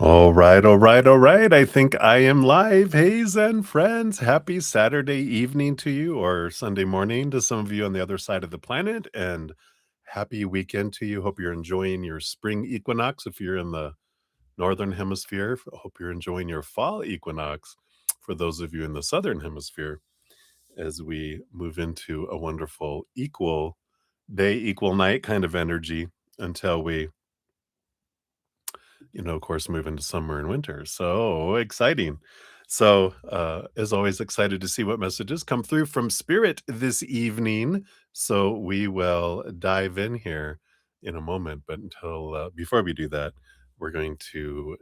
All right, all right, all right. I think I am live. Hays and friends, happy Saturday evening to you, or Sunday morning to some of you on the other side of the planet, and happy weekend to you. Hope you're enjoying your spring equinox if you're in the northern hemisphere. Hope you're enjoying your fall equinox for those of you in the southern hemisphere as we move into a wonderful equal day, equal night kind of energy until we of course, move into summer and winter. So exciting. So, as always, excited to see what messages come through from Spirit this evening. So, we will dive in here in a moment. But before we do that, we're going to,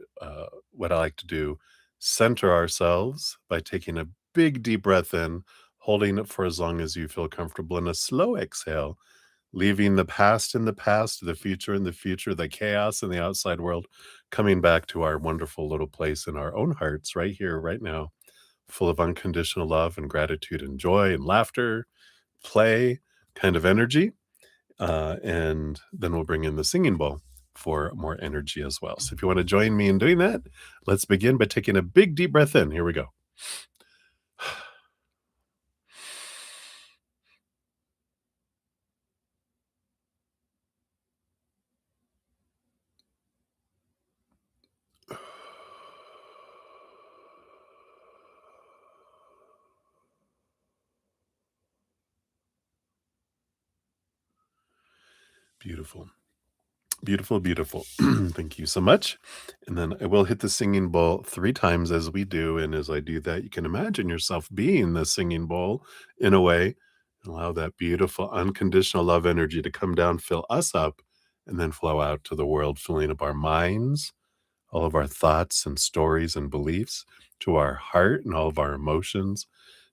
what I like to do, center ourselves by taking a big deep breath in, holding it for as long as you feel comfortable, and a slow exhale, leaving the past in the past, the future in the future, the chaos in the outside world, coming back to our wonderful little place in our own hearts right here, right now, full of unconditional love and gratitude and joy and laughter, play kind of energy. And then we'll bring in the singing bowl for more energy as well. So if you want to join me in doing that, let's begin by taking a big deep breath in. Here we go. Beautiful. Beautiful, beautiful. Thank you so much. And then I will hit the singing bowl 3 times as we do, and as I do that, you can imagine yourself being the singing bowl in a way, and allow that beautiful unconditional love energy to come down, fill us up, and then flow out to the world, filling up our minds, all of our thoughts and stories and beliefs, to our heart and all of our emotions,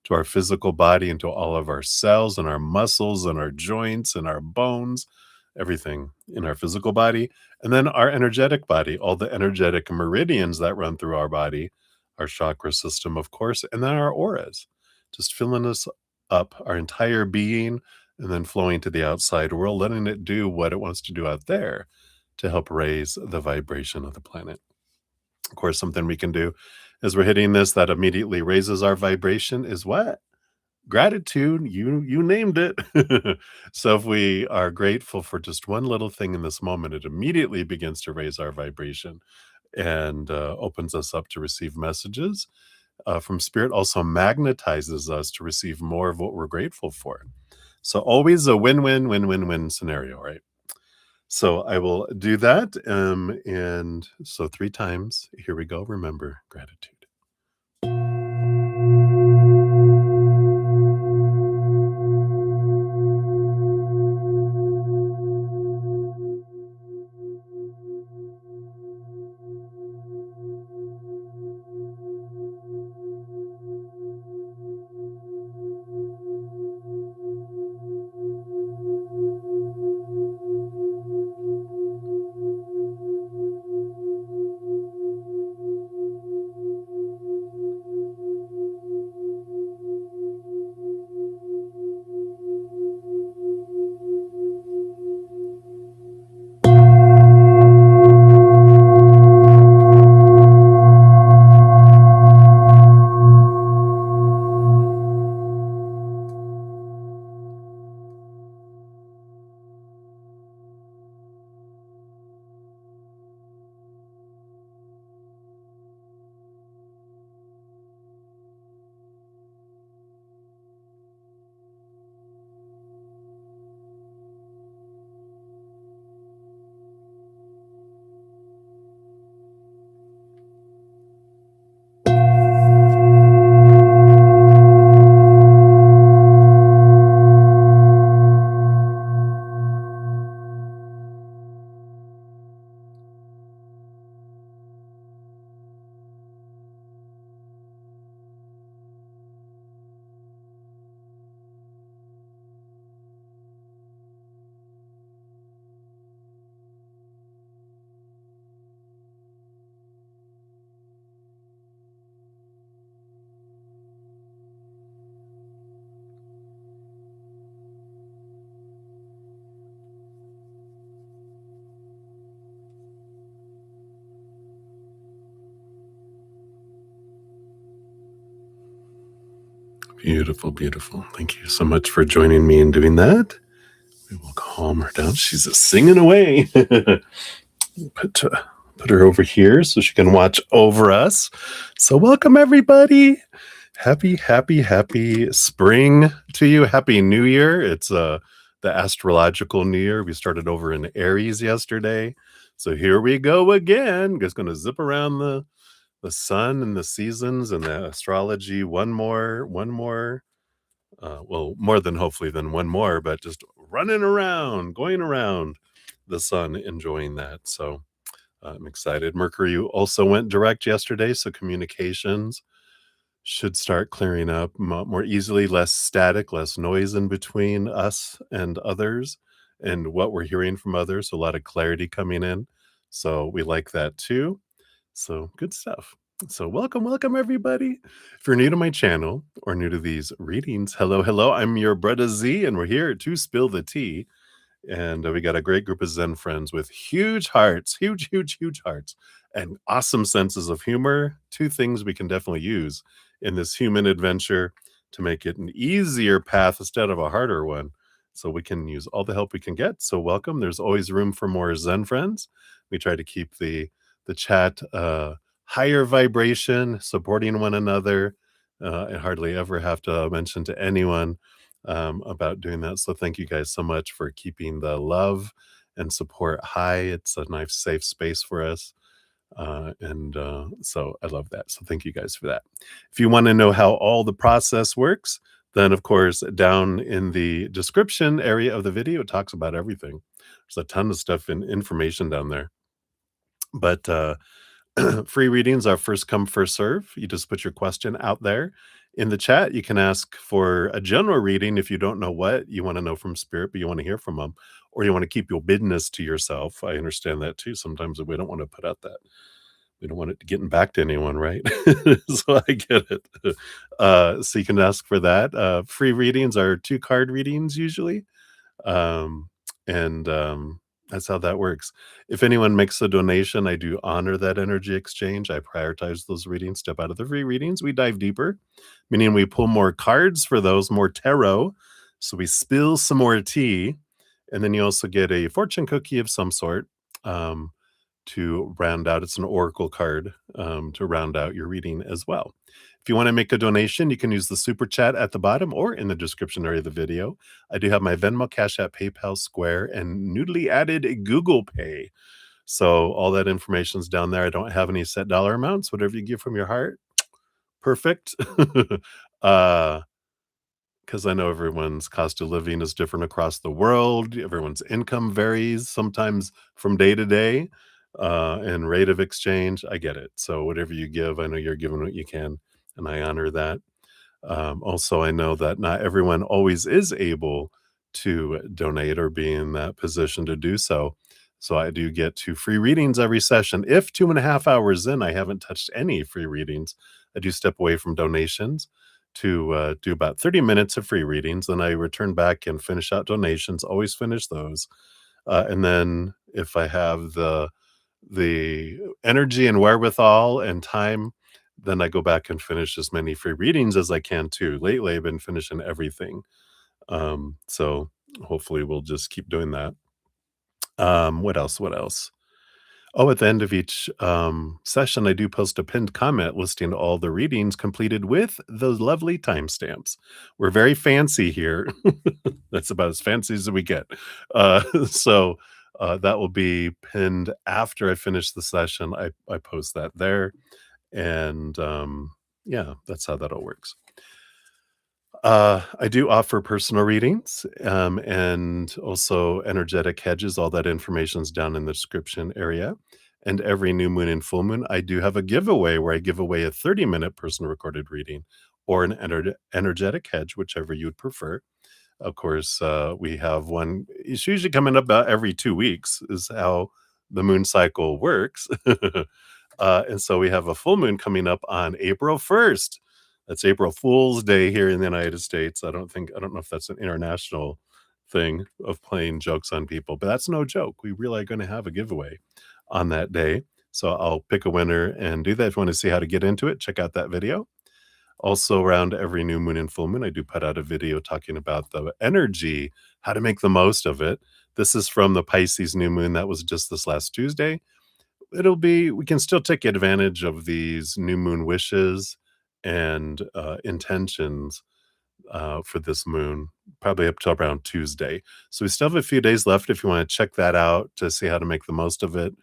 to our physical body and to all of our cells and our muscles and our joints and our bones, everything in our physical body, and then our energetic body, all the energetic meridians that run through our body, our chakra system, of course, and then our auras, just filling us up, our entire being, and then flowing to the outside world, letting it do what it wants to do out there to help raise the vibration of the planet. Of course, something we can do as we're hitting this that immediately raises our vibration is what? Gratitude. You named it. So if we are grateful for just one little thing in this moment, it immediately begins to raise our vibration and opens us up to receive messages from spirit. Also magnetizes us to receive more of what we're grateful for. So always a win-win, win-win-win scenario, right? So I will do that. And so 3 times. Here we go. Remember gratitude. Beautiful, beautiful. Thank you so much for joining me in doing that. We will calm her down. She's just singing away. put put her over here so she can watch over us. So welcome everybody. Happy spring to you. Happy New Year. It's the astrological New Year. We started over in Aries yesterday. So here we go again. Just gonna zip around the sun and the seasons and the astrology. One more. Well, more than hopefully than one more, but just running around, going around the sun, enjoying that. So I'm excited. Mercury also went direct yesterday, so communications should start clearing up more easily, less static, less noise in between us and others, and what we're hearing from others. A lot of clarity coming in. So we like that too. So good stuff. So welcome everybody. If you're new to my channel or new to these readings, hello. I'm your brother Z, and we're here to spill the tea. And we got a great group of Zen friends with huge hearts, huge hearts, and awesome senses of humor. Two things we can definitely use in this human adventure to make it an easier path instead of a harder one. So we can use all the help we can get. So welcome. There's always room for more Zen friends. We try to keep the chat higher vibration, supporting one another. I hardly ever have to mention to anyone about doing that. So thank you guys so much for keeping the love and support high. It's a nice, safe space for us. And so I love that. So thank you guys for that. If you want to know how all the process works, then of course, down in the description area of the video, it talks about everything. There's a ton of stuff and information down there. But free readings are first come, first serve. You just put your question out there in the chat. You can ask for a general reading if you don't know what you want to know from spirit, but you want to hear from them, or you want to keep your business to yourself. I understand that too. Sometimes we don't want to put out that. We don't want it getting back to anyone, right? So I get it. So you can ask for that. Free readings are 2 card readings usually. Um, and that's how that works. If anyone makes a donation, I do honor that energy exchange. I prioritize those readings, step out of the free readings. We dive deeper, meaning we pull more cards for those, more tarot. So we spill some more tea. And then you also get a fortune cookie of some sort to round out. It's an oracle card to round out your reading as well. If you want to make a donation, you can use the super chat at the bottom or in the description area of the video. I do have my Venmo, Cash App, PayPal, Square, and newly added Google Pay. So all that information is down there. I don't have any set dollar amounts. Whatever you give from your heart, perfect. Because I know everyone's cost of living is different across the world. Everyone's income varies sometimes from day to day, and rate of exchange. I get it. So whatever you give, I know you're giving what you can, and I honor that. Also, I know that not everyone always is able to donate or be in that position to do so. So I do get 2 free readings every session. If 2.5 hours in, I haven't touched any free readings, I do step away from donations to do about 30 minutes of free readings. Then I return back and finish out donations, always finish those. And then if I have the energy and wherewithal and time, then I go back and finish as many free readings as I can too. Lately, I've been finishing everything. So hopefully we'll just keep doing that. What else? What else? Oh, at the end of each session, I do post a pinned comment listing all the readings completed with those lovely timestamps. We're very fancy here. That's about as fancy as we get. So that will be pinned after I finish the session. I post that there. And yeah, that's how that all works. I do offer personal readings and also energetic hedges. All that information is down in the description area. And every new moon and full moon, I do have a giveaway where I give away a 30-minute personal recorded reading or an energetic hedge, whichever you'd prefer. Of course, we have one. It's usually coming up about every 2 weeks is how the moon cycle works. And so we have a full moon coming up on April 1st. That's April Fool's Day here in the United States. I don't know if that's an international thing of playing jokes on people, but that's no joke. We really are going to have a giveaway on that day. So I'll pick a winner and do that. If you want to see how to get into it, check out that video. Also, around every new moon and full moon, I do put out a video talking about the energy, how to make the most of it. This is from the Pisces new moon that was just this last Tuesday. We can still take advantage of these new moon wishes and intentions for this moon, probably up to around Tuesday. So we still have a few days left if you want to check that out to see how to make the most of it.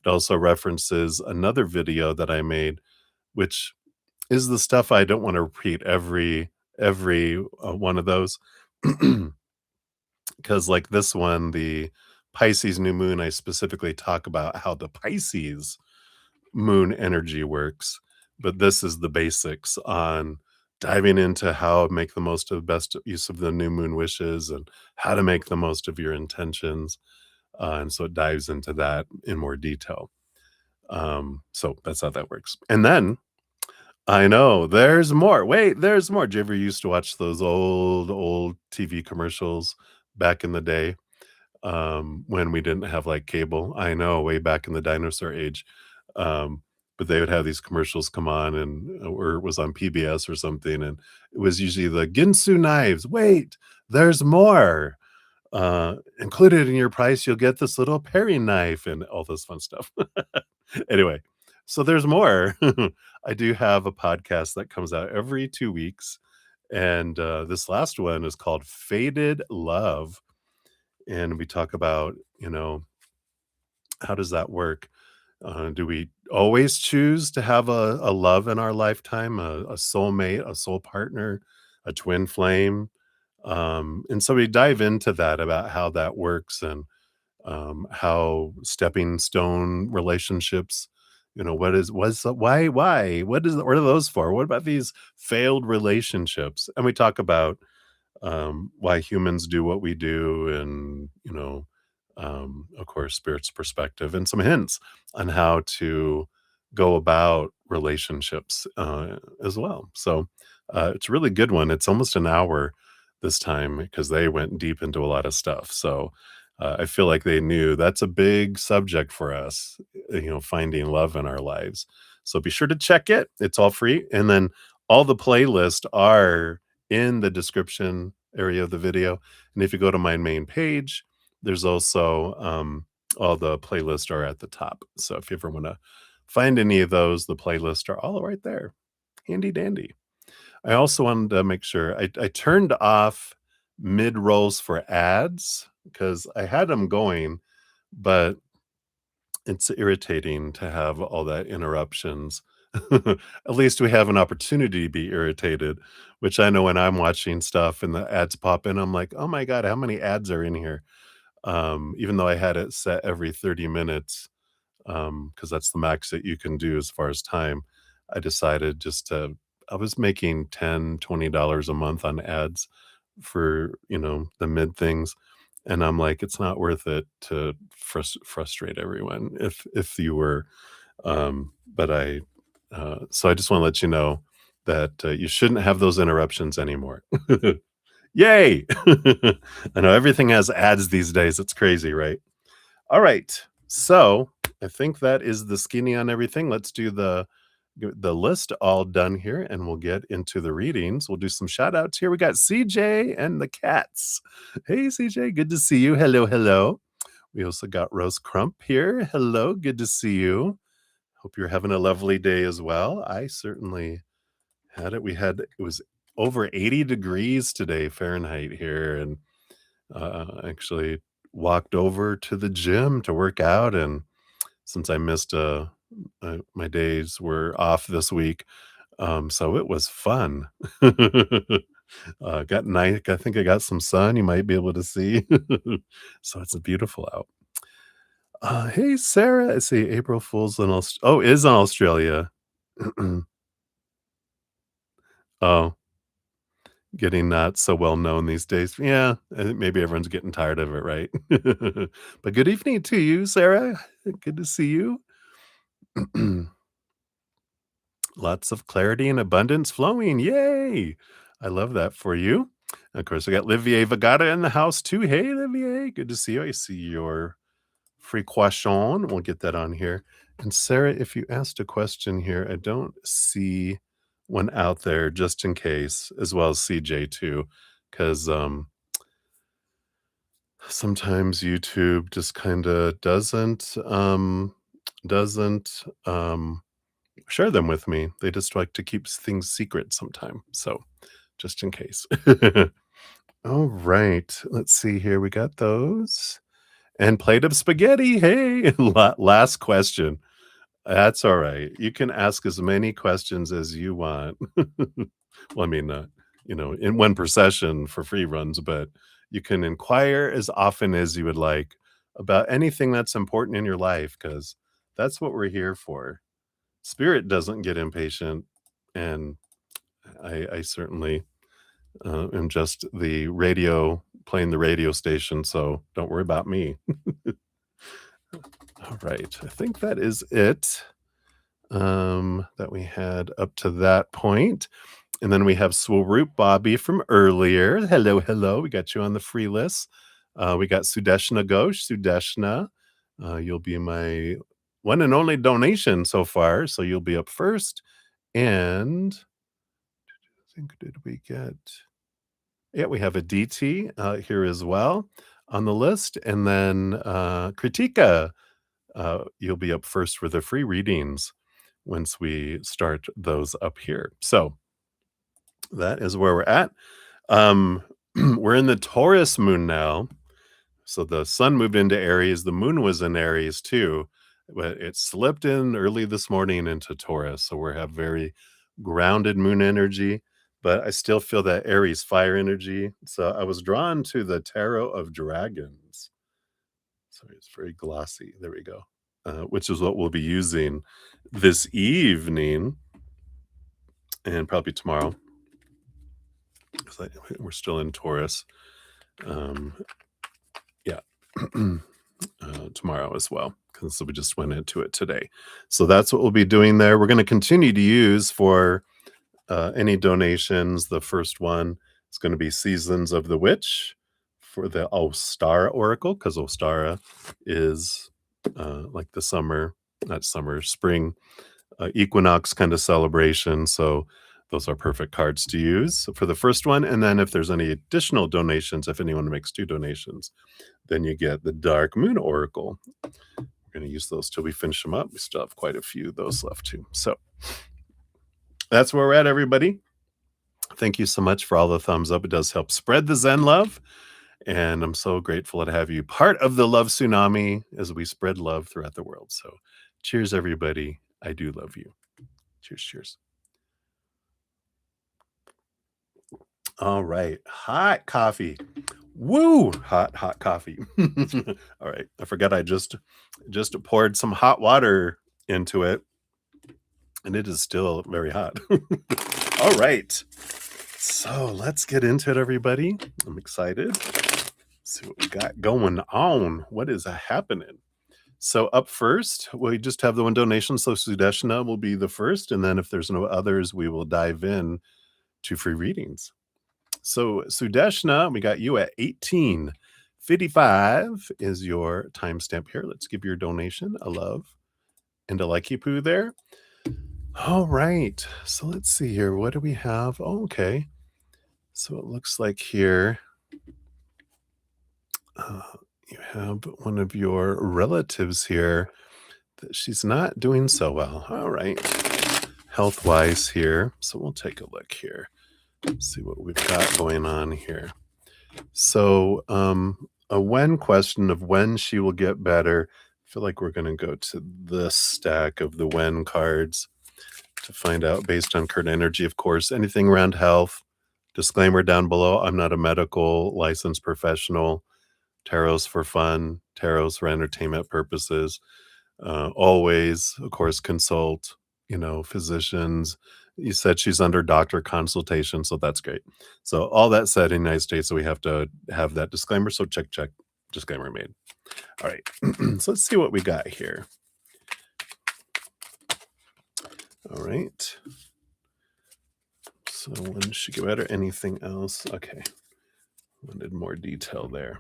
It also references another video that I made, which is the stuff I don't want to repeat every one of those, because like this one, the Pisces new moon, I specifically talk about how the Pisces moon energy works, but this is the basics on diving into how to make the most of best use of the new moon wishes and how to make the most of your intentions. And so it dives into that in more detail. So that's how that works. And then I know there's more. Wait, there's more. Did you ever used to watch those old TV commercials back in the day? When we didn't have, like, cable. I know, way back in the dinosaur age. Um, but they would have these commercials come on and or it was on PBS or something, and it was usually the Ginsu knives. "Wait, there's more. Included in your price, you'll get this little paring knife," and all this fun stuff. Anyway, so there's more. I do have a podcast that comes out every 2 weeks, and, this last one is called Faded Love, and we talk about, how does that work? Do we always choose to have a love in our lifetime, a soulmate, a soul partner, a twin flame? And so we dive into that about how that works and how stepping stone relationships, what are those for? What about these failed relationships? And we talk about why humans do what we do, and of course, spirit's perspective, and some hints on how to go about relationships as well. So it's a really good one. It's almost an hour this time because they went deep into a lot of stuff. So I feel like they knew that's a big subject for us, finding love in our lives. So be sure to check it. It's all free. And then all the playlists are in the description area of the video. And if you go to my main page, there's also all the playlists are at the top. So if you ever want to find any of those, the playlists are all right there. Handy dandy. I also wanted to make sure I turned off mid rolls for ads because I had them going, but it's irritating to have all that interruptions. At least we have an opportunity to be irritated, which I know when I'm watching stuff and the ads pop in, I'm like, "Oh my god, how many ads are in here?" Even though I had it set every 30 minutes, because that's the max that you can do as far as time, I decided I was making $10-20 a month on ads for, the mid things. And I'm like, it's not worth it to frustrate everyone if you were, but so I just want to let you know that you shouldn't have those interruptions anymore. Yay! I know everything has ads these days. It's crazy, right? All right. So I think that is the skinny on everything. Let's do the list all done here, and we'll get into the readings. We'll do some shout outs here. We got CJ and the cats. Hey, CJ, good to see you. Hello, hello. We also got Rose Crump here. Hello, good to see you. Hope you're having a lovely day as well. I certainly had it. It was over 80 degrees today, Fahrenheit here, and actually walked over to the gym to work out. And since I missed my days were off this week, so it was fun. Got nice. I think I got some sun. You might be able to see. So it's beautiful out. Hey, Sarah. I see April Fool's is in Australia. Oh, getting not so well known these days. Yeah, I think maybe everyone's getting tired of it, right? But good evening to you, Sarah. Good to see you. Lots of clarity and abundance flowing. Yay! I love that for you. Of course, I got Livier Vagata in the house too. Hey, Livier. Good to see you. I see your free croissant. We'll get that on here. And Sarah, if you asked a question here, I don't see one out there just in case, as well as CJ too, because sometimes YouTube just kind of doesn't share them with me. They just like to keep things secret sometime. So just in case. All right. Let's see here. We got those. And plate of spaghetti. Hey, last question. That's all right. You can ask as many questions as you want. Well, I mean, in one per session for free runs, but you can inquire as often as you would like about anything that's important in your life, because that's what we're here for. Spirit doesn't get impatient, and I certainly am just the radio playing the radio station, so don't worry about me. All right, I think that is it that we had up to that point. And then we have Swoop Bobby from earlier. Hello, hello. We got you on the free list. We got Sudeshna Ghosh. Sudeshna, you'll be my one and only donation so far. So you'll be up first. And I think, did we get? Yeah, we have a DT here as well on the list. And then Kritika, you'll be up first for the free readings once we start those up here. So that is where we're at. We're in the Taurus moon now. So the sun moved into Aries. The moon was in Aries too, but it slipped in early this morning into Taurus. So we have very grounded moon energy, but I still feel that Aries fire energy. So I was drawn to the Tarot of Dragons. Sorry, it's very glossy. There we go. Which is what we'll be using this evening and probably tomorrow. We're still in Taurus. Yeah. Tomorrow as well, because we just went into it today. So that's what we'll be doing there. We're going to continue to use for any donations. The first one is going to be Seasons of the Witch for the Ostara Oracle, because Ostara is like the spring equinox kind of celebration. So those are perfect cards to use for the first one. And then if there's any additional donations, if anyone makes 2 donations, then you get the Dark Moon Oracle. We're going to use those till we finish them up. We still have quite a few of those left too. So that's where we're at, everybody. Thank you so much for all the thumbs up. It does help spread the Zen love. And I'm so grateful to have you part of the love tsunami as we spread love throughout the world. So cheers, everybody. I do love you. Cheers, cheers. All right. Hot coffee. Woo! Hot coffee. All right. I forgot I just poured some hot water into it, and it is still very hot. All right. So let's get into it, everybody. I'm excited. Let's see what we got going on. What is happening? So up first, we just have the one donation. So Sudeshna will be the first. And then if there's no others, we will dive in to free readings. So Sudeshna, we got you at 1855 is your timestamp here. Let's give your donation a love and a likey poo there. All right. So let's see here. What do we have? Oh, okay. So it looks like here you have one of your relatives here that she's not doing so well. All right. Health-wise here. So we'll take a look here. See what we've got going on here. So a when question of when she will get better. I feel like we're going to go to this stack of the when cards to find out based on current energy. Of course, anything around health. Disclaimer down below, I'm not a medical licensed professional. Tarot's for fun. Tarot's for entertainment purposes. Always, of course, consult, physicians. You said she's under doctor consultation, so that's great. So all that said, in the United States, so we have to have that disclaimer. So check, disclaimer made. All right, so let's see what we got here. All right. So when she get better, anything else? Okay, wanted more detail there.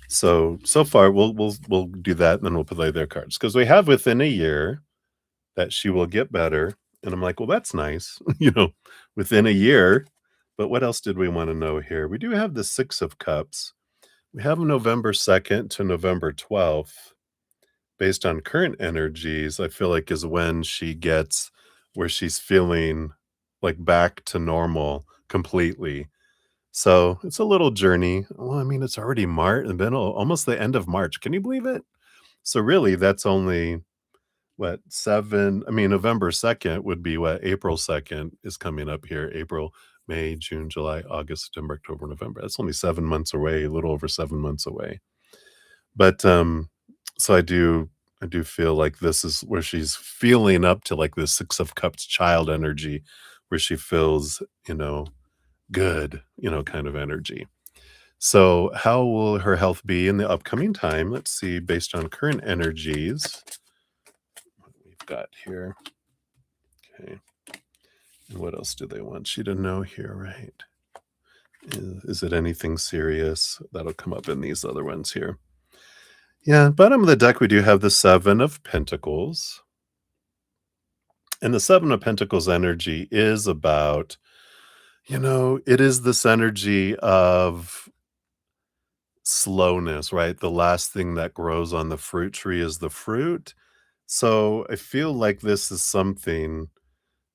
So far, we'll do that, and then we'll play their cards because we have within a year that she will get better. And I'm like, "Well, that's nice," within a year. But what else did we wanna know here? We do have the 6 of cups. We have November 2nd to November 12th. Based on current energies, I feel like is when she gets where she's feeling, like, back to normal completely. So, it's a little journey. Well, I mean, it's already March and then almost the end of March. Can you believe it? So, really, that's only, what, 7 I mean, November 2nd would be what? April 2nd is coming up here. April, May, June, July, August, September, October, November. That's only 7 months away, a little over 7 months away. But, so I do feel like this is where she's feeling up to, like, the 6 of Cups child energy, where she feels, good, kind of energy. So, how will her health be in the upcoming time? Let's see, based on current energies, what we've got here. Okay. And what else do they want she to know here, right? Is it anything serious? That'll come up in these other ones here. Yeah, bottom of the deck, we do have the 7 of Pentacles. And the 7 of Pentacles energy is about, it is this energy of slowness, right? The last thing that grows on the fruit tree is the fruit. So I feel like this is something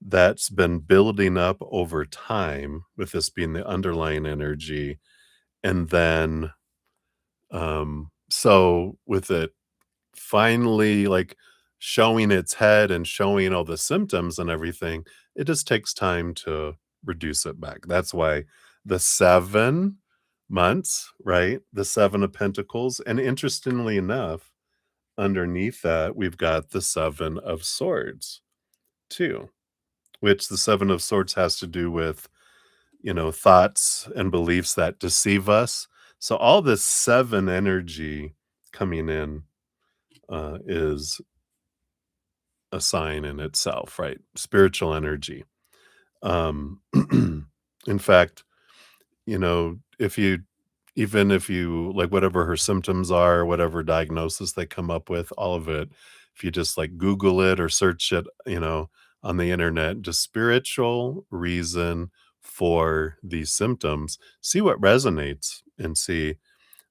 that's been building up over time, with this being the underlying energy. And then, so with it finally, like, showing its head and showing all the symptoms and everything, it just takes time to reduce it back. That's why the 7 months, right? The 7 of Pentacles, and interestingly enough, underneath that, we've got the 7 of Swords too, which the 7 of Swords has to do with, thoughts and beliefs that deceive us. So all this 7 energy coming in, is a sign in itself, right? Spiritual energy. Um, in fact, if you even if you like whatever her symptoms are, whatever diagnosis they come up with, all of it, if you just like Google it or search it, on the internet, just spiritual reason for these symptoms, see what resonates and see.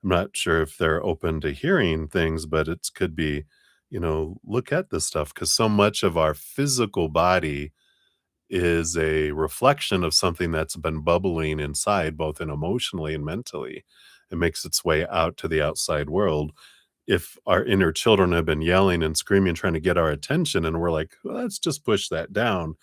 I'm not sure if they're open to hearing things, but it could be, look at this stuff because so much of our physical body is a reflection of something that's been bubbling inside, both in emotionally and mentally. It makes its way out to the outside world. If our inner children have been yelling and screaming, trying to get our attention, and we're like, "Well, let's just push that down,"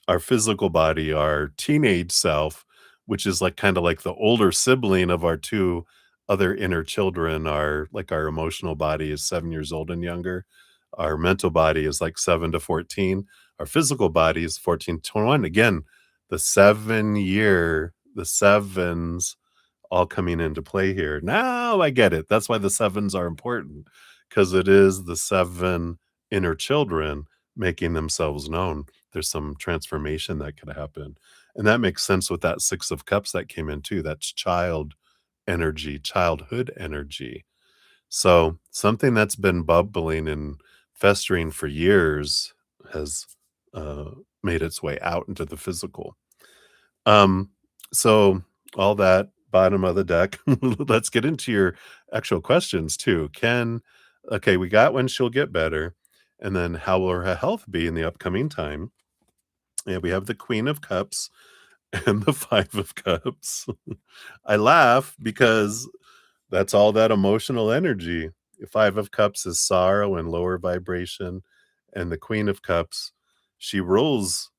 our physical body, our teenage self, which is like kind of like the older sibling of our two other inner children, our emotional body is 7 years old and younger. Our mental body is like 7 to 14. Our physical body is 14 to 21. Again, the sevens all coming into play here. Now I get it. That's why the sevens are important, because it is the 7 inner children making themselves known. There's some transformation that could happen. And that makes sense with that 6 of cups that came in too. That's child energy, childhood energy. So something that's been bubbling and festering for years has uh, made its way out into the physical. Um, so all that bottom of the deck. Let's get into your actual questions too. Okay, we got when she'll get better, and then how will her health be in the upcoming time? Yeah, we have the Queen of Cups and the Five of Cups. I laugh because that's all that emotional energy. The Five of Cups is sorrow and lower vibration, and the Queen of Cups, she rules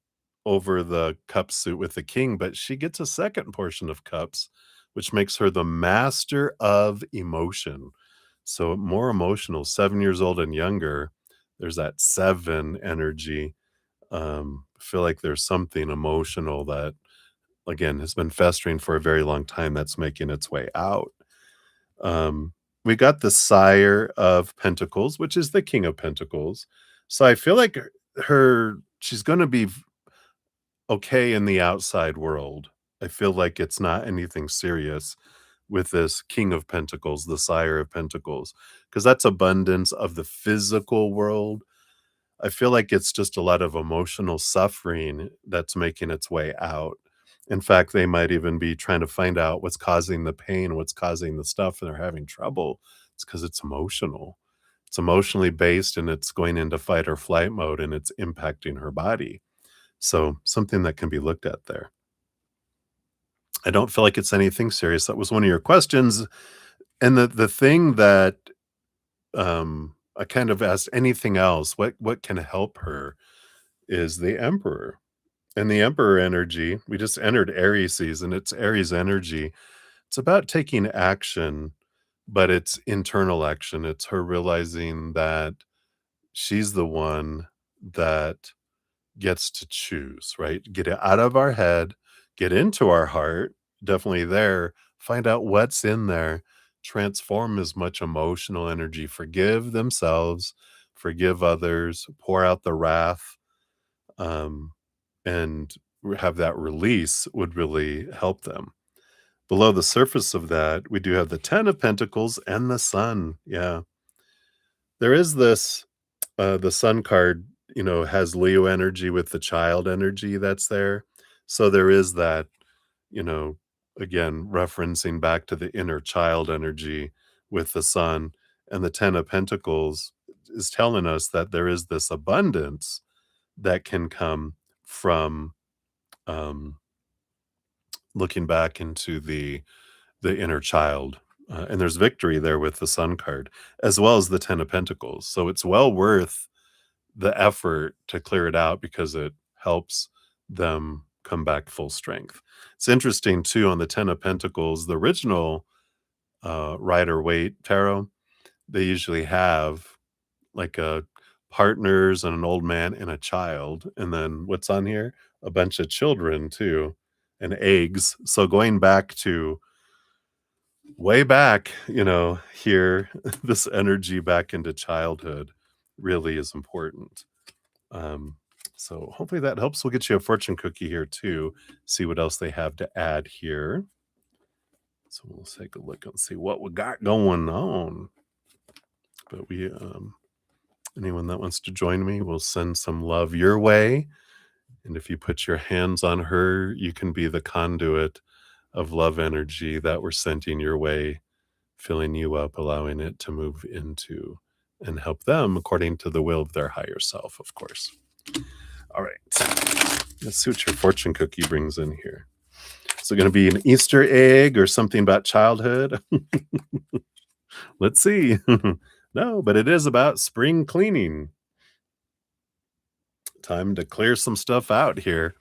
over the cup suit with the king, but she gets a second portion of cups, which makes her the master of emotion. So more emotional, 7 years old and younger. There's that 7 energy. I feel like there's something emotional that, again, has been festering for a very long time that's making its way out. Um, we got the Sire of Pentacles, which is the King of Pentacles. So I feel like she's going to be okay in the outside world. I feel like it's not anything serious with this King of Pentacles, the Sire of Pentacles, because that's abundance of the physical world. I feel like it's just a lot of emotional suffering that's making its way out. In fact, they might even be trying to find out what's causing the pain, what's causing the stuff, and they're having trouble. It's because it's emotional. It's emotionally based and it's going into fight or flight mode and it's impacting her body. So, something that can be looked at there. I don't feel like it's anything serious. That was one of your questions. And the thing that I kind of asked, anything else, what can help her, is the Emperor. And the Emperor energy, we just entered Aries season. It's Aries energy. It's about taking action, but it's internal action. It's her realizing that she's the one that gets to choose, right? Get it out of our head, get into our heart, definitely there, find out what's in there, transform as much emotional energy, forgive themselves, forgive others, pour out the wrath, um, and have that release would really help them. Below the surface of that, we do have the 10 of Pentacles and the Sun. Yeah. There is this the Sun card, has Leo energy with the child energy that's there. So there is that, you know, again, referencing back to the inner child energy with the Sun, and the 10 of Pentacles is telling us that there is this abundance that can come from um, looking back into the inner child. And there's victory there with the Sun card, as well as the 10 of Pentacles. So it's well worth the effort to clear it out because it helps them come back full strength. It's interesting too on the 10 of Pentacles, the original Rider Waite tarot, they usually have like a partners and an old man and a child. And then what's on here? A bunch of children too, and eggs. So going back to way back, here, this energy back into childhood really is important. Um, so hopefully that helps. We'll get you a fortune cookie here too. See what else they have to add here. So we'll take a look and see what we got going on. But anyone that wants to join me, we'll send some love your way. And if you put your hands on her, you can be the conduit of love energy that we're sending your way, filling you up, allowing it to move into and help them according to the will of their higher self, of course. All right. Let's see what your fortune cookie brings in here. Is it going to be an Easter egg or something about childhood? Let's see. No, but it is about spring cleaning. Time to clear some stuff out here.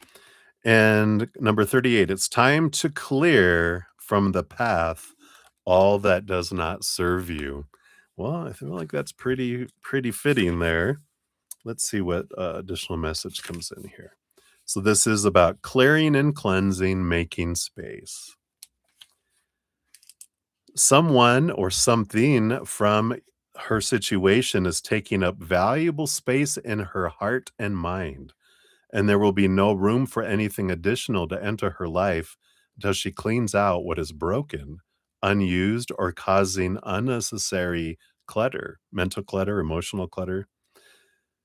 And number 38, it's time to clear from the path all that does not serve you. Well, I feel like that's pretty fitting there. Let's see what additional message comes in here. So this is about clearing and cleansing, making space. Someone or something from her situation is taking up valuable space in her heart and mind, and there will be no room for anything additional to enter her life until she cleans out what is broken, unused, or causing unnecessary clutter, mental clutter, emotional clutter.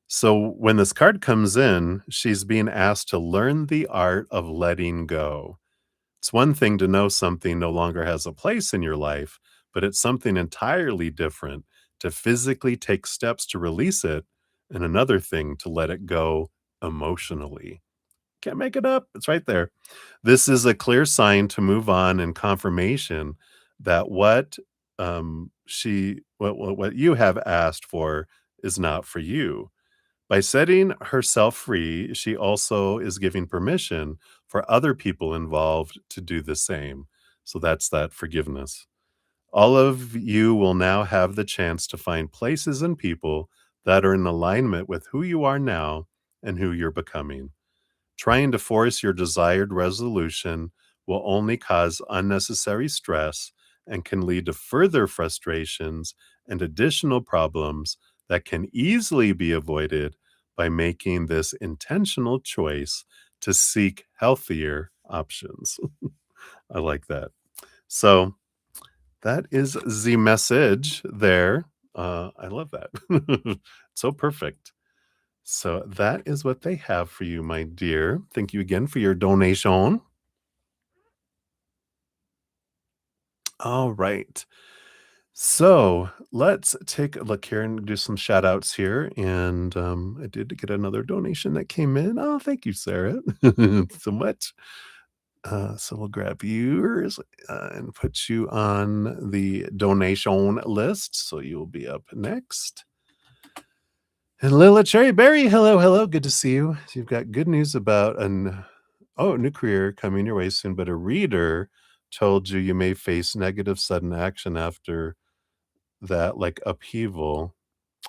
So when this card comes in, she's being asked to learn the art of letting go. It's one thing to know something no longer has a place in your life, but it's something entirely different to physically take steps to release it, and another thing to let it go emotionally. Can't make it up. It's right there. This is a clear sign to move on and confirmation that what you have asked for is not for you. By setting herself free, she also is giving permission for other people involved to do the same. So that's that forgiveness. All of you will now have the chance to find places and people that are in alignment with who you are now and who you're becoming. Trying to force your desired resolution will only cause unnecessary stress and can lead to further frustrations and additional problems that can easily be avoided by making this intentional choice to seek healthier options. I like that. So that is the message there. I love that. So perfect. So that is what they have for you, my dear. Thank you again for your donation. All right. So let's take a look here and do some shout outs here. And I did get another donation that came in. Oh, thank you, Sarah, so much. So we'll grab yours and put you on the donation list. So you'll be up next. And Lila Cherryberry, hello, hello. Good to see you. So you've got good news about new career coming your way soon, but a reader told you you may face negative sudden action after that, like upheaval.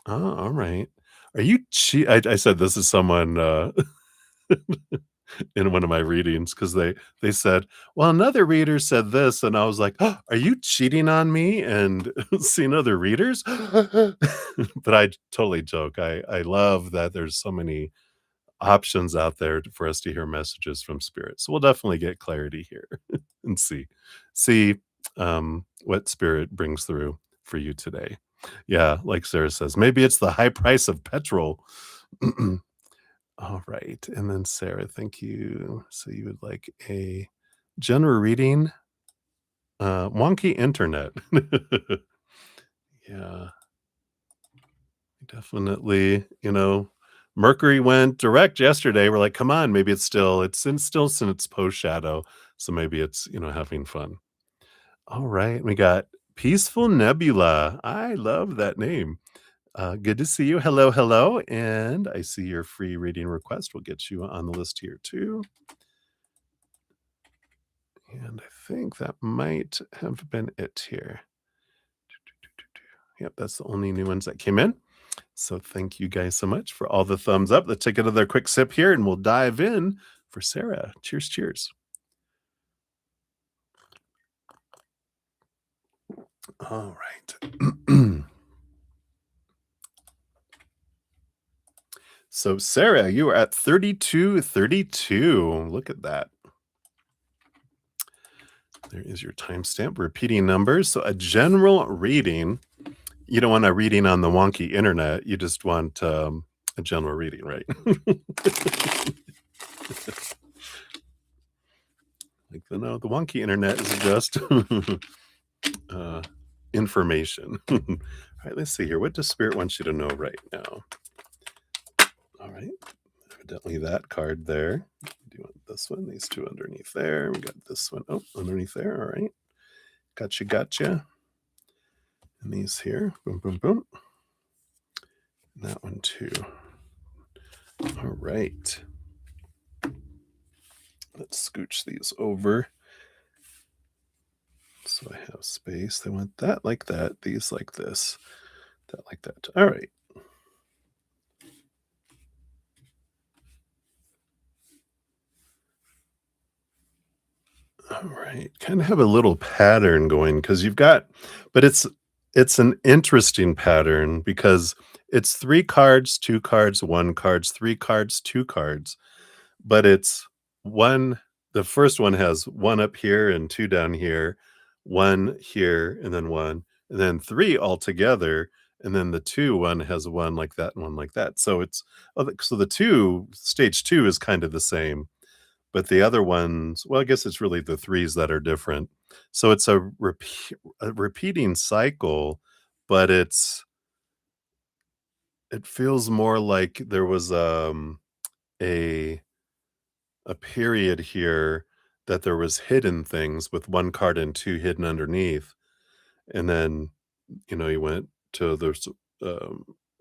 Oh, all right. Are you I said this is someone in one of my readings because they said, well, another reader said this, and I was like, oh, are you cheating on me and seeing other readers? But I totally joke. I love that there's so many options out there for us to hear messages from spirit. So we'll definitely get clarity here and see what spirit brings through for you today. Yeah, like Sarah says, maybe it's the high price of petrol. All right. And then Sarah, thank you. So you would like a general reading? Wonky internet. Yeah, definitely, Mercury went direct yesterday. We're like, come on, maybe still in its post shadow. So maybe it's, having fun. All right. We got Peaceful Nebula. I love that name. Good to see you. Hello, hello. And I see your free reading request. We'll get you on the list here too. And I think that might have been it here. Yep, that's the only new ones that came in. So thank you guys so much for all the thumbs up. Let's take another quick sip here and we'll dive in for Sarah. Cheers, cheers. All right. So Sarah, you are at 3232. Look at that. There is your timestamp, repeating numbers. So a general reading, you don't want a reading on the wonky internet. You just want a general reading, right? Like the wonky internet is just information. All right, let's see here. What does Spirit want you to know right now? All right, evidently that card there. Do you want this one? These two underneath there. We got this one. Oh, underneath there. All right. Gotcha, gotcha. And these here. Boom, boom, boom. And that one too. All right. Let's scooch these over. So I have space. They want that like that. These like this. That like that. All right. All right. Kind of have a little pattern going because but it's an interesting pattern because it's 3 cards, 2 cards, 1 cards, 3 cards, 2 cards, but it's one the first one has 1 up here and 2 down here, 1 here and then 1, and then 3 altogether, and then the 2 one has 1 like that and 1 like that. So so the 2 stage 2 is kind of the same. But the other ones, well, I guess it's really the threes that are different. So it's a repeating cycle, but it feels more like there was, a a period here that there was hidden things with 1 card and 2 hidden underneath, and then, you went to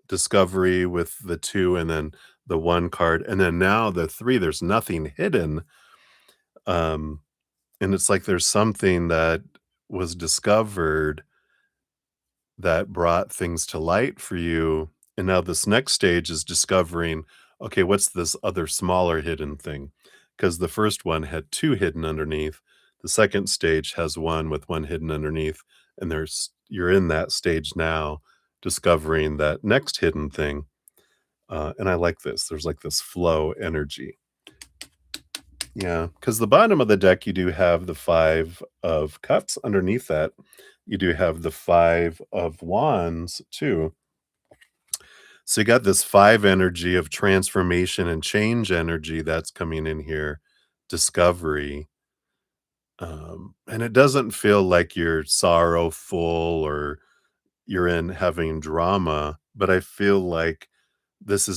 discovery with the 2 and then the 1 card, and then now the 3, there's nothing hidden, um and it's like there's something that was discovered that brought things to light for you, and now this next stage is discovering, okay, what's this other smaller hidden thing? Because the first one had 2 hidden underneath. The second stage has 1 with 1 hidden underneath, and you're in that stage now, discovering that next hidden thing. And I like this. There's like this flow energy. Yeah, because the bottom of the deck, you do have the 5 of cups. Underneath that, you do have the 5 of wands too. So you got this 5 energy of transformation and change energy that's coming in here, discovery, and it doesn't feel like you're sorrowful or you're in having drama, but I feel like this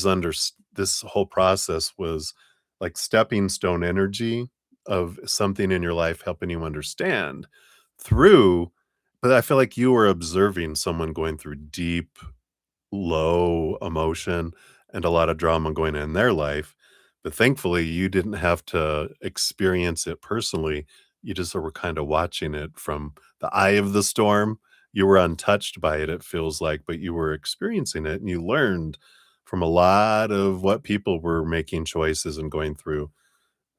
whole process was like stepping stone energy of something in your life helping you understand through, but I feel like you were observing someone going through deep, low emotion and a lot of drama going in their life, but thankfully, you didn't have to experience it personally. You just were kinda watching it from the eye of the storm. You were untouched by it, it feels like, but you were experiencing it, and you learned from a lot of what people were making choices and going through.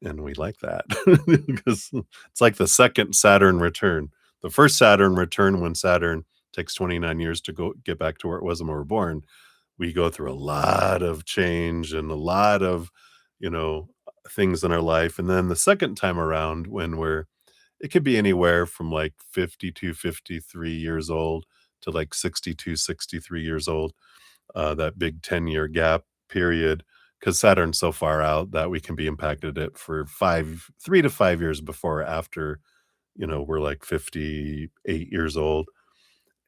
And we like that because it's like the second Saturn return. The first Saturn return, when Saturn takes 29 years to go get back to where it was when we were born, we go through a lot of change and a lot of, you know, things in our life. And then the second time around, when we're it could be anywhere from like 52, 53 years old to like 62, 63 years old, that big 10-year gap period, because Saturn's so far out that we can be impacted it for 3 to 5 years before or after, we're like 58 years old.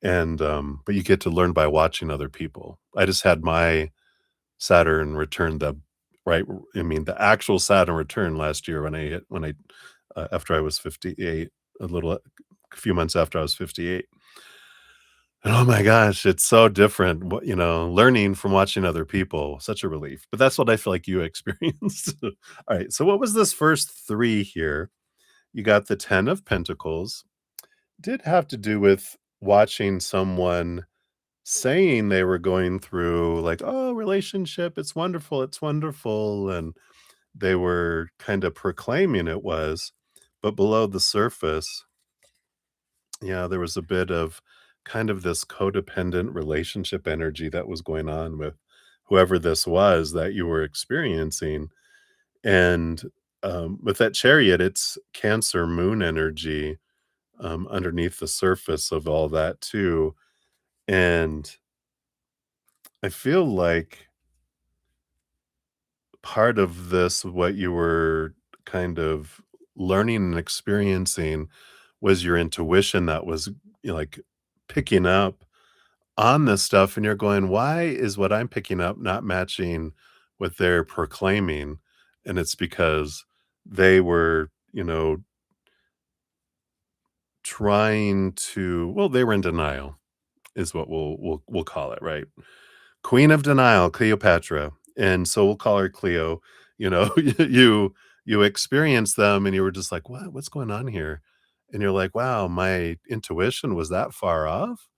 And, but you get to learn by watching other people. I just had my Saturn return right, I mean, the actual Saturn return last year after I was 58, a few months after I was 58. And oh my gosh, it's so different, learning from watching other people, such a relief. But that's what I feel like you experienced. All right, so what was this first 3 here? You got the 10 of Pentacles. Did have to do with watching someone saying they were going through like, "Oh, relationship, it's wonderful," and they were kinda proclaiming it was, but below the surface, yeah, there was a bit of kind of this codependent relationship energy that was going on with whoever this was that you were experiencing, and, with that Chariot, it's Cancer moon energy, underneath the surface of all that too, and I feel like part of this, what you were kind of learning and experiencing was your intuition that was, like, picking up on this stuff, and you're going, "Why is what I'm picking up not matching what they're proclaiming?" And it's because they were, they were in denial is what we'll call it, right? Queen of denial, Cleopatra, and so we'll call her Cleo. You experience them and you were just like, "What? What's going on here?" And you're like, "Wow, my intuition was that far off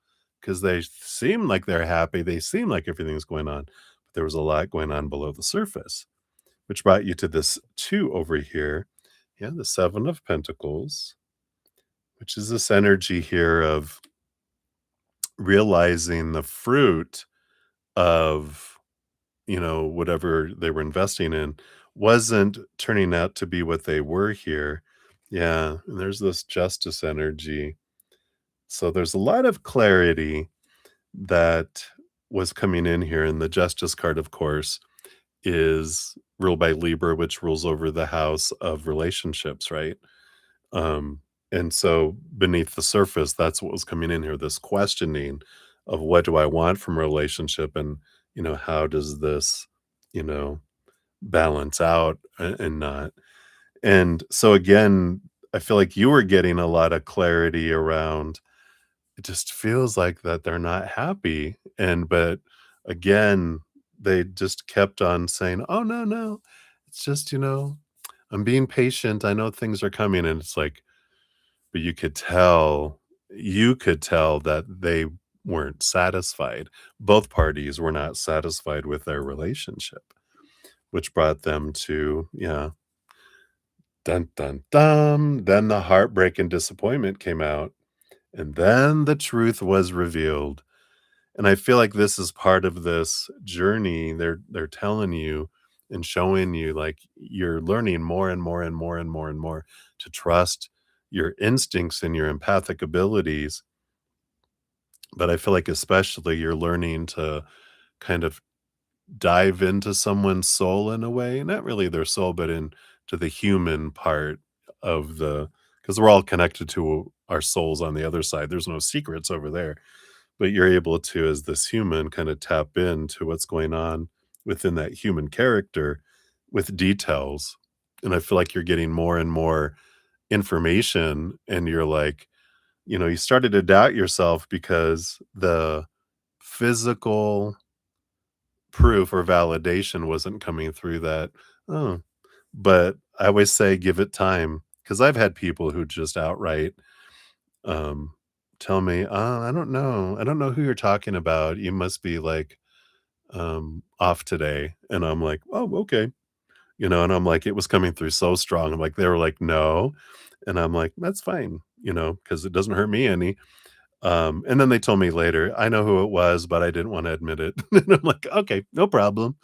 because they seem like they're happy, they seem like everything's going on, but there was a lot going on below the surface," which brought you to this 2 over here. Yeah, the 7 of Pentacles, which is this energy here of realizing the fruit of whatever they were investing in wasn't turning out to be what they were here. Yeah, and there's this justice energy. So there's a lot of clarity that was coming in here. And the justice card, of course, is ruled by Libra, which rules over the house of relationships, right? Um, and so beneath the surface, that's what was coming in here, this questioning of what do I want from a relationship and, how does this, you know, balance out and not. And so again, I feel like you were getting a lot of clarity around it just feels like that they're not happy. But again, they just kept on saying, "Oh no, no. It's just, I'm being patient. I know things are coming." And it's like, but you could tell that they weren't satisfied. Both parties were not satisfied with their relationship, which brought them to, yeah, dun dun dun. Then the heartbreak and disappointment came out, and then the truth was revealed. And I feel like this is part of this journey. They're telling you and showing you like you're learning more and more and more and more and more to trust your instincts and your empathic abilities. But I feel like especially you're learning to kind of dive into someone's soul in a way, not really their soul, but into the human part of the, because we're all connected to our souls on the other side. There's no secrets over there, but you're able to, as this human, kind of tap into what's going on within that human character with details. And I feel like you're getting more and more information, and you're like, you started to doubt yourself because the physical proof or validation wasn't coming through that. Oh, but I always say give it time, because I've had people who just outright um, tell me, I don't know who you're talking about. You must be like off today." And I'm like, "Oh, okay." And I'm like, it was coming through so strong. I'm like, they were like, "No." And I'm like, "That's fine," because it doesn't hurt me any. And then they told me later, "I know who it was, but I didn't wanna admit it." And I'm like, "Okay, no problem."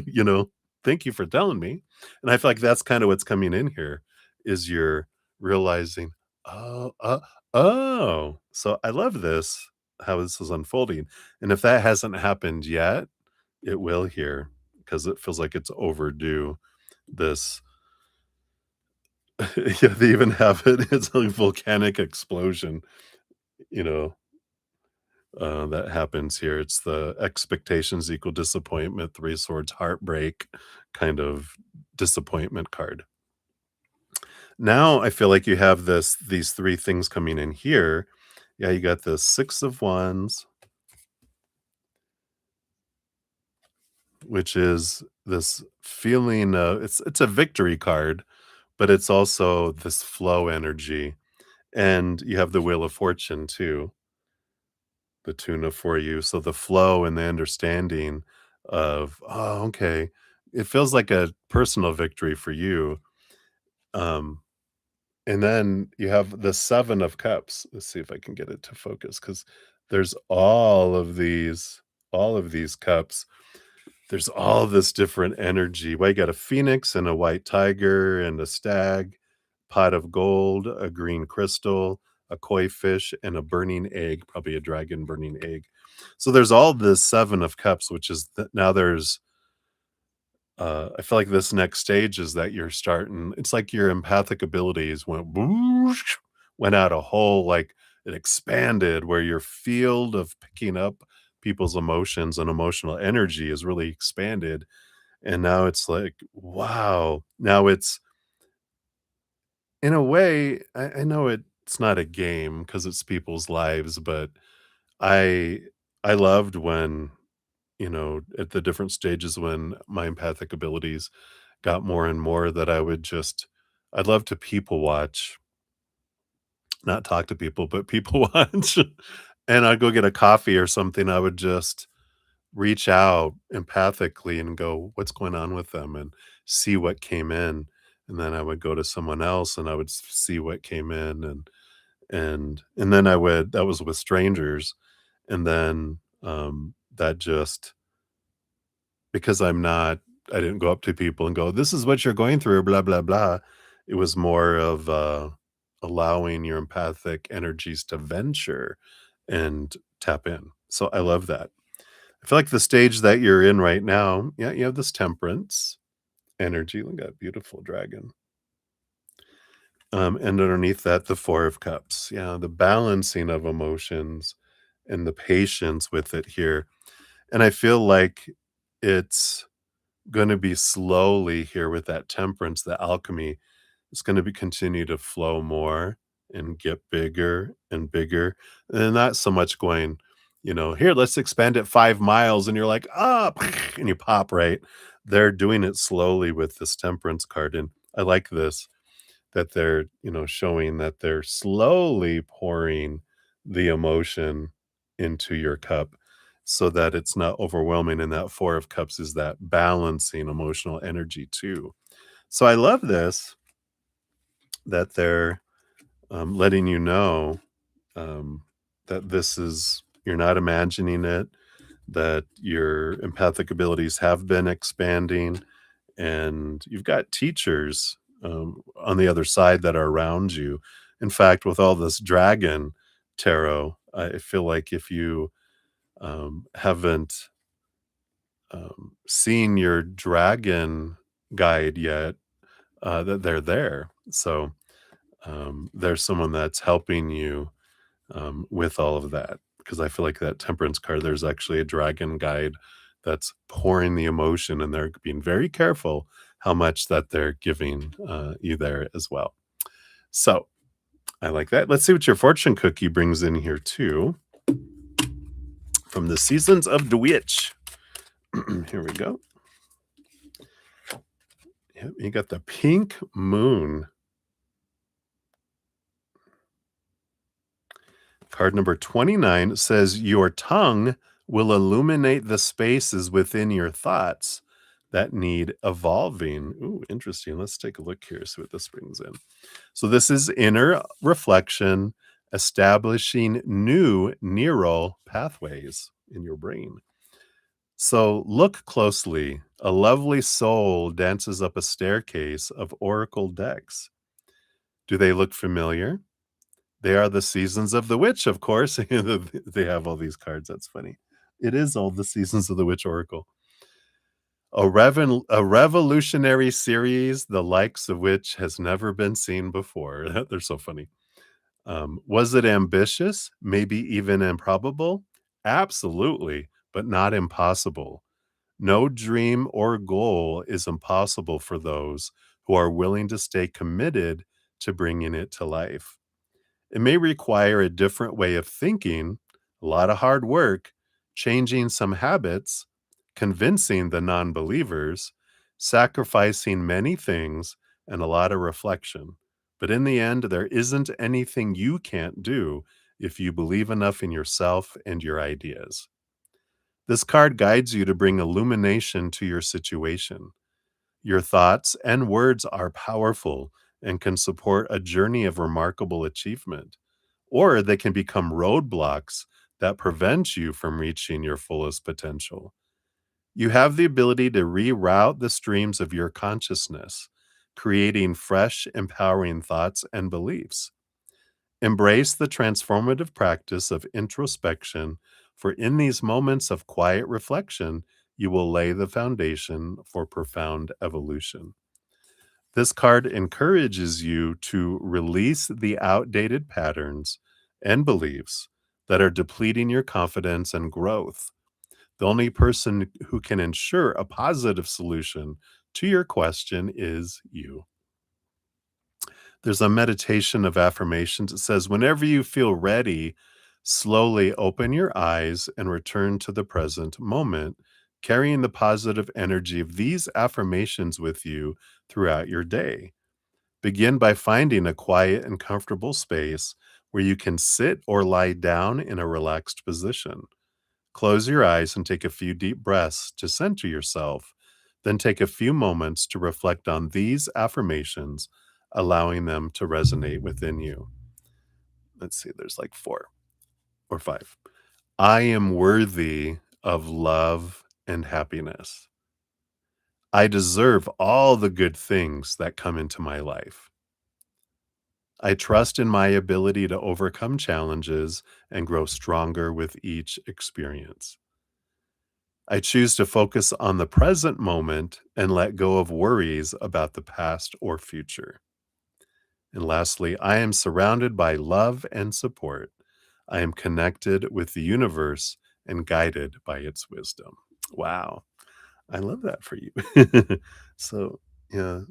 You know, "Thank you for telling me." And I feel like that's kinda what's coming in here, is you're realizing, "Oh, oh." So I love this, how this is unfolding, and if that hasn't happened yet, it will here, because it feels like it's overdue. This yeah, they even have it, it's a volcanic explosion, you know? That happens here. It's the expectations equal disappointment, three swords, heartbreak kind of disappointment card. Now I feel like you have these three things coming in here. Yeah, you got the six of wands, which is this feeling of, it's a victory card, but it's also this flow energy. And you have the wheel of fortune too, the tuna for you. So the flow and the understanding of, oh, okay, it feels like a personal victory for you. Um, and then you have the seven of cups. Let's see if I can get it to focus, because there's all of these cups. There's all this different energy. Well, you got a phoenix and a white tiger and a stag, pot of gold, a green crystal, a koi fish, and a burning egg, probably a dragon burning egg. So there's all this seven of cups, which is now there's I feel like this next stage is that you're starting, it's like your empathic abilities went whoosh, went out a whole, like it expanded, where your field of picking up people's emotions and emotional energy is really expanded. And now it's like, wow. Now it's, in a way, I know it's not a game because it's people's lives, but I I loved when, at the different stages when my empathic abilities got more and more, that I'd love to people watch, not talk to people, but people watch. And I'd go get a coffee or something. I would just reach out empathically and go, what's going on with them, and see what came in. And then I would go to someone else and I would see what came in, and then that was with strangers. And then that just, because I didn't go up to people and go, "This is what you're going through, blah, blah, blah." It was more of, allowing your empathic energies to venture and tap in. So I love that. I feel like the stage that you're in right now, yeah, you have this temperance energy. Look at that beautiful dragon. And underneath that, the four of cups. Yeah, the balancing of emotions and the patience with it here. And I feel like it's gonna be slowly here with that temperance, the alchemy, it's gonna be continue to flow more and get bigger and bigger, and not so much going, "Here, let's expand it 5 miles," and you're like, "Ah," and you pop, right? They're doing it slowly with this temperance card, and I like this, that they're, showing that they're slowly pouring the emotion into your cup so that it's not overwhelming, and that 4 of cups is that balancing emotional energy too. So I love this, that they're, letting you know, um, that this is, you're not imagining it, that your empathic abilities have been expanding, and you've got teachers on the other side that are around you. In fact, with all this dragon tarot, I feel like if you haven't seen your dragon guide yet, that they're there. So there's someone that's helping you with all of that. Because I feel like that temperance card, there's actually a dragon guide that's pouring the emotion, and they're being very careful how much that they're giving you there as well. So I like that. Let's see what your fortune cookie brings in here too. From the Seasons of the Witch. Here we go. Yep, you got the pink moon. Card number 29 says, your tongue will illuminate the spaces within your thoughts that need evolving. Ooh, interesting. Let's take a look here, see what this brings in. So, this is inner reflection, establishing new neural pathways in your brain. So, look closely. A lovely soul dances up a staircase of oracle decks. Do they look familiar? They are the Seasons of the Witch, of course. They have all these cards. That's funny. It is all the Seasons of the Witch Oracle. A revolutionary series, the likes of which has never been seen before. They're so funny. Was it ambitious? Maybe even improbable? Absolutely, but not impossible. No dream or goal is impossible for those who are willing to stay committed to bringing it to life. It may require a different way of thinking, a lot of hard work, changing some habits, convincing the non believers, sacrificing many things, and a lot of reflection. But in the end, there isn't anything you can't do if you believe enough in yourself and your ideas. This card guides you to bring illumination to your situation. Your thoughts and words are powerful and can support a journey of remarkable achievement, or they can become roadblocks that prevent you from reaching your fullest potential. You have the ability to reroute the streams of your consciousness, creating fresh, empowering thoughts and beliefs. Embrace the transformative practice of introspection, for in these moments of quiet reflection, you will lay the foundation for profound evolution. This card encourages you to release the outdated patterns and beliefs that are depleting your confidence and growth. The only person who can ensure a positive solution to your question is you. There's a meditation of affirmations. It says, whenever you feel ready, slowly open your eyes and return to the present moment, carrying the positive energy of these affirmations with you throughout your day. Begin by finding a quiet and comfortable space where you can sit or lie down in a relaxed position. Close your eyes and take a few deep breaths to center yourself. Then take a few moments to reflect on these affirmations, allowing them to resonate within you. Let's see, there's like 4 or 5. I am worthy of love and happiness. I deserve all the good things that come into my life. I trust in my ability to overcome challenges and grow stronger with each experience. I choose to focus on the present moment and let go of worries about the past or future. And lastly, I am surrounded by love and support. I am connected with the universe and guided by its wisdom. Wow. I love that for you. So, yeah,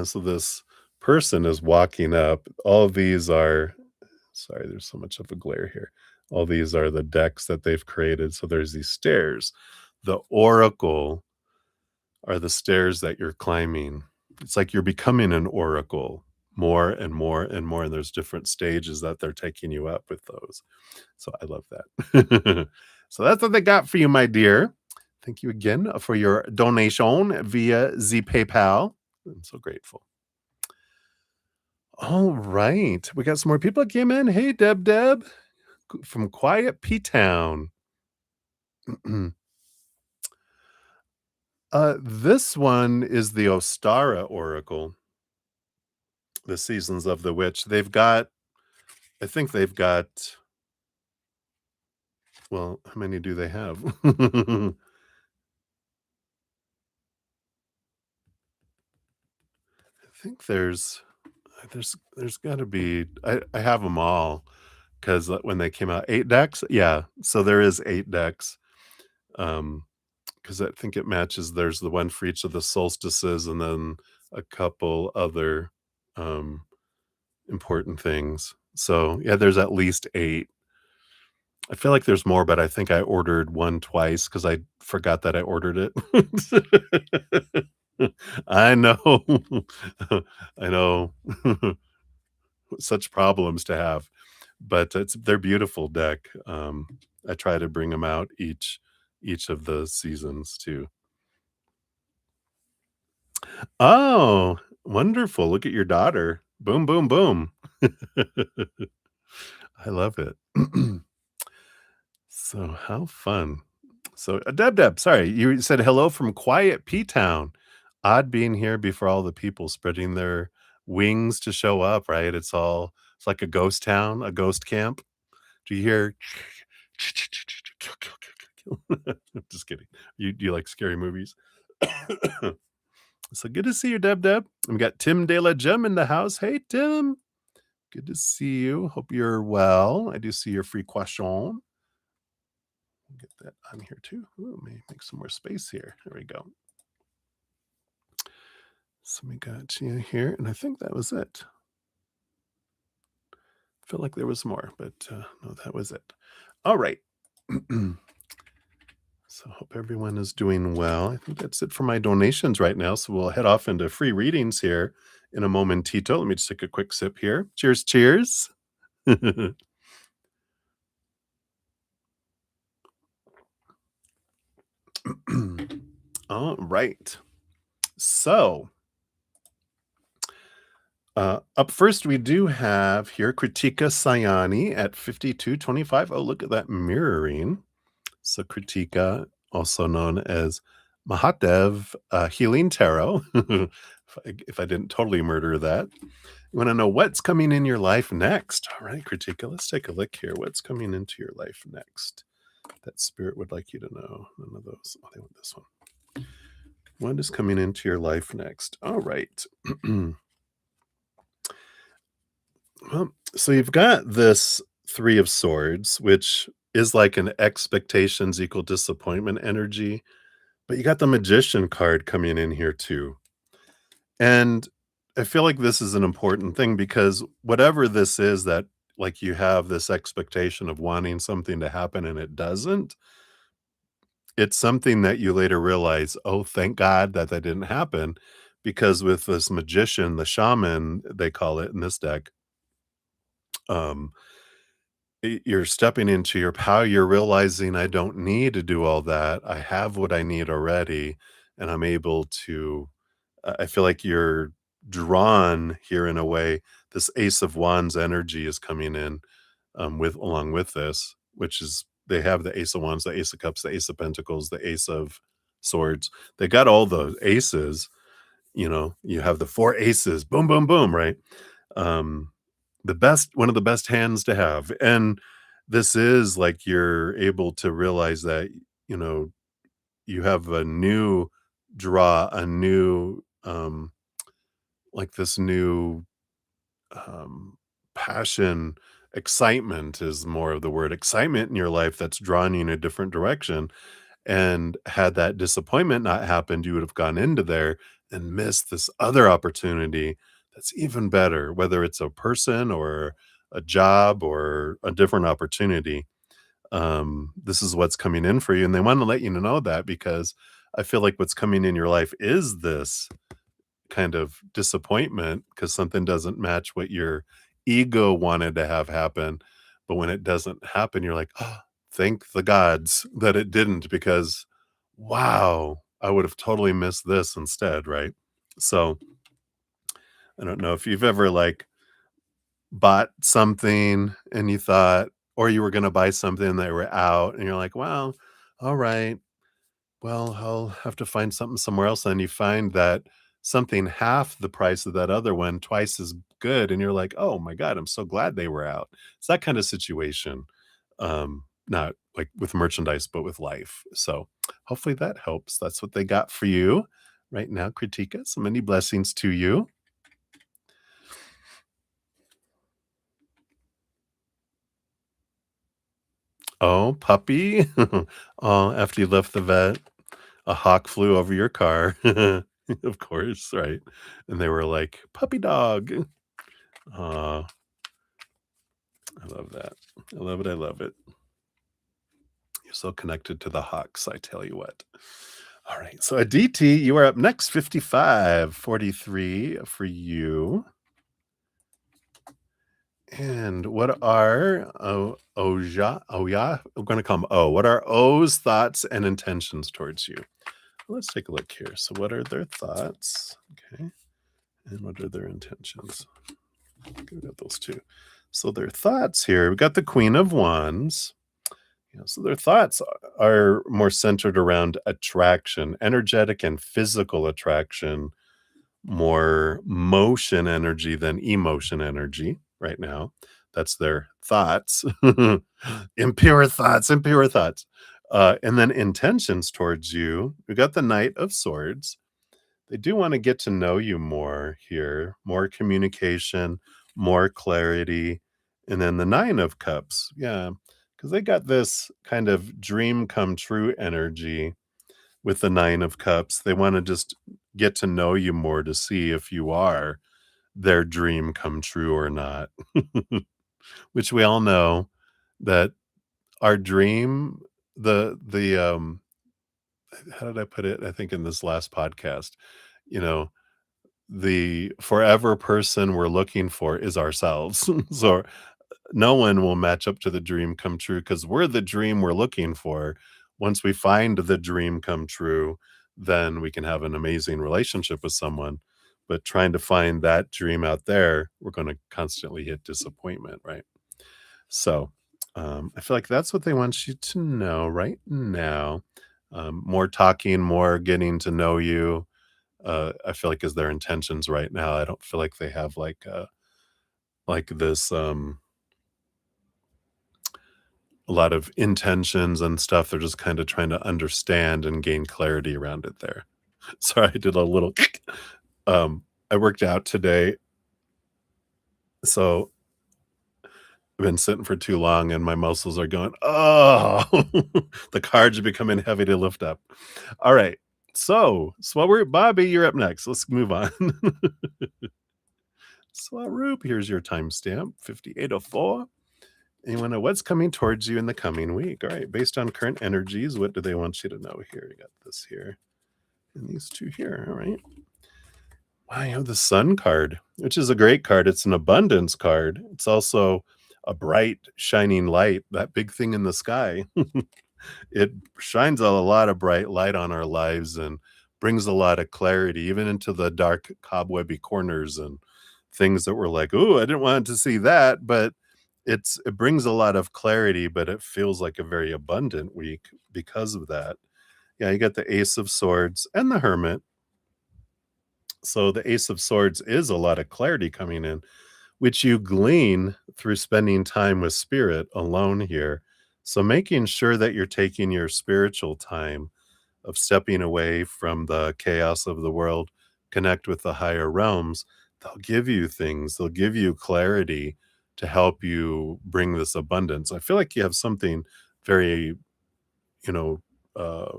so this person is walking up. All of these are, sorry, there's so much of a glare here. All these are the decks that they've created. So there's these stairs. The oracle are the stairs that you're climbing. It's like you're becoming an oracle more and more and more. And there's different stages that they're taking you up with those. So I love that. So that's what they got for you, my dear. Thank you again for your donation via the PayPal. I'm so grateful. All right. We got some more people that came in. Hey, Deb from Quiet P Town. This one is the Ostara Oracle, the Seasons of the Witch. I think they've got Well, how many do they have? I think there's gotta be I have them all 'cause, when they came out 8 decks? Yeah, so there is 8 decks, um, 'cause I think it matches there's the one for each of the solstices and then a couple other, um, important things. So, yeah, there's at least 8. I feel like there's more, but I think I ordered one twice because I forgot that I ordered it. I know. I know. Such problems to have, but they're beautiful deck. I try to bring them out each of the seasons too. Oh, wonderful. Look at your daughter. Boom, boom, boom. I love it. So how fun. So, Deb, sorry, you said hello from quiet P Town. Odd being here before all the people spreading their wings to show up, right? It's like a ghost town, a ghost camp. Do you hear? Just kidding. You like scary movies? So good to see you, Deb. We got Tim De La Gem in the house. Hey, Tim. Good to see you. Hope you're well. I do see your free question. Get that on here too. Ooh, let me make some more space here. There we go. So we got you here, and I think that was it. Felt like there was more, but no, that was it. All right. So hope everyone is doing well. I think that's it for my donations right now. So we'll head off into free readings here in a momentito. Let me just take a quick sip here. Cheers, cheers. All right. So up first, we do have here Kritika Sayani at 5225. Oh, look at that mirroring. So Kritika, also known as Mahadev Healing Tarot. If I didn't totally murder that. You want to know what's coming in your life next? All right, Kritika, let's take a look here. What's coming into your life next? That spirit would like you to know. None of those. Oh, they want this one. What is coming into your life next? All right. Well, so you've got this 3 of Swords, which is like an expectations equal disappointment energy, but you got the Magician card coming in here too. And I feel like this is an important thing because whatever this is that like you have this expectation of wanting something to happen and it doesn't, it's something that you later realize, "Oh, thank God that that didn't happen," because with this magician, the shaman, they call it in this deck, um, you're stepping into your power. You're realizing I don't need to do all that. I have what I need already, and I'm able to. I feel like you're drawn here in a way. This Ace of Wands energy is coming in with along with this, which is they have the Ace of Wands, the Ace of Cups, the Ace of Pentacles, the Ace of Swords. They got all the aces. You know, you have the 4 aces. Boom, boom, boom. Right. Um, the best one of the best hands to have, and this is like you're able to realize that, you know, you have a new draw, a new, like this new, um, passion, excitement is more of the word, excitement in your life that's drawing you in a different direction, and had that disappointment not happened, you would have gone into there and missed this other opportunity that's even better, whether it's a person or a job or a different opportunity. This is what's coming in for you. And they want to let you know that because I feel like what's coming in your life is this kind of disappointment because something doesn't match what your ego wanted to have happen. But when it doesn't happen, you're like, oh, thank the gods that it didn't because wow, I would have totally missed this instead. Right. So I don't know if you've ever like bought something and you thought, or you were going to buy something that were out and you're like, well, all right, well, I'll have to find something somewhere else. And you find that something half the price of that other one, twice as good. And you're like, oh my God, I'm so glad they were out. It's that kind of situation. not like with merchandise, but with life. So hopefully that helps. That's what they got for you right now, Kritika. So many blessings to you. Oh, puppy. Oh, after you left the vet, a hawk flew over your car. Of course, right? And they were like, puppy dog. I love that. I love it. I love it. You're so connected to the hawks, I tell you what. All right. So Aditi, you are up next. 5543 for you. And what are yeah, I'm gonna call 'em O. What are O's thoughts and intentions towards you? Let's take a look here. So what are their thoughts? Okay. And what are their intentions? Okay, we got those two. So their thoughts here, we got the Queen of Wands. So their thoughts are more centered around attraction, energetic and physical attraction, more motion energy than emotion energy right now. That's their thoughts. Impure thoughts, impure thoughts. And then intentions towards you. We got the Knight of Swords. They do want to get to know you more here, more communication, more clarity. And then the Nine of Cups. Yeah, because they got this kind of dream come true energy with the Nine of Cups. They want to just get to know you more to see if you are their dream come true or not. Which we all know that our dream, the how did I put it? I think in this last podcast, you know, the forever person we're looking for is ourselves. So no one will match up to the dream come true because we're the dream we're looking for. Once we find the dream come true, then we can have an amazing relationship with someone. But trying to find that dream out there, we're going to constantly hit disappointment, right? So I feel like that's what they want you to know right now. More talking, more getting to know you. I feel like is their intentions right now. I don't feel like they have like this a lot of intentions and stuff. They're just kind of trying to understand and gain clarity around it there. Sorry, I did a little I worked out today, so I've been sitting for too long and my muscles are going, oh, the cards are becoming heavy to lift up. All right. So, Swaroop, Bobby, you're up next. Let's move on. Swaroop, here's your timestamp 5804. And you want to know what's coming towards you in the coming week. All right. Based on current energies, what do they want you to know here? You got this here and these two here. All right. Wow, you have the Sun card, which is a great card. It's an abundance card. It's also a bright, shining light, that big thing in the sky. It shines a lot of bright light on our lives and brings a lot of clarity, even into the dark, cobwebby corners and things that were like, "Oh, I didn't want to see that," but it brings a lot of clarity, but it feels like a very abundant week because of that. Yeah, you got the Ace of Swords and the Hermit. So the Ace of Swords is a lot of clarity coming in, which you glean through spending time with spirit alone here. So making sure that you're taking your spiritual time of stepping away from the chaos of the world, connect with the higher realms, they'll give you things, they'll give you clarity to help you bring this abundance. I feel like you have something very, you know, uh,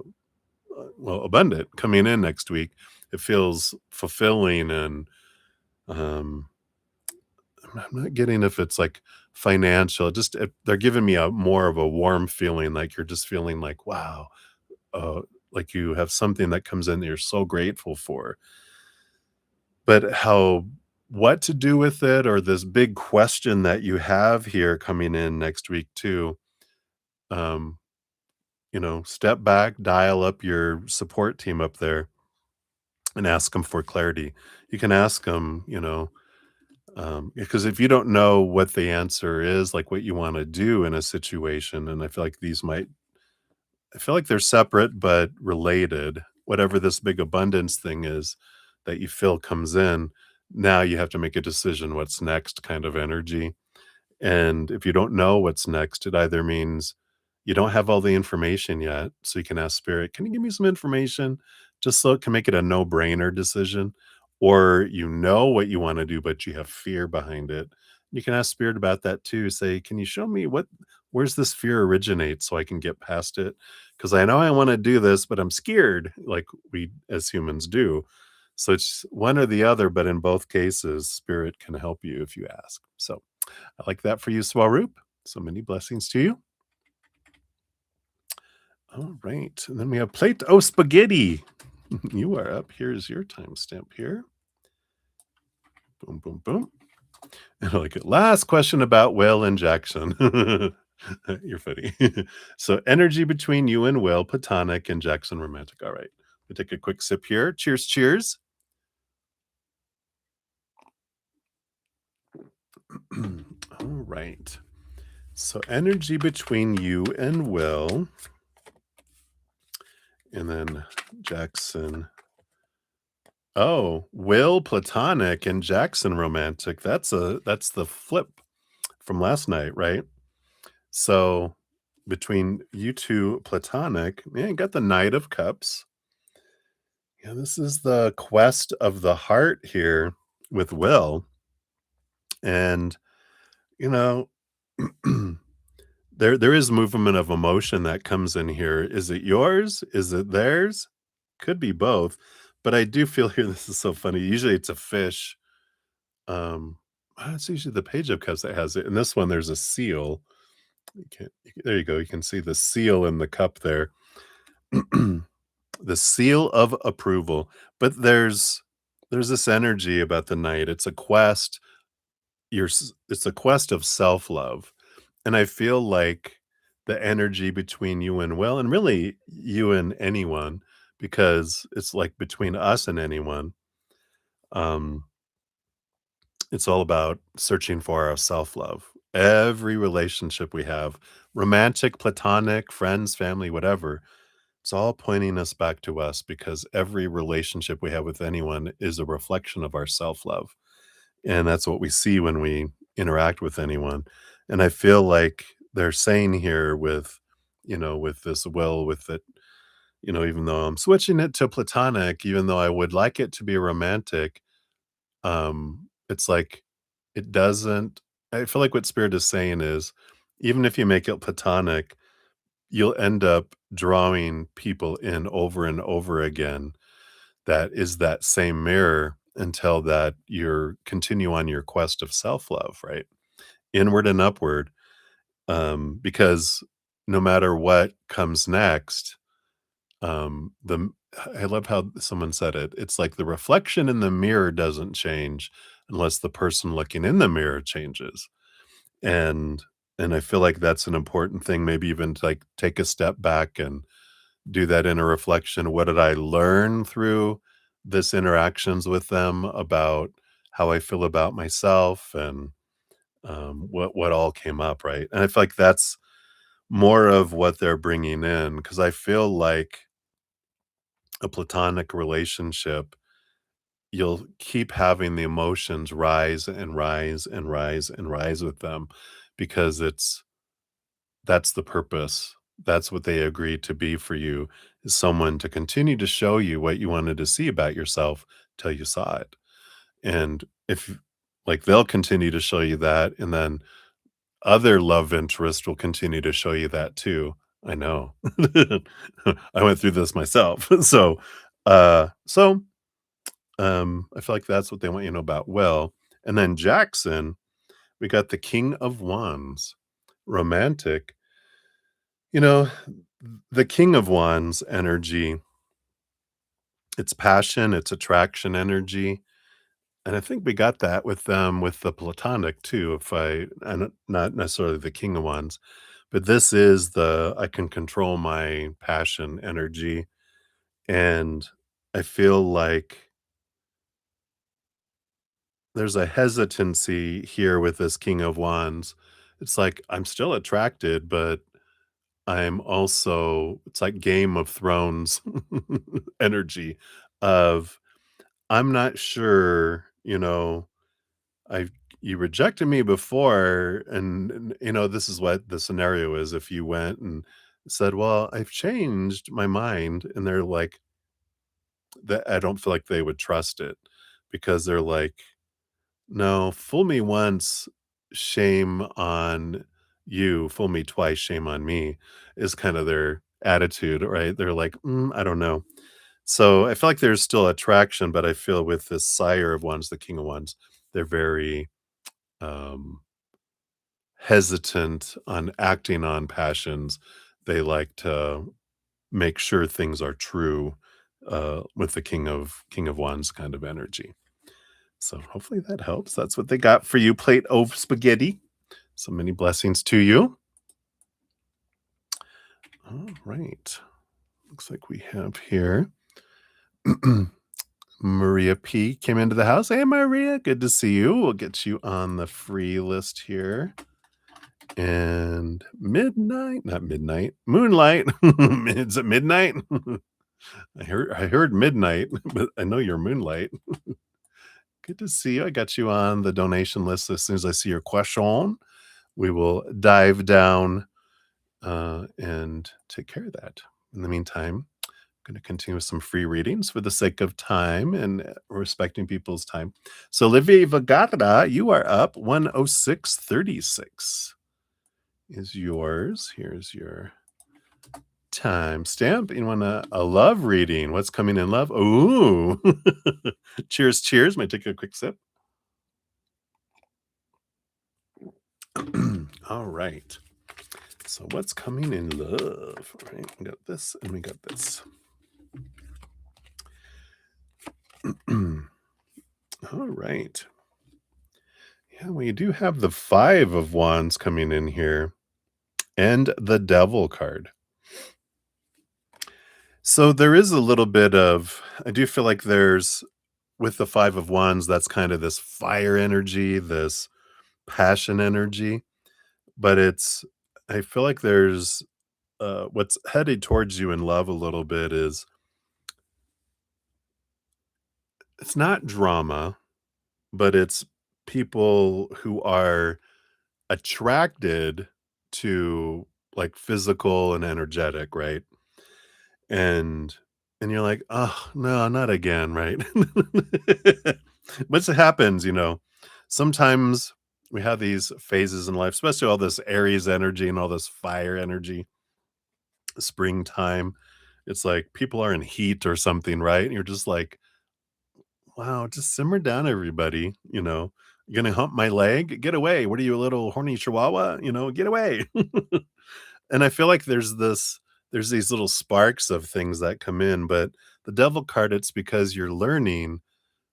well, abundant coming in next week. It feels fulfilling and um I'm not getting if it's like financial. Just they're giving me a more of a warm feeling, like you're just feeling like, wow, uh, like you have something that comes in that you're so grateful for. But how what to do with it, or this big question that you have here coming in next week too. Um, step back, dial up your support team up there, and ask them for clarity. You can ask them, because if you don't know what the answer is, like what you want to do in a situation, and I feel like they're separate but related. Whatever this big abundance thing is that you feel comes in, now you have to make a decision what's next kind of energy. And if you don't know what's next, it either means you don't have all the information yet, so you can ask spirit, "Can you give me some information?" Just so it can make it a no-brainer decision. Or you know what you wanna do, but you have fear behind it. You can ask spirit about that too. Say, "Can you show me where's this fear originate so I can get past it? Because I know I wanna do this, but I'm scared," like we as humans do. So it's one or the other, but in both cases, spirit can help you if you ask. So I like that for you, Swaroop. So many blessings to you. All right. And then we have Plate O Spaghetti. You are up. Here's your timestamp here. Boom, boom, boom. And I like it. Last question about Will and Jackson. You're funny. So, energy between you and Will, platonic, and Jackson, romantic. All right. We take a quick sip here. Cheers, cheers. All right. So, energy between you and Will, and then Jackson. Oh, Will platonic and Jackson romantic. That's the flip from last night, right? So between you two platonic, yeah, you got the Knight of Cups. Yeah, this is the quest of the heart here with Will. And you know, there is movement of emotion that comes in here. Is it yours? Is it theirs? Could be both. But I do feel here this is so funny. Usually it's a fish. It's usually the Page of Cups that has it. In this one, there's a seal. There you go. You can see the seal in the cup there. The seal of approval. But there's this energy about the night. It's a quest. It's a quest of self-love. And I feel like the energy between you and Will, and really you and anyone, because it's like between us and anyone, um, it's all about searching for our self-love. Every relationship we have, romantic, platonic, friends, family, whatever, it's all pointing us back to us because every relationship we have with anyone is a reflection of our self-love. And that's what we see when we interact with anyone. And I feel like they're saying here with, with this will, with it, even though I'm switching it to platonic, even though I would like it to be romantic, it's like it doesn't I feel like what spirit is saying is even if you make it platonic, you'll end up drawing people in over and over again that is that same mirror until that you're continue on your quest of self-love, right? Inward and upward, because no matter what comes next, the I love how someone said it. It's like the reflection in the mirror doesn't change unless the person looking in the mirror changes. And and I feel like that's an important thing, maybe even to like take a step back and do that inner reflection. What did I learn through this interactions with them about how I feel about myself and what all came up, right? And I feel like that's more of what they're bringing in because I feel like a platonic relationship, you'll keep having the emotions rise and rise and rise and rise with them because that's the purpose. That's what they agreed to be for you, is someone to continue to show you what you wanted to see about yourself till you saw it. And if like they'll continue to show you that, and then other love interest will continue to show you that too. I know. I went through this myself. I feel like that's what they want you to know about Will. And then Jackson, we got the King of Wands, romantic. You know, the King of Wands energy, it's passion, it's attraction energy. And I think we got that with them with the platonic too, if and not necessarily the King of Wands, but this is the I can control my passion energy. And I feel like there's a hesitancy here with this King of Wands. It's like I'm still attracted, but I'm also it's like Game of Thrones energy of I'm not sure, I you rejected me before, and this is what the scenario is. If you went and said, well, I've changed my mind, and they're like, that I don't feel like they would trust it because they're like, no, fool me once, shame on you, fool me twice, shame on me, is kind of their attitude, right? They're like, I don't know. So I feel like there's still attraction, but I feel with this sire of wands, the king of wands, they're very um hesitant on acting on passions. They like to make sure things are true with the king of wands kind of energy. So hopefully that helps. That's what they got for you, plate of spaghetti. So many blessings to you. All right. Looks like we have here Maria P came into the house. Hey, Maria, good to see you. We'll get you on the free list here. And midnight, not midnight, moonlight. Is it midnight? I heard midnight, but I know you're moonlight. Good to see you. I got you on the donation list. As soon as I see your question, we will dive down and take care of that. In the meantime, I'm going to continue with some free readings for the sake of time and respecting people's time. So, Livia Vagata, you are up. 106.36 is yours. Here's your timestamp. You want a love reading? What's coming in love? Ooh. Cheers, cheers. Might take a quick sip. All right. So what's coming in love? All right, we got this and we got this. All right. Yeah, we do have the 5 of wands coming in here and the devil card. So there is a little bit of, I do feel like there's, with the 5 of wands, that's kind of this fire energy, this passion energy, but I feel like there's, what's headed towards you in love a little bit is, it's not drama, but it's people who are attracted to, like, physical and energetic, right? And and you're like, "Oh, no, not again," right? Which happens, sometimes we have these phases in life, especially all this Aries energy and all this fire energy, springtime. It's like people are in heat or something, right? And you're just like, "Wow, just simmer down, everybody," you know? "You gonna hump my leg? Get away. What are you, a little horny chihuahua? Get away." And I feel like there's these little sparks of things that come in, but the devil card, it's because you're learning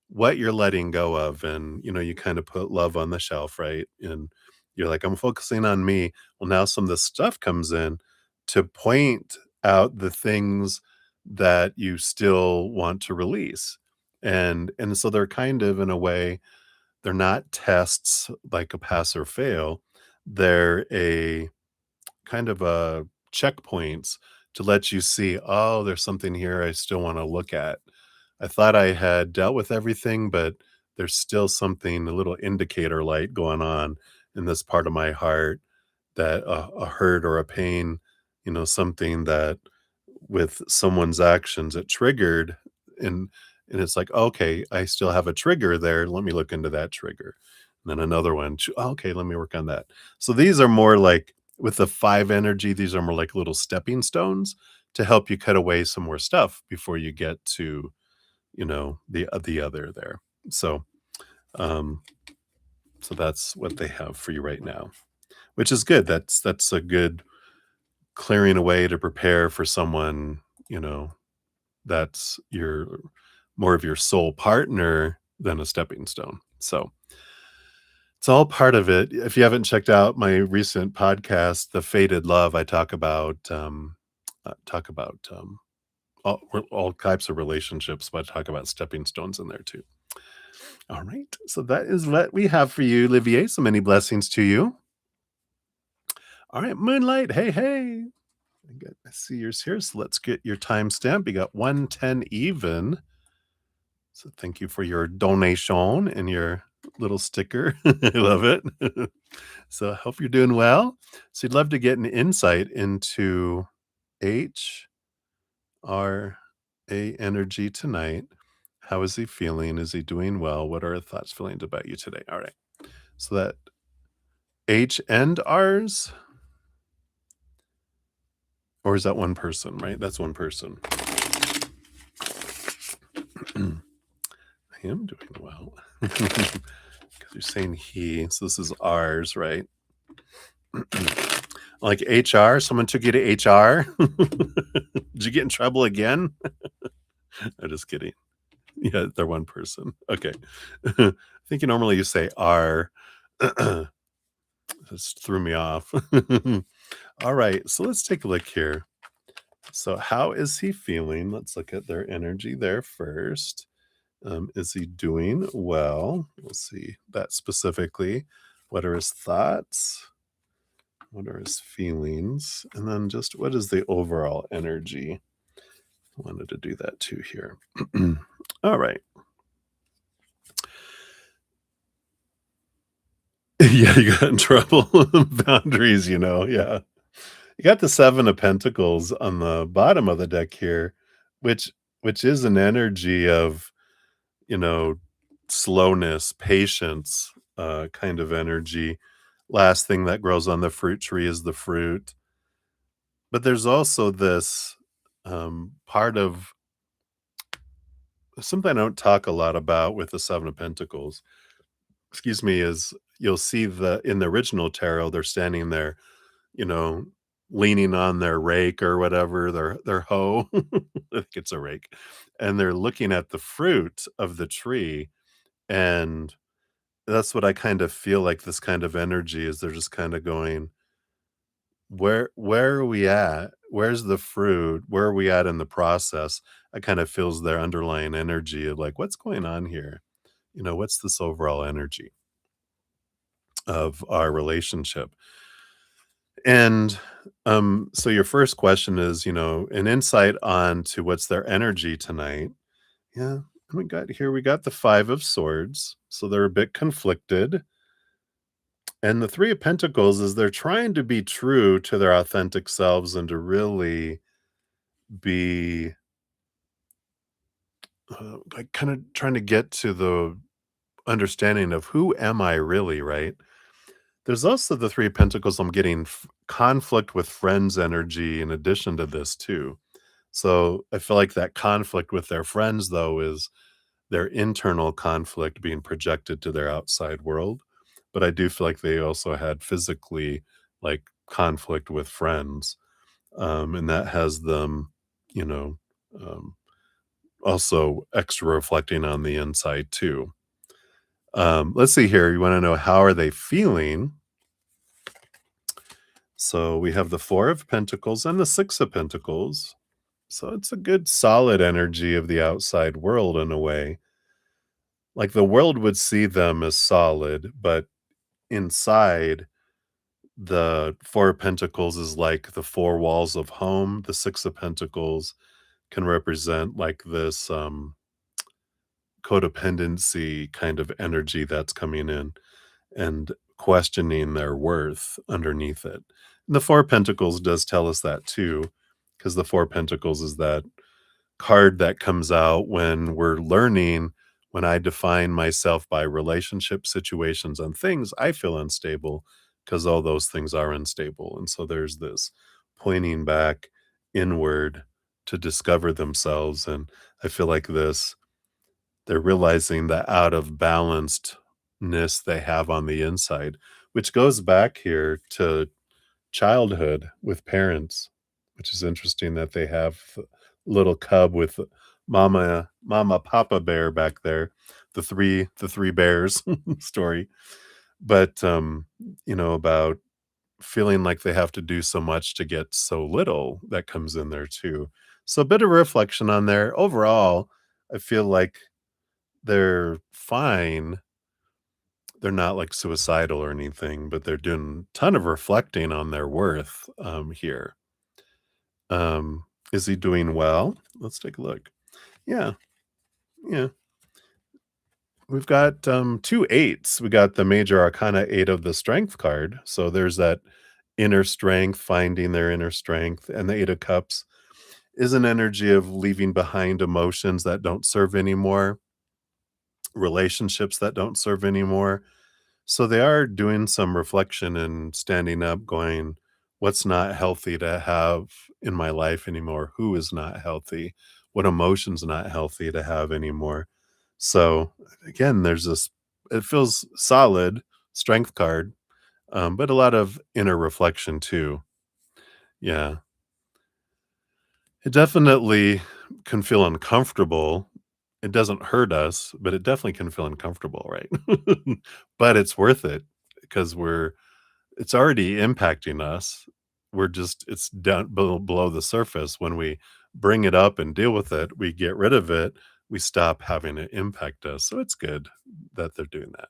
what you're letting go of, and you kind of put love on the shelf, right? And you're like, I'm focusing on me. Well, now some of this stuff comes in to point out the things that you still want to release. And so they're kind of, in a way, they're not tests like a pass or fail. They're a kind of a checkpoints to let you see, oh, there's something here I still want to look at. I thought I had dealt with everything, but there's still something, a little indicator light going on in this part of my heart, that a hurt or a pain, something that with someone's actions it triggered, and it's like, okay, I still have a trigger there. Let me look into that trigger. And then another one. Okay, let me work on that. So these are more like, with the 5 energy, these are more like little stepping stones to help you cut away some more stuff before you get to, the other there. So, um, so that's what they have for you right now, which is good. That's a good clearing away to prepare for someone, that's your, more of your soul partner than a stepping stone. So it's all part of it. If you haven't checked out my recent podcast, The Fated Love, I talk about all types of relationships, but I talk about stepping stones in there too. All right. So that is what we have for you, Olivier. So many blessings to you. All right, Moonlight. Hey, hey. I see yours here. So let's get your timestamp. You got 110 even. So thank you for your donation and your little sticker. I love it. So I hope you're doing well. So you'd love to get an insight into HRA energy tonight. How is he feeling? Is he doing well? What are his thoughts, feelings about you today? All right. So that H and R's, or is that one person, right? That's one person. I am doing well. Because you're saying he, so this is ours, right? Like HR, someone took you to HR. Did you get in trouble again? I'm just kidding. Yeah, they're one person. Okay. I think you normally you say R. This threw me off. All right, so let's take a look here. So, how is he feeling? Let's look at their energy there first. Is he doing well? We'll see that specifically. What are his thoughts? What are his feelings? And then just what is the overall energy? I wanted to do that too here. All right. Yeah, you got in trouble. Boundaries, yeah. You got the 7 of Pentacles on the bottom of the deck here, which which is an energy of, you know, slowness, patience, kind of energy. Last thing that grows on the fruit tree is the fruit. But there's also this, part of something I don't talk a lot about with the 7 of Pentacles, excuse me, is you'll see in the original tarot, they're standing there, you know, leaning on their rake or whatever, their hoe. I think it's a rake. And they're looking at the fruit of the tree. And that's what I kind of feel like this kind of energy is they're just kind of going, where are we at? Where's the fruit? Where are we at in the process? I kind of feels their underlying energy of like, what's going on here? What's this overall energy of our relationship? And so your first question is, an insight on to what's their energy tonight. Yeah, we got the 5 of Swords, so they're a bit conflicted. And the 3 of Pentacles is they're trying to be true to their authentic selves and to really be like kind of trying to get to the understanding of who am I really, right? There's also the 3 of Pentacles. I'm getting conflict with friends energy in addition to this too. So I feel like that conflict with their friends, though, is their internal conflict being projected to their outside world. But I do feel like they also had physically like conflict with friends. And that has them, you know, um, also extra reflecting on the inside too. Let's see here. You want to know how are they feeling? So we have the 4 of Pentacles and the 6 of Pentacles. So it's a good solid energy of the outside world in a way. Like the world would see them as solid, but inside the 4 of Pentacles is like the 4 walls of home. The 6 of Pentacles can represent like this codependency kind of energy that's coming in and questioning their worth underneath it. And the 4 of Pentacles does tell us that too, because the 4 of Pentacles is that card that comes out when we're learning. When I define myself by relationship situations and things, I feel unstable because all those things are unstable. And so there's this pointing back inward to discover themselves. And I feel like they're realizing the out of balancedness they have on the inside, which goes back here to childhood with parents, which is interesting that they have a little cub with mama papa bear back there, the three bears story. But about feeling like they have to do so much to get so little, that comes in there too. So a bit of reflection on there. Overall, I feel like they're fine. They're not like suicidal or anything, but they're doing a ton of reflecting on their worth here. Is he doing well? Let's take a look. Yeah, yeah. We've got, 2 eights. We got the major arcana 8 of the strength card, so there's that inner strength, finding their inner strength, and the 8 of cups is an energy of leaving behind emotions that don't serve anymore, relationships that don't serve anymore. So they are doing some reflection and standing up going, "What's not healthy to have in my life anymore? Who is not healthy? What emotion's not healthy to have anymore?" So, again, there's this it feels solid, strength card, but a lot of inner reflection too. Yeah. It definitely can feel uncomfortable. It doesn't hurt us, but it definitely can feel uncomfortable, right? But it's worth it because it's already impacting us. We're just it's down below the surface. When we bring it up and deal with it, we get rid of it, we stop having it impact us. So it's good that they're doing that.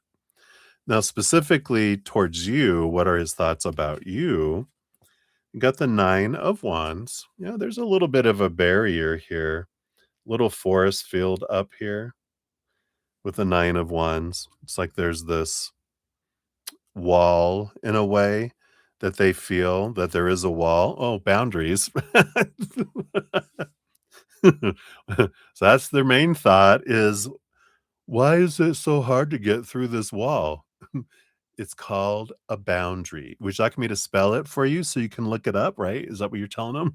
Now, specifically towards you, what are his thoughts about you? You got the 9 of wands. Yeah, there's a little bit of a barrier here, little forest field up here with the 9 of wands. It's like there's this wall in a way that they feel that there is a wall. Oh, boundaries. So that's their main thought is, "Why is it so hard to get through this wall?" It's called a boundary. Would you like me to spell it for you so you can look it up, right? Is that what you're telling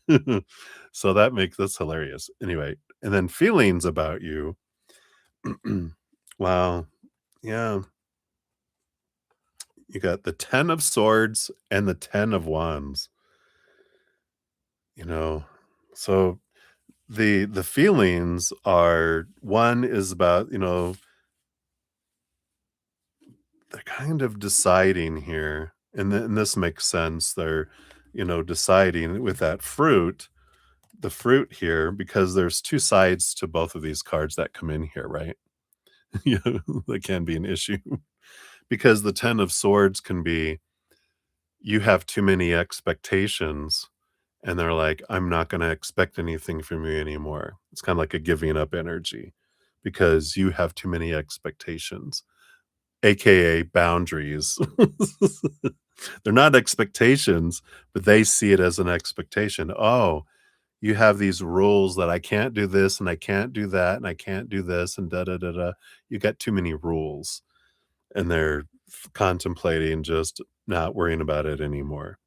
them? So that makes this hilarious. Anyway, and then feelings about you. Wow. Yeah. You got the 10 of swords and the 10 of wands, you know. So the feelings are one is about, they're kind of deciding here. And this makes sense. They're, deciding with that fruit, the fruit here, because there's two sides to both of these cards that come in here, right? You know, that can be an issue because the 10 of swords can be you have too many expectations and they're like, I'm not going to expect anything from you anymore. It's kind of like a giving up energy because you have too many expectations, aka boundaries. They're not expectations, but they see it as an expectation. Oh, you have these rules that I can't do this and I can't do that and I can't do this and da da da da. You got too many rules and they're contemplating just not worrying about it anymore.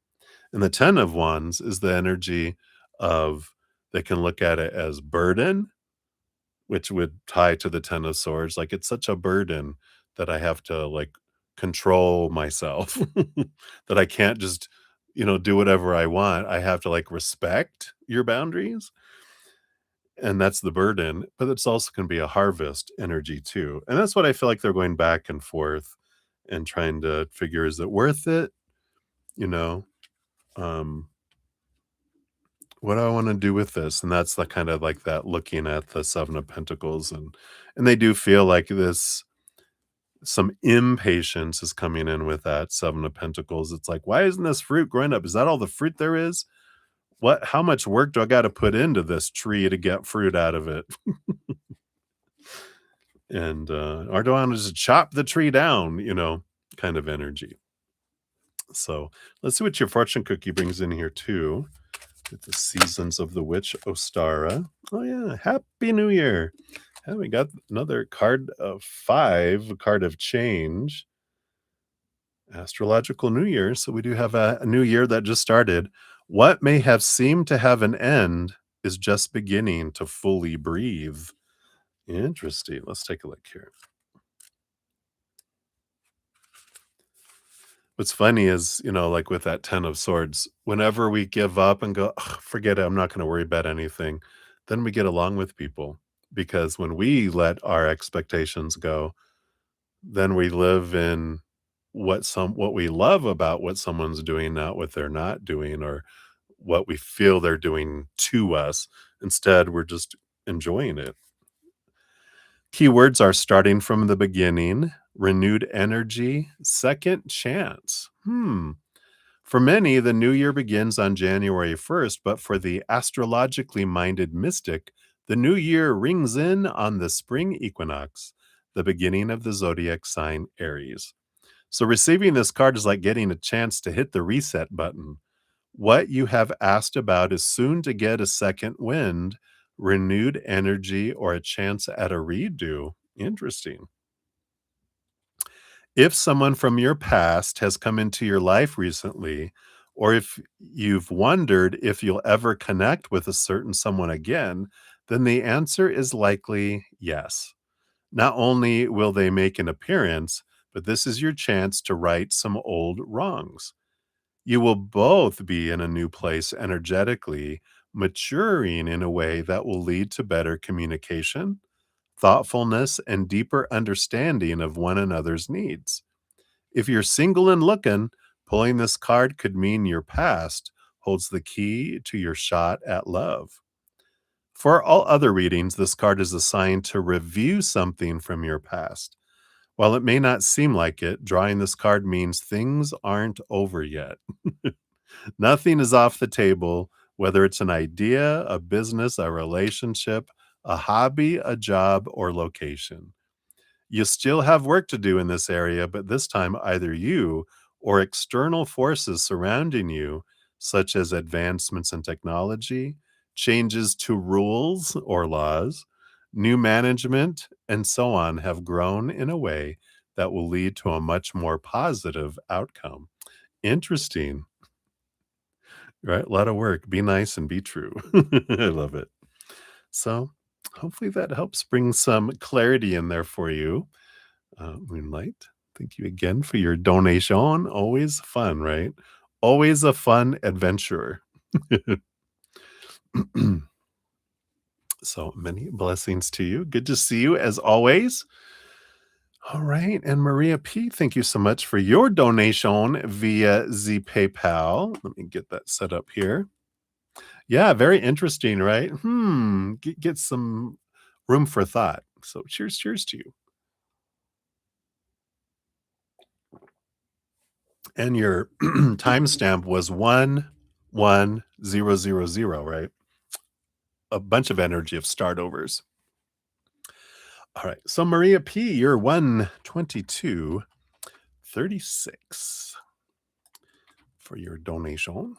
And the 10 of wands is the energy of they can look at it as burden, which would tie to the 10 of swords. Like it's such a burden that I have to like control myself, that I can't just, do whatever I want. I have to like respect your boundaries. And that's the burden, but it's also going to be a harvest energy too. And that's what I feel like they're going back and forth and trying to figure, is it worth it? You know, um, what do I want to do with this? And that's the kind of like that looking at the 7 of pentacles, and they do feel like this some impatience is coming in with that 7 of pentacles. It's like, why isn't this fruit growing up? Is that all the fruit there is? What how much work do I got to put into this tree to get fruit out of it? And or do I want to just chop the tree down, kind of energy. So let's see what your fortune cookie brings in here too. With the seasons of the witch Ostara. Oh yeah, happy new year. And we got another card of 5, a card of change. Astrological new year. So we do have a new year that just started. What may have seemed to have an end is just beginning to fully breathe. Interesting. Let's take a look here. What's funny is, like with that 10 of swords, whenever we give up and go, "Ugh, forget it, I'm not going to worry about anything," then we get along with people. Because when we let our expectations go, then we live in what we love about what someone's doing, not what they're not doing or what we feel they're doing to us. Instead, we're just enjoying it. Keywords are starting from the beginning, renewed energy, second chance. For many, the new year begins on January 1st, but for the astrologically minded mystic, The new year rings in on the spring equinox, the beginning of the zodiac sign Aries. So, receiving this card is like getting a chance to hit the reset button. What you have asked about is soon to get a second wind, renewed energy, or a chance at a redo. Interesting. If someone from your past has come into your life recently, or if you've wondered if you'll ever connect with a certain someone again, then the answer is likely yes. Not only will they make an appearance, but this is your chance to right some old wrongs. You will both be in a new place energetically, maturing in a way that will lead to better communication, thoughtfulness, and deeper understanding of one another's needs. If you're single and looking, pulling this card could mean your past holds the key to your shot at love. For all other readings, this card is assigned to review something from your past. While it may not seem like it, drawing this card means things aren't over yet. Nothing is off the table, whether it's an idea, a business, a relationship, a hobby, a job, or location. You still have work to do in this area, but this time either you or external forces surrounding you, such as advancements in technology, changes to rules or laws, new management, and so on, have grown in a way that will lead to a much more positive outcome. Interesting, right? A lot of work. Be nice and be true. I love it. So, hopefully, that helps bring some clarity in there for you. Moonlight, thank you again for your donation. Always fun, right? Always a fun adventure. So many blessings to you. Good to see you as always. All right. And Maria P., thank you so much for your donation via the PayPal. Let me get that set up here. Yeah, very interesting, right? Get some room for thought. So cheers to you. And your timestamp was 11000, right? A bunch of energy of start overs. All right. So Maria P, you're 122.36 for your donation.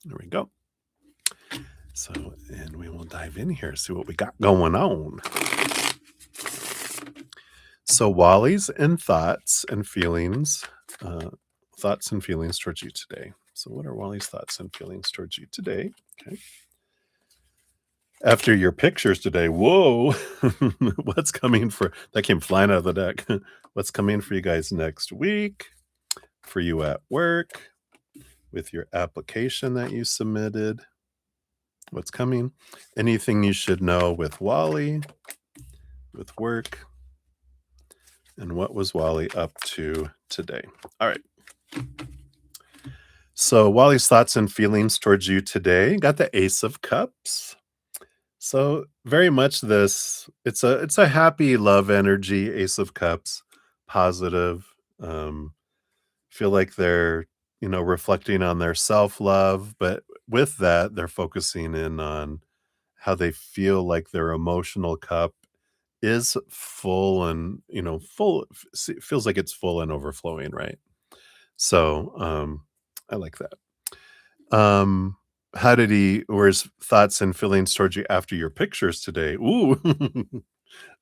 There we go. So, and we will dive in here, see what we got going on. So Wally's and thoughts and feelings towards you today. So what are Wally's thoughts and feelings towards you today? Okay. After your pictures today, whoa, what's coming for that came flying out of the deck. What's coming for you guys next week? For you at work, with your application that you submitted. What's coming? Anything you should know with Wally, with work, and what was Wally up to today? All right. So Wally's thoughts and feelings towards you today. Got the Ace of Cups. So very much this, it's a happy love energy, Ace of Cups, positive. Feel like they're, reflecting on their self-love, but with that, they're focusing in on how they feel like their emotional cup is full and, feels like it's full and overflowing, right? So, I like that. Um, how did he or his thoughts and feelings towards you after your pictures today? Ooh,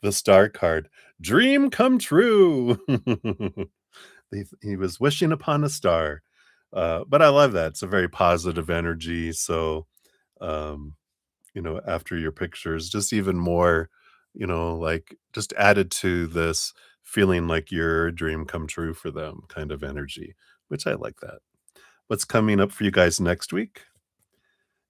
the star card. Dream come true. He was wishing upon a star. But I love that. It's a very positive energy. So, um, after your pictures, just even more, like just added to this feeling like your dream come true for them kind of energy, which I like that. What's coming up for you guys next week?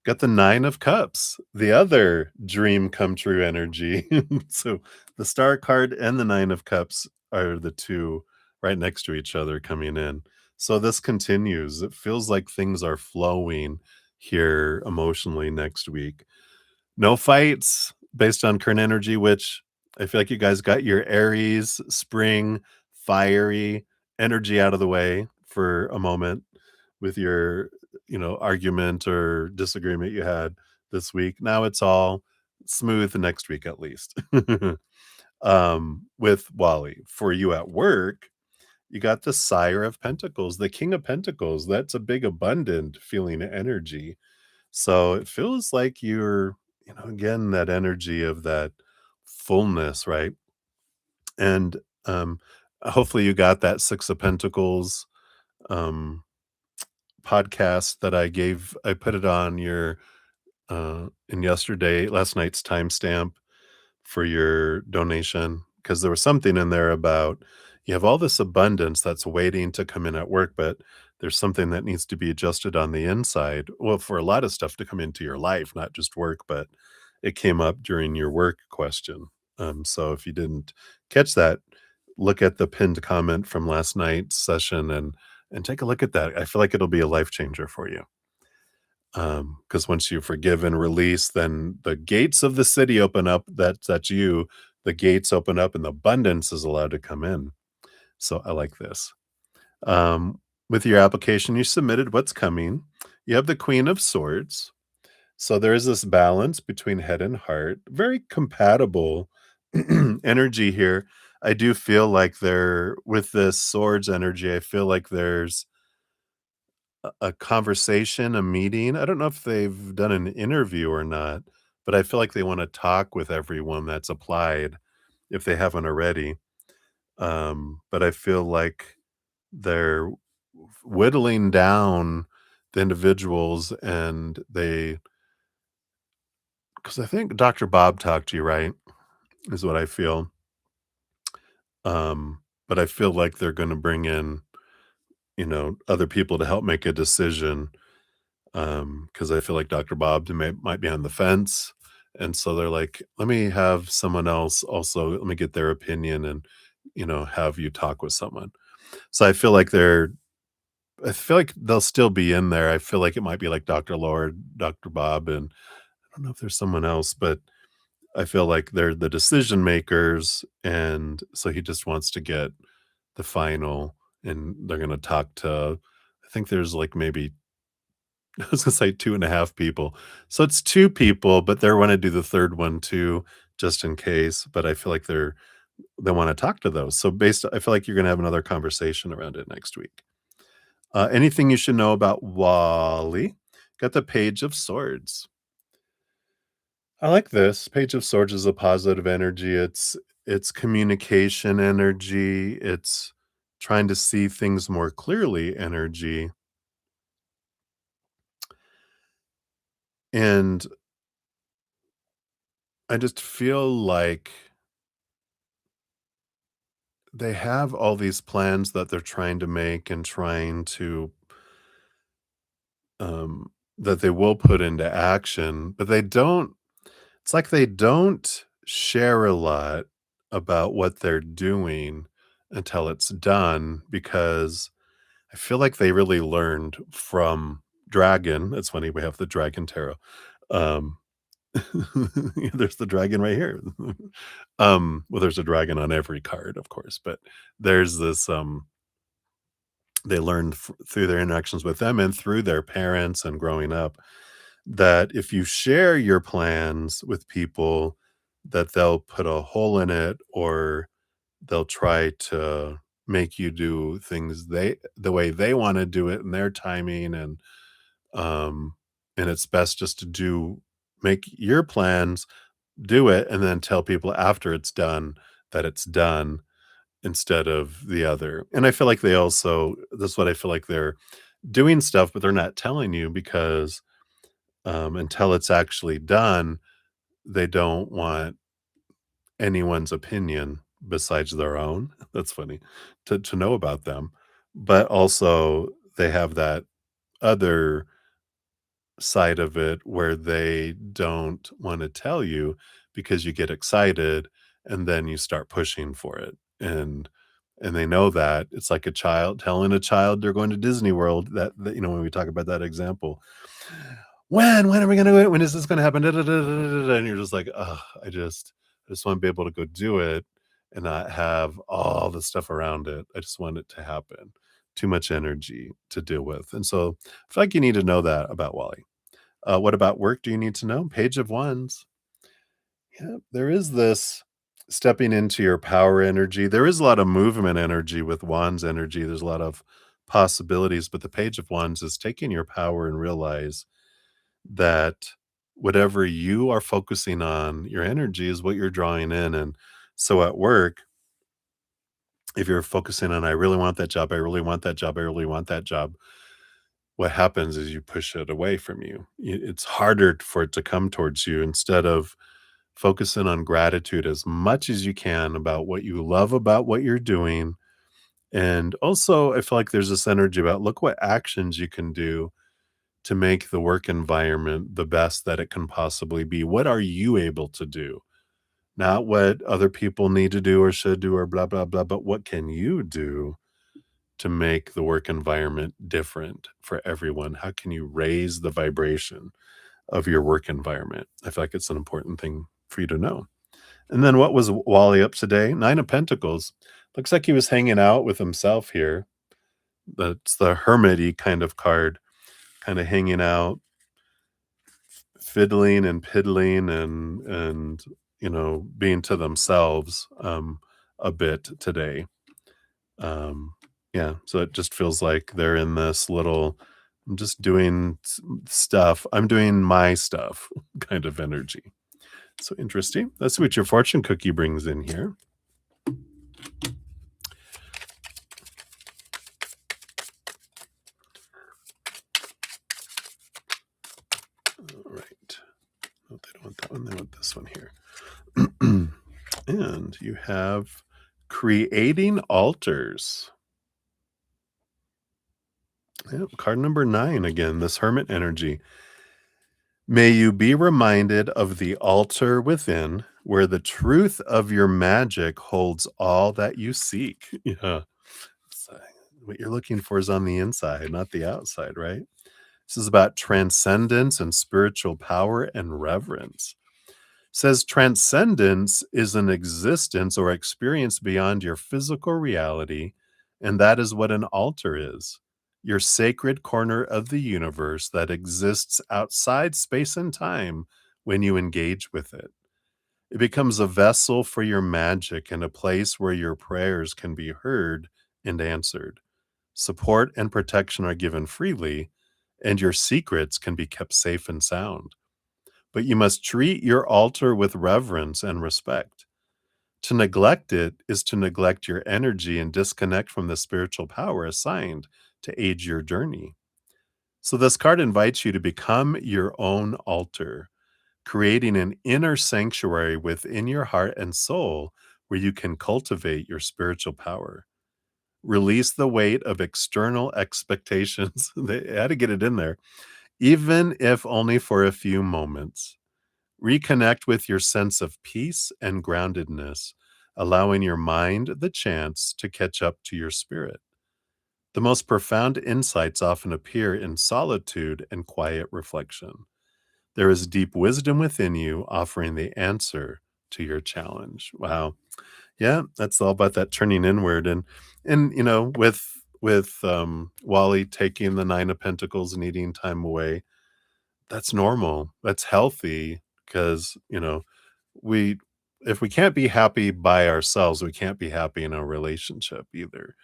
Got the 9 of Cups, the other dream come true energy. So the Star card and the 9 of Cups are the 2 right next to each other coming in. So this continues. It feels like things are flowing here emotionally next week. No fights based on current energy, which I feel like you guys got your Aries, spring, fiery energy out of the way for a moment with your, argument or disagreement you had. this week. Now it's all smooth the next week at least. With Wally. For you at work, you got the Sire of Pentacles, the King of Pentacles. That's a big, abundant feeling of energy. So it feels like you're, again, that energy of that fullness, right? And hopefully you got that Six of Pentacles um, podcast that I put it on your in last night's timestamp for your donation, because there was something in there about you have all this abundance that's waiting to come in at work, but there's something that needs to be adjusted on the inside. Well, for a lot of stuff to come into your life, not just work, but it came up during your work question. So if you didn't catch that, look at the pinned comment from last night's session and take a look at that. I feel like it'll be a life changer for you. Because once you forgive and release, then the gates of the city open up. That's you. The gates open up and the abundance is allowed to come in. So I like this. With your application, you submitted what's coming. You have the Queen of Swords. So there is this balance between head and heart. Very compatible energy here. I do feel like with this swords energy, I feel like there's a conversation, a meeting. I don't know if they've done an interview or not, but I feel like they wanna talk with everyone that's applied if they haven't already. But I feel like they're whittling down the individuals and because I think Dr. Bob talked to you, right? Is what I feel. But I feel like they're gonna bring in, other people to help make a decision. Because I feel like Dr. Bob might be on the fence, and so they're like, "Let me have someone else also let me get their opinion and, have you talk with someone." So I feel like they'll still be in there. I feel like it might be like Dr. Lord, Dr. Bob, and I don't know if there's someone else, but I feel like they're the decision makers, and so he just wants to get the final, and they're gonna talk to I think there's, like, maybe I was gonna say 2.5 people. So it's 2 people, but they wanna do the 3rd one too, just in case, but I feel like they wanna talk to those. So I feel like you're gonna have another conversation around it next week. Anything you should know about Wally? Got the Page of Swords. I like this. Page of Swords is a positive energy. It's communication energy. It's trying to see things more clearly energy. And I just feel like they have all these plans that they're trying to make and trying to that they will put into action, but it's like they don't share a lot about what they're doing until it's done, because I feel like they really learned from Dragon. It's funny, we have the Dragon Tarot. Um, there's the dragon right here. Well, there's a dragon on every card, of course, but there's this, they learned through their interactions with them and through their parents and growing up, that if you share your plans with people, that they'll put a hole in it, or they'll try to make you do things the way they want to do it in their timing, um and it's best just to make your plans, do it, and then tell people after it's done that it's done, instead of the other. And I feel like that's what I feel like they're doing stuff, but they're not telling you because, until it's actually done, they don't want anyone's opinion besides their own. That's funny to know about them. But also they have that other side of it where they don't want to tell you because you get excited and then you start pushing for it. And they know that it's like a child telling a child they're going to Disney World, when we talk about that example, when are we gonna do it? When is this gonna happen? Da, da, da, da, da, da," and you're just like, oh, I just want to be able to go do it and not have all the stuff around it. I just want it to happen. Too much energy to deal with. And so I feel like you need to know that about Wally. What about work do you need to know? Page of Wands. Yeah, there is this stepping into your power energy. There is a lot of movement energy with Wands energy. There's a lot of possibilities, but the Page of Wands is taking your power and realize that whatever you are focusing on, your energy is what you're drawing in. And so at work, if you're focusing on, I really want that job, I really want that job, I really want that job, what happens is you push it away from you. It's harder for it to come towards you instead of focusing on gratitude as much as you can about what you love about what you're doing. And also, I feel like there's this energy about look what actions you can do to make the work environment the best that it can possibly be. What are you able to do? Not what other people need to do or should do or blah, blah, blah, but what can you do to make the work environment different for everyone? How can you raise the vibration of your work environment? I feel like it's an important thing for you to know. And then what was Wally up today? Nine of Pentacles. Looks like he was hanging out with himself here. That's the hermit-y kind of card, kind of hanging out, fiddling and piddling and being to themselves a bit today. Yeah, so it just feels like they're in this little I'm just doing stuff. I'm doing my stuff kind of energy. So interesting. Let's see what your fortune cookie brings in here. All right. Oh, they don't want that one. They want this one here. And you have creating altars. Yep, card number 9 again, this hermit energy. May you be reminded of the altar within, where the truth of your magic holds all that you seek. Yeah. So what you're looking for is on the inside, not the outside, right? This is about transcendence and spiritual power and reverence. Says transcendence is an existence or experience beyond your physical reality, and that is what an altar is. Your sacred corner of the universe that exists outside space and time when you engage with it. It becomes a vessel for your magic and a place where your prayers can be heard and answered. Support and protection are given freely, and your secrets can be kept safe and sound. But you must treat your altar with reverence and respect. To neglect it is to neglect your energy and disconnect from the spiritual power assigned to aid your journey. So, this card invites you to become your own altar, creating an inner sanctuary within your heart and soul where you can cultivate your spiritual power. Release the weight of external expectations. They had to get it in there, even if only for a few moments. Reconnect with your sense of peace and groundedness, allowing your mind the chance to catch up to your spirit. The most profound insights often appear in solitude and quiet reflection. There is deep wisdom within you, offering the answer to your challenge. Wow. Yeah, that's all about that turning inward and with Wally taking the 9 of Pentacles and needing time away, that's normal. That's healthy because, we if we can't be happy by ourselves, we can't be happy in a relationship either.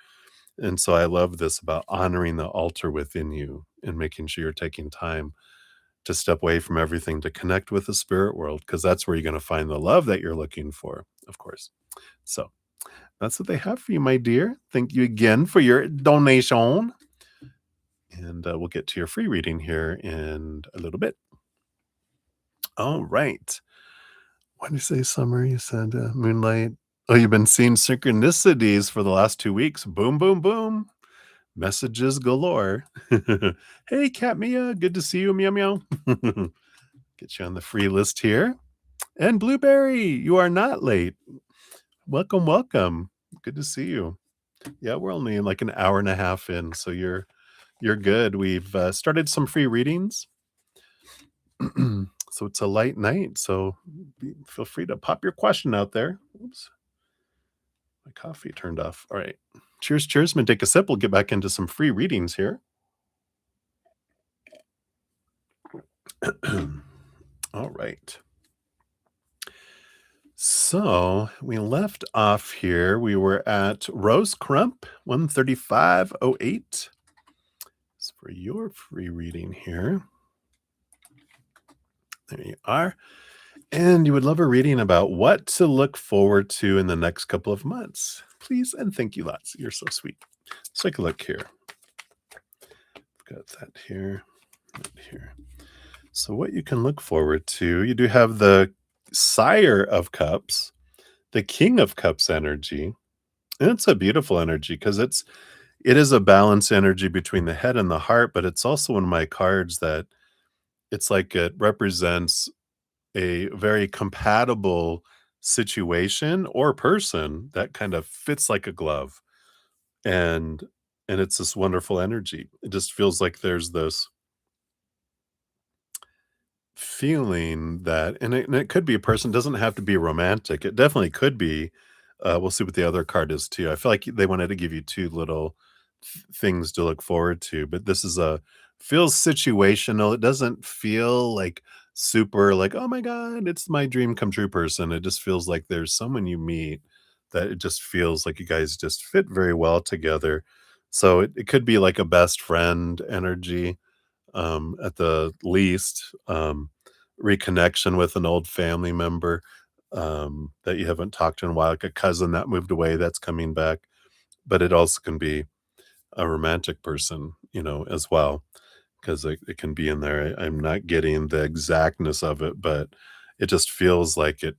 And so I love this about honoring the altar within you and making sure you're taking time to step away from everything to connect with the spirit world because that's where you're going to find the love that you're looking for, of course. So that's what they have for you, my dear. Thank you again for your donation. And we'll get to your free reading here in a little bit. All right. What did you say, Summer? You said moonlight. Oh, you've been seeing synchronicities for the last 2 weeks. Boom, boom, boom. Messages galore. Hey, Cat Mia. Good to see you. Meow, meow. Get you on the free list here. And Blueberry, you are not late. Welcome, welcome. Good to see you. Yeah, we're only like an hour and a half in, so you're good. We've started some free readings. So it's a light night, so feel free to pop your question out there. Oops, my coffee turned off. All right. Cheers, cheers. I'm going to take a sip. We'll get back into some free readings here. All right. So we left off here. We were at Rose Crump 13508. So for your free reading here, there you are. And you would love a reading about what to look forward to in the next couple of months. Please and thank you lots. You're so sweet. Let's take a look here. Got that here, right here. So what you can look forward to, you do have the Sire of Cups, the King of Cups energy. And it's a beautiful energy because it is a balanced energy between the head and the heart, but it's also one of my cards that it's like it represents a very compatible situation or person that kind of fits like a glove. And it's this wonderful energy. It just feels like there's this feeling that and it could be a person, doesn't have to be romantic. It definitely could be. We'll see what the other card is too. I feel like they wanted to give you two little things to look forward to, but this is a feels situational. It doesn't feel like super like, oh my God, it's my dream come true person. It just feels like there's someone you meet that it just feels like you guys just fit very well together. So it could be like a best friend energy, at the least, reconnection with an old family member, that you haven't talked to in a while, like a cousin that moved away that's coming back. But it also can be a romantic person, as well, because it can be in there. I'm not getting the exactness of it, but it just feels like a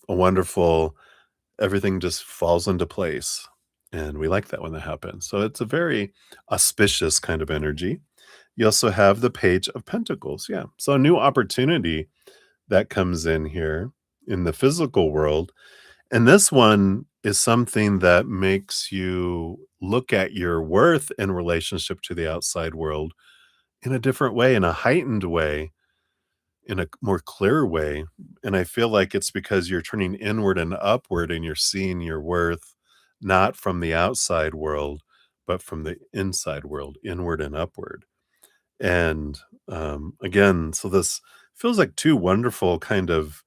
wonderful, everything just falls into place. And we like that when that happens. So it's a very auspicious kind of energy. You also have the Page of Pentacles. Yeah. So a new opportunity that comes in here in the physical world. And this one is something that makes you look at your worth in relationship to the outside world in a different way, in a heightened way, in a more clear way. And I feel like it's because you're turning inward and upward and you're seeing your worth not from the outside world, but from the inside world, inward and upward. And, again, so this feels like 2 wonderful kind of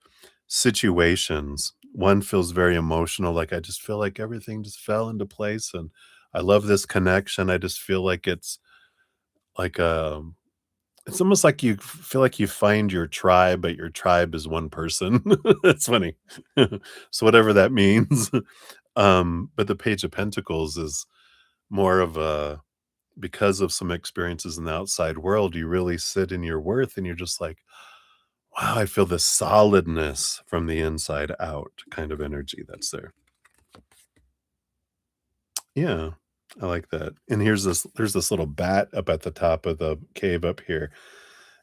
situations. One feels very emotional, like, I just feel like everything just fell into place, and I love this connection. I just feel like it's like, it's almost like you feel like you find your tribe, but your tribe is one person. It's funny. So whatever that means. But the Page of Pentacles is more of a because of some experiences in the outside world, you really sit in your worth and you're just like, wow, I feel the solidness from the inside out kind of energy that's there. Yeah, I like that. And there's this little bat up at the top of the cave up here.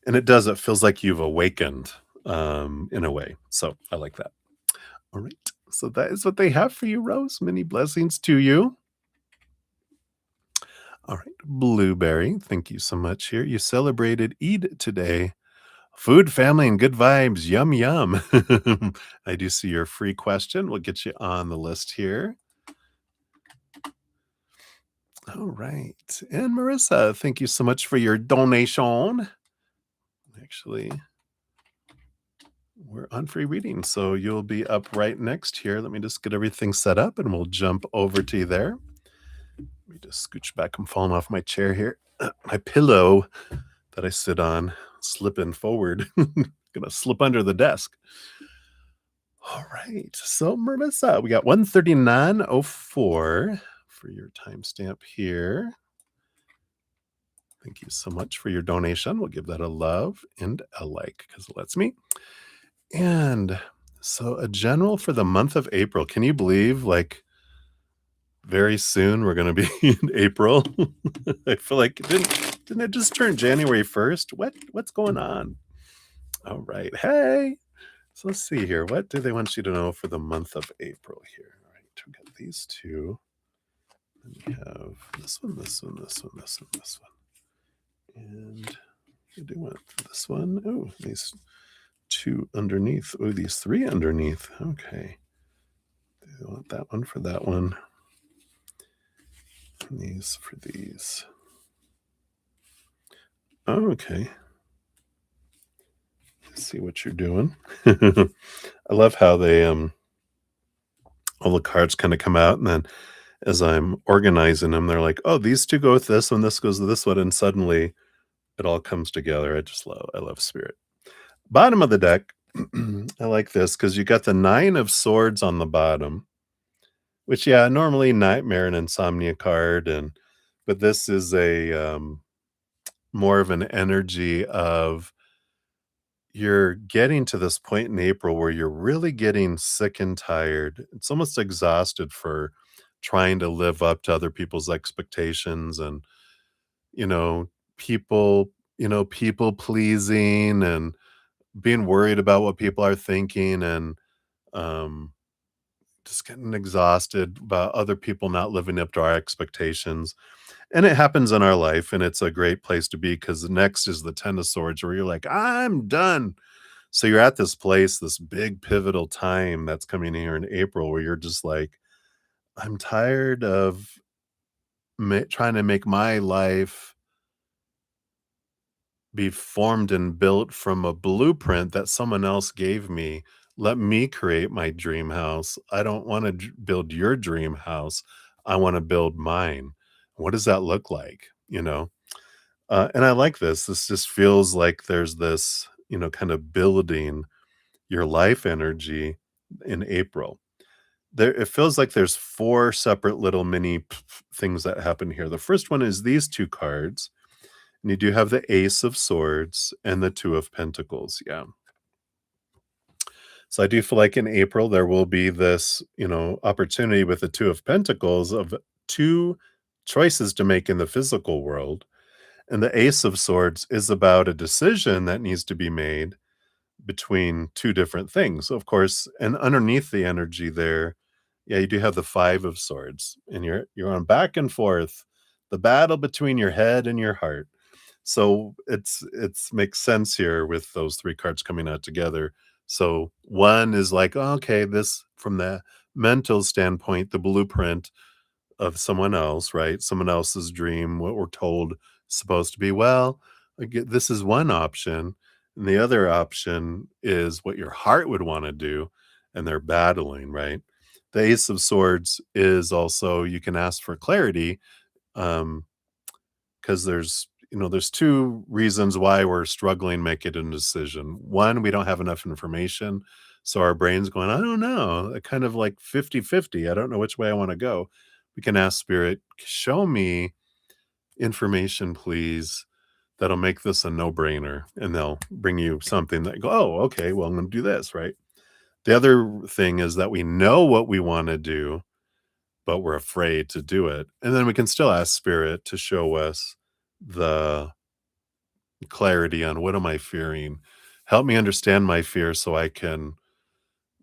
And it feels like you've awakened, in a way. So I like that. All right. So that is what they have for you, Rose. Many blessings to you. All right. Blueberry, thank you so much here. You celebrated Eid today. Food, family, and good vibes. Yum, yum. I do see your free question. We'll get you on the list here. All right. And Marissa, thank you so much for your donation. Actually, we're on free reading, so you'll be up right next here. Let me just get everything set up and we'll jump over to you there. Let me just scooch back. I'm falling off my chair here. My pillow that I sit on, slipping forward. Gonna slip under the desk. All right. So, Marissa, we got 13904 for your timestamp here. Thank you so much for your donation. We'll give that a love and a like because it lets me. And so, a general for the month of April. Can you believe, like, very soon we're going to be in April? I feel like didn't it just turn January 1st? What's going on? All right. Hey. So let's see here. What do they want you to know for the month of April here? All right, we got these two. And we have this one, this one, this one, this one, this one. And we do want this one. Oh, these two underneath. Oh, these three underneath. Okay. Do you want that one for that one? And these for these. Oh, okay. see what you're doing. I love how they all the cards kind of come out, and then as I'm organizing them, they're like, "Oh, these two go with this one, this goes with this one," and suddenly it all comes together. I love spirit. Bottom of the deck, I like this because you got the 9 of swords on the bottom, which, yeah, normally nightmare and insomnia card, but this is a more of an energy of you're getting to this point in April where you're really getting sick and tired. It's almost exhausted for trying to live up to other people's expectations and, you know, people, people pleasing and being worried about what people are thinking and um just getting exhausted about other people not living up to our expectations. And it happens in our life, and it's a great place to be because the next is the 10 of swords where you're like, I'm done. So you're at this place, this big pivotal time that's coming here in April where you're just like, I'm tired of trying to make my life be formed and built from a blueprint that someone else gave me. Let me create my dream house. I don't want to build your dream house. I want to build mine. What does that look like? And I like this. This just feels like there's this, kind of building your life energy in April. It feels like there's four separate little mini things that happen here. The first one is these two cards, and you do have the Ace of Swords and the Two of Pentacles. Yeah. So I do feel like in April there will be this, opportunity with the Two of Pentacles of two choices to make in the physical world. And the Ace of Swords is about a decision that needs to be made between two different things, of course. And underneath the energy there, yeah, you do have the Five of Swords, and you're on back and forth, the battle between your head and your heart. So it's makes sense here with those three cards coming out together. So one is like, oh, okay, this from the mental standpoint, the blueprint of someone else, right? Someone else's dream, what we're told is supposed to be. Well, this is one option, and the other option is what your heart would want to do, and they're battling, right? The Ace of Swords is also you can ask for clarity, because there's two reasons why we're struggling making a decision. One, we don't have enough information, so our brain's going, I don't know, kind of like 50-50. I don't know which way I want to go. We can ask spirit, show me information, please, that'll make this a no-brainer, and they'll bring you something that go, oh, okay, well, I'm going to do this, right? The other thing is that we know what we want to do, but we're afraid to do it. And then we can still ask spirit to show us the clarity on what am I fearing? Help me understand my fear so I can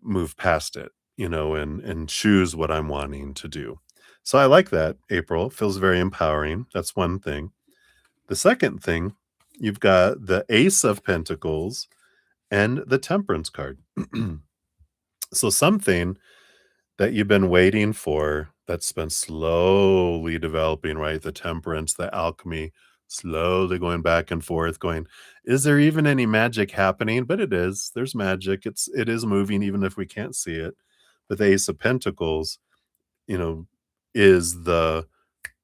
move past it, and choose what I'm wanting to do. So I like that, April. It feels very empowering. That's one thing. The second thing, you've got the Ace of Pentacles and the Temperance card. So something that you've been waiting for that's been slowly developing, right? The temperance, the alchemy, slowly going back and forth, going, is there even any magic happening? But it is. There's magic. It is moving, even if we can't see it. But the Ace of Pentacles, you know, is the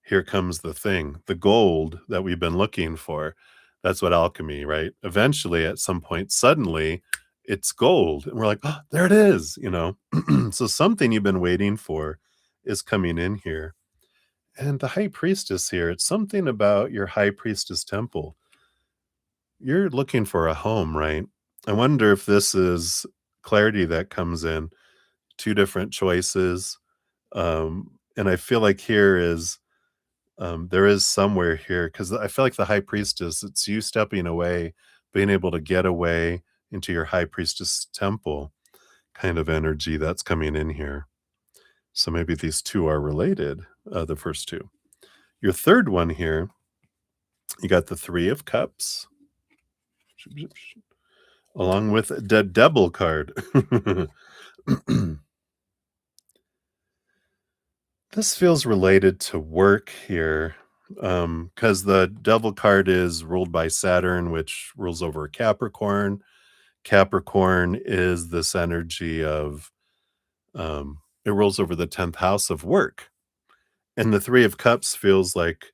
here comes the thing, the gold that we've been looking for. That's what alchemy, right? Eventually, at some point, suddenly, it's gold. And we're like, oh, there it is. So something you've been waiting for is coming in here. And the high priestess here, it's something about your high priestess temple. You're looking for a home, right? I wonder if this is clarity that comes in, two different choices. And I feel like there is somewhere here because I feel like the high priestess, it's you stepping away, being able to get away into your high priestess temple kind of energy that's coming in here. So maybe these two are related, the first two. Your third one here, you got the Three of Cups, along with the Devil card. This feels related to work here, because the Devil card is ruled by Saturn, which rules over Capricorn. Capricorn is this energy of, it rolls over the 10th house of work. And the 3 of Cups feels like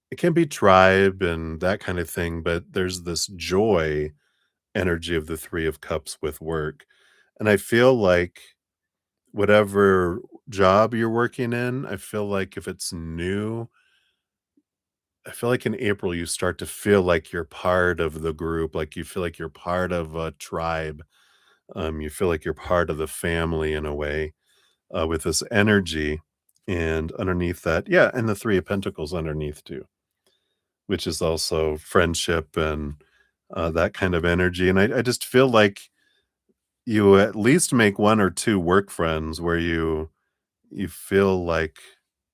it can be tribe and that kind of thing, but there's this joy energy of the 3 of Cups with work. And I feel like whatever job you're working in, I feel like if it's new, I feel like in April you start to feel like you're part of the group, like you feel like you're part of a tribe. You feel like you're part of the family in a way, with this energy. And underneath that, yeah, and the 3 of Pentacles underneath too, which is also friendship and that kind of energy. And I just feel like you at least make 1 or 2 work friends where you feel like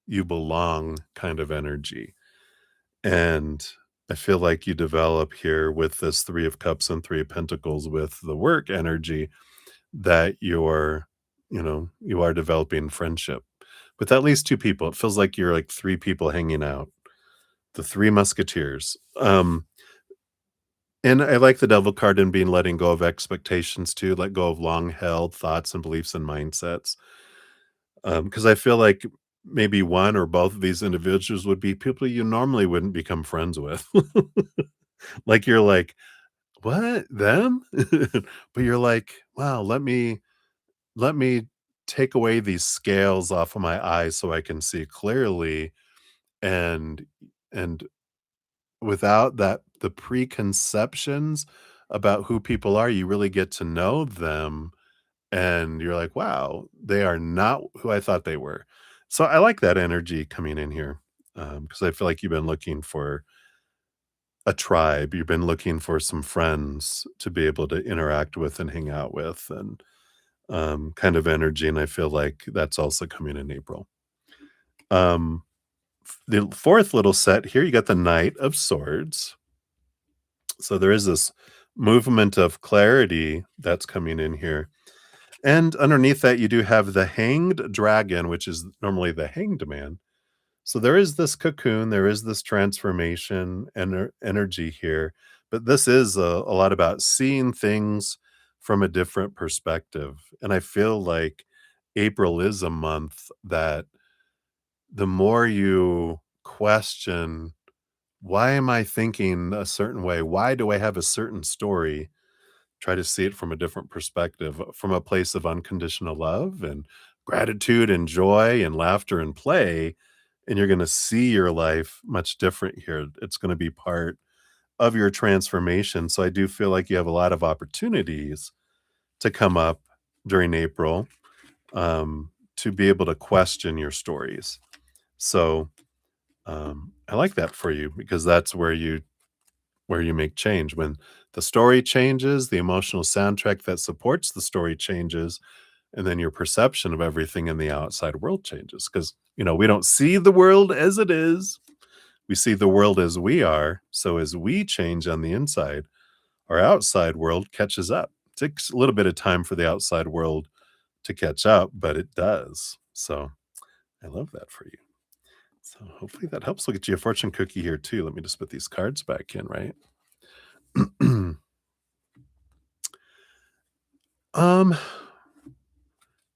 you belong kind of energy. And I feel like you develop here with this 3 of Cups and 3 of Pentacles with the work energy that you are developing friendship with at least 2 people. It feels like you're like 3 people hanging out, the 3 musketeers. And I like the devil card in being letting go of expectations too, let go of long held thoughts and beliefs and mindsets. Because I feel like maybe 1 or both of these individuals would be people you normally wouldn't become friends with. Like, you're like, "What? Them?" But you're like, "Wow, let me take away these scales off of my eyes so I can see clearly," and and without the preconceptions about who people are, you really get to know them, and you're like, "Wow, they are not who I thought they were." So I like that energy coming in here, because I feel like you've been looking for a tribe, you've been looking for some friends to be able to interact with and hang out with and, kind of energy, and I feel like that's also coming in April. Um, the 4th little set here, you got the Knight of Swords. So there is this movement of clarity that's coming in here. And underneath that, you do have the Hanged Dragon, which is normally the Hanged Man. So there is this cocoon, there is this transformation energy here, but this is a lot about seeing things from a different perspective. And I feel like April is a month that the more you question, why am I thinking a certain way? Why do I have a certain story? Try to see it from a different perspective, from a place of unconditional love and gratitude and joy and laughter and play, and you're gonna see your life much different here. It's gonna be part of your transformation, so I do feel like you have a lot of opportunities to come up during April, to be able to question your stories. So, I like that for you because that's where you make change. When the story changes, the emotional soundtrack that supports the story changes, and then your perception of everything in the outside world changes. Because, we don't see the world as it is, we see the world as we are. So as we change on the inside, our outside world catches up. It takes a little bit of time for the outside world to catch up, but it does. So I love that for you. So hopefully that helps. We'll get you a fortune cookie here too. Let me just put these cards back in, right? um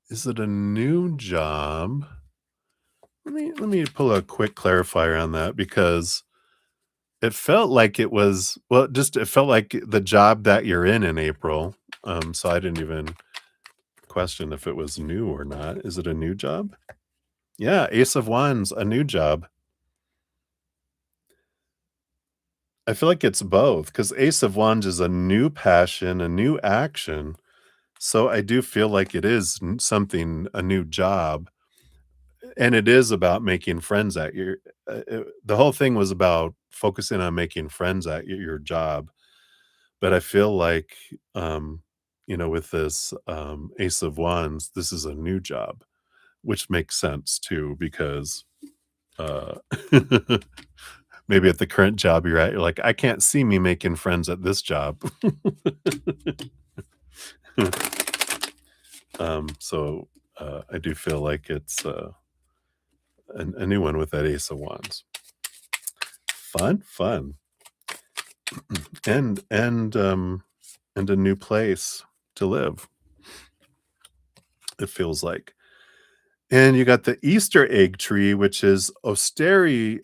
Is it a new job? Let me pull a quick clarifier on that because it felt like it was well, just it felt like the job that you're in April. So I didn't even question if it was new or not. Is it a new job? Yeah, Ace of Wands, a new job. I feel like it's both because Ace of Wands is a new passion, a new action. So I do feel like it is something, a new job. And it is about making friends at your the whole thing was about focusing on making friends at your job, but I feel like, with this, Ace of Wands, this is a new job, which makes sense too because, uh, maybe at the current job you're at, you're like, "I can't see me making friends at this job." So, I do feel like it's, a new one with that Ace of Wands. Fun, fun. And, and a new place to live, it feels like. And you got the Easter egg tree, which is Osterier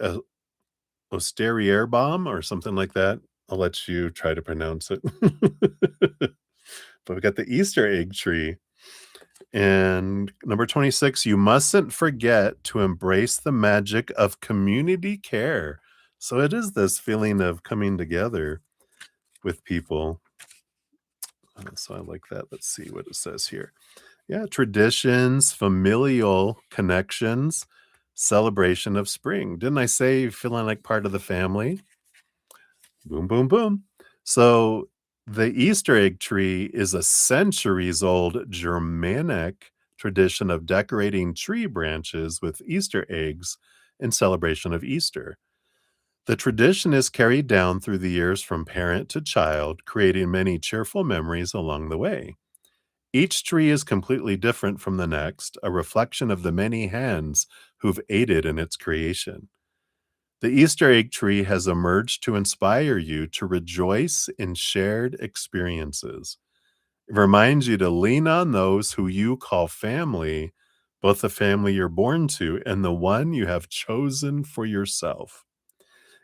bomb or something like that. I'll let you try to pronounce it. But we got the Easter egg tree. And number 26, you mustn't forget to embrace the magic of community care. So it is this feeling of coming together with people. So I like that. Let's see what it says here. Yeah, traditions, familial connections, celebration of spring. Didn't I say feeling like part of the family? Boom, boom, boom. So the Easter egg tree is a centuries old Germanic tradition of decorating tree branches with Easter eggs in celebration of Easter. The tradition is carried down through the years from parent to child, creating many cheerful memories along the way. Each tree is completely different from the next, a reflection of the many hands who've aided in its creation. The Easter egg tree has emerged to inspire you to rejoice in shared experiences. It reminds you to lean on those who you call family, both the family you're born to and the one you have chosen for yourself.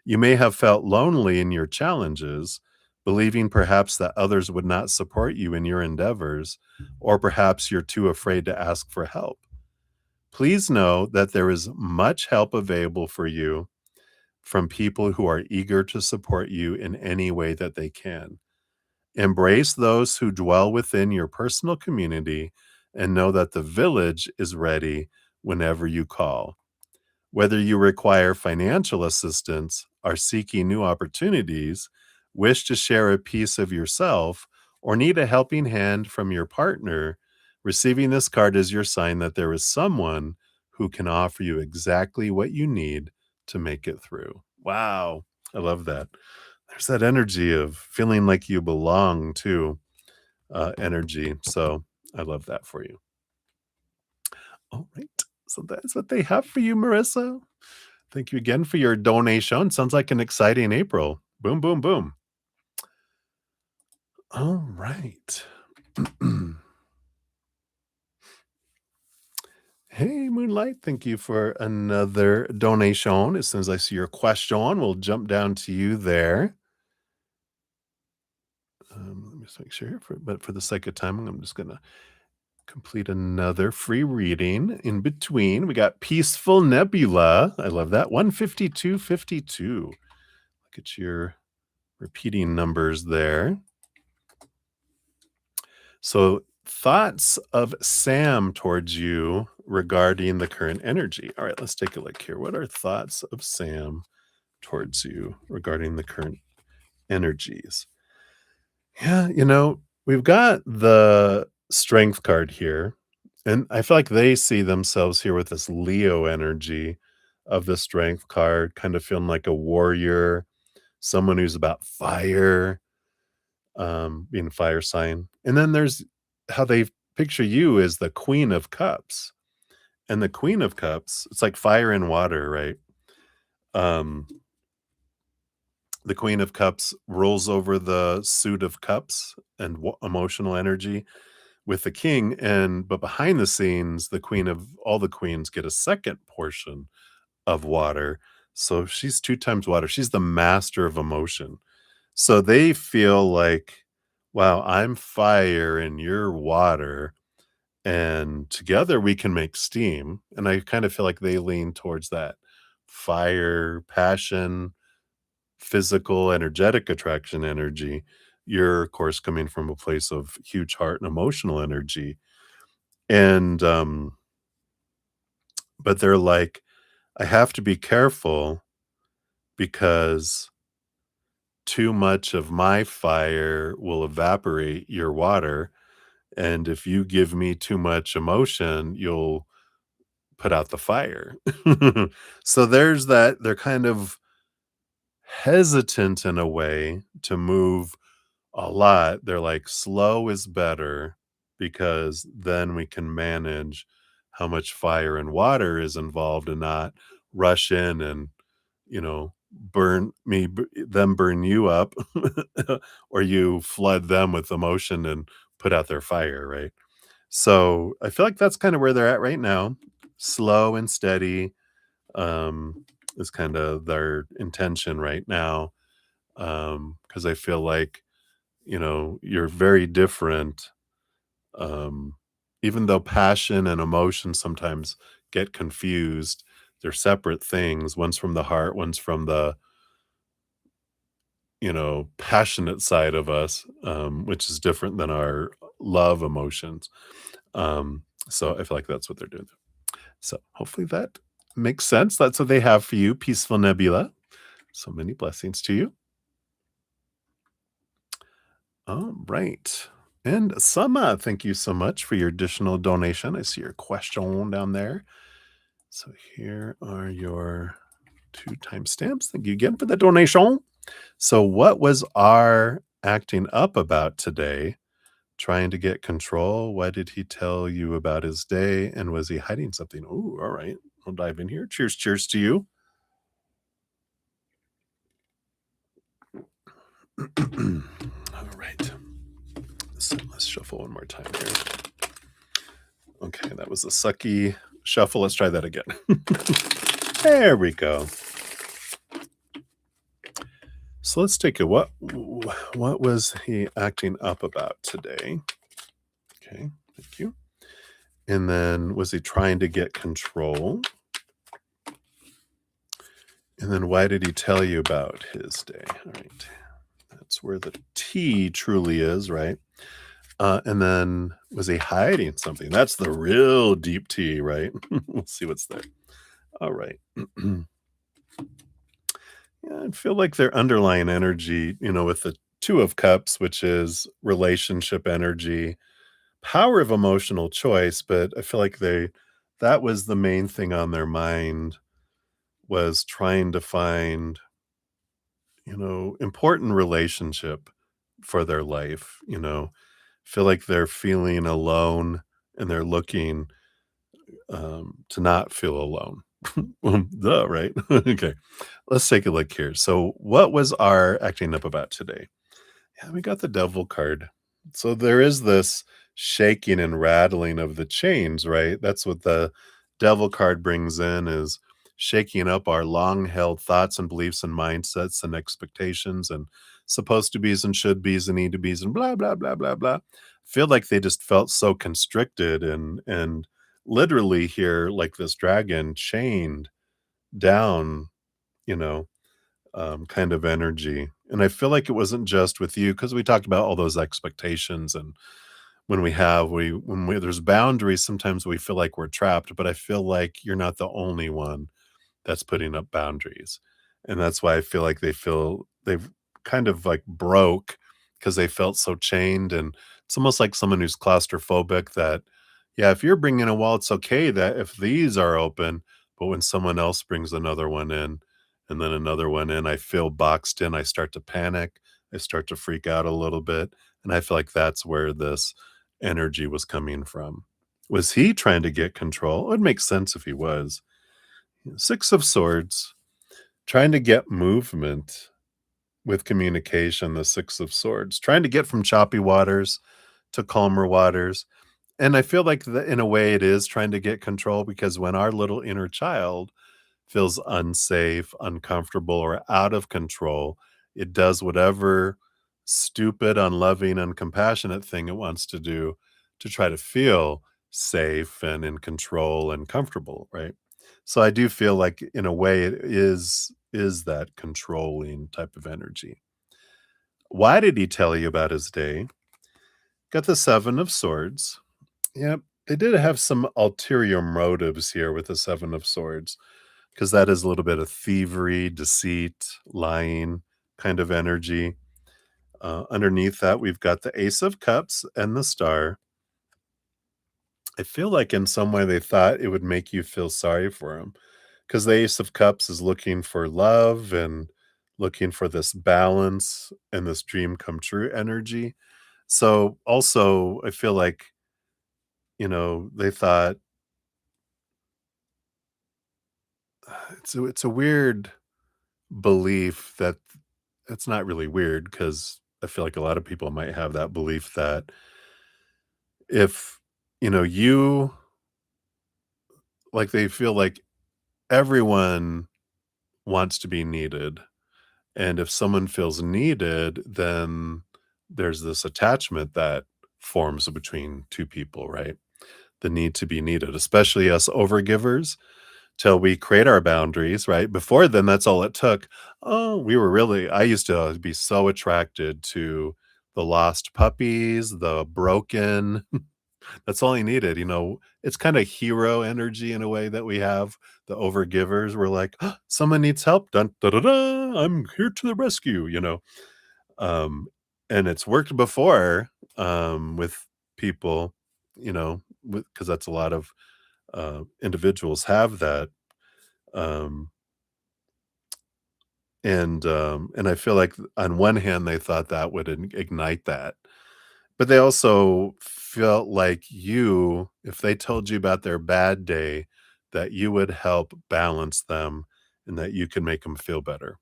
You may have felt lonely in your challenges, believing perhaps that others would not support you in your endeavors, or perhaps you're too afraid to ask for help. Please know that there is much help available for you from people who are eager to support you in any way that they can. Embrace those who dwell within your personal community and know that the village is ready whenever you call. Whether you require financial assistance, are seeking new opportunities, wish to share a piece of yourself, or need a helping hand from your partner, receiving this card is your sign that there is someone who can offer you exactly what you need to make it through. Wow. I love that. There's that energy of feeling like you belong too, energy. So I love that for you. All right. So that's what they have for you, Marissa. Thank you again for your donation. Sounds like an exciting April. Boom, boom, boom. All right. Hey, Moonlight. Thank you for another donation. As soon as I see your question, we'll jump down to you there. Let me just make sure here. But for the sake of time, I'm just going to complete another free reading in between. We got Peaceful Nebula. I love that. 15252. Look at your repeating numbers there. So, thoughts of Sam towards you regarding the current energy. All right, let's take a look here. What are thoughts of Sam towards you regarding the current energies? Yeah, we've got the strength card here, and I feel like they see themselves here with this Leo energy of the strength card, kind of feeling like a warrior, someone who's about fire, being a fire sign. And then there's how they picture you as the Queen of Cups. And the Queen of Cups, it's like fire and water, right? Um, the Queen of Cups rolls over the suit of cups and emotional energy with the king, and but behind the scenes, the queen of all the queens get a second portion of water. So she's two times water. She's the master of emotion. So they feel like, wow, I'm fire and you're water, and together we can make steam. And I kind of feel like they lean towards that fire, passion, physical, energetic attraction energy. You're, of course, coming from a place of huge heart and emotional energy. And, but they're like, I have to be careful because too much of my fire will evaporate your water. And if you give me too much emotion, you'll put out the fire. So there's that. They're kind of hesitant in a way to move a lot. They're like, slow is better because then we can manage how much fire and water is involved and not rush in and, them burn you up, or you flood them with emotion and put out their fire, right? So, I feel like that's kinda where they're at right now. Slow and steady, is kinda their intention right now, because I feel like, you're very different, um, even though passion and emotion sometimes get confused, they're separate things. One's from the heart, one's from the, passionate side of us, which is different than our love emotions. So I feel like that's what they're doing. So hopefully that makes sense. That's what they have for you, Peaceful Nebula. So many blessings to you. All right. And Sama, thank you so much for your additional donation. I see your question down there. So here are your 2 timestamps. Thank you again for the donation. So what was R acting up about today? Trying to get control? What did he tell you about his day? And was he hiding something? Ooh, all right. We'll dive in here. Cheers, cheers to you. All right. So let's shuffle one more time here. Okay, that was a sucky shuffle. Let's try that again. There we go. So let's take it. What was he acting up about today? Okay, thank you. And then was he trying to get control? And then why did he tell you about his day? All right. That's where the T truly is, right? And then was he hiding something? That's the real deep T, right? We'll see what's there. All right. Yeah, I feel like their underlying energy, with the Two of Cups, which is relationship energy, power of emotional choice, but I feel like that was the main thing on their mind, was trying to find, important relationship for their life, feel like they're feeling alone and they're looking to not feel alone. Well, duh, right? Okay. Let's take a look here. So, what was our acting up about today? Yeah, we got the devil card. So there is this shaking and rattling of the chains, right? That's what the devil card brings in, is shaking up our long held thoughts and beliefs and mindsets and expectations and supposed to be's and should be's and need to be's and blah blah blah blah blah. Feel like they just felt so constricted and literally here like this dragon chained down, you know, kind of energy. And I feel like it wasn't just with you, because we talked about all those expectations, and when there's boundaries, sometimes we feel like we're trapped, but I feel like you're not the only one that's putting up boundaries. And that's why I feel like they've kind of like broke because they felt so chained. And it's almost like someone who's claustrophobic, that, yeah, if you're bringing a wall, it's okay that if these are open, but when someone else brings another one in and then another one in, I feel boxed in. I start to panic. I start to freak out a little bit. And I feel like that's where this energy was coming from. Was he trying to get control? It would make sense if he was. Six of Swords, trying to get movement with communication, the Six of Swords, trying to get from choppy waters to calmer waters. And I feel like in a way it is trying to get control, because when our little inner child feels unsafe, uncomfortable, or out of control, it does whatever stupid, unloving, uncompassionate thing it wants to do to try to feel safe and in control and comfortable, right? So I do feel like in a way it is that controlling type of energy. Why did he tell you about his day? Got the Seven of Swords. Yep, they did have some ulterior motives here with the Seven of Swords, because that is a little bit of thievery, deceit, lying kind of energy. Underneath that, we've got the Ace of Cups and the Star. I feel like in some way they thought it would make you feel sorry for him, because the Ace of Cups is looking for love and looking for this balance and this dream come true energy. So also, I feel like, they thought it's a weird belief that it's not really weird because I feel like a lot of people might have that belief that if, you like, they feel like everyone wants to be needed. And if someone feels needed, then there's this attachment that forms between two people, right? The need to be needed, especially us overgivers, till we create our boundaries, right? Before then, that's all it took. Oh, I used to be so attracted to the lost puppies, the broken. That's all he needed, It's kinda hero energy in a way that we have, the overgivers. We're like, "Ah, someone needs help, dun da da da, I'm here to the rescue." Um, and it's worked before, with people, because that's a lot of, individuals have that, um, and I feel like on one hand, they thought that would ignite that. But they also felt like if they told you about their bad day, that you would help balance them and that you can make them feel better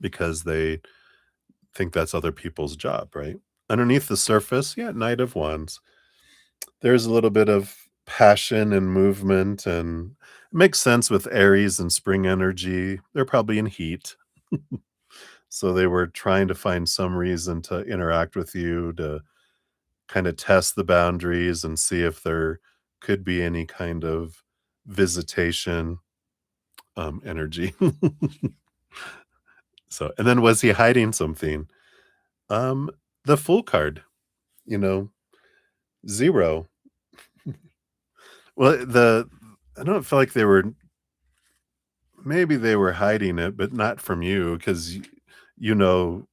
because they think that's other people's job, right? Underneath the surface, yeah, Knight of Wands. There's a little bit of passion and movement, and it makes sense with Aries and spring energy. They're probably in heat. So they were trying to find some reason to interact with you to kinda test the boundaries and see if there could be any kind of visitation, energy. So and then was he hiding something? Um, the Fool card, you know, 0. Well, I don't feel like maybe they were hiding it, but not from you 'cause you know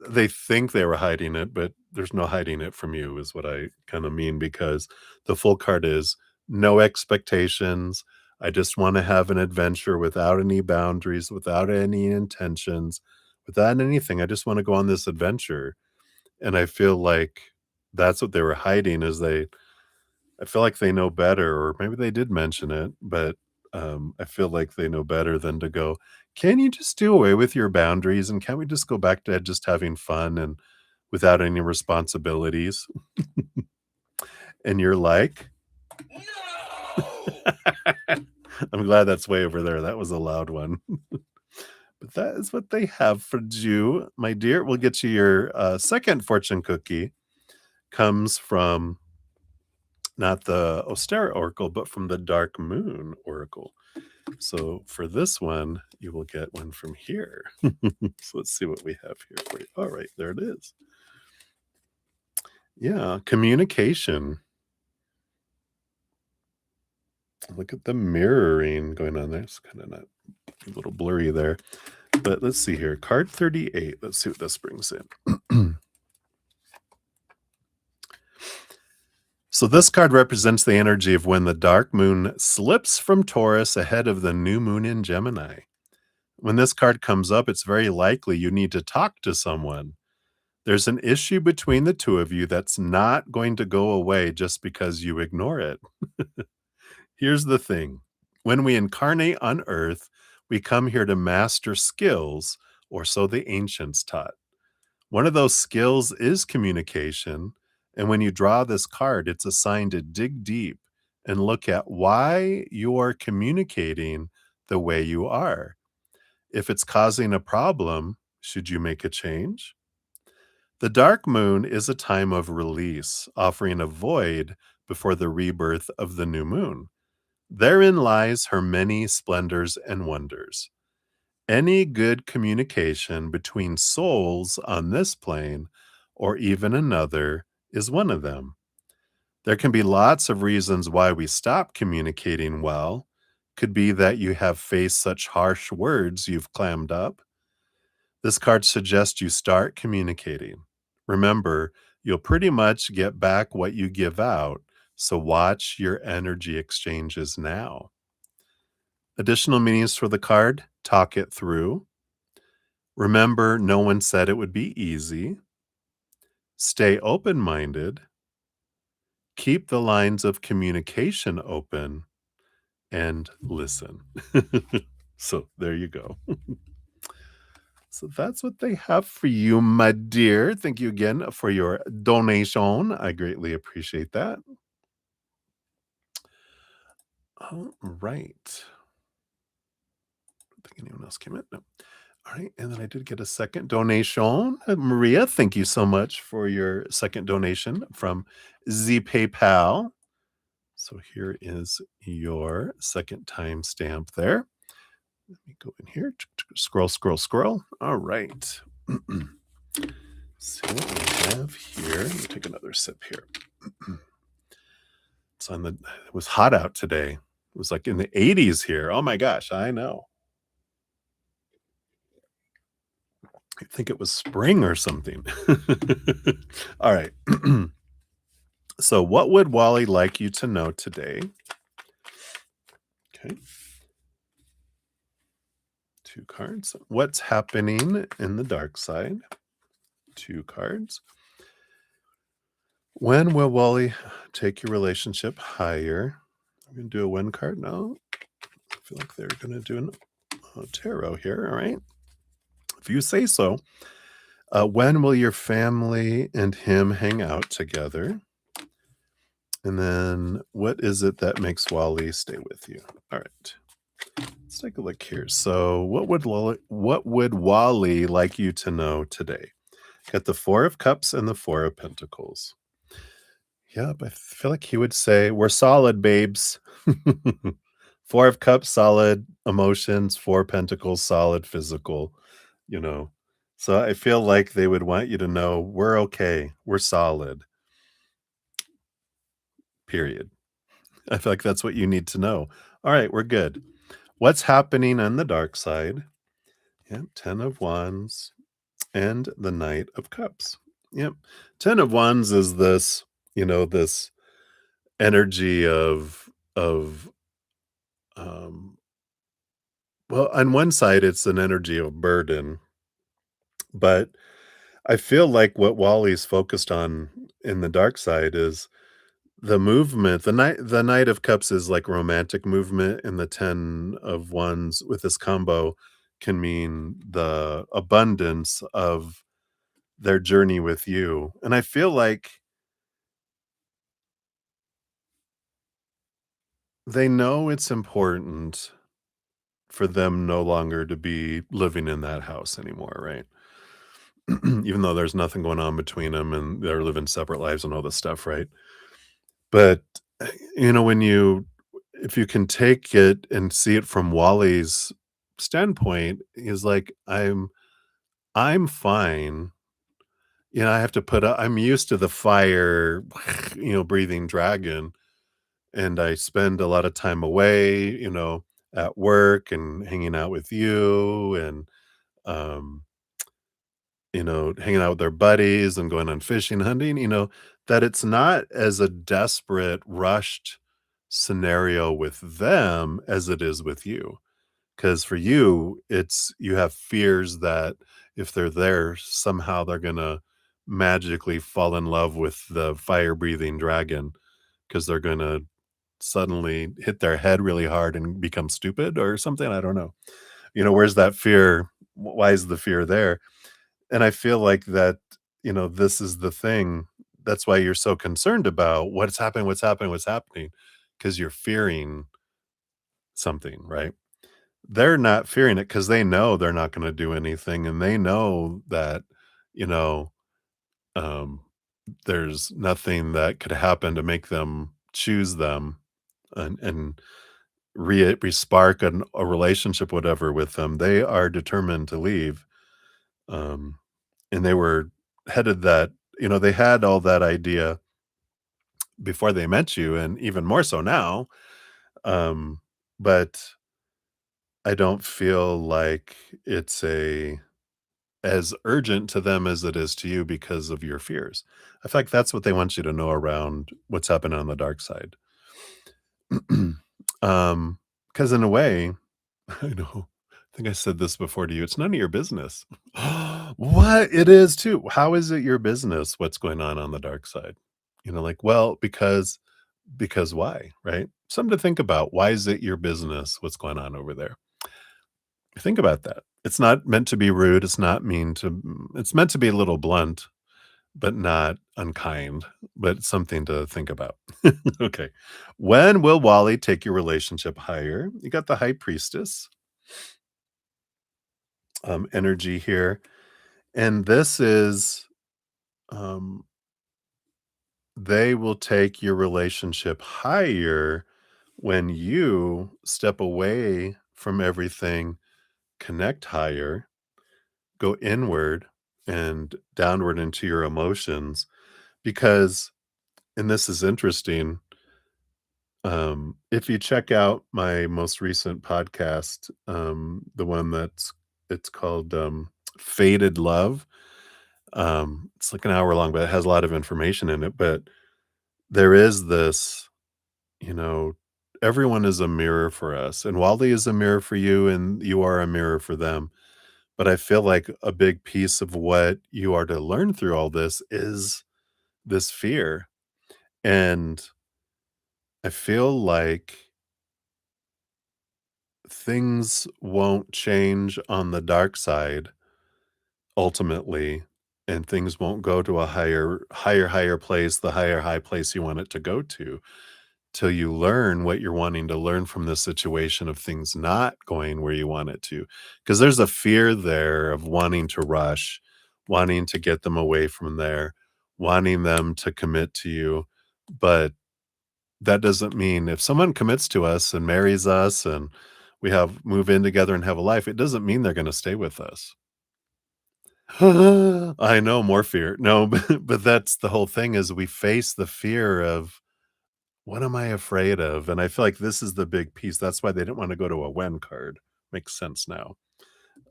they think they were hiding it, but there's no hiding it from you is what I kinda mean because the full card is no expectations. I just wanna have an adventure without any boundaries, without any intentions, without anything. I just wanna go on this adventure, and I feel like that's what they were hiding is I feel like they know better, or maybe they did mention it, but, I feel like they know better than to go, "Can you just do away with your boundaries, and can't we just go back to just having fun and without any responsibilities?" And you're like, I'm glad that's way over there, that was a loud one. But that is what they have for you, my dear. We'll get you your, 2nd fortune cookie, comes from not the Ostara Oracle, but from the Dark Moon Oracle. So for this one, you will get one from here. So let's see what we have here for you. All right, there it is. Yeah, communication. Look at the mirroring going on there. It's kind of not a little blurry there. But let's see here. Card 38. Let's see what this brings in. So this card represents the energy of when the dark moon slips from Taurus ahead of the new moon in Gemini. When this card comes up, it's very likely you need to talk to someone. There's an issue between the two of you that's not going to go away just because you ignore it. Here's the thing. When we incarnate on Earth, we come here to master skills, or so the ancients taught. One of those skills is communication. And when you draw this card, it's a sign to dig deep and look at why you are communicating the way you are. If it's causing a problem, should you make a change? The dark moon is a time of release, offering a void before the rebirth of the new moon. Therein lies her many splendors and wonders. Any good communication between souls on this plane or even another is one of them. There can be lots of reasons why we stop communicating well. Could be that you have faced such harsh words you've clammed up. This card suggests you start communicating. Remember, you'll pretty much get back what you give out, so watch your energy exchanges now. Additional meanings for the card: talk it through. Remember, no one said it would be easy. Stay open minded. Keep the lines of communication open and listen. So there you go. So that's what they have for you, my dear. Thank you again for your donation. I greatly appreciate that. All right. Don't think anyone else came in. No. All right. And then I did get a second donation. Maria, thank you so much for your second donation from Z PayPal. So here is your second timestamp there. Let me go in here. Scroll, scroll, scroll. All right. See what we have here. Let me take another sip here. It was hot out today. It was like in the 80s here. Oh my gosh, I know. I think it was spring or something. All right. So, what would Wally like you to know today? Okay. Two cards. What's happening in the dark side? Two cards. When will Wally take your relationship higher? I'm going to do a win card now. I feel like they're going to do a tarot here. All right. If you say so. When will your family and him hang out together? And then what is it that makes Wally stay with you? All right. Let's take a look here. So what would Wally like you to know today? Got the Four of Cups and the Four of Pentacles. Yeah, but I feel like he would say, "We're solid, babes." Four of Cups, solid emotions. Four Pentacles, solid physical. You know, so I feel like they would want you to know we're okay. We're solid. Period. I feel like that's what you need to know. All right, we're good. What's happening on the dark side? Yep, 10 of Wands and the Knight of Cups. Yep. 10 of Wands is this, this energy of um well, on one side it's an energy of burden, but I feel like what Wally's focused on in the dark side is the movement. The Knight of Cups is like romantic movement, and the 10 of Wands with this combo can mean the abundance of their journey with you. And I feel like they know it's important for them no longer to be living in that house anymore, right? Even though there's nothing going on between them and they're living separate lives and all this stuff, right? But when if you can take it and see it from Wally's standpoint, he's like, I'm fine. I have to I'm used to the fire, breathing dragon, and I spend a lot of time away, at work and hanging out with you and um, hanging out with their buddies and going on fishing, hunting, that it's not as a desperate, rushed scenario with them as it is with you. Because for you, you have fears that if they're there, somehow they're gonna magically fall in love with the fire-breathing dragon because they're gonna suddenly hit their head really hard and become stupid or something, I don't know. Where's that fear? Why is the fear there? And I feel like that, this is the thing. That's why you're so concerned about what's happening, what's happening, what's happening, because you're fearing something, right? They're not fearing it because they know they're not gonna do anything, and they know that, you know, um, there's nothing that could happen to make them choose them and re-spark a relationship, whatever, with them. They are determined to leave, um, and they were headed that they had all that idea before they met you, and even more so now, but I don't feel like it's as urgent to them as it is to you because of your fears. I feel like that's what they want you to know around what's happening on the dark side. Because in a way, I know, I think I said this before to you, it's none of your business. What? It is too. How is it your business what's going on the dark side? Like, well, because why, right? Something to think about. Why is it your business what's going on over there? Think about that. It's not meant to be rude. It's meant to be a little blunt, but not unkind, but something to think about. Okay. When will Wally take your relationship higher? You got the high priestess energy here. And this is, um, they will take your relationship higher when you step away from everything, connect higher, go inward and downward into your emotions. Because, and this is interesting, if you check out my most recent podcast, the one it's called Faded Love. It's like an hour long, but it has a lot of information in it. But there is this, you know, everyone is a mirror for us, and Wally is a mirror for you, and you are a mirror for them. But I feel like a big piece of what you are to learn through all this is this fear. And I feel like things won't change on the dark side ultimately, and things won't go to a higher place, the high place you want it to go to, till you learn what you're wanting to learn from the situation of things not going where you want it to. Because there's a fear there of wanting to rush, wanting to get them away from there, wanting them to commit to you. But that doesn't mean if someone commits to us and marries us and we have move in together and have a life, it doesn't mean they're gonna stay with us. I know, more fear. No, but that's the whole thing is we face the fear of, "What am I afraid of?" And I feel like this is the big piece. That's why they didn't wanna go to a when card. Makes sense now.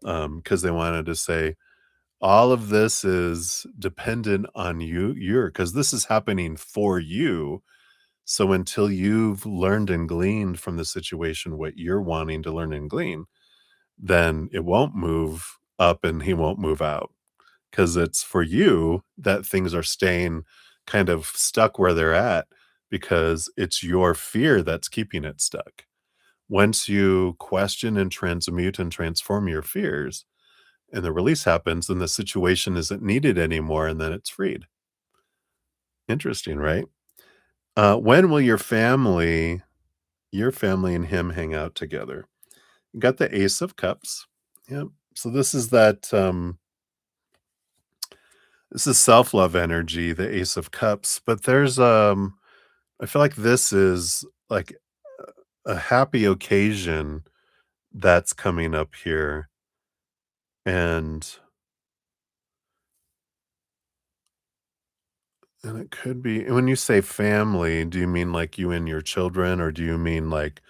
Because they wanted to say, "All of this is dependent on you. Because this is happening for you. So until you've learned and gleaned from the situation what you're wanting to learn and glean, then it won't move up and he won't move out. Because it's for you that things are staying kind of stuck where they're at because it's your fear that's keeping it stuck. Once you question and transmute and transform your fears and the release happens, then the situation isn't needed anymore and then it's freed. Interesting, right? When will your family and him hang out together? You got the Ace of Cups. Yep. So this is self-love energy, the Ace of Cups, but I feel like this is like a happy occasion that's coming up here. And it could be, when you say family, do you mean like you and your children, or do you mean like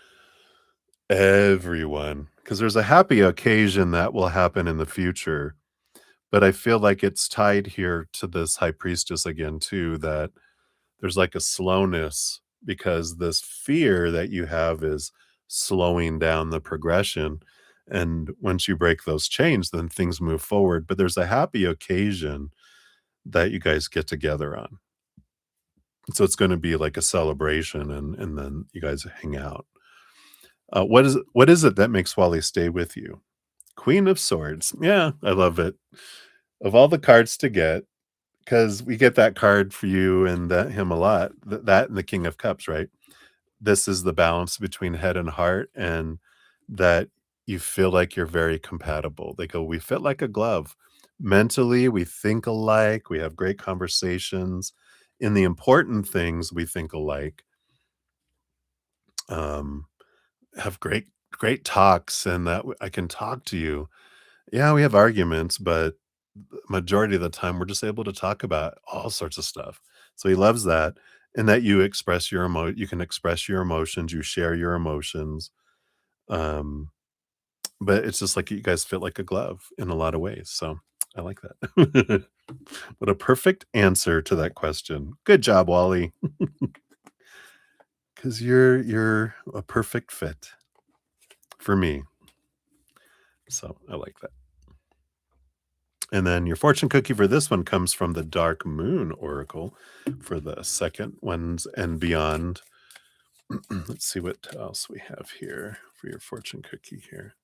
everyone? Because there's a happy occasion that will happen in the future. But I feel like it's tied here to this high priestess again too, that there's like a slowness because this fear that you have is slowing down the progression. And once you break those chains, then things move forward. But there's a happy occasion that you guys get together on. So it's going to be like a celebration and then you guys hang out. What is it that makes Wally stay with you? Queen of Swords. Yeah, I love it. Of all the cards to get, because we get that card for you and that him a lot. That and the King of Cups, right? This is the balance between head and heart, and that you feel like you're very compatible. They go, we fit like a glove. Mentally, we think alike. We have great conversations. In the important things, we think alike. Um, have great talks, and that I can talk to you. Yeah, we have arguments, but majority of the time, we're just able to talk about all sorts of stuff. So he loves that, and that you can express your emotions, you share your emotions, um, but it's just like you guys fit like a glove in a lot of ways, so I like that. What a perfect answer to that question. Good job, Wally, because you're a perfect fit for me, so I like that. And then your fortune cookie for this one comes from the Dark Moon Oracle for the second ones and beyond. Let's see what else we have here for your fortune cookie here.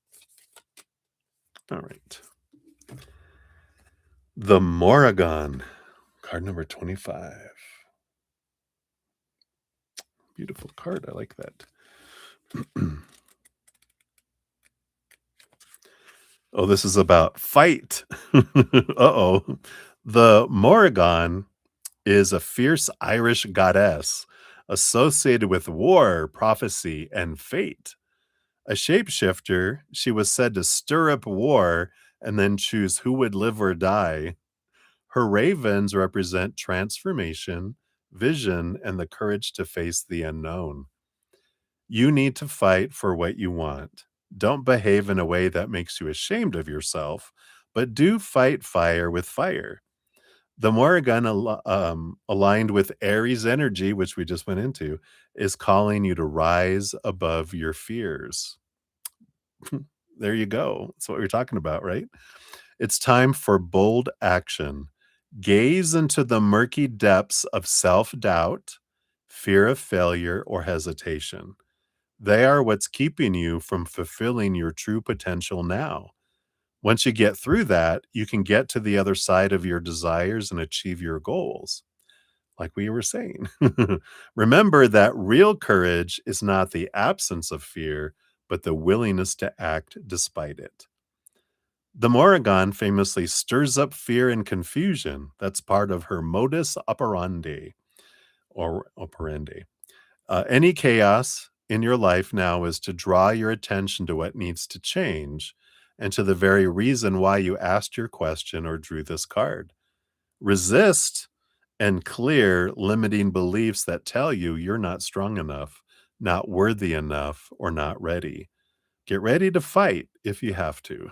All right. The Morrigan, card number 25. Beautiful card. I like that. Oh, this is about fight. Uh-oh. The Morrigan is a fierce Irish goddess associated with war, prophecy, and fate. A shapeshifter, she was said to stir up war and then choose who would live or die. Her ravens represent transformation, vision, and the courage to face the unknown. You need to fight for what you want. Don't behave in a way that makes you ashamed of yourself, but do fight fire with fire. The Morrigan aligned with Aries energy, which we just went into, is calling you to rise above your fears. There you go. That's what we're talking about, right? It's time for bold action. Gaze into the murky depths of self doubt, fear of failure, or hesitation. They are what's keeping you from fulfilling your true potential now. Once you get through that, you can get to the other side of your desires and achieve your goals. Like we were saying, remember that real courage is not the absence of fear, but the willingness to act despite it. The Morrigan famously stirs up fear and confusion. That's part of her modus operandi or operandi. Any chaos in your life now is to draw your attention to what needs to change and to the very reason why you asked your question or drew this card. Resist and clear limiting beliefs that tell you you're not strong enough, not worthy enough, or not ready. Get ready to fight if you have to.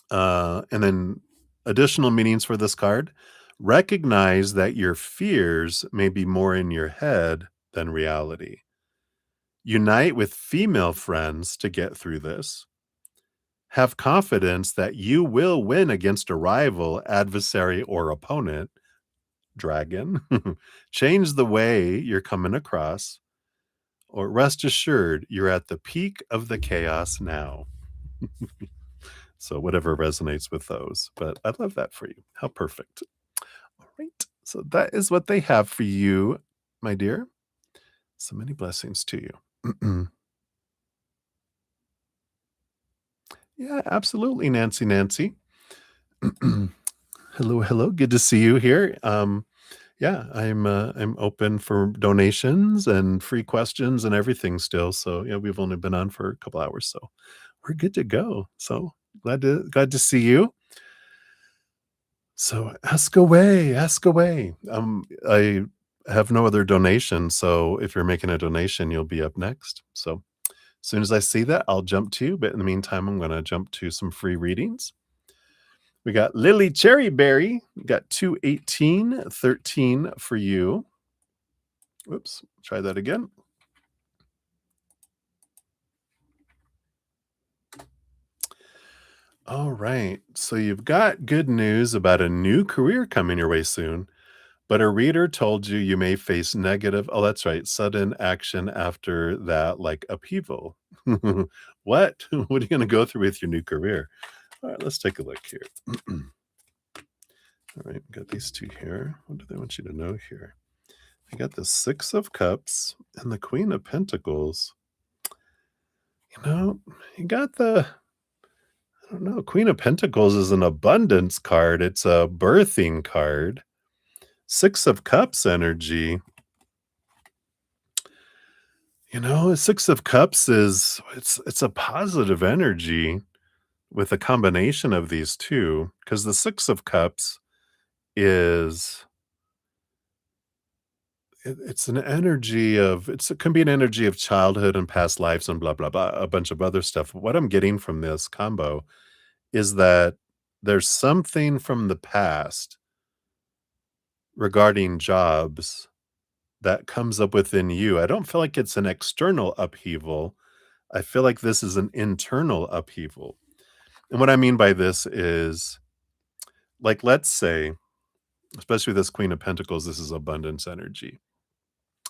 And then additional meanings for this card. Recognize that your fears may be more in your head than reality. Unite with female friends to get through this. Have confidence that you will win against a rival, adversary, or opponent, dragon. Change the way you're coming across, or rest assured you're at the peak of the chaos now. So, whatever resonates with those. But I love that for you. How perfect. All right. So, that is what they have for you, my dear. So many blessings to you. Yeah, absolutely, Nancy. Nancy. Hello, hello. Good to see you here. Yeah, I'm open for donations and free questions and everything still. So yeah, we've only been on for a couple hours, so we're good to go. So glad to see you. So ask away, ask away. I have no other donation, so if you're making a donation, you'll be up next. So as soon as I see that, I'll jump to you. But in the meantime, I'm going to jump to some free readings. We got Lily Cherryberry. We got 21813 for you. Whoops, try that again. All right. So you've got good news about a new career coming your way soon, but a reader told you you may face negative, oh, that's right, sudden action after that, like upheaval. What? What are you going to go through with your new career? All right, let's take a look here. All right, got these two here. What do they want you to know here? I got the Six of Cups and the Queen of Pentacles. You got I don't know, Queen of Pentacles is an abundance card. It's a birthing card. Six of Cups energy. Six of Cups it's a positive energy with a combination of these two, because the Six of Cups is it's an energy of it can be an energy of childhood and past lives and blah blah blah, a bunch of other stuff. What I'm getting from this combo is that there's something from the past regarding jobs that comes up within you. I don't feel like it's an external upheaval. I feel like this is an internal upheaval. And what I mean by this is, like, let's say, especially this Queen of Pentacles, this is abundance energy.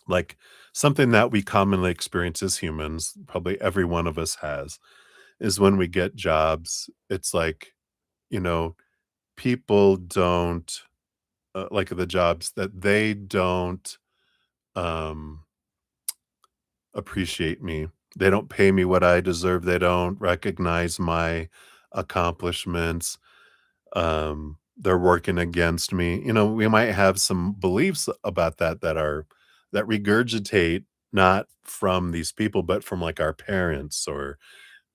Like something that we commonly experience as humans, probably every one of us has. is when we get jobs, it's like, you know, people don't, like the jobs that they don't, um, appreciate me. They don't pay me what I deserve. They don't recognize my accomplishments. They're working against me. We might have some beliefs about that regurgitate not from these people, but from like our parents or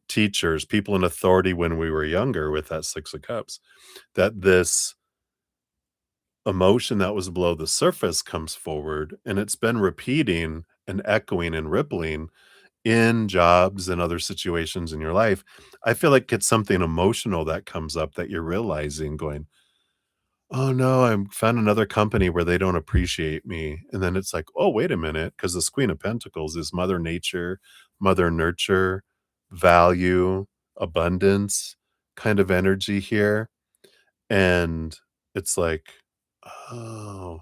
teachers, people in authority when we were younger with that Six of Cups, that this emotion that was below the surface comes forward and it's been repeating and echoing and rippling in jobs and other situations in your life. I feel like it's something emotional that comes up that you're realizing going, "Oh, no, I found another company where they don't appreciate me." And then it's like, "Oh, wait a minute, because this Queen of Pentacles is Mother Nature, Mother Nurture, value, abundance kind of energy here." And it's like, "Oh."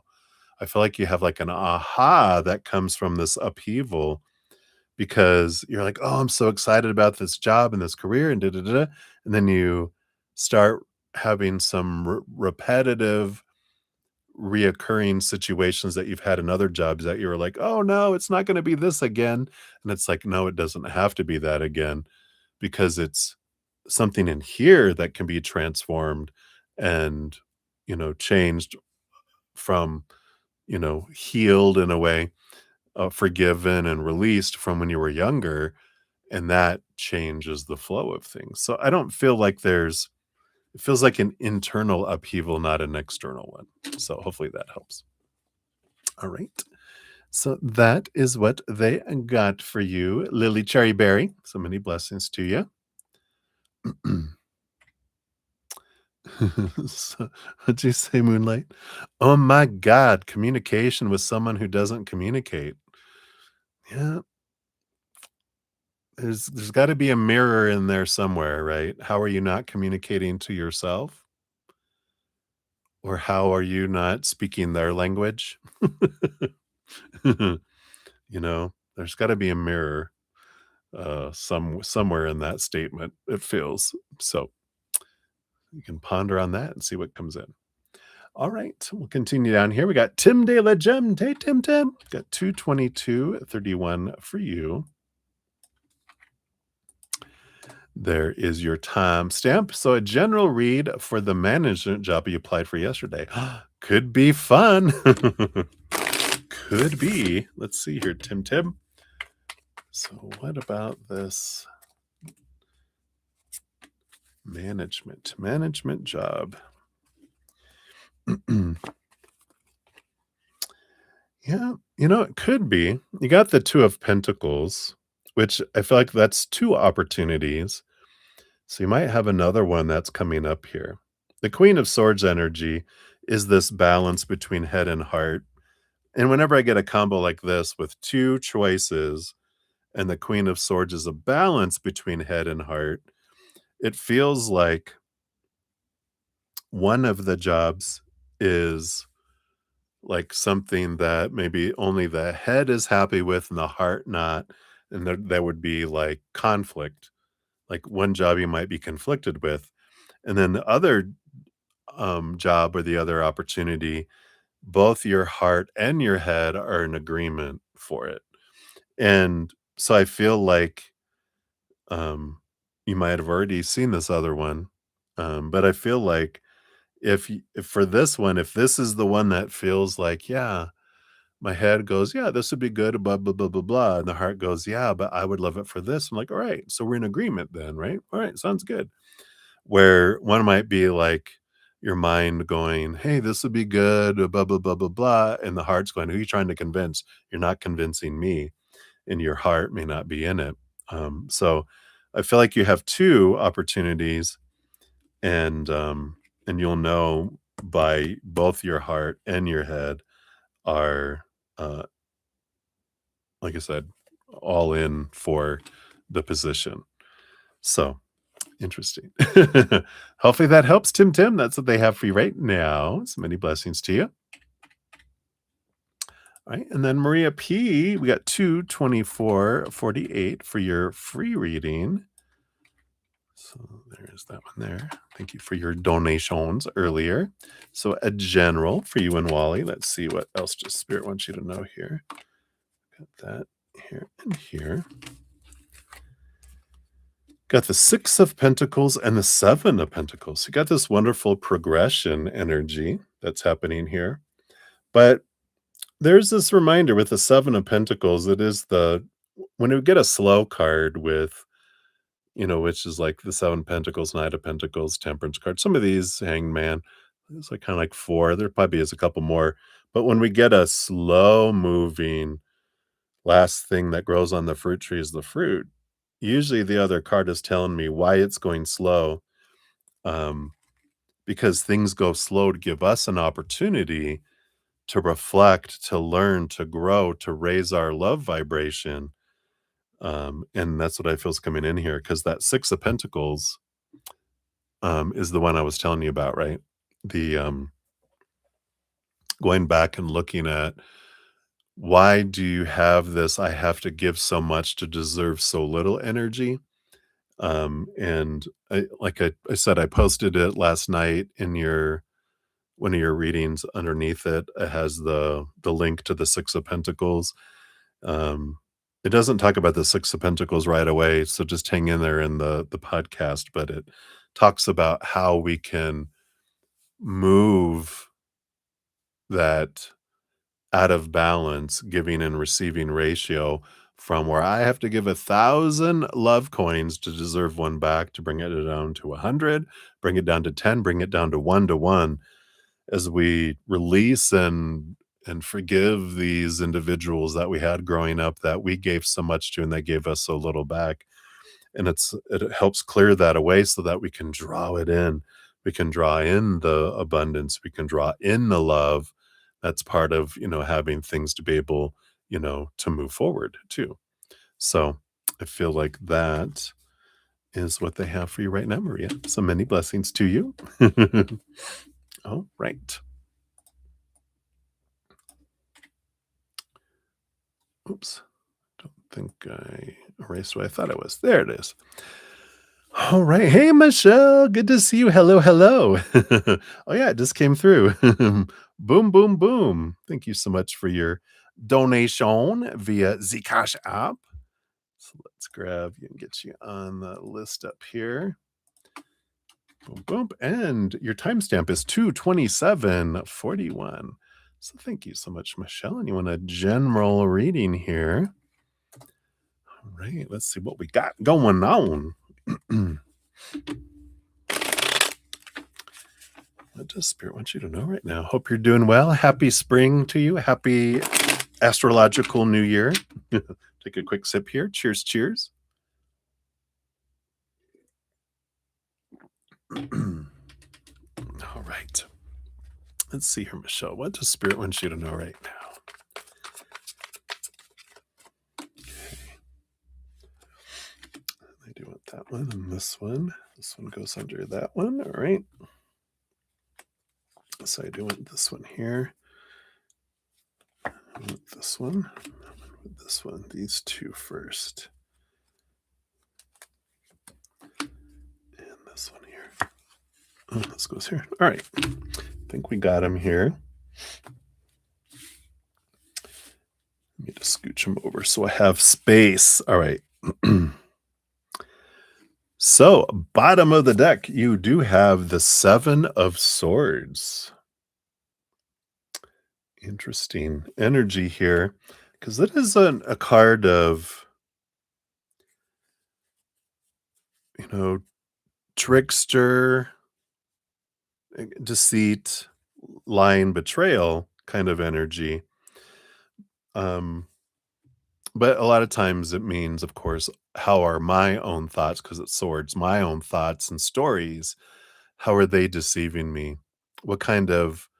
I feel like you have like an aha that comes from this upheaval because you're like, "Oh, I'm so excited about this job and this career and da da da," and then you start having some repetitive, reoccurring situations that you've had in other jobs that you were like, "Oh, no, it's not gonna be this again," and it's like, "No, it doesn't have to be that again," because it's something in here that can be transformed and, changed from, healed in a way, forgiven and released from when you were younger, and that changes the flow of things. So I don't feel like it feels like an internal upheaval, not an external one. So hopefully that helps. All right. So that is what they got for you, Lily Cherry Berry. So many blessings to you. So, what'd you say, Moonlight? Oh my God, communication with someone who doesn't communicate. Yeah, there's got to be a mirror in there somewhere, right? How are you not communicating to yourself? Or how are you not speaking their language? There's gotta be a mirror, somewhere in that statement, it feels. So, you can ponder on that and see what comes in. Alright, we'll continue down here. We got Tim de la Gem. Hey, Tim Tim. Got 22231 for you. There is your timestamp. So a general read for the management job you applied for yesterday. Could be fun. Could be. Let's see here, Tim Tim. So what about this management job? Yeah, it could be. You got the 2 of Pentacles, which I feel like that's 2 opportunities. So you might have another one that's coming up here. The Queen of Swords energy is this balance between head and heart. And whenever I get a combo like this with 2 choices and the Queen of Swords is a balance between head and heart, it feels like one of the jobs is like something that maybe only the head is happy with and the heart not, and there would be like conflict. Like one job you might be conflicted with, and then the other job or the other opportunity, both your heart and your head are in agreement for it. And so I feel like um, you might have already seen this other one, but I feel like if for this one, if this is the one that feels like, yeah, my head goes, yeah, this would be good, blah blah blah blah blah, and the heart goes, yeah, but I would love it for this. I'm like, all right, so we're in agreement then, right? All right, sounds good. Where one might be like your mind going, hey, this would be good, blah blah blah blah blah, and the heart's going, who are you trying to convince? You're not convincing me, and your heart may not be in it. So I feel like you have 2 opportunities and you'll know by both your heart and your head are uh, like I said, all in for the position. So interesting. Hopefully that helps, Tim Tim. That's what they have for you right now. So many blessings to you. All right. And then Maria P, we got 22448 for your free reading. So there's that one there. Thank you for your donations earlier. So a general for you and Wally. Let's see what else just Spirit wants you to know here. Got that here and here. Got the Six of Pentacles and the Seven of Pentacles. You got this wonderful progression energy that's happening here. But there's this reminder with the Seven of Pentacles. It is when you get a slow card with, which is like the Seven Pentacles, Knight of Pentacles, Temperance card. Some of these, Hangman, it's like kind of like four. There probably is a couple more. But when we get a slow moving, last thing that grows on the fruit tree is the fruit. Usually the other card is telling me why it's going slow. Because things go slow to give us an opportunity to reflect, to learn, to grow, to raise our love vibration. And that's what I feel is coming in here, because that Six of Pentacles is the one I was telling you about, right? The going back and looking at, why do you have this I have to give so much to deserve so little energy? And I said, I posted it last night in one of your readings. Underneath it, it has the link to the Six of Pentacles. It doesn't talk about the Six of Pentacles right away, so just hang in there in the podcast, but it talks about how we can move that out of balance giving and receiving ratio from where I have to give 1,000 love coins to deserve one back, to bring it down to 100, bring it down to 10, bring it down to 1 to 1, as we release and forgive these individuals that we had growing up that we gave so much to and they gave us so little back. And it helps clear that away so that we can draw it in. We can draw in the abundance. We can draw in the love. That's part of, having things to be able, to move forward too. So I feel like that is what they have for you right now, Maria. So many blessings to you. All right. Oops. Don't think I erased what I thought it was. There it is. All right. Hey, Michelle. Good to see you. Hello, hello. Oh, yeah, it just came through. Boom, boom, boom. Thank you so much for your donation via Zcash app. So let's grab you and get you on the list up here. Boom, boom. And your timestamp is 2/27/41. So thank you so much, Michelle. And you want a general reading here. All right, let's see what we got going on. What does Spirit want you to know right now? Hope you're doing well. Happy spring to you. Happy astrological new year. Take a quick sip here. Cheers, cheers. All right. Let's see here, Michelle. What does Spirit want you to know right now? I do want that one and this one. This one goes under that one. All right. So I do want this one here. I want this one. This one. These two first. And this one here. Oh, this goes here. All right. I think we got him here. Let me just scooch him over so I have space. All right. So, bottom of the deck, you do have the Seven of Swords. Interesting energy here, because it is a card of, trickster, deceit, lying, betrayal kind of energy. But a lot of times it means, of course, how are my own thoughts, because it's swords, my own thoughts and stories, how are they deceiving me? What kind of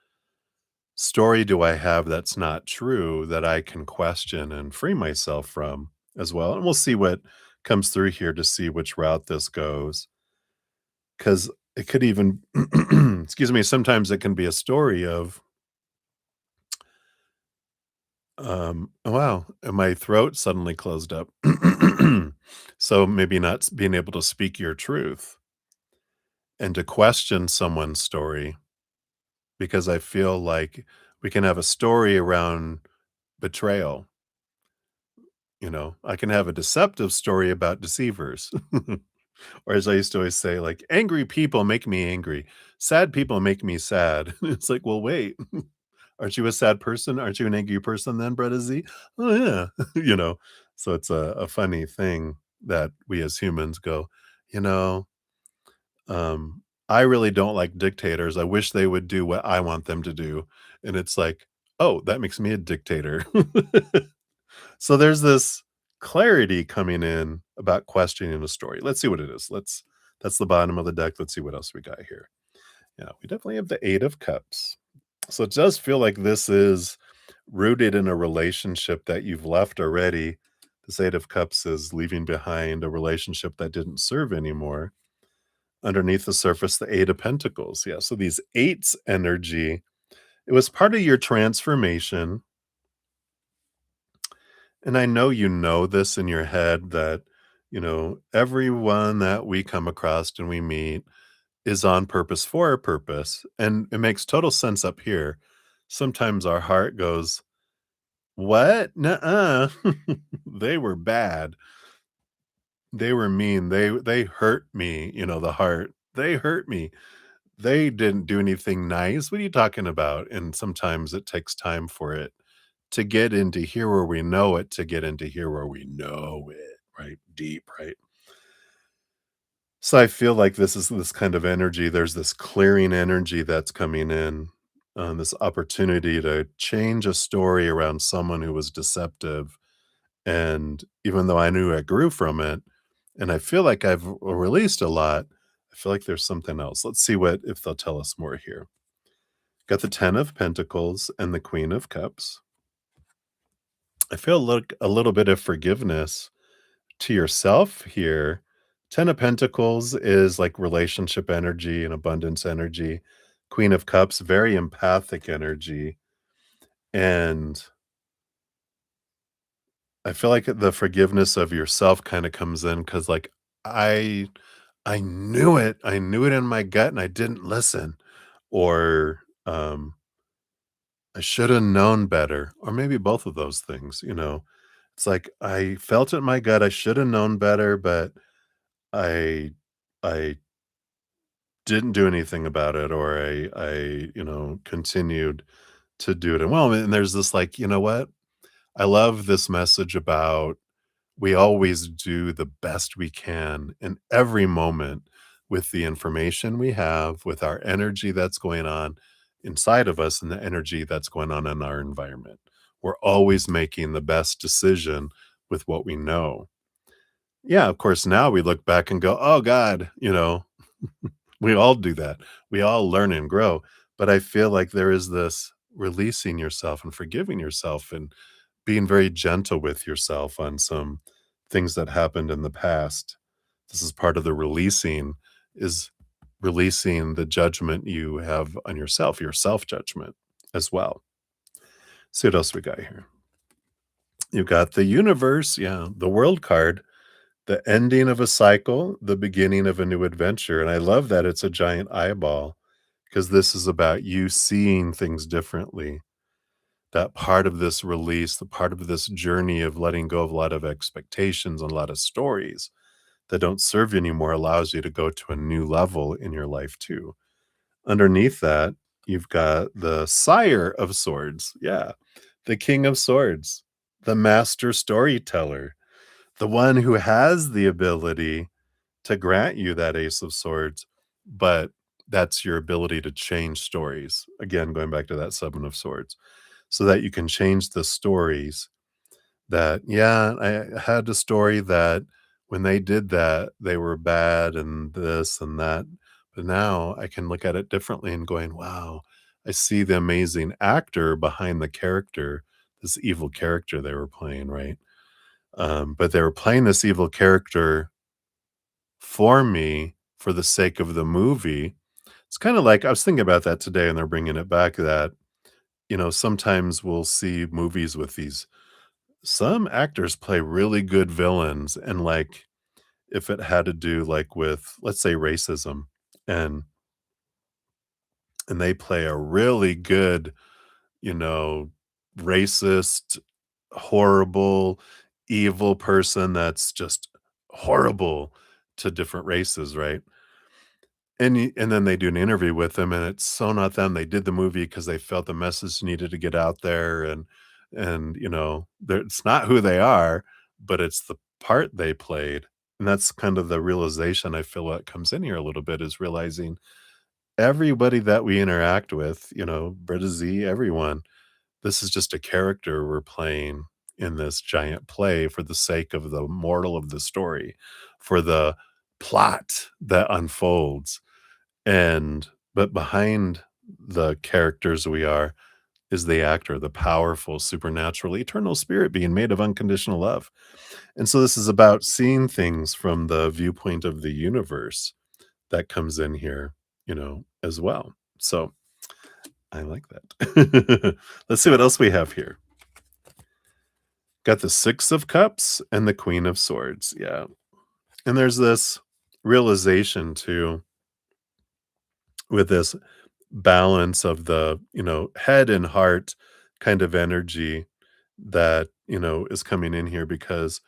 story do I have that's not true that I can question and free myself from as well? And we'll see what comes through here to see which route this goes. Because it could even, excuse me, sometimes it can be a story of, oh, wow, and my throat suddenly closed up. So maybe not being able to speak your truth and to question someone's story, because I feel like we can have a story around betrayal. I can have a deceptive story about deceivers. Or as I used to always say, like, angry people make me angry. Sad people make me sad. It's like, well, wait, aren't you a sad person? Aren't you an angry person then, Bretta Z? Oh, yeah. you know, so it's a funny thing that we as humans go, you know, I really don't like dictators. I wish they would do what I want them to do. And it's like, oh, that makes me a dictator. So there's this clarity coming in about questioning a story. Let's see what it is. That's the bottom of the deck. Let's see what else we got here. Yeah, we definitely have the 8 of Cups. So it does feel like this is rooted in a relationship that you've left already. This 8 of Cups is leaving behind a relationship that didn't serve anymore. Underneath the surface, the 8 of Pentacles. Yeah, so these 8's energy, it was part of your transformation. And I know this in your head that, everyone that we come across and we meet is on purpose for a purpose. And it makes total sense up here. Sometimes our heart goes, what? Nuh-uh. They were bad. They were mean. They hurt me, the heart. They hurt me. They didn't do anything nice. What are you talking about? And sometimes it takes time for it to get into here where we know it, to get into here where we know it, right? Deep, right? So I feel like this is this kind of energy. There's this clearing energy that's coming in, this opportunity to change a story around someone who was deceptive. And even though I knew I grew from it, and I feel like I've released a lot, I feel like there's something else. Let's see what if they'll tell us more here. Got the 10 of Pentacles and the Queen of Cups. I feel like a little bit of forgiveness to yourself here. 10 of Pentacles is like relationship energy and abundance energy. Queen of Cups, very empathic energy. And I feel like the forgiveness of yourself kind of comes in because like I I knew it. I knew it in my gut and I didn't listen. Or I should have known better. Or maybe both of those things. It's like I felt it in my gut. I should have known better, but I I didn't do anything about it, or I continued to do it. And there's this like, you know what? I love this message about we always do the best we can in every moment with the information we have, with our energy that's going on inside of us and the energy that's going on in our environment. We're always making the best decision with what we know. Yeah, of course, now we look back and go, oh God, we all do that. We all learn and grow. But I feel like there is this releasing yourself and forgiving yourself and being very gentle with yourself on some things that happened in the past. This is part of the releasing, is releasing the judgment you have on yourself, your self-judgment as well. See what else we got here. You got the universe, yeah, the world card, the ending of a cycle, the beginning of a new adventure. And I love that it's a giant eyeball because this is about you seeing things differently. That part of this release, the part of this journey of letting go of a lot of expectations and a lot of stories that don't serve you anymore allows you to go to a new level in your life too. Underneath that, you've got the Sire of Swords. Yeah. The King of Swords, the master storyteller, the one who has the ability to grant you that Ace of Swords, but that's your ability to change stories. Again, going back to that Seven of Swords, so that you can change the stories that, yeah, I had a story that when they did that, they were bad and this and that. But now I can look at it differently and going, wow, I see the amazing actor behind the character, this evil character they were playing, right? But they were playing this evil character for me for the sake of the movie. It's kind of like I was thinking about that today, and they're bringing it back that sometimes we'll see movies with these some actors play really good villains, and, like, if it had to do, like, with, let's say, racism, and they play a really good, you know, racist, horrible, evil person that's just horrible to different races, right? And then they do an interview with them, and it's so not them. They did the movie because they felt the message needed to get out there, and, it's not who they are, but it's the part they played, and that's kind of the realization I feel what comes in here a little bit is realizing everybody that we interact with, Brita Z, everyone, this is just a character we're playing in this giant play for the sake of the moral of the story, for the plot that unfolds. And but behind the characters we are is the actor, the powerful, supernatural, eternal spirit being made of unconditional love. And so this is about seeing things from the viewpoint of the universe that comes in here, as well. So I like that. Let's see what else we have here. Got the Six of Cups and the Queen of Swords. Yeah. And there's this realization too with this balance of the, head and heart kind of energy that, is coming in here because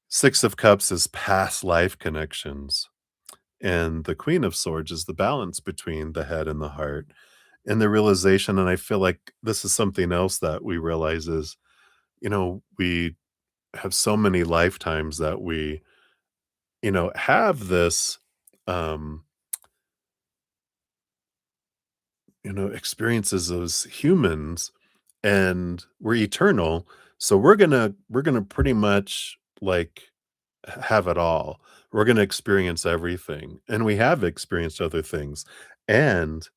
Six of Cups is past life connections. And the Queen of Swords is the balance between the head and the heart. And the realization, and I feel like this is something else that we realize is, we have so many lifetimes that we, have this, um, experiences as humans, and we're eternal. So we're gonna pretty much like have it all. We're gonna experience everything, and we have experienced other things. And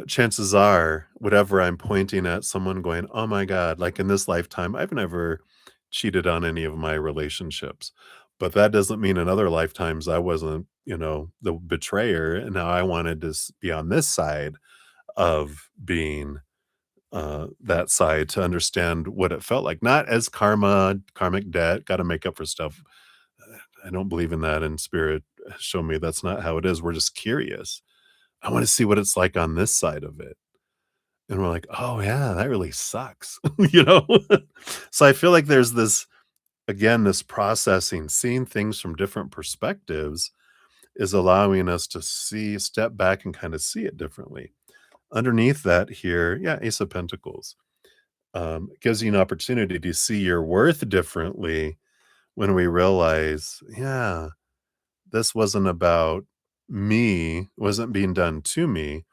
chances are, whatever I'm pointing at, someone going, "Oh my god," like in this lifetime, I've never cheated on any of my relationships. But that doesn't mean in other lifetimes I wasn't, the betrayer, and now I wanted to be on this side of being that side to understand what it felt like. Not as karmic debt, got to make up for stuff. I don't believe in that. And spirit show me that's not how it is. We're just curious. I want to see what it's like on this side of it. And we're like, oh yeah, that really sucks, you know? So I feel like there's this, again, this processing, seeing things from different perspectives is allowing us to step back and kind of see it differently. Underneath that here, yeah, Ace of Pentacles. It gives you an opportunity to see your worth differently when we realize, yeah, this wasn't about me, wasn't being done to me.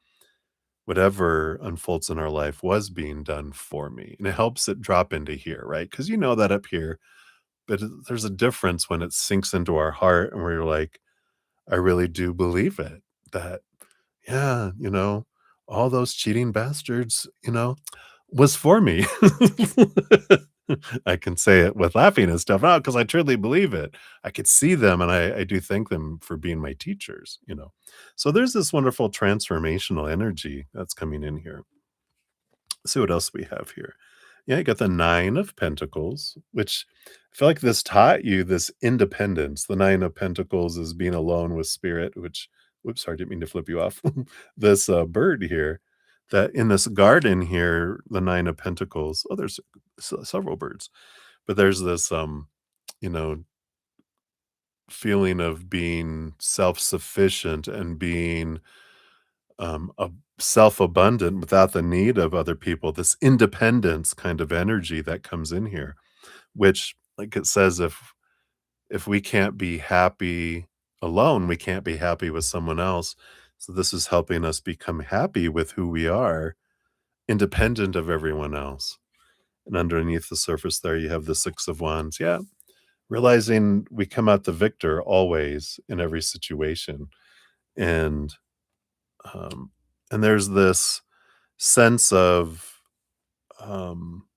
Whatever unfolds in our life was being done for me. And it helps it drop into here, right? Because you know that up here, but there's a difference when it sinks into our heart and we're like, I really do believe it. That, yeah, all those cheating bastards, was for me. I can say it with laughing and stuff out because I truly believe it. I could see them and I do thank them for being my teachers. So there's this wonderful transformational energy that's coming in here. Let's see what else we have here. Yeah, you got the Nine of Pentacles, which I feel like this taught you this independence. The Nine of Pentacles is being alone with spirit, which, whoops, sorry, didn't mean to flip you off. This bird here, that in this garden here, the Nine of Pentacles, oh, there's several birds, but there's this, you know, feeling of being self-sufficient and being self-abundant without the need of other people, this independence kind of energy that comes in here, which, like it says, if we can't be happy alone, we can't be happy with someone else. So this is helping us become happy with who we are, independent of everyone else. And underneath the surface there, you have the Six of Wands. Yeah, realizing we come out the victor always in every situation. And um, and there's this sense of, um,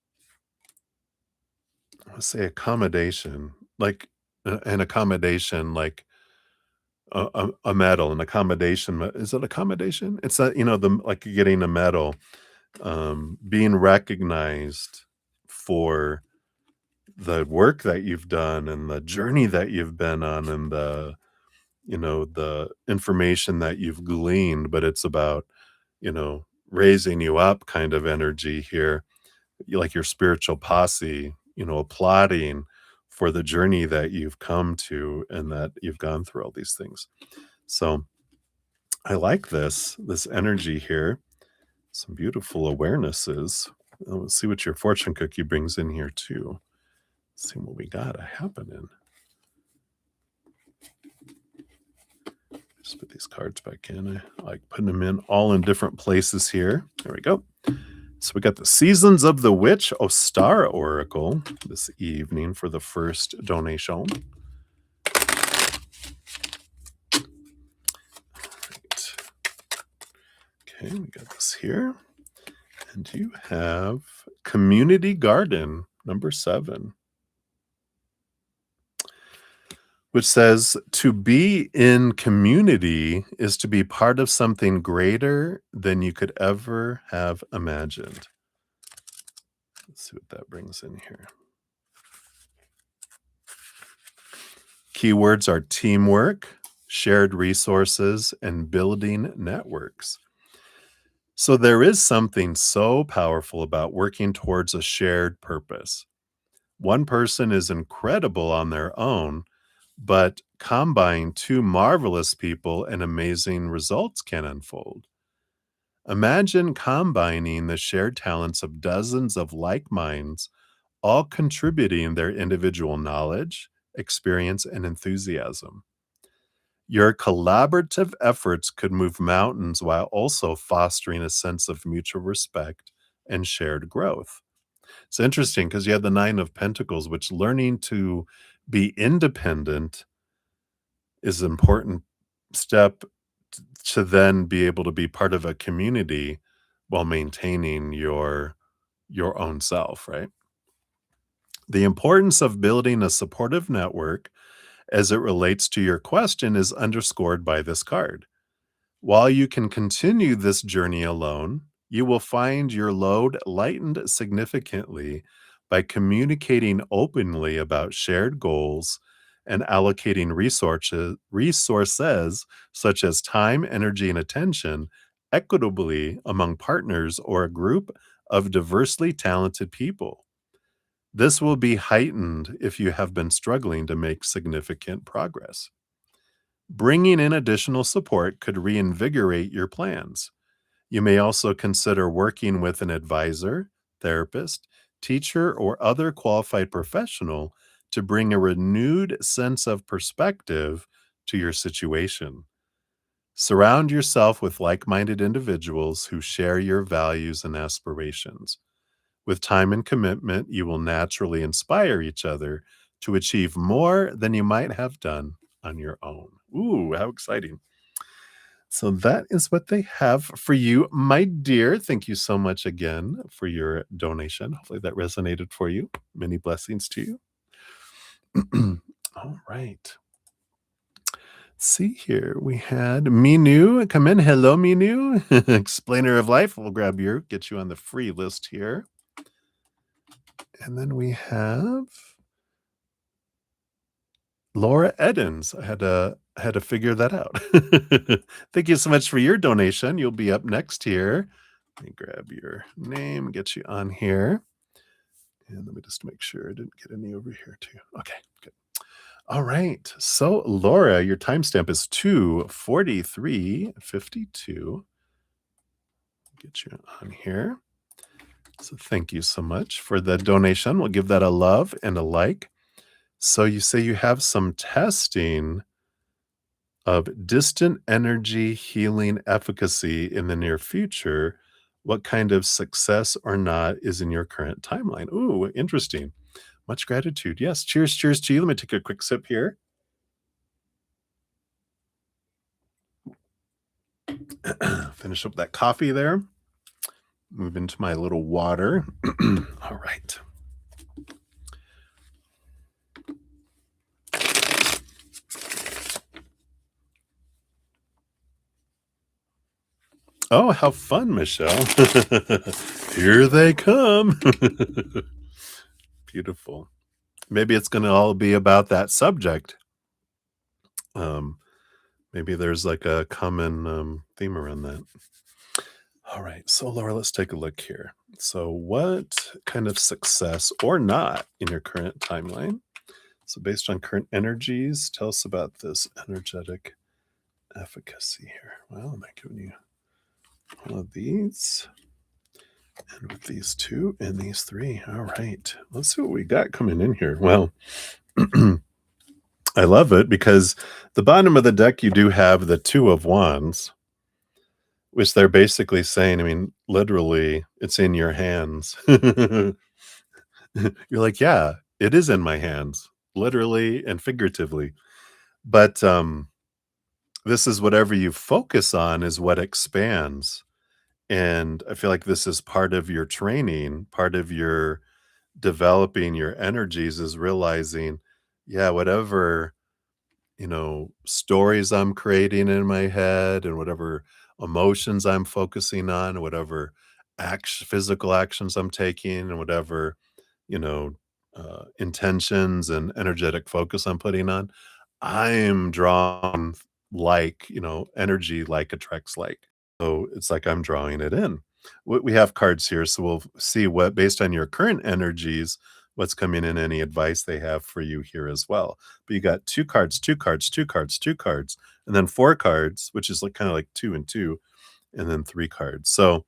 let's say accommodation, like an accommodation, like a medal, an accommodation. Is it accommodation? It's not, the like getting a medal, being recognized for the work that you've done and the journey that you've been on and the information that you've gleaned, but it's about, raising you up kind of energy here. Like your spiritual posse, applauding for the journey that you've come to and that you've gone through all these things. So I like this energy here. Some beautiful awarenesses. Let's see what your fortune cookie brings in here too. Let's see what we got happening. Just put these cards back in. I like putting them in all in different places here. There we go. So we got the Seasons of the Witch Star Oracle this evening for the first donation. Right. Okay, we got this here. And you have Community Garden, number 7. Which says, to be in community is to be part of something greater than you could ever have imagined. Let's see what that brings in here. Keywords are teamwork, shared resources, and building networks. So there is something so powerful about working towards a shared purpose. One person is incredible on their own, but combine 2 marvelous people and amazing results can unfold. Imagine combining the shared talents of dozens of like minds, all contributing their individual knowledge, experience, and enthusiasm. Your collaborative efforts could move mountains while also fostering a sense of mutual respect and shared growth. It's interesting because you have the 9 of Pentacles, which learning to be independent is an important step to then be able to be part of a community while maintaining your own self, right? The importance of building a supportive network as it relates to your question is underscored by this card. While you can continue this journey alone, you will find your load lightened significantly by communicating openly about shared goals and allocating resources such as time, energy, and attention equitably among partners or a group of diversely talented people. This will be heightened if you have been struggling to make significant progress. Bringing in additional support could reinvigorate your plans. You may also consider working with an advisor, therapist, teacher, or other qualified professional to bring a renewed sense of perspective to your situation. Surround yourself with like-minded individuals who share your values and aspirations. With time and commitment, you will naturally inspire each other to achieve more than you might have done on your own. Ooh, how exciting. So that is what they have for you, my dear. Thank you so much again for your donation. Hopefully that resonated for you. Many blessings to you. All right. See here, we had Minu come in. Hello, Minu, explainer of life. We'll get you on the free list here. And then we have Laura Edens. I had to figure that out. Thank you so much for your donation. You'll be up next here. Let me grab your name, get you on here. And let me just make sure I didn't get any over here too. Okay, good. All right. So Laura, your timestamp is 2:43:52. Get you on here. So thank you so much for the donation. We'll give that a love and a like. So you say you have some testing of distant energy healing efficacy in the near future. What kind of success or not is in your current timeline? Ooh, interesting. Much gratitude. Yes. Cheers. Cheers to you. Let me take a quick sip here. Finish up that coffee there. Move into my little water. All right. Oh, how fun, Michelle. Here they come. Beautiful. Maybe it's gonna all be about that subject. Um, Maybe there's like a common, theme around that. All right, so Laura, let's take a look here. So what kind of success or not in your current timeline? So based on current energies, tell us about this energetic efficacy here. Well, am I giving you one of these? And with these two and these three. All right. Let's see what we got coming in here. Well, I love it because the bottom of the deck, you do have the two of wands, which they're basically saying, I mean, literally, it's in your hands. You're like, yeah, it is in my hands, literally and figuratively. But this is whatever you focus on is what expands. And I feel like this is part of your training, part of your developing your energies is realizing, yeah, whatever, stories I'm creating in my head and whatever emotions I'm focusing on, whatever physical actions I'm taking, and whatever, you know, intentions and energetic focus I'm putting on, I'm drawn like, energy like attracts like. So it's like I'm drawing it in. We have cards here, so we'll see what, based on your current energies, what's coming in, any advice they have for you here as well. But you got two cards, two cards, two cards, two cards, and then four cards, which is like kind of like two and two, and then three cards. So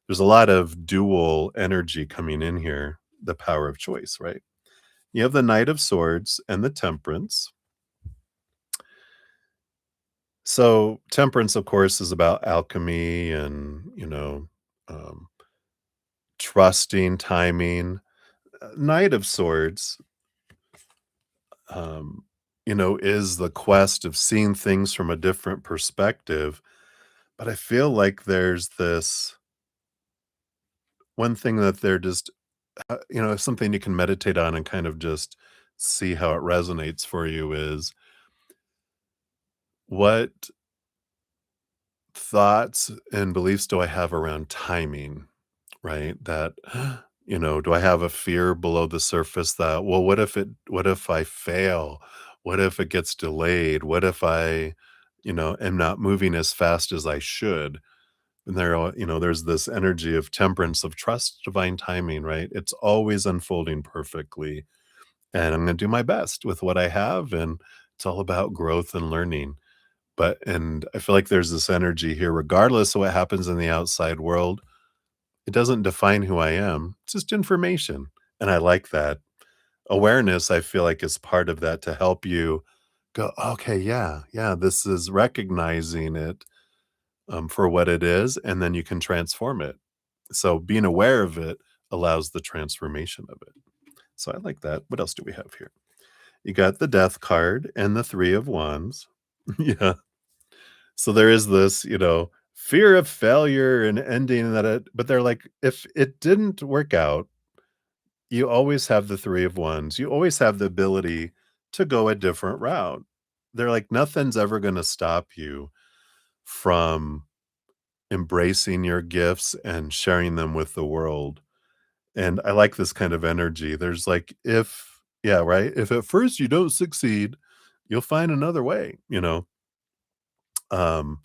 there's a lot of dual energy coming in here, the power of choice, right? You have the Knight of Swords and the Temperance. So temperance, of course, is about alchemy and, um, trusting, timing. Knight of Swords, um, is the quest of seeing things from a different perspective. But I feel like there's this one thing that they're just, something you can meditate on and kind of just see how it resonates for you is what thoughts and beliefs do I have around timing, right? That, do I have a fear below the surface that, well, what if I fail? What if it gets delayed? What if I, am not moving as fast as I should? And there's this energy of temperance, of trust, divine timing, right? It's always unfolding perfectly. And I'm going to do my best with what I have. And it's all about growth and learning. And I feel like there's this energy here, regardless of what happens in the outside world, it doesn't define who I am. It's just information. And I like that. Awareness, I feel like, is part of that to help you go, okay, yeah, yeah, this is recognizing it for what it is, and then you can transform it. So being aware of it allows the transformation of it. So I like that. What else do we have here? You got the Death card and the Three of Wands. Yeah. So there is this, fear of failure and ending that but they're like, if it didn't work out, you always have the Three of Wands. You always have the ability to go a different route. They're like, nothing's ever going to stop you from embracing your gifts and sharing them with the world. And I like this kind of energy. There's like, yeah, right. If at first you don't succeed, you'll find another way, Um,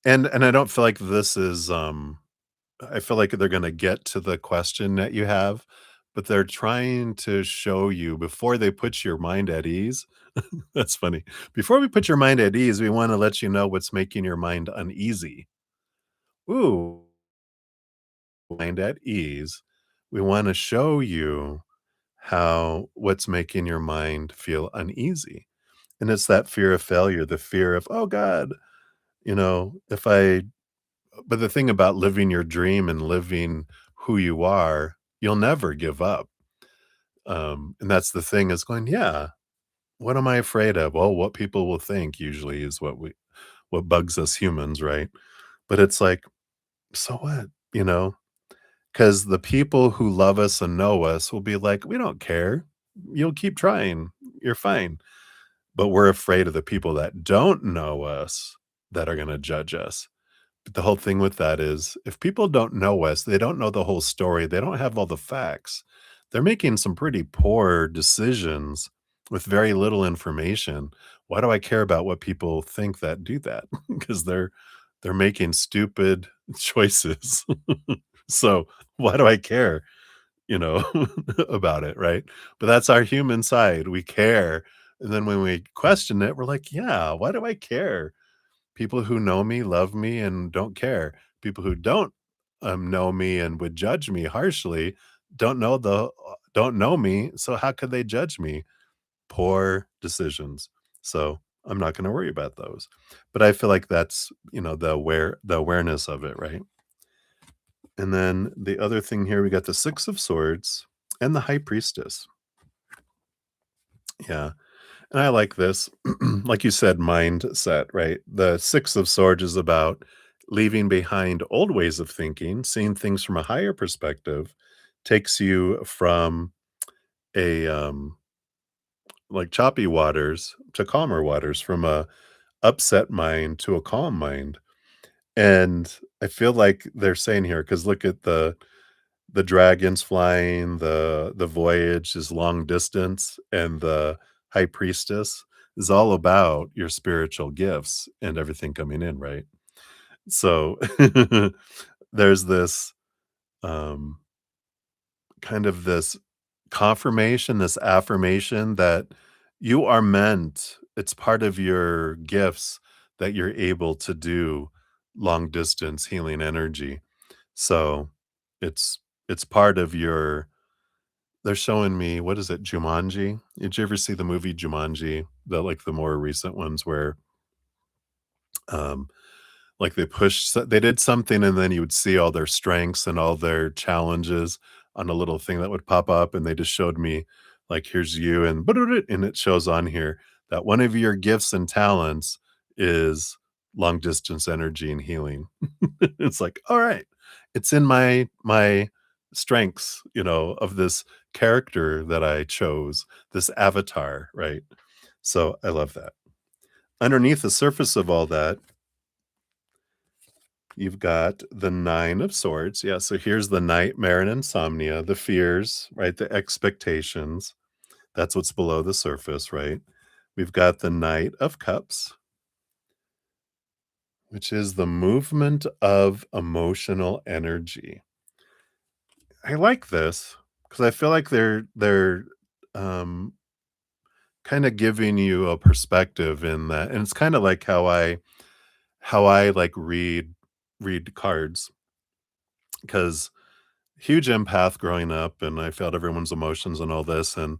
and I don't feel like this is I feel like they're gonna get to the question that you have, but they're trying to show you before they put your mind at ease. That's funny. Before we put your mind at ease, we wanna let you know what's making your mind uneasy. Ooh, mind at ease. We wanna show you how what's making your mind feel uneasy. And it's that fear of failure, the fear of, "Oh god, if I." But the thing about living your dream and living who you are, you'll never give up. And that's the thing is going, yeah, what am I afraid of? Well, what people will think usually is what bugs us humans, right? But it's like, so what? Because the people who love us and know us will be like, we don't care. You'll keep trying. You're fine. But we're afraid of the people that don't know us that are going to judge us. But the whole thing with that is if people don't know us, they don't know the whole story, they don't have all the facts, they're making some pretty poor decisions with very little information. Why do I care about what people think that do that? Because they're making stupid choices. So why do I care, you know, about it, right? But that's our human side. We care. And then when we question it, we're like, yeah, why do I care? People who know me, love me, and don't care. People who don't, know me and would judge me harshly don't know me, so how could they judge me? Poor decisions. So, I'm not gonna worry about those. But I feel like that's, the awareness of it, right? And then the other thing here, we got the 6 of Swords and the High Priestess. Yeah. And I like this. Like you said, mindset, right? The 6 of Swords is about leaving behind old ways of thinking, seeing things from a higher perspective, takes you from a like choppy waters to calmer waters, from a upset mind to a calm mind. And I feel like they're saying here, because look at the dragons flying, the voyage is long distance, and the high priestess is all about your spiritual gifts and everything coming in, right? So there's this um kind of this confirmation, this affirmation that you are meant, it's part of your gifts that you're able to do long distance healing energy. So it's part of your, they're showing me, what is it, Jumanji? Did you ever see the movie Jumanji? The more recent ones where um like they did something and then you would see all their strengths and all their challenges on a little thing that would pop up, and they just showed me, like, here's you, and and it shows on here that one of your gifts and talents is long distance energy and healing. It's like, all right, it's in my strengths, of this character that I chose, this avatar, right? So I love that. Underneath the surface of all that, you've got the 9 of Swords. Yeah, so here's the nightmare and insomnia, the fears, right? The expectations. That's what's below the surface, right? We've got the Knight of Cups, which is the movement of emotional energy. I like this because I feel like they're um kind of giving you a perspective in that, and it's kind of like how I like read cards, because huge empath growing up, and I felt everyone's emotions and all this. And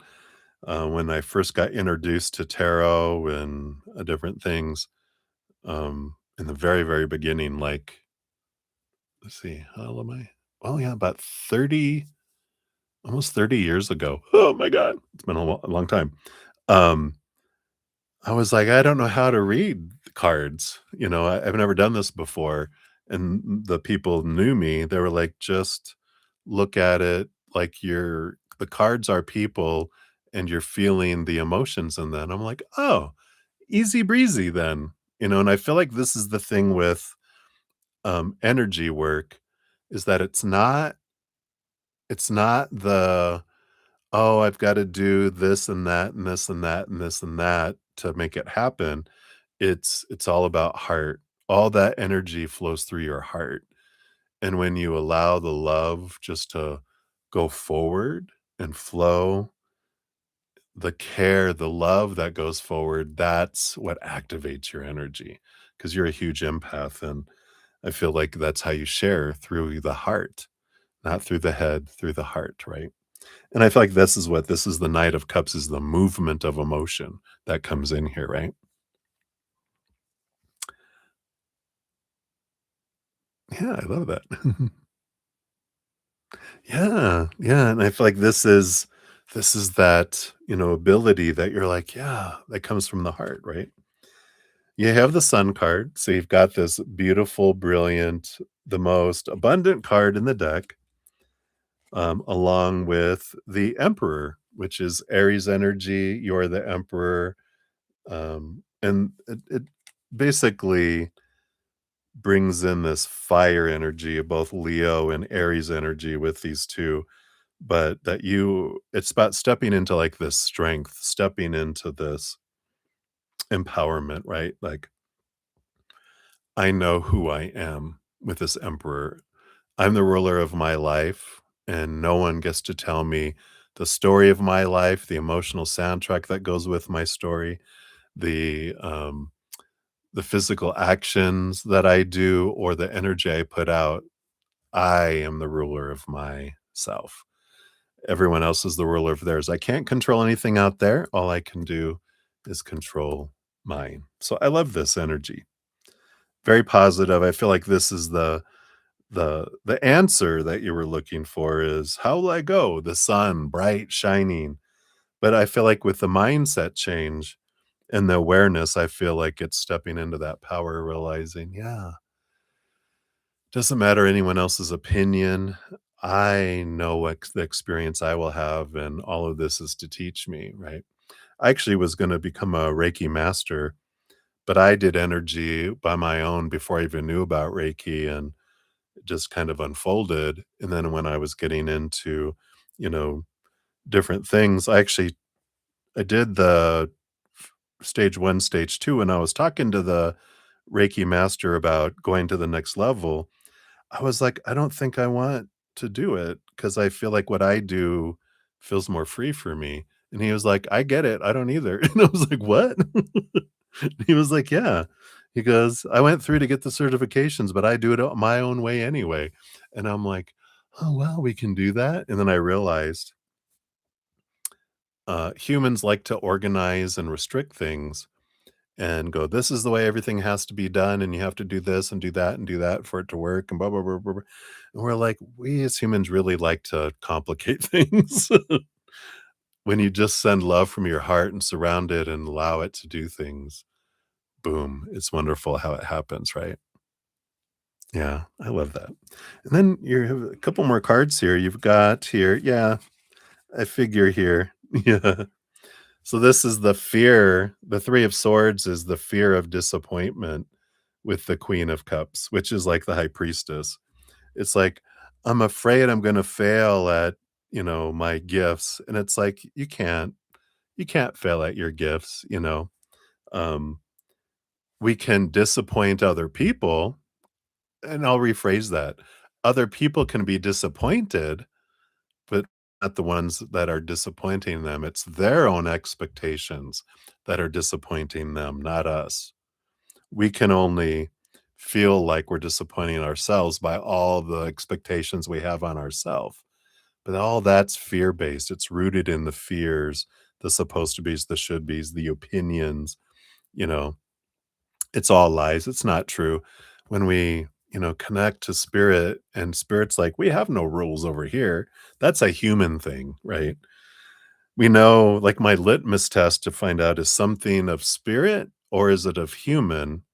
when I first got introduced to tarot and different things, in the very, very beginning, like, let's see, how old am I? Well, yeah, about 30, almost 30 years ago. Oh my God. It's been a long time. Um, I was like, I don't know how to read cards. I've never done this before. And the people knew me. They were like, just look at it like the cards are people and you're feeling the emotions in them. I'm like, oh, easy breezy then. And I feel like this is the thing with energy work, is that it's not the, oh, I've got to do this and that and this and that and this and that to make it happen. It's all about heart. All that energy flows through your heart. And when you allow the love just to go forward and flow, the care, the love that goes forward, that's what activates your energy, because you're a huge empath. And I feel like that's how you share, through the heart, not through the head, through the heart, right? And I feel like this is the Knight of Cups, is the movement of emotion that comes in here, right? Yeah, I love that. Yeah, yeah, and I feel like this is that, ability that you're like, yeah, that comes from the heart, right? You have the Sun card, so you've got this beautiful, brilliant, the most abundant card in the deck, along with the Emperor, which is Aries energy. You're the Emperor, and it basically brings in this fire energy of both Leo and Aries energy with these two but that it's about stepping into like this strength, stepping into this empowerment, right? Like, I know who I am with this emperor. I'm the ruler of my life, and no one gets to tell me the story of my life, the emotional soundtrack that goes with my story, the um, the physical actions that I do, or the energy I put out. I am the ruler of myself. Everyone else is the ruler of theirs. I can't control anything out there. All I can do is control mine. So I love this energy. Very positive. I feel like this is the answer that you were looking for is how will I go? The sun, bright, shining. But I feel like with the mindset change and the awareness, I feel like it's stepping into that power, realizing, yeah, doesn't matter anyone else's opinion. I know what the experience I will have, and all of this is to teach me, right? I actually was going to become a Reiki master, but I did energy by my own before I even knew about Reiki, and it just kind of unfolded. And then when I was getting into, you know, different things, I did the stage 1, stage 2, and I was talking to the Reiki master about going to the next level. I was like, "I don't think I want to do it because I feel like what I do feels more free for me." And he was like, "I get it, I don't either." And I was like, "What?" He was like, "Yeah." He goes, "I went through to get the certifications, but I do it my own way anyway." And I'm like, "Oh, well, we can do that." And then I realized, humans like to organize and restrict things and go, "This is the way everything has to be done, and you have to do this and do that for it to work," and blah, blah, blah, blah, blah. And we're like, we as humans really like to complicate things. When you just send love from your heart and surround it and allow it to do things, boom, it's wonderful how it happens, right? Yeah, I love that. And then you have a couple more cards here. You've got here, yeah, I figure here. Yeah. So this is the fear. The 3 of swords is the fear of disappointment with the Queen of Cups, which is like the high priestess. It's like, I'm afraid I'm gonna fail at, my gifts, and it's like, you can't fail at your gifts, you know? Um, we can disappoint other people, and I'll rephrase that. Other people can be disappointed, but not the ones that are disappointing them. It's their own expectations that are disappointing them, not us. We can only feel like we're disappointing ourselves by all the expectations we have on ourselves. But all that's fear based. It's rooted in the fears, the supposed to be's, the should be's, the opinions, you know, it's all lies. It's not true. When we, connect to spirit and spirit's like, we have no rules over here. That's a human thing, right? We know, like my litmus test to find out is something of spirit or is it of human,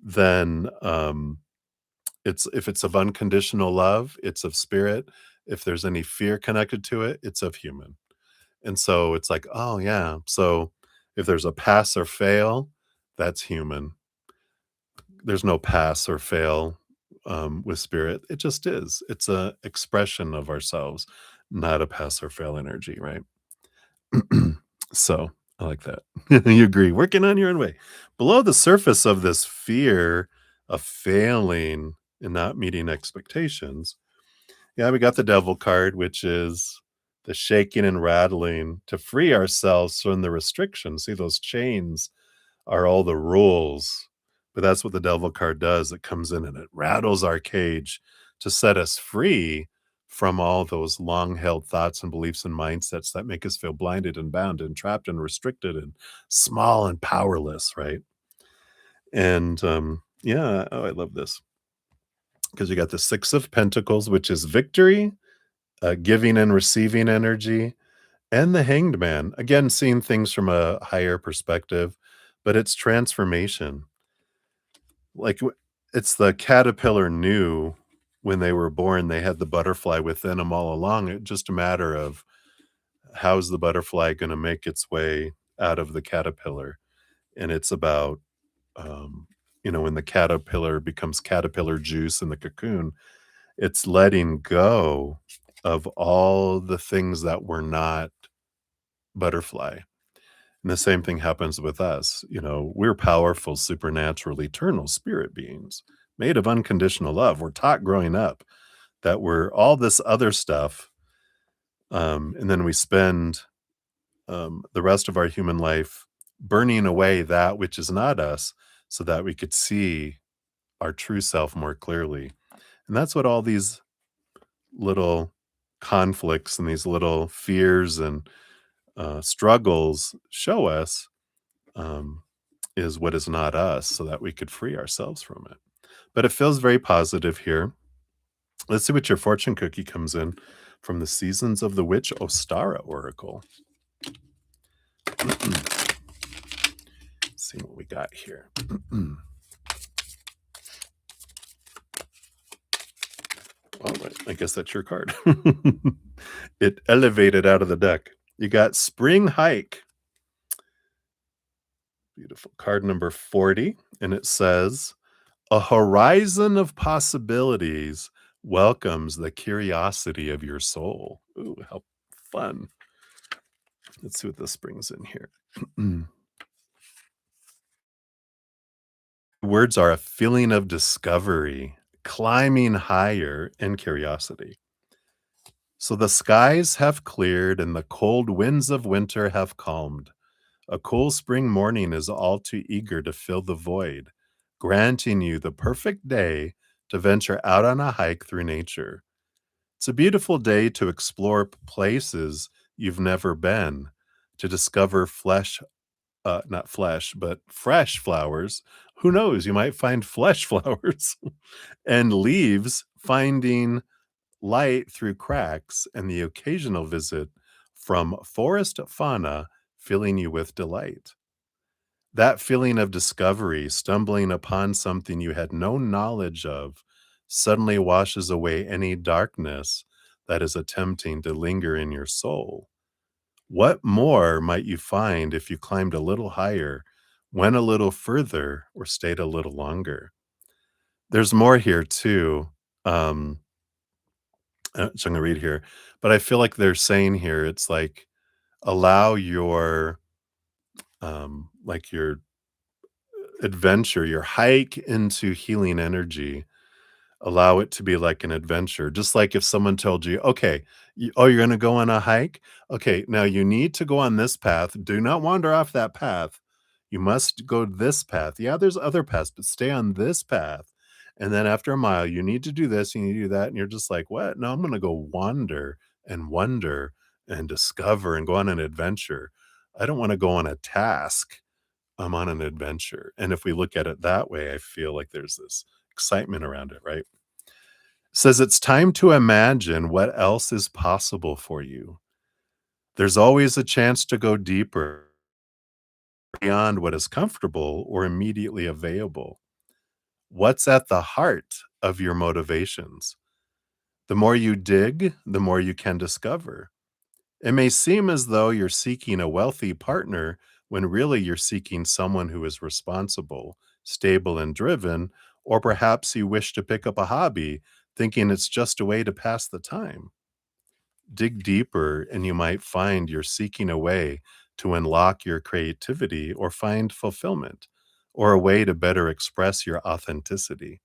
then it's if it's of unconditional love, it's of spirit. If there's any fear connected to it, it's of human. And so it's like, oh yeah. So if there's a pass or fail, that's human. There's no pass or fail with spirit. It just is. It's a expression of ourselves, not a pass or fail energy, right? So I like that. You agree. Working on your own way. Below the surface of this fear of failing and not meeting expectations, yeah, we got the devil card, which is the shaking and rattling to free ourselves from the restrictions. See, those chains are all the rules, but that's what the devil card does. It comes in and it rattles our cage to set us free from all those long held thoughts and beliefs and mindsets that make us feel blinded and bound and trapped and restricted and small and powerless, right? And yeah, oh, I love this because you got the 6 of Pentacles, which is victory, giving and receiving energy, and the Hanged Man. Again, seeing things from a higher perspective, but it's transformation. Like, it's the caterpillar knew when they were born, they had the butterfly within them all along. It's just a matter of how's the butterfly gonna make its way out of the caterpillar, and it's about, when the caterpillar becomes caterpillar juice in the cocoon, it's letting go of all the things that were not butterfly. And the same thing happens with us. We're powerful, supernatural, eternal spirit beings made of unconditional love. We're taught growing up that we're all this other stuff. And then we spend the rest of our human life burning away that which is not us so that we could see our true self more clearly. And that's what all these little conflicts and these little fears and struggles show us, um, is what is not us so that we could free ourselves from it. But it feels very positive here. Let's see what your fortune cookie comes in from the Seasons of the Witch Ostara Oracle. Let's see what we got here. All right, I guess that's your card. It elevated out of the deck. You got Spring Hike. Beautiful. Card number 40. And it says, a horizon of possibilities welcomes the curiosity of your soul. Ooh, how fun. Let's see what this brings in here. Words are a feeling of discovery, climbing higher, and curiosity. So the skies have cleared and the cold winds of winter have calmed. A cool spring morning is all too eager to fill the void, granting you the perfect day to venture out on a hike through nature. It's a beautiful day to explore places you've never been, to discover not flesh, but fresh flowers. Who knows? You might find flesh flowers and leaves, finding light through cracks, and the occasional visit from forest fauna filling you with delight. That feeling of discovery, stumbling upon something you had no knowledge of, suddenly washes away any darkness that is attempting to linger in your soul. What more might you find if you climbed a little higher, went a little further, or stayed a little longer? There's more here too. Um, so I'm gonna read here, but I feel like they're saying here, it's like allow your adventure, your hike into healing energy. Allow it to be like an adventure. Just like if someone told you, okay, you're going to go on a hike. Okay, now you need to go on this path. Do not wander off that path. You must go this path. Yeah, there's other paths, but stay on this path. And then after a mile, you need to do this, you need to do that. And you're just like, what? No, I'm going to go wander and wonder and discover and go on an adventure. I don't want to go on a task. I'm on an adventure. And if we look at it that way, I feel like there's this excitement around it, right? Says it's time to imagine what else is possible for you. There's always a chance to go deeper beyond what is comfortable or immediately available. What's at the heart of your motivations? The more you dig, the more you can discover. It may seem as though you're seeking a wealthy partner when really you're seeking someone who is responsible, stable, and driven, or perhaps you wish to pick up a hobby thinking it's just a way to pass the time. Dig deeper, and you might find you're seeking a way to unlock your creativity or find fulfillment, or a way to better express your authenticity.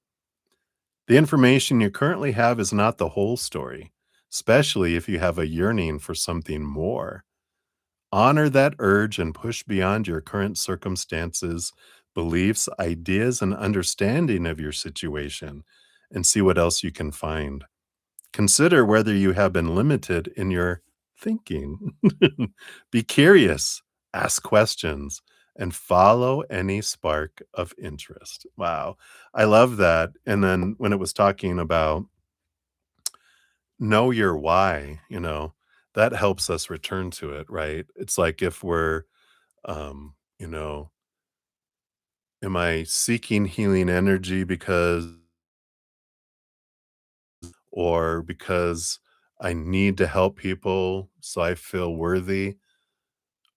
The information you currently have is not the whole story, especially if you have a yearning for something more. Honor that urge and push beyond your current circumstances, beliefs, ideas, and understanding of your situation, and see what else you can find. Consider whether you have been limited in your thinking. Be curious, ask questions, and follow any spark of interest. Wow. I love that. And then when it was talking about know your why, that helps us return to it, right? It's like if we're, um, you know, am I seeking healing energy because I need to help people so I feel worthy?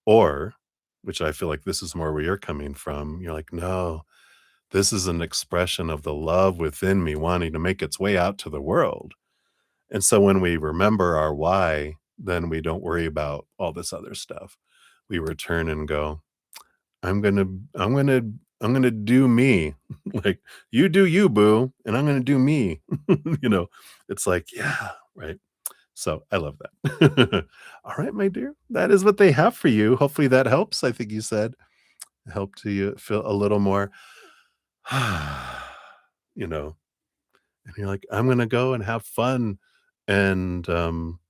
Or, which I feel like this is more where you're coming from, you're like, no, this is an expression of the love within me wanting to make its way out to the world. And so when we remember our why, then we don't worry about all this other stuff. We return and go, I'm gonna I'm gonna I'm gonna do me. Like, "You do you, boo, and I'm gonna do me." You know? It's like, yeah, right? So, I love that. Alright, my dear. That is what they have for you. Hopefully that helps. I think you said helped you feel a little more, you know, and you're like, "I'm gonna go and have fun, and, um,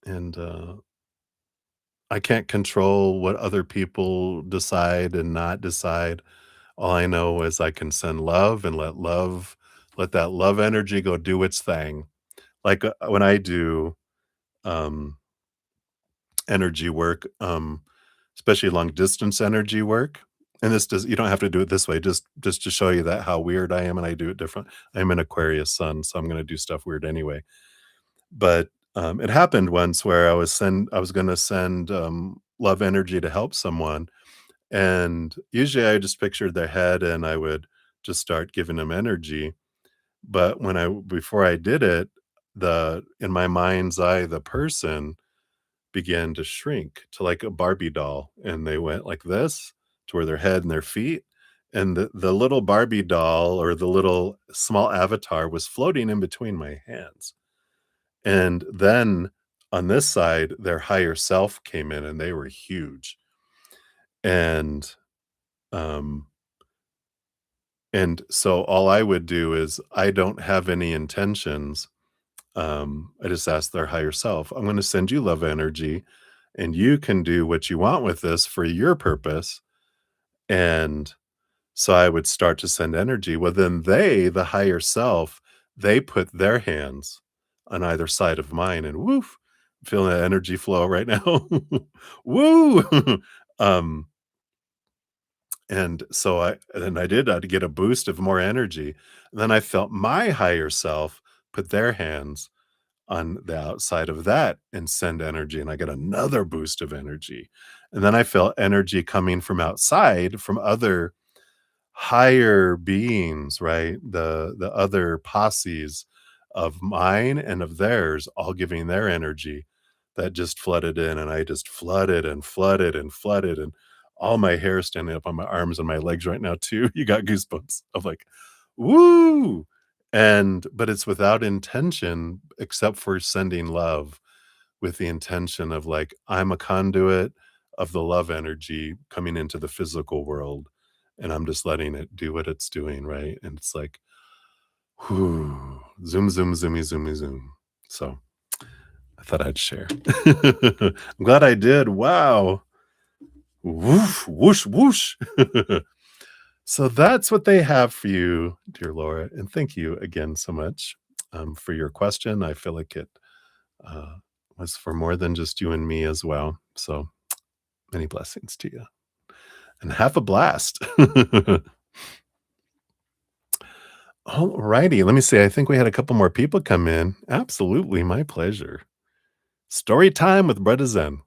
and I can't control what other people decide and not decide. All I know is I can send love and let that love energy go do its thing." Like, when I do, um, energy work, especially long distance energy work, and this does you don't have to do it this way, just to show you that how weird I am and I do it different. I'm an Aquarius sun, so I'm gonna do stuff weird anyway. But, it happened once where I was gonna send, love energy to help someone, and usually I just pictured their head and I would just start giving them energy. But before I did it, the in my mind's eye, the person began to shrink to like a Barbie doll, and they went like this to where their head and their feet, and the little Barbie doll or the little small avatar was floating in between my hands. And then on this side, their higher self came in and they were huge. And um and so all I would do is I don't have any intentions. I just ask their higher self, I'm going to send you love energy and you can do what you want with this for your purpose. And so I would start to send energy. Well, then the higher self, they put their hands on either side of mine and woof, I'm feeling that energy flow right now. Woo! um, and I did, I'd get a boost of more energy. And then I felt my higher self put their hands on the outside of that and send energy, and I get another boost of energy. And then I felt energy coming from outside from other higher beings, right? The other posses of mine and of theirs all giving their energy that just flooded in, and I just flooded and flooded and flooded, and all my hair standing up on my arms and my legs right now too. You got goosebumps of like, "Woo!" And but it's without intention except for sending love with the intention of like, I'm a conduit of the love energy coming into the physical world, and I'm just letting it do what it's doing, right? And it's like, whoo, zoom, zoom, zoomy, zoomy, zoom. So I thought I'd share. I'm glad I did. Wow. Woof, whoosh, whoosh. So that's what they have for you, dear Laura. And thank you again so much for your question. I feel like it uh, was for more than just you and me as well. So many blessings to you and have a blast. All righty. Let me see. I think we had a couple more people come in. Absolutely. My pleasure. Story time with Brother Zen.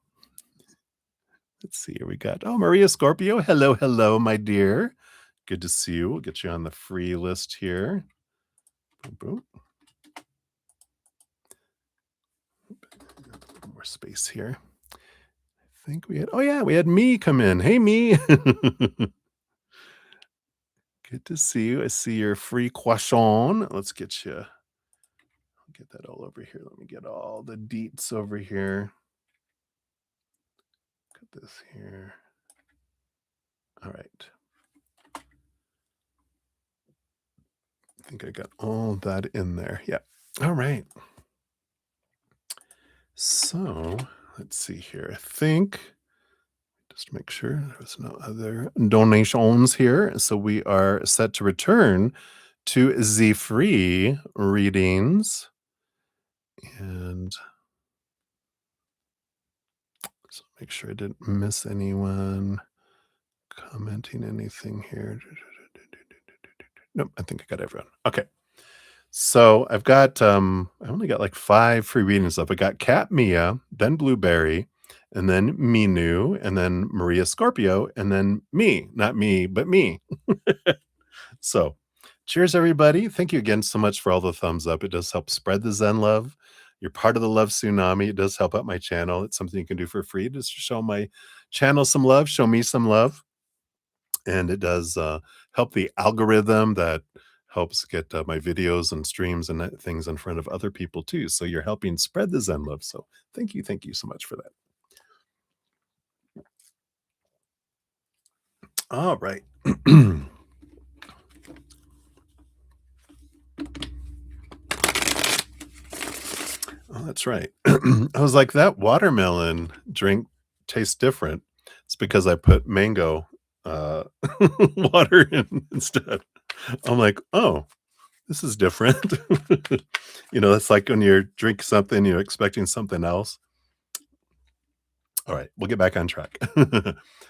Let's see. Here we got, oh, Maria Scorpio. Hello, hello, my dear. Good to see you. We'll get you on the free list here. Boom, boom. More space here. I think we had, oh, yeah, we had me come in. Hey, me. Good to see you. I see your free croissant. Let's get you. I'll get that all over here. Let me get all the deets over here. Got this here. All right. I think I got all that in there. Yeah. All right. So let's see here. I think just to make sure there's no other donations here. So we are set to return to the free readings. And so make sure I didn't miss anyone commenting anything here. Nope, I think I got everyone. Okay. So I've got I only got like 5 free readings left. I got Cat Mia, then Blueberry, and then Minu, and then Maria Scorpio, and then me. Not me, but me. So Cheers, everybody. Thank you again so much for all the thumbs up. It does help spread the Zen love. You're part of the love tsunami. It does help out my channel. It's something you can do for free just to show my channel some love, show me some love. And it does help the algorithm that helps get my videos and streams and things in front of other people too. So you're helping spread the Zen love. So thank you so much for that. All right. Oh, that's right. I was like, that watermelon drink tastes different. It's because I put mango uh, water in instead. I'm like, oh, this is different. It's like when you're drinking something, you're expecting something else. All right, we'll get back on track.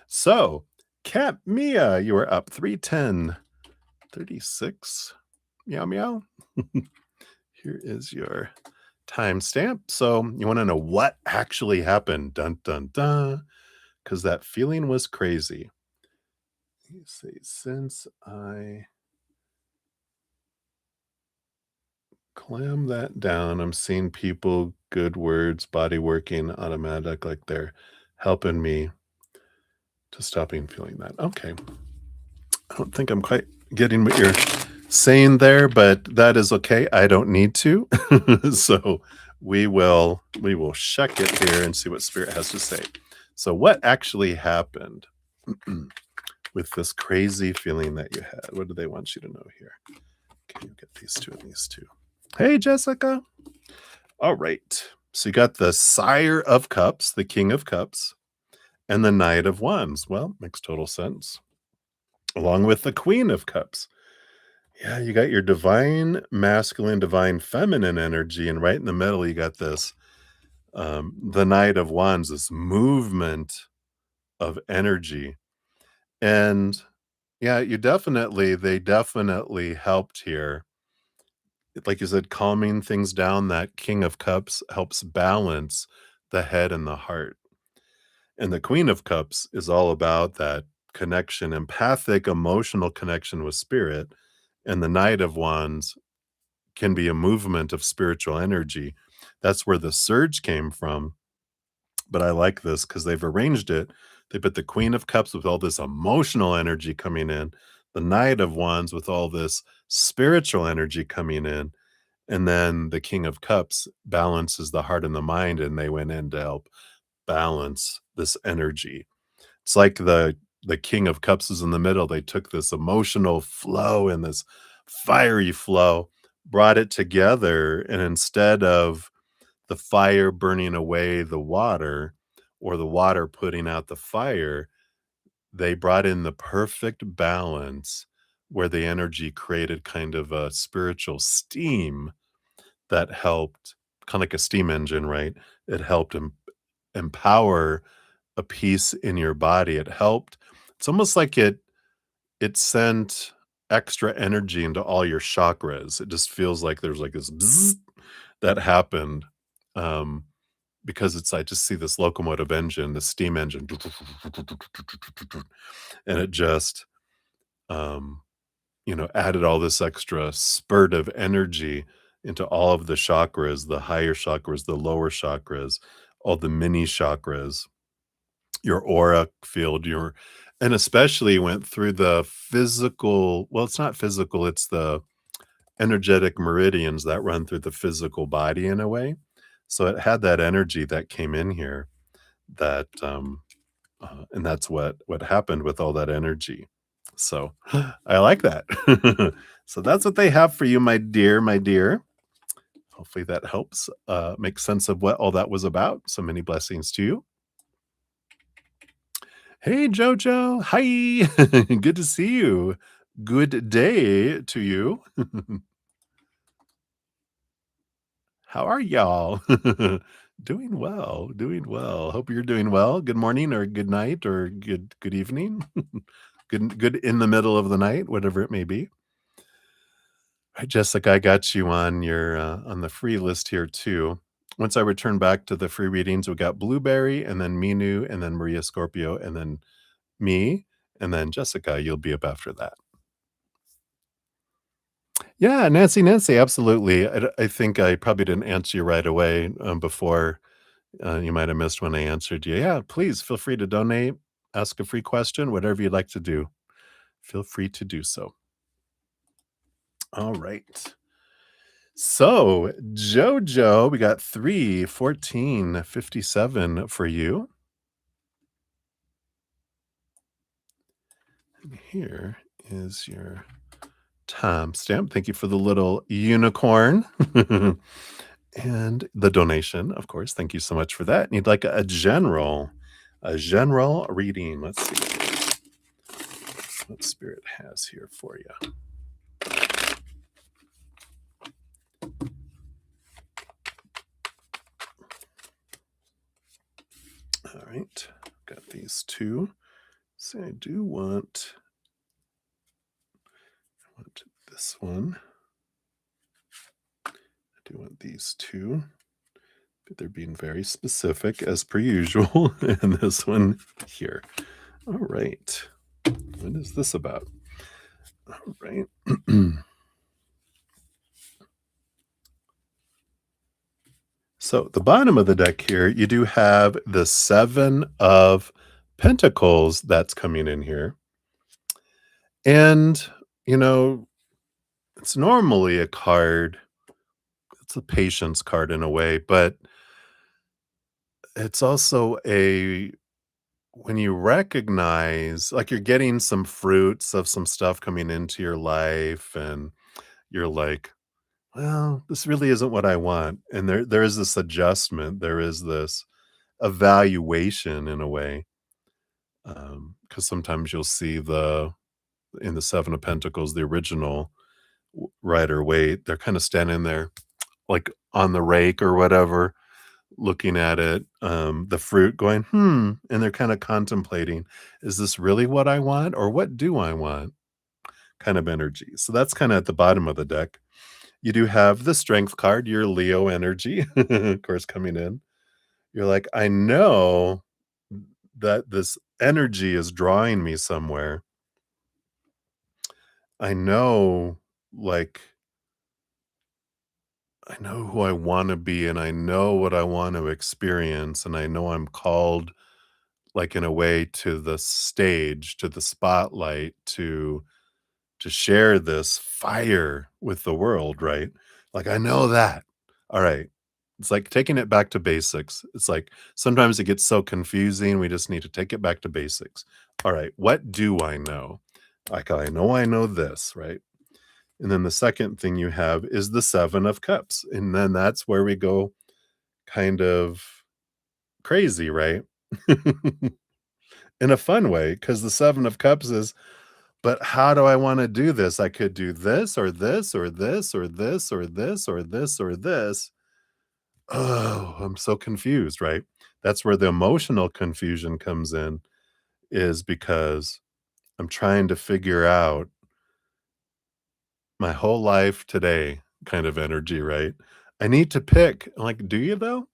So, Cat Mia, you are up 310:36. Meow meow. Here is your timestamp. So you want to know what actually happened? Dun dun dun. Because that feeling was crazy. Let me see. Since I clam that down, I'm seeing people, good words, body working, automatic, like they're helping me to stopping feeling that. Okay. I don't think I'm quite getting what you're saying there, but that is okay. I don't need to. So we will check it here and see what spirit has to say. So what actually happened with this crazy feeling that you had? What do they want you to know here? Can you get these two and these two? Hey, Jessica. All right. So you got the Sire of Cups, the King of Cups, and the Knight of Wands. Well, makes total sense. Along with the Queen of Cups. Yeah, you got your divine masculine, divine feminine energy, and right in the middle, you got this the Knight of Wands, this movement of energy. And yeah, they definitely helped here. Like you said, calming things down, that King of Cups helps balance the head and the heart. And the Queen of Cups is all about that connection, empathic, emotional connection with spirit. And the Knight of Wands can be a movement of spiritual energy. That's where the surge came from. But I like this because they've arranged it. They put the Queen of Cups with all this emotional energy coming in, the Knight of Wands with all this spiritual energy coming in, and then the King of Cups balances the heart and the mind, and they went in to help balance this energy. It's like the King of Cups is in the middle. They took this emotional flow and this fiery flow, brought it together, and instead of the fire burning away the water or the water putting out the fire, they brought in the perfect balance where the energy created kind of a spiritual steam that helped, kind of like a steam engine, right? It helped empower a piece in your body. It helped. It's almost like it sent extra energy into all your chakras. It just feels like there's like this bzzz that happened. Um, because it's I just see this locomotive engine, the steam engine, and it just um, added all this extra spurt of energy into all of the chakras, the higher chakras, the lower chakras, all the mini chakras, your aura field, and especially went through the physical, well, it's not physical, it's the energetic meridians that run through the physical body in a way. So it had that energy that came in here that and that's what happened with all that energy. So I like that. So that's what they have for you, my dear, my dear. Hopefully that helps make sense of what all that was about. So many blessings to you. Hey, Jojo. Hi. Good to see you. Good day to you. How are y'all? Doing well, doing well. Hope you're doing well. Good morning or good night or good evening. Good in the middle of the night, whatever it may be. Hi, Jessica, I got you on your on the free list here too. Once I return back to the free readings, we got Blueberry and then Minu and then Maria Scorpio and then me and then Jessica, you'll be up after that. Yeah, Nancy, absolutely. I think I probably didn't answer you right away, before, you might have missed when I answered you. Yeah, please feel free to donate, ask a free question, whatever you'd like to do. Feel free to do so. All right. So, Jojo, we got 3 14 57 for you. And here is your timestamp. Thank you for the little unicorn and the donation, of course. Thank you so much for that. And you'd like a general reading. Let's see what Spirit has here for you. All right, got these two. So I do want this one. I do want these two. But they're being very specific as per usual. And this one here. All right. What is this about? All right. So the bottom of the deck here, you do have the 7 of Pentacles that's coming in here. And, you know, it's normally a card, it's a patience card in a way, but it's also a when you recognize like you're getting some fruits of some stuff coming into your life and you're like, well, this really isn't what I want. And there is this adjustment, there is this evaluation in a way. Because sometimes you'll see the in the 7 of Pentacles, the original Rider Waite, they're kind of standing there like on the rake or whatever, looking at it, the fruit going, and they're kind of contemplating, is this really what I want or what do I want? Kind of energy. So that's kind of at the bottom of the deck. You do have the strength card, your Leo energy, of course, coming in. You're like, I know that this energy is drawing me somewhere. I know, like, I know who I want to be and I know what I want to experience. And I know I'm called, like, in a way to the stage, to the spotlight, to share this fire with the world, right? Like, I know that. All right. It's like taking it back to basics. It's like sometimes it gets so confusing. We just need to take it back to basics. All right. What do I know? Like, I know this, right? And then the second thing you have is the 7 of Cups. And then that's where we go kind of crazy, right? In a fun way, because the 7 of Cups is, but how do I want to do this? I could do this or this or this or this or this or this or this. Oh, I'm so confused, right? That's where the emotional confusion comes in, is because I'm trying to figure out my whole life today kind of energy, right? I need to pick. I'm like, do you though?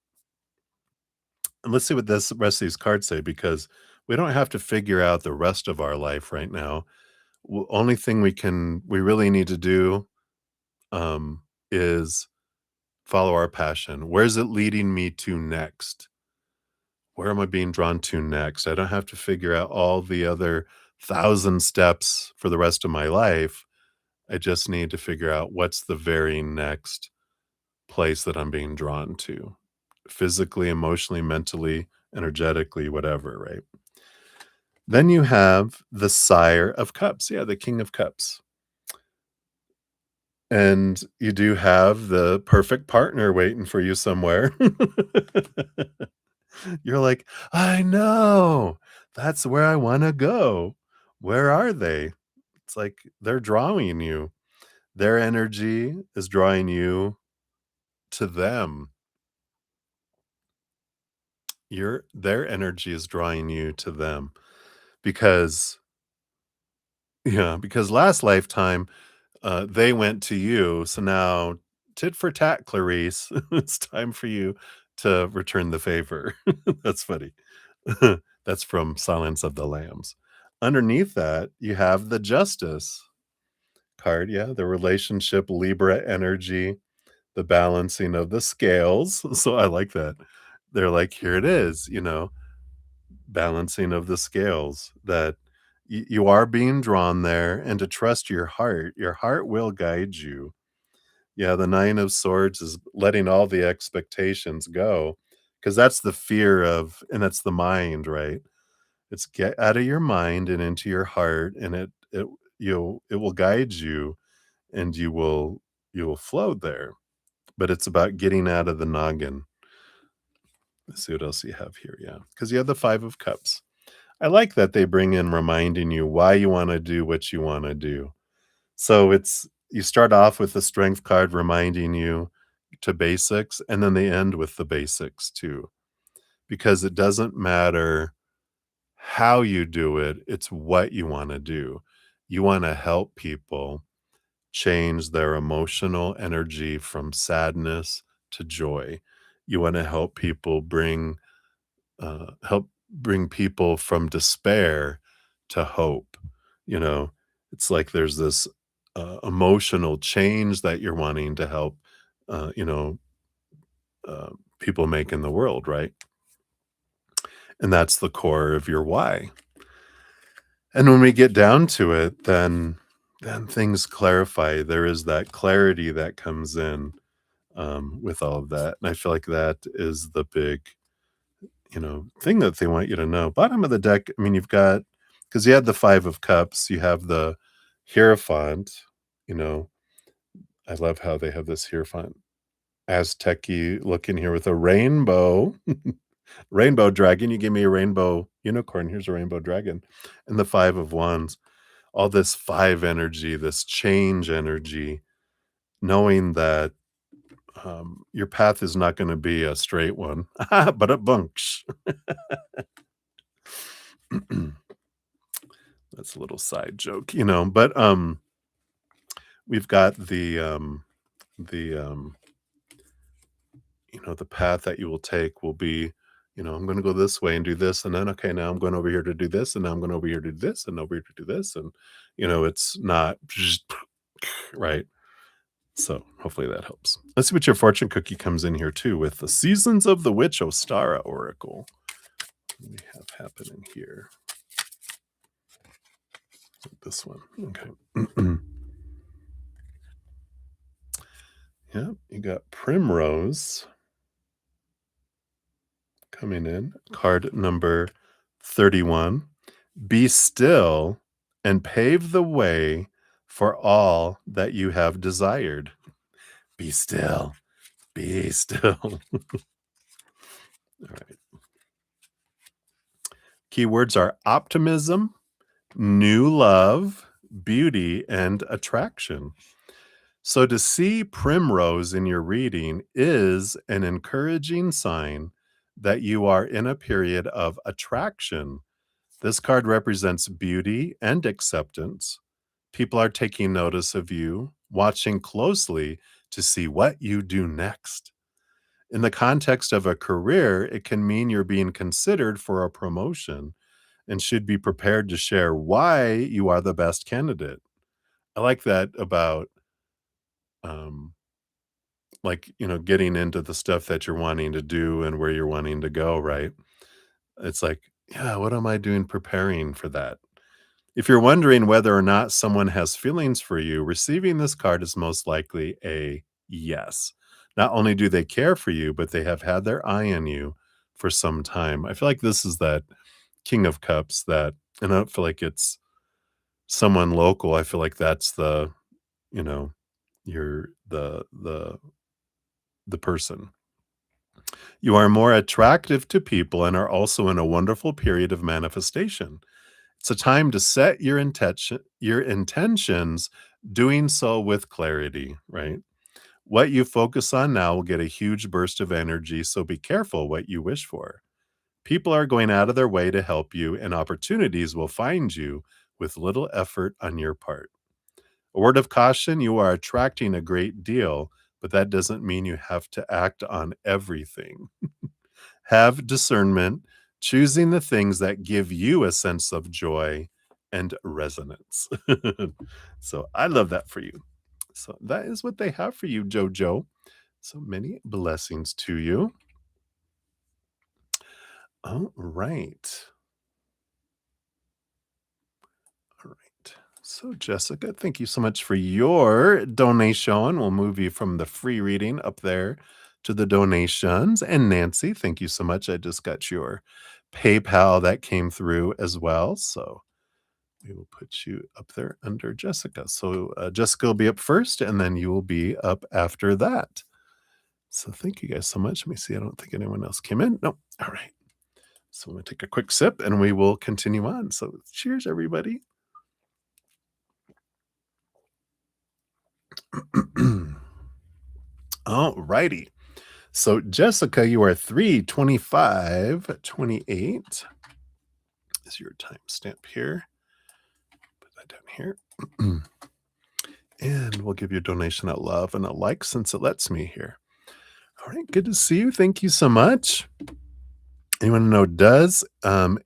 And let's see what this rest of these cards say, because we don't have to figure out the rest of our life right now. Only thing we really need to do is follow our passion. Where's it leading me to next? Where am I being drawn to next? I don't have to figure out all the other 1,000 steps for the rest of my life. I just need to figure out what's the very next place that I'm being drawn to, physically, emotionally, mentally, energetically, whatever, right? Then you have the Sire of Cups. Yeah, the King of Cups. And you do have the perfect partner waiting for you somewhere. You're like, I know. That's where I want to go. Where are they? It's like they're drawing you. Their energy is drawing you to them. Their energy is drawing you to them because yeah, because last lifetime they went to you. So now, tit for tat, Clarice, it's time for you to return the favor. That's funny. That's from Silence of the Lambs. Underneath that, you have the Justice. card, yeah, the relationship Libra energy, the balancing of the scales. So I like that. They're like, here it is, balancing of the scales that you are being drawn there and to trust your heart. Your heart will guide you. Yeah, the 9 of swords is letting all the expectations go because that's the fear of, and that's the mind, right? It's get out of your mind and into your heart, and it will guide you, and you will float there. But it's about getting out of the noggin. Let's see what else you have here. Yeah, because you have the 5 of cups. I like that they bring in reminding you why you want to do what you want to do. So it's you start off with the strength card reminding you to basics, and then they end with the basics too, because it doesn't matter how you do it, it's what you want to do. You want to help people change their emotional energy from sadness to joy. You want to help bring people from despair to hope. You know, it's like there's this emotional change that you're wanting to help, uh, you know, uh, people make in the world, right? And that's the core of your why. And when we get down to it, then things clarify. There is that clarity that comes in with all of that, and I feel like that is the big thing that they want you to know. Bottom of the deck, I mean, you've got because you had the 5 of cups, you have the Hierophant, you know, I love how they have this Hierophant Aztec-y looking here with a rainbow, rainbow dragon. You give me a rainbow unicorn, here's a rainbow dragon, and the 5 of wands. All this 5 energy, this change energy, knowing that, your path is not gonna be a straight one, but it bunks. That's a little side joke, but, we've got the, the path that you will take will be, I'm gonna go this way and do this, and then, okay, now I'm going over here to do this, and now I'm going over here to do this, and over here to do this, and, it's not right? So, hopefully that helps. Let's see what your fortune cookie comes in here too with the Seasons of the Witch Ostara Oracle. What do we have happening here? This one, okay. Yeah, you got Primrose coming in. Card number 31. Be still and pave the way for all that you have desired. Be still. Be still. All right. Keywords are optimism, new love, beauty, and attraction. So to see primrose in your reading is an encouraging sign that you are in a period of attraction. This card represents beauty and acceptance. People are taking notice of you, watching closely to see what you do next. In the context of a career, it can mean you're being considered for a promotion and should be prepared to share why you are the best candidate. I like that about um, getting into the stuff that you're wanting to do and where you're wanting to go, right? It's like, yeah, what am I doing preparing for that? If you're wondering whether or not someone has feelings for you, receiving this card is most likely a yes. Not only do they care for you, but they have had their eye on you for some time. I feel like this is that King of Cups and I don't feel like it's someone local. I feel like that's you know, you're the person. You are more attractive to people and are also in a wonderful period of manifestation. It's a time to set your intentions, doing so with clarity, right? What you focus on now will get a huge burst of energy, so be careful what you wish for. People are going out of their way to help you, and opportunities will find you with little effort on your part. A word of caution: you are attracting a great deal, but that doesn't mean you have to act on everything. Have discernment, choosing the things that give you a sense of joy and resonance. So I love that for you. So that is what they have for you, Jojo. So many blessings to you. All right. All right. So, Jessica, thank you so much for your donation. We'll move you from the free reading up there to the donations. And Nancy, thank you so much. I just got your PayPal that came through as well. So we will put you up there under Jessica. So Jessica will be up first, and then you will be up after that. So thank you guys so much. Let me see. I don't think anyone else came in. No. All right. So I'm going to take a quick sip and we will continue on. So cheers, everybody. All righty. So Jessica, you are 3:25:28 is your timestamp here. Put that down here. And we'll give you a donation a love and a like since it lets me here. All right, good to see you. Thank you so much. You want to know, does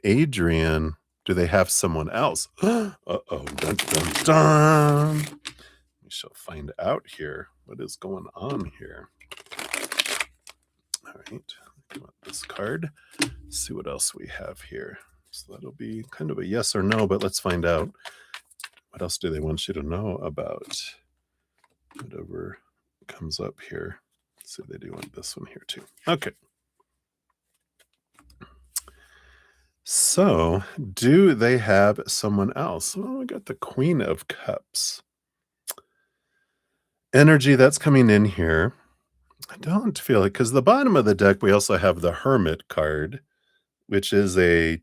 Adrian, do they have someone else? Uh-oh, dun, dun, dun. We shall find out here what is going on here. All right, come on, this card. See what else we have here. So that'll be kind of a yes or no, but let's find out. What else do they want you to know about whatever comes up here? Let's see, they do want this one here too. Okay. So, do they have someone else? Well, we got the Queen of Cups. Energy that's coming in here. I don't feel it because the bottom of the deck, we also have the Hermit card, which is a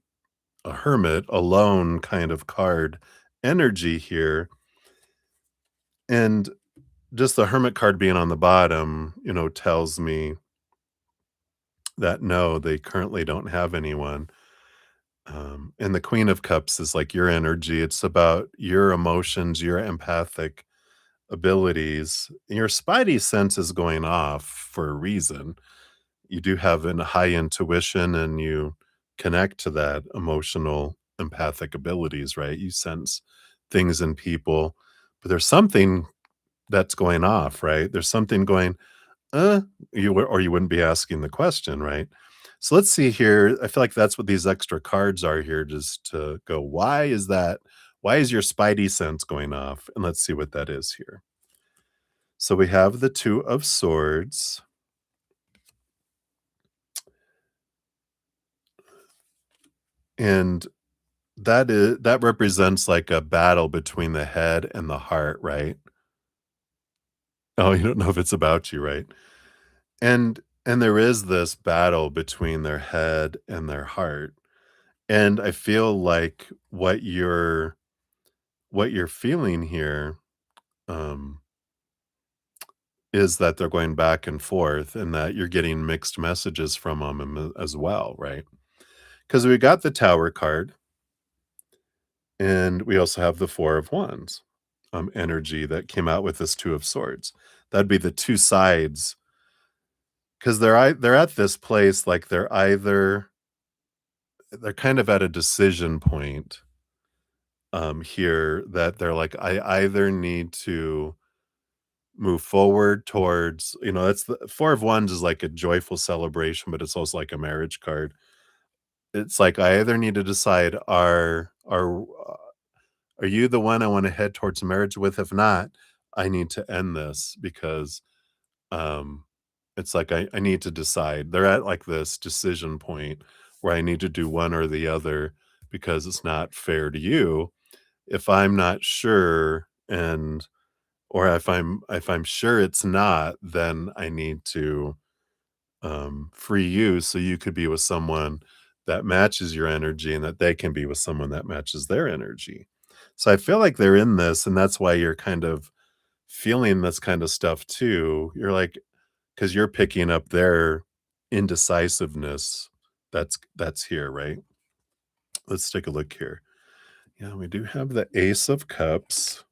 hermit, alone kind of card energy here. And just the Hermit card being on the bottom, tells me that no, they currently don't have anyone. And the Queen of Cups is like your energy. It's about your emotions, your empathic abilities. Your spidey sense is going off for a reason. You do have a high intuition and you connect to that emotional, empathic abilities, right? You sense things in people, but there's something that's going off, right? There's something going, uh, or you wouldn't be asking the question, right? So let's see here. I feel like that's what these extra cards are here, just to go, why is that? Why is your spidey sense going off? And let's see what that is here. So we have the Two of Swords. And that represents like a battle between the head and the heart, right? Oh, you don't know if it's about you, right? And there is this battle between their head and their heart. And I feel like what you're feeling here, um, is that they're going back and forth and that you're getting mixed messages from them as well, right? Because we got the Tower card and we also have the Four of Wands, energy that came out with this Two of Swords. That'd be the two sides because they're at this place like they're kind of at a decision point here that they're like, I either need to move forward towards, that's the Four of Wands is like a joyful celebration, but it's also like a marriage card. It's like I either need to decide, are you the one I want to head towards marriage with? If not, I need to end this because um it's like I need to decide. They're at like this decision point where I need to do one or the other because it's not fair to you if I'm not sure, and or if I'm sure it's not, then I need to free you so you could be with someone that matches your energy and that they can be with someone that matches their energy. So I feel like they're in this, and that's why you're kind of feeling this kind of stuff too. You're like, because you're picking up their indecisiveness that's here, right? Let's take a look here. Yeah, we do have the Ace of Cups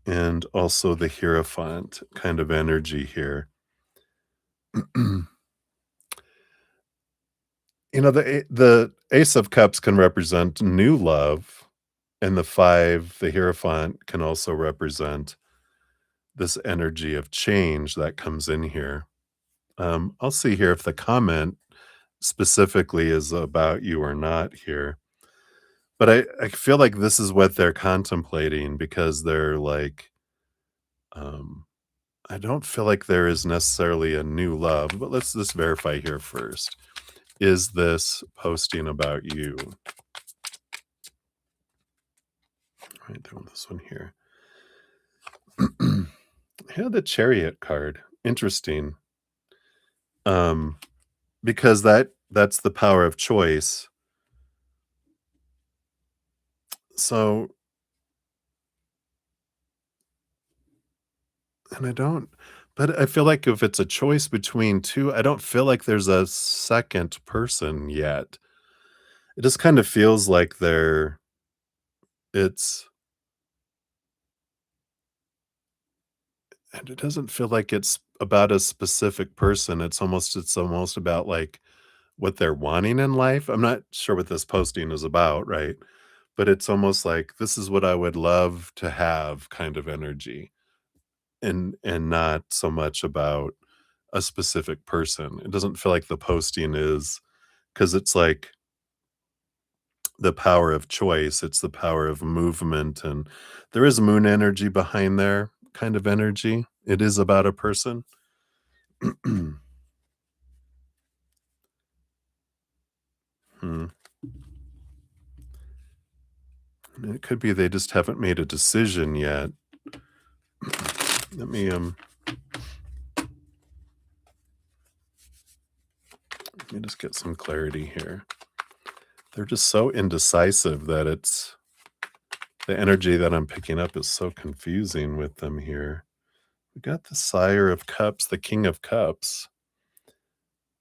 and also the Hierophant kind of energy here. the Ace of Cups can represent new love, and the 5, the Hierophant, can also represent this energy of change that comes in here. I'll see here if the comment specifically is about you or not here. But I feel like this is what they're contemplating because they're like, um, I don't feel like there is necessarily a new love, but let's just verify here first. Is this posting about you? Right, doing this one here. Yeah, the Chariot card. Interesting. Um, because that's the power of choice. So, and I don't, but I feel like if it's a choice between 2, I don't feel like there's a second person yet. It just kind of feels like it's and it doesn't feel like it's about a specific person. It's almost about, like, what they're wanting in life. I'm not sure what this posting is about, right? But it's almost like, "This is what I would love to have," kind of energy, and not so much about a specific person. It doesn't feel like the posting is because it's like the power of choice, it's the power of movement, and there is moon energy behind there, kind of energy. It is about a person. Hmm. It could be they just haven't made a decision yet. Let me, let me just get some clarity here. They're just so indecisive that it's the energy that I'm picking up is so confusing with them here. We got the Sire of Cups, the King of Cups,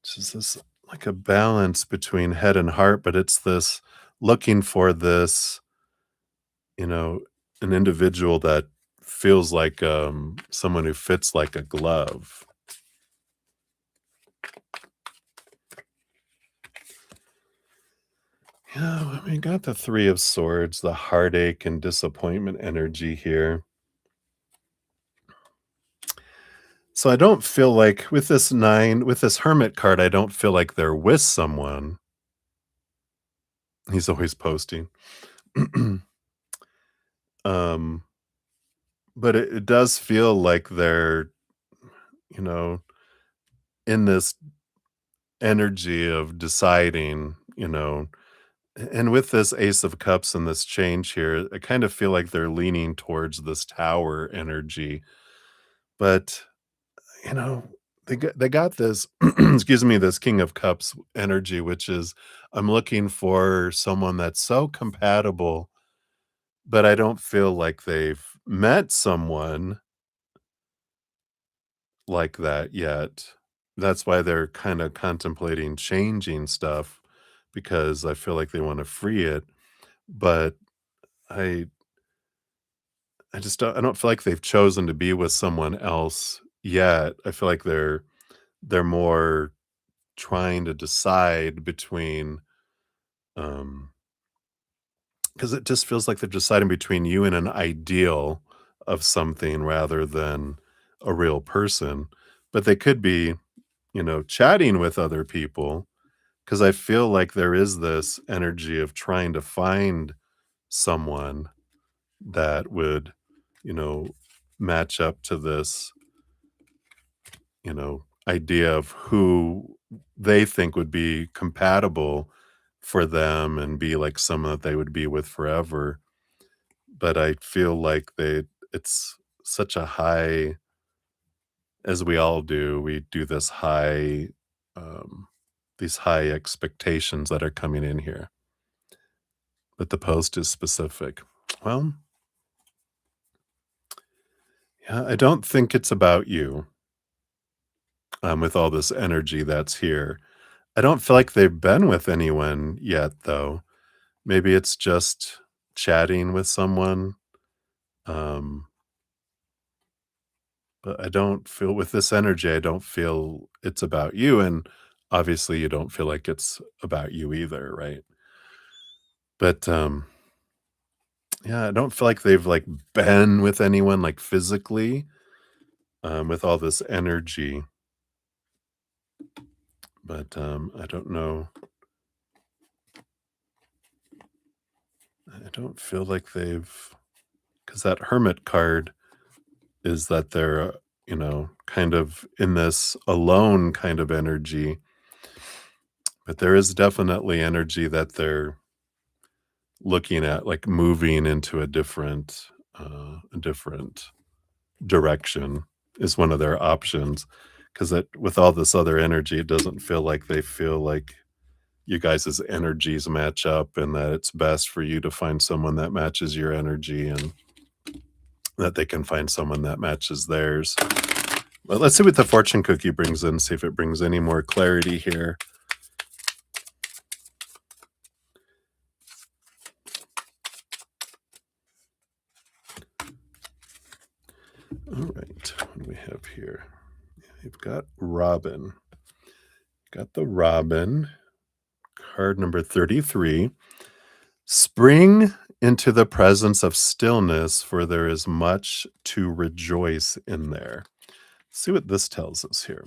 which is this like a balance between head and heart, but it's this looking for this, you know, an individual that feels like someone who fits like a glove. Yeah, I mean, got the Three of Swords, the heartache and disappointment energy here. So I don't feel like with this 9, with this Hermit card, I don't feel like they're with someone. He's always posting. um, but it does feel like they're, you know, in this energy of deciding, and with this Ace of Cups and this change here, I kind of feel like they're leaning towards this Tower energy. But, you know, they got this excuse me, this King of Cups energy, which is I'm looking for someone that's so compatible, but I don't feel like they've met someone like that yet. That's why they're kinda contemplating changing stuff because I feel like they wanna free it, but I I just don't feel like they've chosen to be with someone else yet. I feel like they're more trying to decide between, um because it just feels like they're deciding between you and an ideal of something rather than a real person, but they could be, chatting with other people. Because I feel like there is this energy of trying to find someone that would, you know, match up to this, idea of who they think would be compatible for them and be like someone that they would be with forever. But I feel like it's such a high, as we all do, we do this high, um, these high expectations that are coming in here. But the post is specific. Well, yeah, I don't think it's about you, with all this energy that's here. I don't feel like they've been with anyone yet, though. Maybe it's just chatting with someone, um, but I don't feel with this energy, I don't feel it's about you, and obviously you don't feel like it's about you either, right? But, yeah, I don't feel like they've, like, been with anyone, like, physically, with all this energy, but, I don't know. I don't feel like they've, because that hermit card is that they're, kind of in this alone kind of energy, but there is definitely energy that they're looking at, like, moving into a different direction is one of their options. Because with all this other energy, it doesn't feel like they feel like you guys' energies match up and that it's best for you to find someone that matches your energy and that they can find someone that matches theirs. But let's see what the fortune cookie brings in, see if it brings any more clarity here. All right, what do we have here? We've got Robin. Got the Robin, card number 33. Spring into the presence of stillness, for there is much to rejoice in there. See what this tells us here.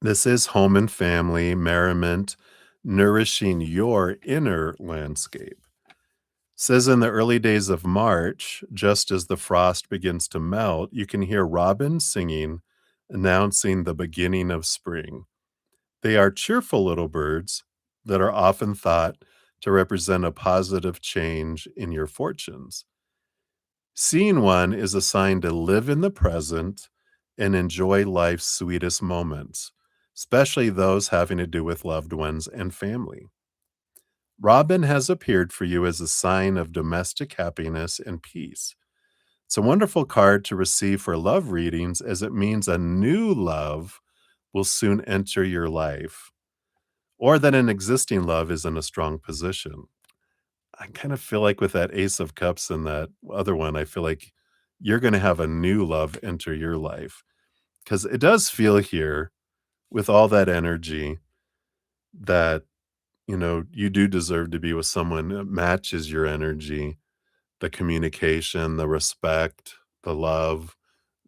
This is home and family, merriment, nourishing your inner landscape. Says in the early days of March, just as the frost begins to melt, you can hear robins singing, announcing the beginning of spring. They are cheerful little birds that are often thought to represent a positive change in your fortunes. Seeing one is a sign to live in the present and enjoy life's sweetest moments, especially those having to do with loved ones and family. Robin has appeared for you as a sign of domestic happiness and peace. It's a wonderful card to receive for love readings as it means a new love will soon enter your life, or that an existing love is in a strong position. I kind of feel like with that Ace of Cups and that other one, I feel like you're going to have a new love enter your life because it does feel here with all that energy that, you do deserve to be with someone that matches your energy, the communication, the respect, the love,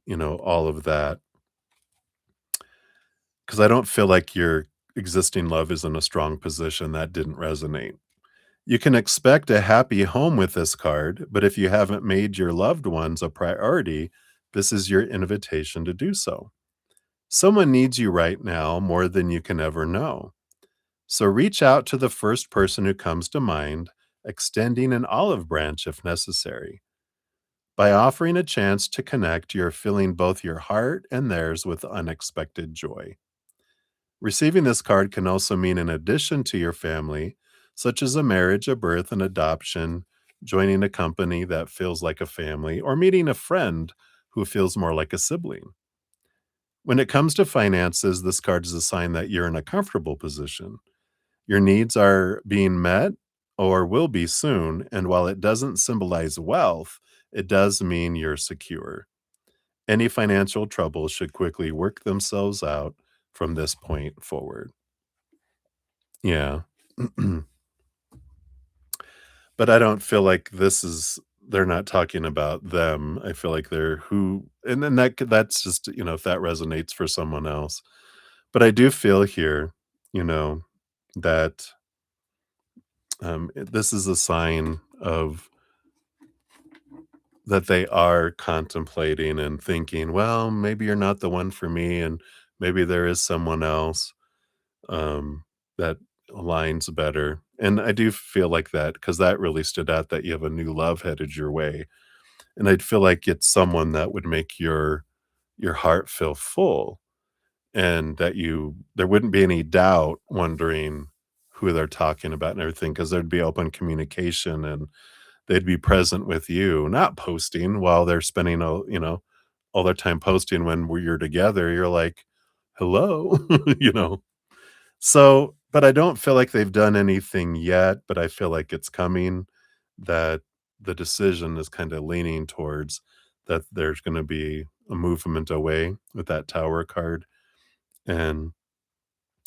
all of that. Because I don't feel like your existing love is in a strong position. That didn't resonate. You can expect a happy home with this card, but if you haven't made your loved ones a priority, this is your invitation to do so. Someone needs you right now more than you can ever know. So reach out to the first person who comes to mind, extending an olive branch if necessary. By offering a chance to connect, you're filling both your heart and theirs with unexpected joy. Receiving this card can also mean an addition to your family, such as a marriage, a birth, an adoption, joining a company that feels like a family, or meeting a friend who feels more like a sibling. When it comes to finances, this card is a sign that you're in a comfortable position. Your needs are being met or will be soon, and while it doesn't symbolize wealth, it does mean you're secure. Any financial troubles should quickly work themselves out from this point forward. Yeah. But I don't feel like they're not talking about them. I feel like they're who, and then that's just, if that resonates for someone else. But I do feel here, you know, that this is a sign of that they are contemplating and thinking, well, maybe you're not the one for me, and maybe there is someone else that aligns better. And I do feel like that because that really stood out that you have a new love headed your way. And I'd feel like it's someone that would make your heart feel full and that there wouldn't be any doubt wondering who they're talking about and everything because there'd be open communication and they'd be present with you, not posting while they're spending all their time posting when you're together. You're like, hello, you know. So, but I don't feel like they've done anything yet, but I feel like it's coming, that the decision is kind of leaning towards that there's going to be a movement away with that tower card. and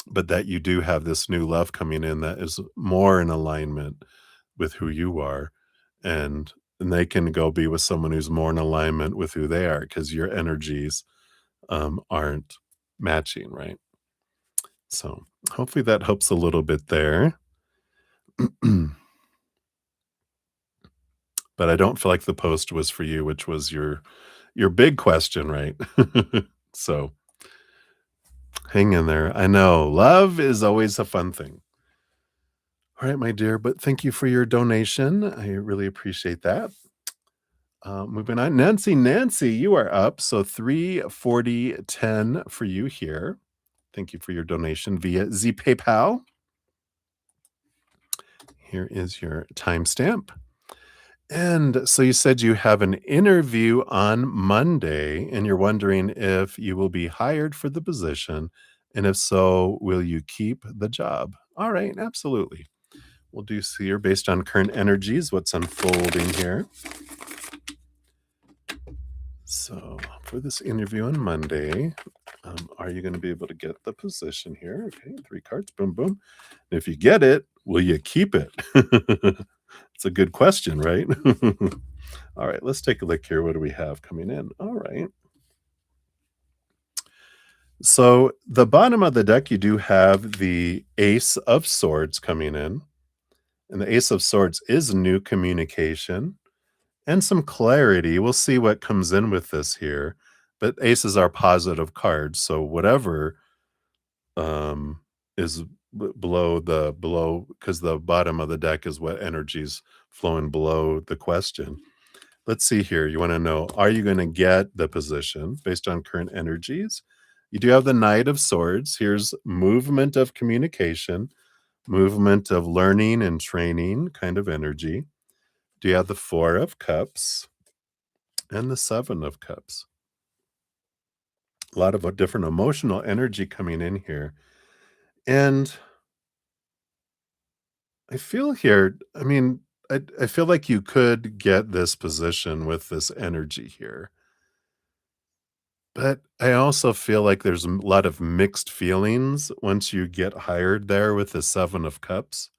but that you do have this new love coming in that is more in alignment with who you are, and they can go be with someone who's more in alignment with who they are because your energies aren't matching, right? So hopefully that helps a little bit there. But I don't feel like the post was for you, which was your big question, right? So hang in there. I know love is always a fun thing. All right, my dear, but thank you for your donation. I really appreciate that. Moving on. Nancy, you are up. So 34010 for you here. Thank you for your donation via Z PayPal. Here is your timestamp. And so you said you have an interview on Monday, and you're wondering if you will be hired for the position. And if so, will you keep the job? All right, absolutely. We'll do so here based on current energies, what's unfolding here. So for this interview on Monday, are you going to be able to get the position here? Okay, 3 cards, boom, boom. And if you get it, will you keep it? It's a good question, right? All right, let's take a look here. What do we have coming in? All right. So the bottom of the deck, you do have the Ace of Swords coming in. And the Ace of Swords is new communication and some clarity. We'll see what comes in with this here. But aces are positive cards. So whatever is below, because the bottom of the deck is what energy's flowing below the question. Let's see here. You want to know, are you going to get the position based on current energies? You do have the Knight of Swords. Here's movement of communication, movement of learning and training kind of energy. Do you have the Four of Cups and the Seven of Cups? A lot of different emotional energy coming in here. And I feel here, I mean, I feel like you could get this position with this energy here. But I also feel like there's a lot of mixed feelings once you get hired there with the 7 of Cups.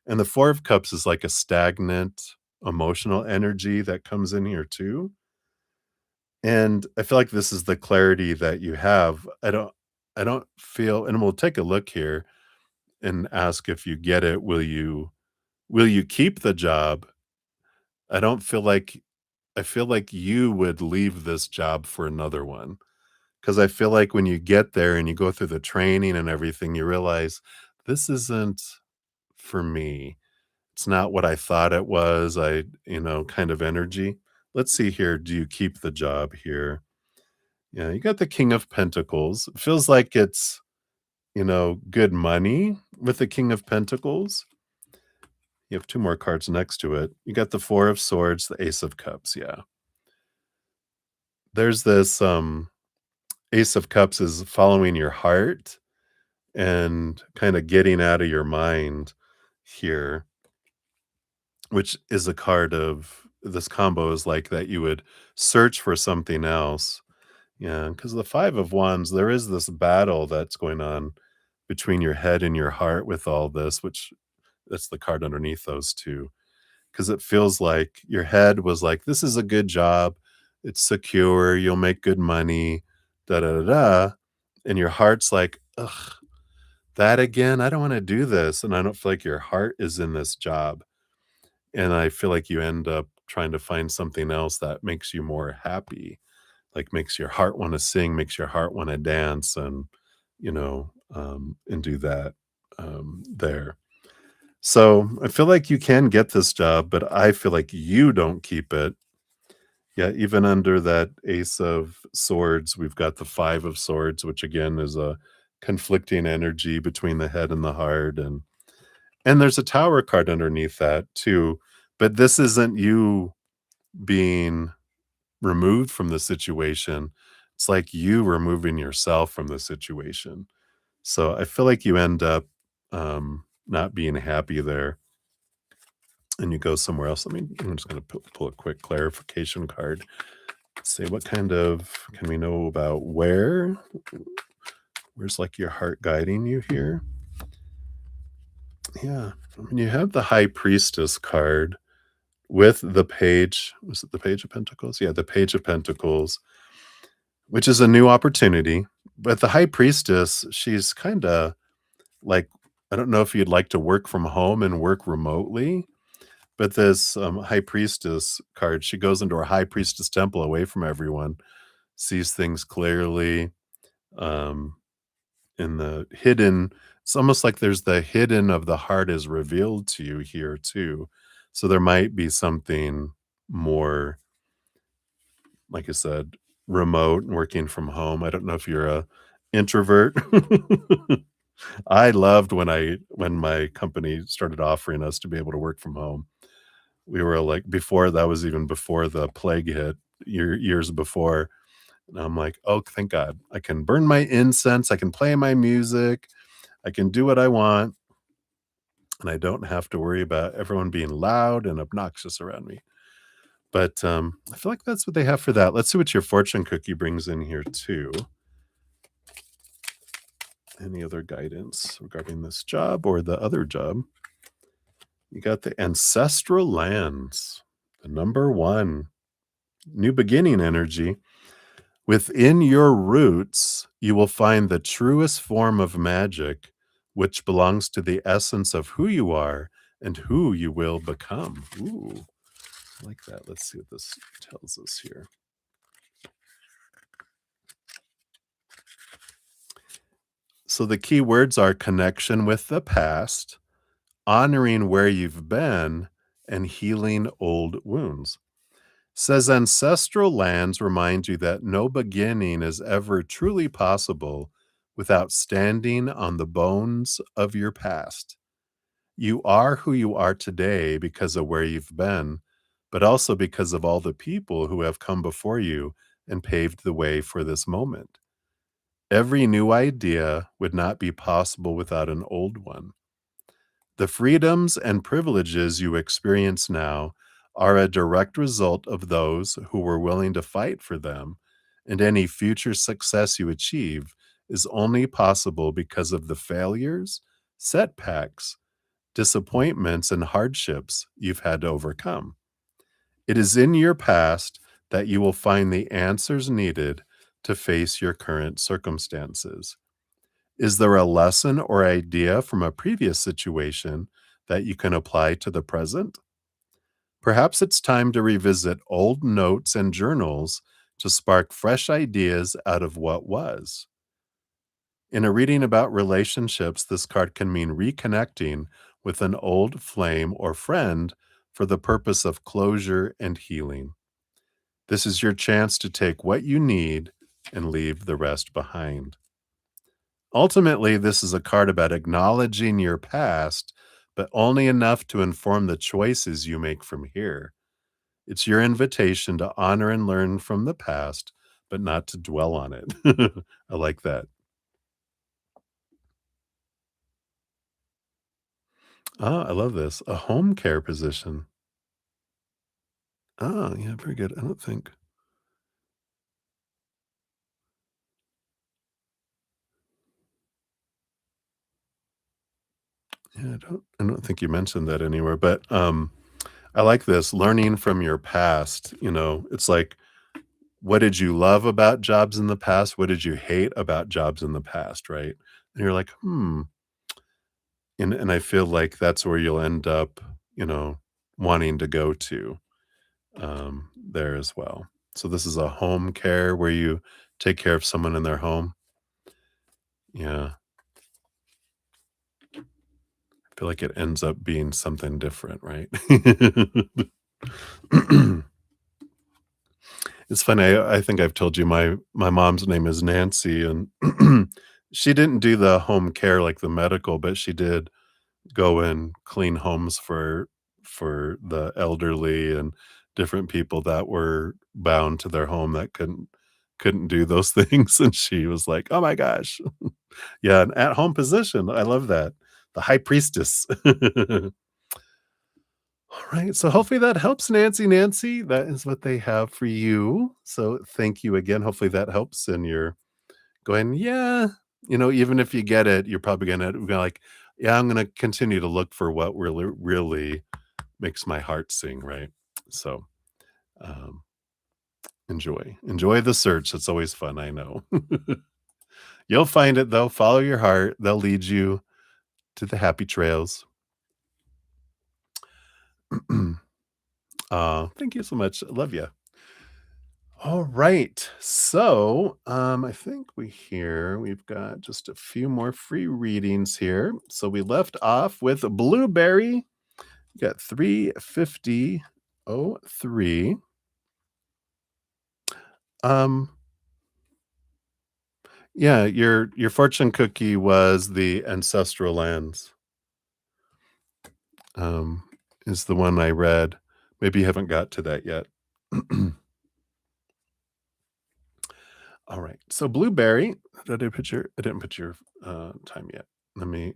And the 4 of Cups is like a stagnant emotional energy that comes in here too. And I feel like this is the clarity that you have. I don't feel, and we'll take a look here and ask if you get it, will you keep the job? I don't feel like I feel like you would leave this job for another one. 'Cause I feel like when you get there and you go through the training and everything, you realize this isn't for me. It's not what I thought it was. Kind of energy. Let's see here. Do you keep the job here? Yeah, you got the King of Pentacles. Feels like it's, good money with the King of Pentacles. You have 2 more cards next to it. You got the Four of Swords, the Ace of Cups. Yeah. There's this Ace of Cups is following your heart and kind of getting out of your mind here, which is a card of this combo is like that you would search for something else. Yeah, because the 5 of Wands, there is this battle that's going on between your head and your heart with all this, which that's the card underneath those two. Because it feels like your head was like, this is a good job, it's secure, you'll make good money, da da da da. And your heart's like, ugh, that again? I don't wanna do this, and I don't feel like your heart is in this job, and I feel like you end up trying to find something else that makes you more happy, like, makes your heart wanna sing, makes your heart wanna dance, and do that, there. So, I feel like you can get this job, but I feel like you don't keep it. Yeah, even under that Ace of Swords, we've got the 5 of Swords, which again is a conflicting energy between the head and the heart, and there's a Tower card underneath that too, but this isn't you being removed from the situation. It's like you removing yourself from the situation. So I feel like you end up not being happy there and you go somewhere else. I'm just going to pull a quick clarification card. Say what kind of can we know about Where's like your heart guiding you here? Yeah. When you have the high priestess card with the page, was it the page of pentacles? Yeah, the page of pentacles, which is a new opportunity. But the high priestess, she's kind of like, I don't know if you'd like to work from home and work remotely, but this high priestess card, she goes into her high priestess temple away from everyone, sees things clearly. Um, in the hidden, it's almost like there's the hidden of the heart is revealed to you here too. So there might be something more, like I said, remote and working from home. I don't know if you're a introvert. I loved when my company started offering us to be able to work from home. We were like, before that was even before the plague hit, years before. And I'm like, oh, thank God. I can burn my incense, I can play my music, I can do what I want, and I don't have to worry about everyone being loud and obnoxious around me. But I feel like that's what they have for that. Let's see what your fortune cookie brings in here too. Any other guidance regarding this job or the other job? You got the ancestral lands, the number one, new beginning energy. Within your roots, you will find the truest form of magic, which belongs to the essence of who you are and who you will become. Ooh, I like that. Let's see what this tells us here. So the key words are connection with the past, honoring where you've been, and healing old wounds. Says ancestral lands remind you that no beginning is ever truly possible without standing on the bones of your past. You are who you are today because of where you've been, but also because of all the people who have come before you and paved the way for this moment. Every new idea would not be possible without an old one. The freedoms and privileges you experience now are a direct result of those who were willing to fight for them, and any future success you achieve is only possible because of the failures, setbacks, disappointments, and hardships you've had to overcome. It is in your past that you will find the answers needed to face your current circumstances. Is there a lesson or idea from a previous situation that you can apply to the present? Perhaps it's time to revisit old notes and journals to spark fresh ideas out of what was. In a reading about relationships, this card can mean reconnecting with an old flame or friend for the purpose of closure and healing. This is your chance to take what you need and leave the rest behind. Ultimately, this is a card about acknowledging your past, but only enough to inform the choices you make from here. It's your invitation to honor and learn from the past, but not to dwell on it. I like that. Ah, I love this. A home care position. Oh, yeah, very good. I don't think, yeah, I don't think you mentioned that anywhere, but I like this learning from your past. It's like, what did you love about jobs in the past? What did you hate about jobs in the past, right? And you're like, and I feel like that's where you'll end up, you know, wanting to go to there as well. So this is a home care where you take care of someone in their home. Yeah, I feel like it ends up being something different, right? It's funny. I think I've told you my mom's name is Nancy, and she didn't do the home care like the medical, but she did go and clean homes for the elderly and different people that were bound to their home that couldn't do those things. And she was like, "Oh my gosh, yeah, an at home position. I love that." The high priestess. All right. So hopefully that helps, Nancy. Nancy, that is what they have for you. So thank you again. Hopefully that helps. And you're going, yeah. Even if you get it, you're probably gonna be like, "Yeah, I'm gonna continue to look for what really makes my heart sing," right? So, um, enjoy the search. It's always fun, I know. You'll find it though. Follow your heart. They'll lead you to the happy trails. Thank you so much. I love you. All right. So, I think we've got just a few more free readings here. So we left off with blueberry. You got 35003. Um, yeah, your fortune cookie was the ancestral lands. Um, is the one I read. Maybe you haven't got to that yet. All right. So blueberry. I didn't put your time yet. Let me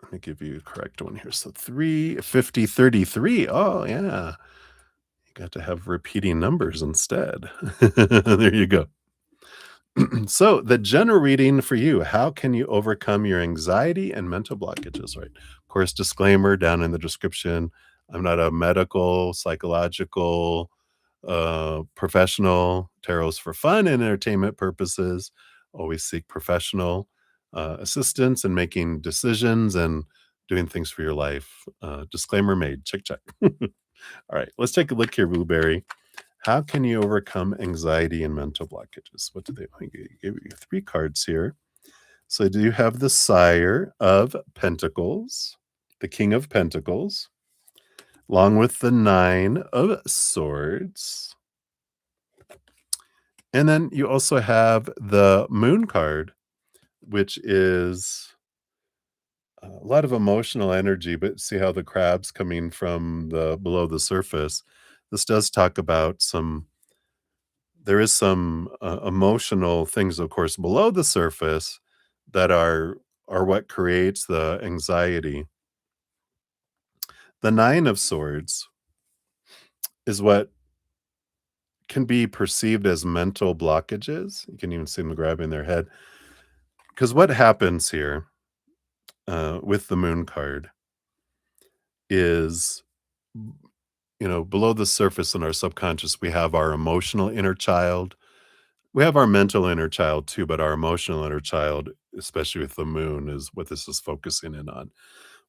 Let me give you a correct one here. So 35033. Oh, yeah. You got to have repeating numbers instead. There you go. So, the general reading for you, how can you overcome your anxiety and mental blockages, right? Of course, disclaimer down in the description. I'm not a medical, psychological, professional. Tarot's for fun and entertainment purposes. Always seek professional assistance in making decisions and doing things for your life. Disclaimer made. Check, check. All right, let's take a look here, Blueberry. How can you overcome anxiety and mental blockages? What do they I gave you three cards here. So do you have the Sire of Pentacles, the King of Pentacles, along with the Nine of Swords. And then you also have the Moon card, which is a lot of emotional energy, but see how the crab's coming from the below the surface. This does talk about there is some emotional things, of course, below the surface that are what creates the anxiety. The Nine of Swords is what can be perceived as mental blockages. You can even see them grabbing their head. Because what happens here with the Moon card is, below the surface in our subconscious, we have our emotional inner child. We have our mental inner child too, but our emotional inner child, especially with the moon, is what this is focusing in on.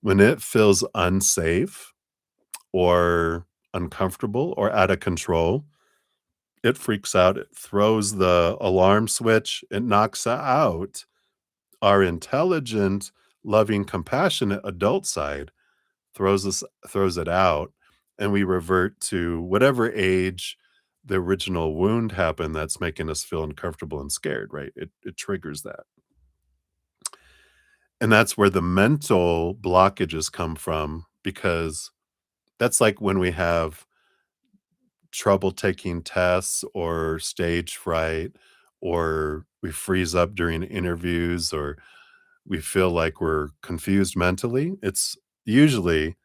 When it feels unsafe or uncomfortable or out of control, it freaks out. It throws the alarm switch. It knocks out our intelligent, loving, compassionate adult side, throws it out, and we revert to whatever age the original wound happened that's making us feel uncomfortable and scared, right? It triggers that. And that's where the mental blockages come from, because that's like when we have trouble taking tests or stage fright, or we freeze up during interviews, or we feel like we're confused mentally. It's usually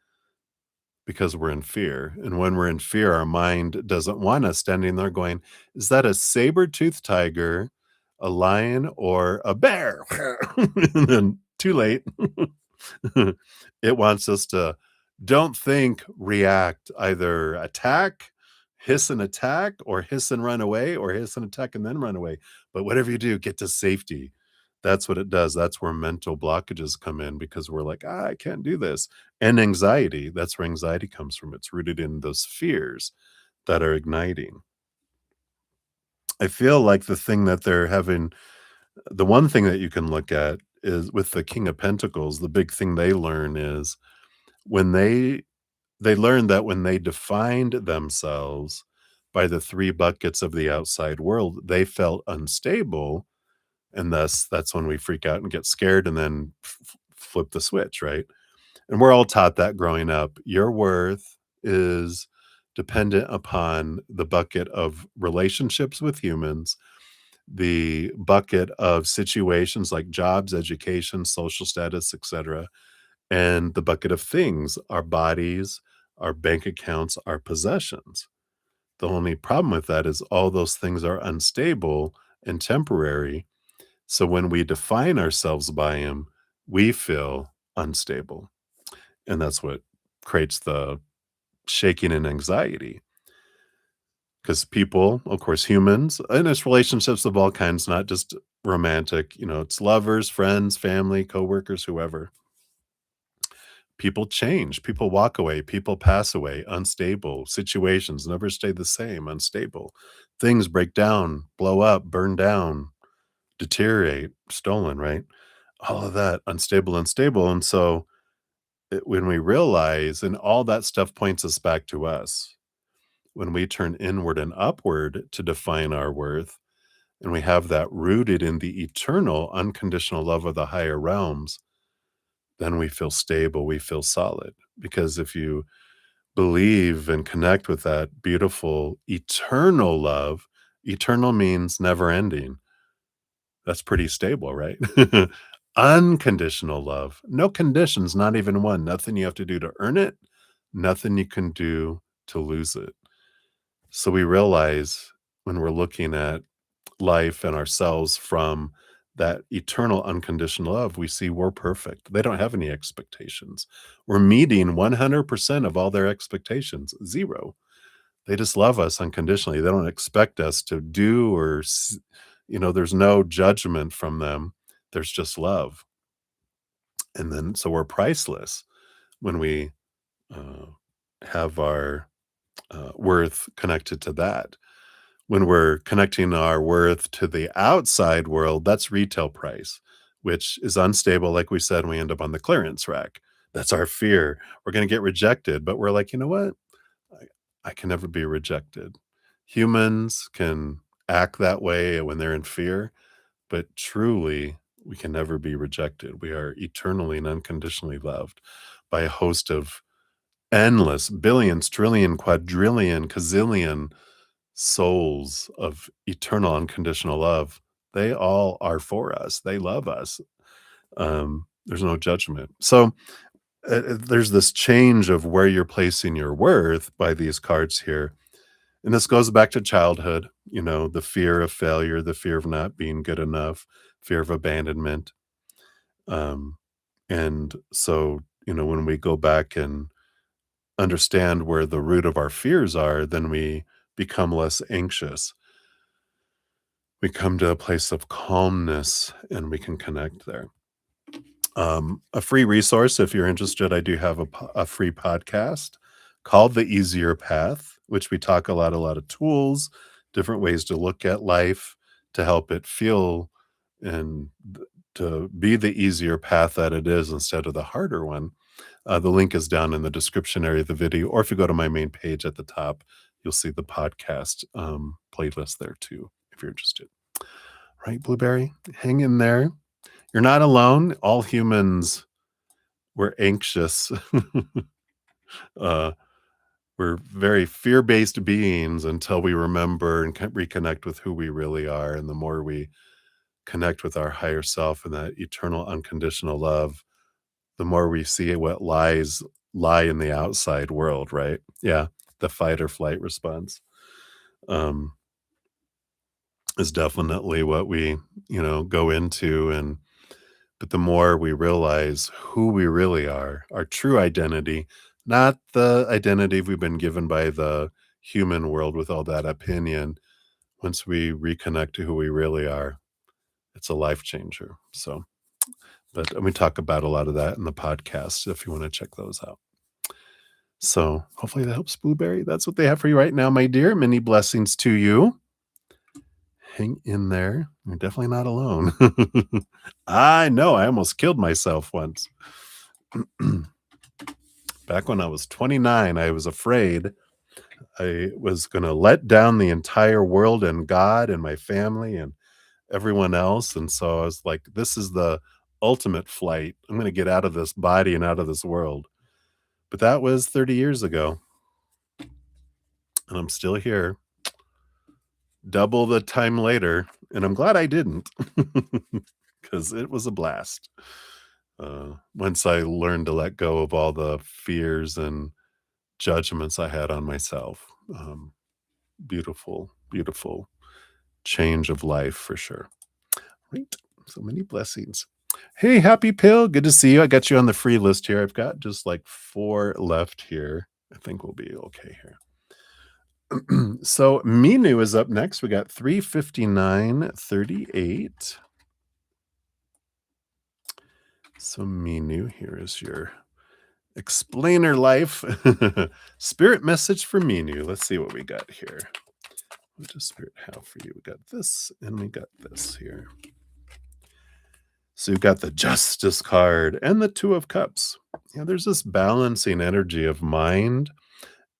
because we're in fear. And when we're in fear, our mind doesn't want us standing there going, is that a saber-toothed tiger, a lion, or a bear? And then too late. It wants us to don't think, react, either attack, hiss and attack, or hiss and run away, or hiss and attack and then run away. But whatever you do, get to safety. That's what it does. That's where mental blockages come in, because we're like, I can't do this. And anxiety, that's where anxiety comes from. It's rooted in those fears that are igniting. I feel like the one thing that you can look at is with the King of Pentacles, the big thing they learn is when they learned that when they defined themselves by the three buckets of the outside world, they felt unstable. And thus, that's when we freak out and get scared and then flip the switch, right? And we're all taught that growing up. Your worth is dependent upon the bucket of relationships with humans, the bucket of situations like jobs, education, social status, etc., and the bucket of things, our bodies, our bank accounts, our possessions. The only problem with that is all those things are unstable and temporary. So when we define ourselves by him, we feel unstable. And that's what creates the shaking and anxiety. Because people, of course, humans, and it's relationships of all kinds, not just romantic, it's lovers, friends, family, coworkers, whoever. People change, people walk away, people pass away, unstable situations never stay the same, unstable. Things break down, blow up, burn down, deteriorate, stolen, right? All of that, unstable, unstable. And so when we realize, and all that stuff points us back to us, when we turn inward and upward to define our worth, and we have that rooted in the eternal, unconditional love of the higher realms, then we feel stable, we feel solid. Because if you believe and connect with that beautiful eternal love, eternal means never ending. That's pretty stable, right? Unconditional love, no conditions, not even one, nothing you have to do to earn it, nothing you can do to lose it. So we realize when we're looking at life and ourselves from that eternal unconditional love, we see we're perfect. They don't have any expectations. We're meeting 100% of all their expectations, zero. They just love us unconditionally. They don't expect us to do there's no judgment from them. There's just love. And then, so we're priceless when we uh, have our worth connected to that. When we're connecting our worth to the outside world, that's retail price, which is unstable. Like we said, we end up on the clearance rack. That's our fear. We're going to get rejected, but we're like, you know what? I can never be rejected. Humans can act that way when they're in fear, but truly, we can never be rejected. We are eternally and unconditionally loved by a host of endless billions, trillion, quadrillion, gazillion souls of eternal unconditional love. They all are for us. They love us. There's no judgment. So there's this change of where you're placing your worth by these cards here. And this goes back to childhood, the fear of failure, the fear of not being good enough, fear of abandonment. Um, and so, when we go back and understand where the root of our fears are, then we become less anxious. We come to a place of calmness and we can connect there. A free resource, if you're interested, I do have a free podcast called The Easier Path, which we talk a lot of tools, different ways to look at life to help it feel and to be the easier path that it is instead of the harder one. The link is down in the description area of the video, or if you go to my main page at the top, you'll see the podcast playlist there too, if you're interested. Right, Blueberry? Hang in there. You're not alone. All humans were anxious. uh, we're very fear-based beings until we remember and reconnect with who we really are. And the more we connect with our higher self and that eternal unconditional love, the more we see what lie in the outside world, right? Yeah, the fight or flight response um, is definitely what we, go into. But the more we realize who we really are, our true identity, not the identity we've been given by the human world with all that opinion, once we reconnect to who we really are, it's a life changer. So, but we talk about a lot of that in the podcast if you want to check those out. So, hopefully that helps, Blueberry. That's what they have for you right now, my dear. Many blessings to you. Hang in there. You're definitely not alone. I know. I almost killed myself once. Back when I was 29, I was afraid I was going to let down the entire world and God and my family and everyone else. And so I was like, this is the ultimate flight. I'm going to get out of this body and out of this world. But that was 30 years ago. And I'm still here, double the time later. And I'm glad I didn't because it was a blast. Once I learned to let go of all the fears and judgments I had on myself. Beautiful, beautiful change of life for sure. Right. So many blessings. Hey, Happy Pill, good to see you. I got you on the free list here. I've got just like 4 left here. I think we'll be okay here. So Minu is up next. We got 359.38. So Minu, here is your explainer life. Spirit message for Minu. Let's see what we got here. What does Spirit have for you? We got this and we got this here. So you've got the Justice card and the Two of Cups. Yeah, there's this balancing energy of mind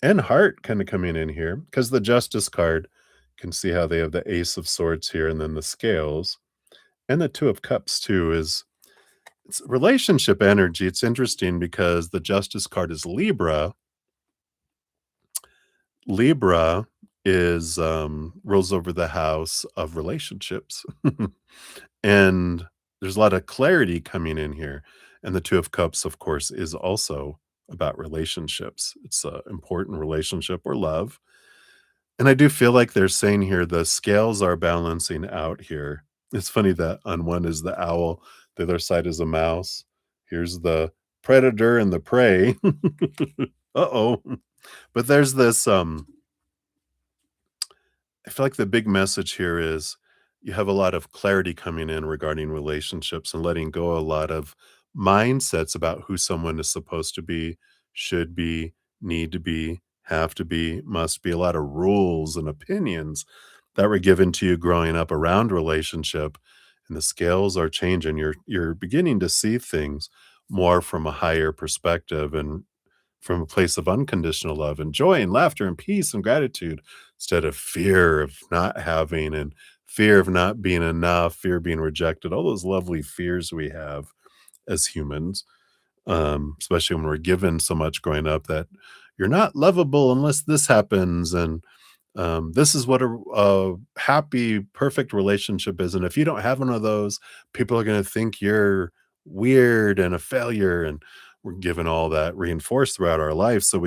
and heart kind of coming in here because the Justice card can see how they have the Ace of Swords here and then the Scales. And the Two of Cups too is it's relationship energy. It's interesting because the Justice card is Libra. Libra is rules over the house of relationships. And there's a lot of clarity coming in here. And the Two of Cups, of course, is also about relationships. It's an important relationship or love. And I do feel like they're saying here the scales are balancing out here. It's funny that on one is the owl, the other side is a mouse. Here's the predator and the prey. Uh-oh. But there's this I feel like the big message here is you have a lot of clarity coming in regarding relationships and letting go a lot of mindsets about who someone is supposed to be, should be, need to be, have to be, must be, a lot of rules and opinions that were given to you growing up around relationship. And the scales are changing. You're beginning to see things more from a higher perspective and from a place of unconditional love and joy and laughter and peace and gratitude instead of fear of not having and fear of not being enough, fear of being rejected, all those lovely fears we have as humans, especially when we're given so much growing up that you're not lovable unless this happens. And this is what a happy, perfect relationship is. And if you don't have one of those, people are going to think you're weird and a failure. And we're given all that reinforced throughout our life. So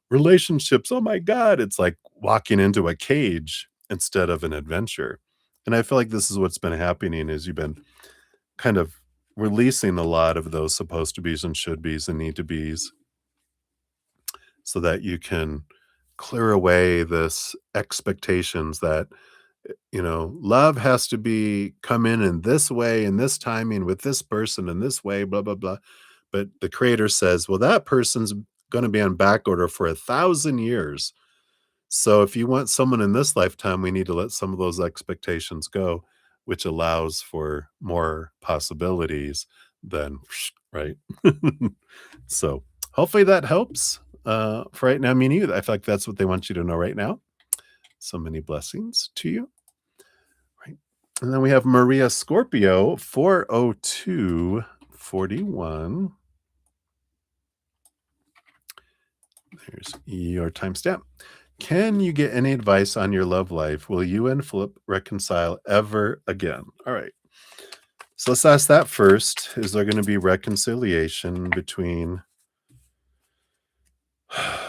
relationships, oh my God, it's like walking into a cage instead of an adventure. And I feel like this is what's been happening is you've been kind of releasing a lot of those supposed to be's and should be's and need to be's so that you can clear away this expectations that love has to be come in this way in this timing with this person in this way, blah blah blah. But the creator says, well, that person's going to be on back order for 1,000 years. So if you want someone in this lifetime, we need to let some of those expectations go, which allows for more possibilities than right. So hopefully that helps for right now. Meaning I feel like that's what they want you to know right now. So many blessings to you. Right. And then we have Maria Scorpio, 40241. There's your timestamp. Can you get any advice on your love life? Will you and Philip reconcile ever again? All right. So let's ask that first. Is there going to be reconciliation between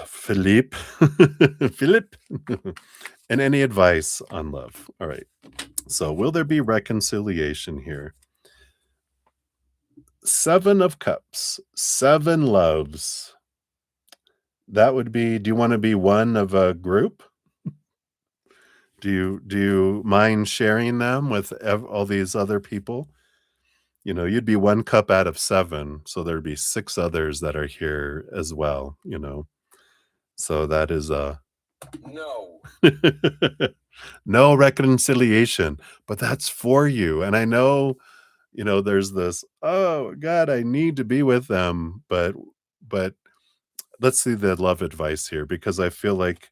Philippe, Philip, and any advice on love? All right. So will there be reconciliation here? 7 of Cups, 7 loves. That would be, do you want to be one of a group? Do you mind sharing them with all these other people? You'd be 1 cup out of 7, so there'd be 6 others that are here as well, So that is no. No reconciliation, but that's for you. And I know, there's this, oh God, I need to be with them, but let's see the love advice here because I feel like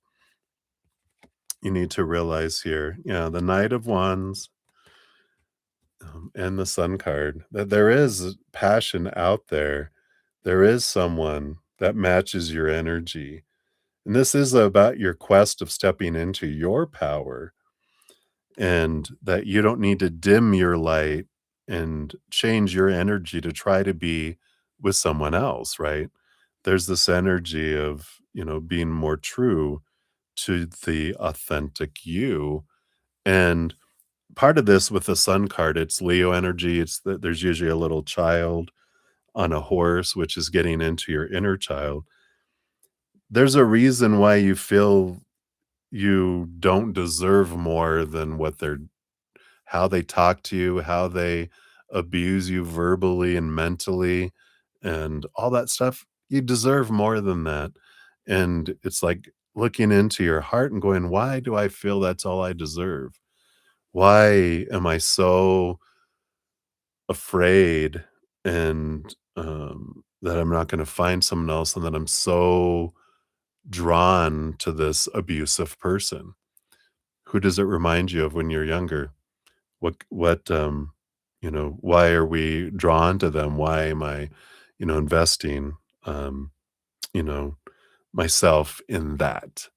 you need to realize here, the Knight of Wands and the Sun card, that there is passion out there. There is someone that matches your energy. And this is about your quest of stepping into your power and that you don't need to dim your light and change your energy to try to be with someone else, right? There's this energy of, being more true to the authentic you. And part of this with the sun card, it's Leo energy. It's that there's usually a little child on a horse, which is getting into your inner child. There's a reason why you feel you don't deserve more than what they're how they talk to you, how they abuse you verbally and mentally, and all that stuff. You deserve more than that. And it's like looking into your heart and going, why do I feel that's all I deserve? Why am I so afraid and that I'm not going to find someone else and that I'm so drawn to this abusive person? Who does it remind you of when you're younger? What why are we drawn to them? Why am I, investing, um, you know, myself in that?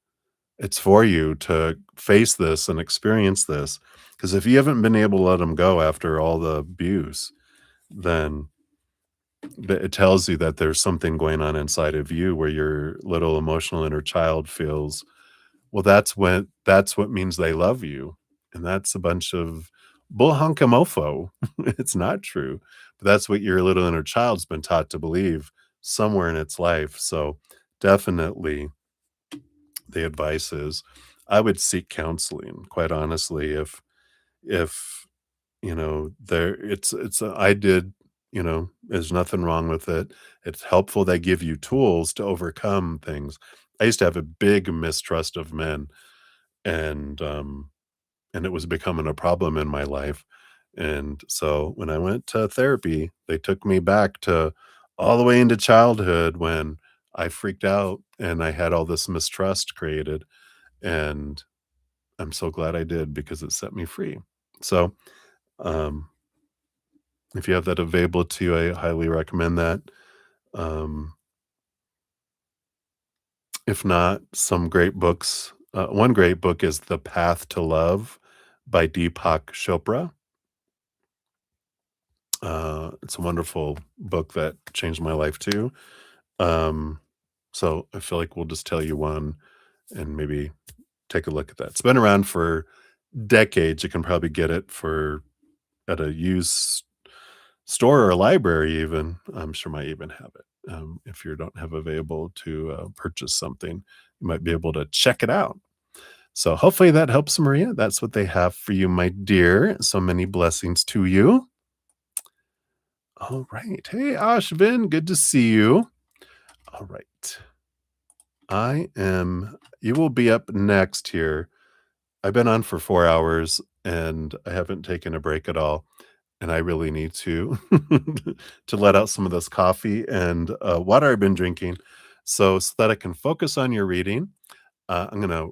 It's for you to face this and experience this, because if you haven't been able to let them go after all the abuse, then it tells you that there's something going on inside of you where your little emotional inner child feels, well, that's what means they love you, and that's a bunch of bull hunkamofo. It's not true, but that's what your little inner child's been taught to believe somewhere in its life. So, definitely, the advice is I would seek counseling, quite honestly, if, there I did, there's nothing wrong with it. It's helpful. They give you tools to overcome things. I used to have a big mistrust of men, and and it was becoming a problem in my life. And so when I went to therapy, they took me back to all the way into childhood when I freaked out and I had all this mistrust created. And I'm so glad I did because it set me free. So um, if you have that available to you, I highly recommend that. Um, if not, some great books. One great book is The Path to Love by Deepak Chopra. It's a wonderful book that changed my life too. Um, so I feel like we'll just tell you one and maybe take a look at that. It's been around for decades. You can probably get it for at a used store or a library even. I'm sure might even have it. If you don't have available to purchase something, you might be able to check it out. So hopefully that helps, Maria. That's what they have for you, my dear. So many blessings to you. All right. Hey, Ashvin, good to see you. All right. You will be up next here. I've been on for 4 hours and I haven't taken a break at all. And I really need to to let out some of this coffee and water I've been drinking, so that I can focus on your reading. I'm gonna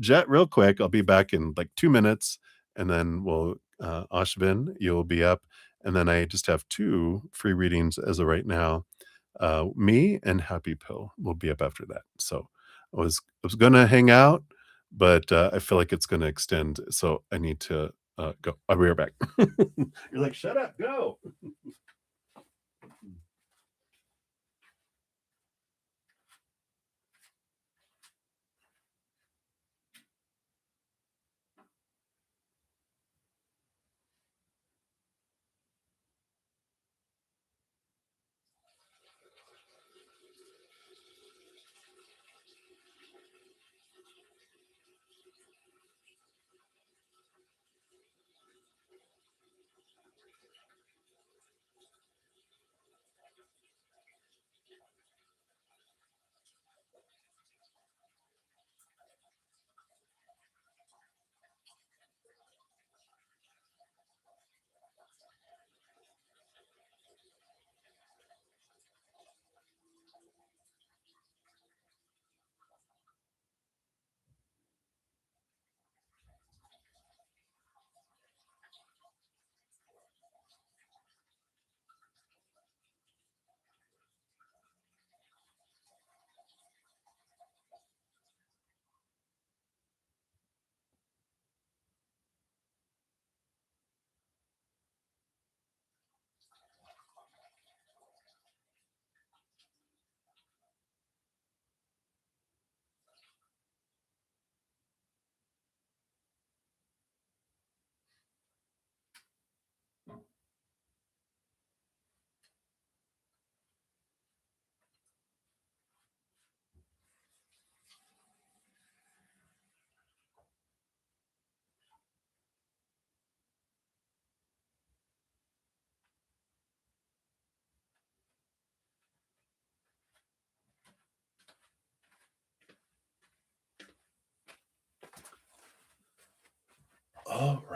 jet real quick. I'll be back in like 2 minutes, and then Ashvin, you'll be up, and then I just have two free readings as of right now. Me and Happy Pill will be up after that. So I was gonna hang out, but I feel like it's gonna extend, so I need to go. I'll be right back. You're like, shut up, go.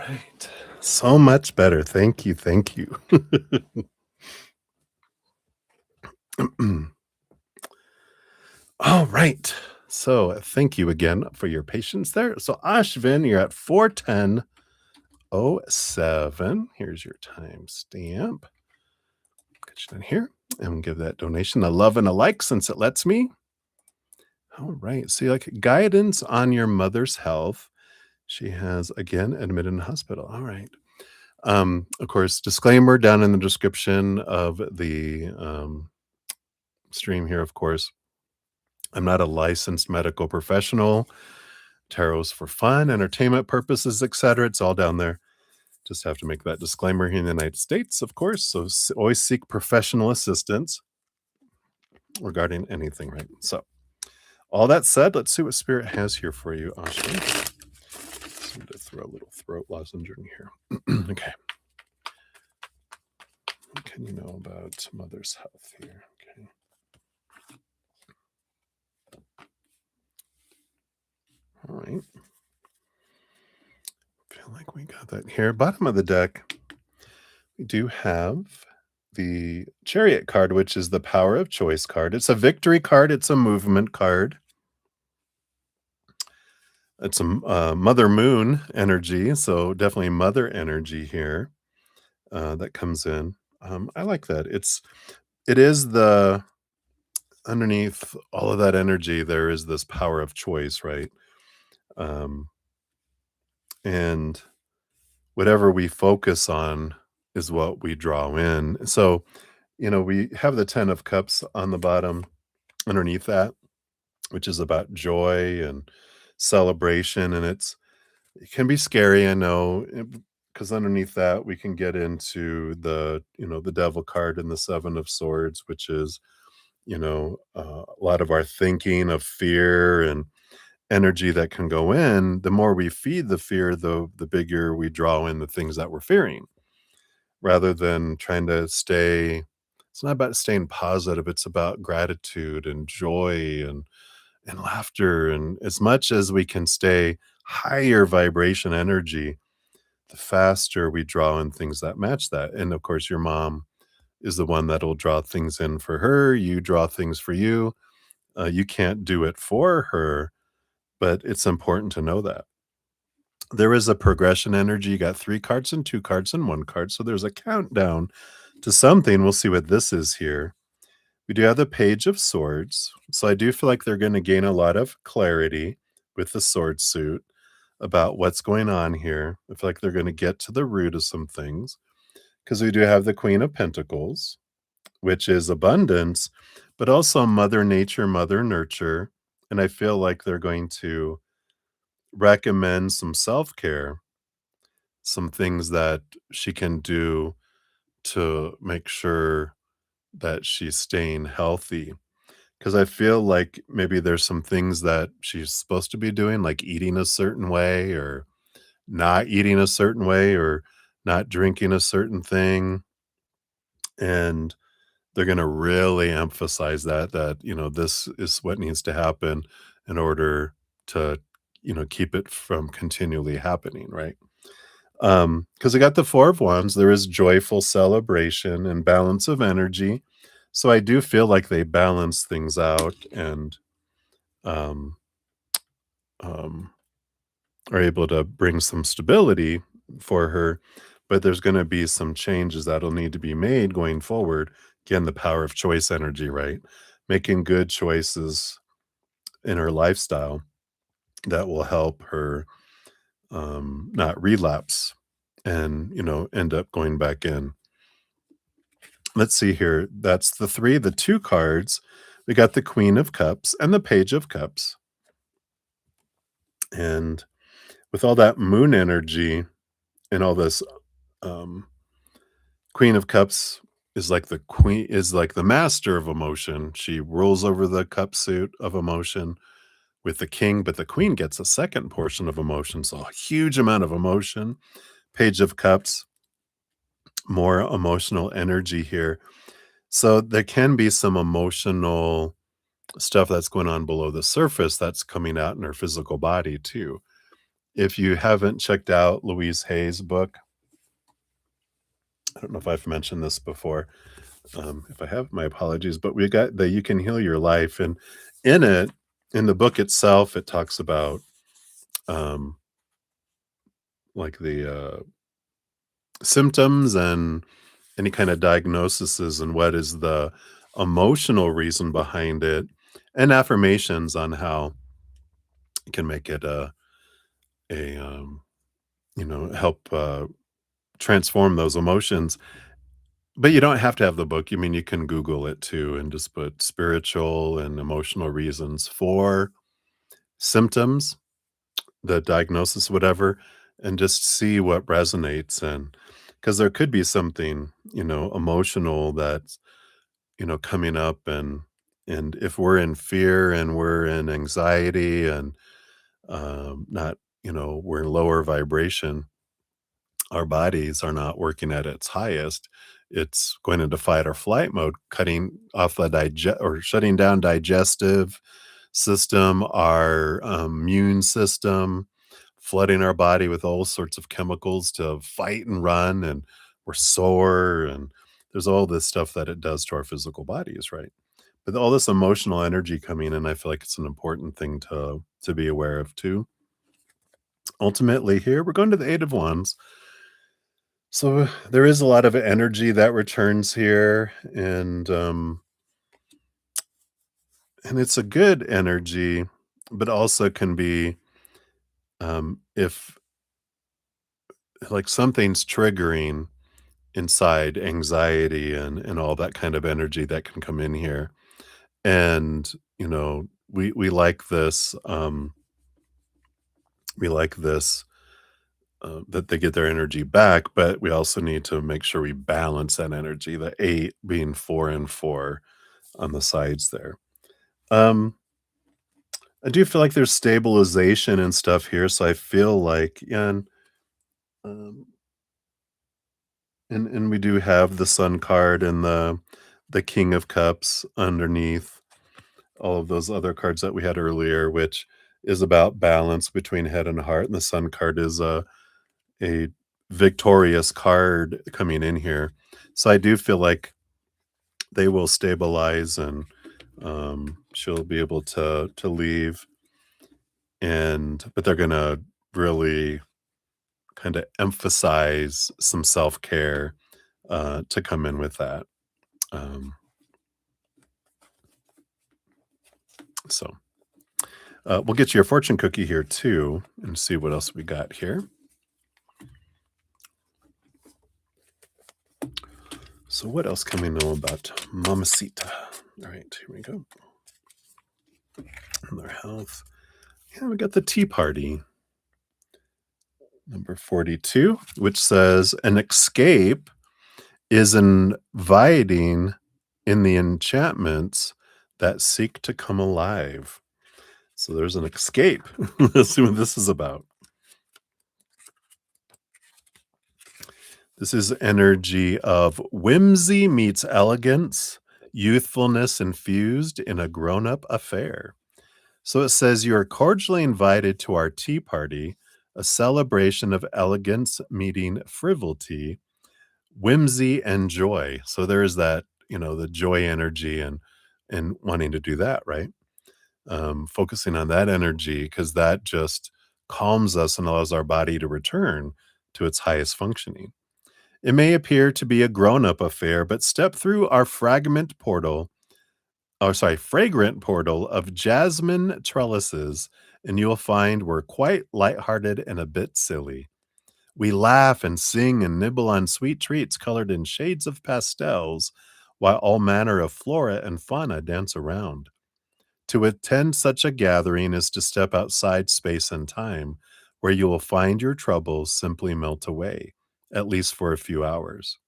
right. So much better. Thank you. Thank you. All right. So thank you again for your patience there. So Ashvin, you're at 4:10:07. Here's your timestamp. Get you down here and give that donation a love and a like since it lets me. All right. So you like guidance on your mother's health. She has again admitted in hospital. All right. Of course, disclaimer down in the description of the stream here, of course. I'm not a licensed medical professional. Tarot's for fun, entertainment purposes, etc. It's all down there. Just have to make that disclaimer here in the United States, of course. So always seek professional assistance regarding anything, right? So, all that said, let's see what Spirit has here for you, Ashley. Just need to throw a little throat lozenge in here. Okay. What can you know about mother's health here? Okay. All right. Feel like we got that here. Bottom of the deck, we do have the Chariot card, which is the Power of Choice card. It's a victory card. It's a movement card. It's a Mother Moon energy, so definitely mother energy here that comes in. I like that. It is the underneath all of that energy. There is this power of choice, right? And whatever we focus on is what we draw in. So, we have the 10 of cups on the bottom underneath that, which is about joy and celebration. And it can be scary, I know, because underneath that we can get into the devil card and the 7 of swords, which is, a lot of our thinking of fear and energy that can go in. The more we feed the fear, the bigger we draw in the things that we're fearing, rather than trying to stay. It's not about staying positive. It's about gratitude and joy and laughter. And as much as we can stay higher vibration energy, the faster we draw in things that match that. And of course, your mom is the one that'll draw things in for her. You draw things for you. You can't do it for her, but it's important to know that. There is a progression energy. You got 3 cards and 2 cards and 1 card. So there's a countdown to something. We'll see what this is here. We do have the Page of Swords. So I do feel like they're going to gain a lot of clarity with the sword suit about what's going on here. I feel like they're going to get to the root of some things, because we do have the Queen of Pentacles, which is abundance, but also Mother Nature, Mother Nurture. And I feel like they're going to recommend some self-care, some things that she can do to make sure that she's staying healthy. Because I feel like maybe there's some things that she's supposed to be doing, like eating a certain way or not eating a certain way or not drinking a certain thing. And they're going to really emphasize that this is what needs to happen in order to, keep it from continually happening, right? Because I got the 4 of Wands, there is joyful celebration and balance of energy. So I do feel like they balance things out and um, um, are able to bring some stability for her. But there's going to be some changes that'll need to be made going forward. Again, the power of choice energy, right? Making good choices in her lifestyle that will help her not relapse and end up going back in. Let's see here. That's the 2 cards. We got the Queen of Cups and the Page of Cups. And with all that moon energy and all this, Queen of Cups is like the master of emotion. She rules over the cup suit of emotion with the king, but the queen gets a second portion of emotion. So a huge amount of emotion. Page of Cups, more emotional energy here. So there can be some emotional stuff that's going on below the surface that's coming out in her physical body too. If you haven't checked out Louise Hay's book, I don't know if I've mentioned this before. If I have, my apologies, but we got the You Can Heal Your Life. And in it, in the book itself, it talks about um, like the symptoms and any kind of diagnoses and what is the emotional reason behind it, and affirmations on how it can make it a help transform those emotions. But you don't have to have the book. You mean you can Google it too and just put spiritual and emotional reasons for symptoms, the diagnosis, whatever, and just see what resonates. And because there could be something, emotional that's, coming up. And if we're in fear and we're in anxiety and not, we're in lower vibration, our bodies are not working at its highest. It's going into fight or flight mode, cutting off the or shutting down digestive system, our immune system, flooding our body with all sorts of chemicals to fight and run, and we're sore, and there's all this stuff that it does to our physical bodies, right? But all this emotional energy coming in, I feel like it's an important thing to be aware of too. Ultimately, here we're going to the Eight of Wands. So there is a lot of energy that returns here, and it's a good energy, but also can be if like something's triggering inside anxiety and all that kind of energy that can come in here. And we like this that they get their energy back, but we also need to make sure we balance that energy, the eight being 4 and 4 on the sides there. Um, I do feel like there's stabilization and stuff here, so I feel like, yeah, um, and we do have the Sun card and the King of Cups underneath all of those other cards that we had earlier, which is about balance between head and heart. And the Sun card is a victorious card coming in here. So I do feel like they will stabilize, and she'll be able to leave, and but they're gonna really kind of emphasize some self-care to come in with that. Um, so we'll get you your fortune cookie here too and see what else we got here. So what else can we know about Mamacita? All right, here we go. And their health. Yeah, we got the Tea Party, number 42, which says an escape is inviting in the enchantments that seek to come alive. So there's an escape. Let's see what this is about. This is energy of whimsy meets elegance, youthfulness infused in a grown-up affair. So it says you are cordially invited to our tea party, a celebration of elegance meeting frivolity, whimsy and joy. So there's that, the joy energy and wanting to do that, right? Focusing on that energy because that just calms us and allows our body to return to its highest functioning. It may appear to be a grown-up affair, but step through our fragrant portal of jasmine trellises, and you'll find we're quite lighthearted and a bit silly. We laugh and sing and nibble on sweet treats colored in shades of pastels, while all manner of flora and fauna dance around. To attend such a gathering is to step outside space and time, where you will find your troubles simply melt away, at least for a few hours.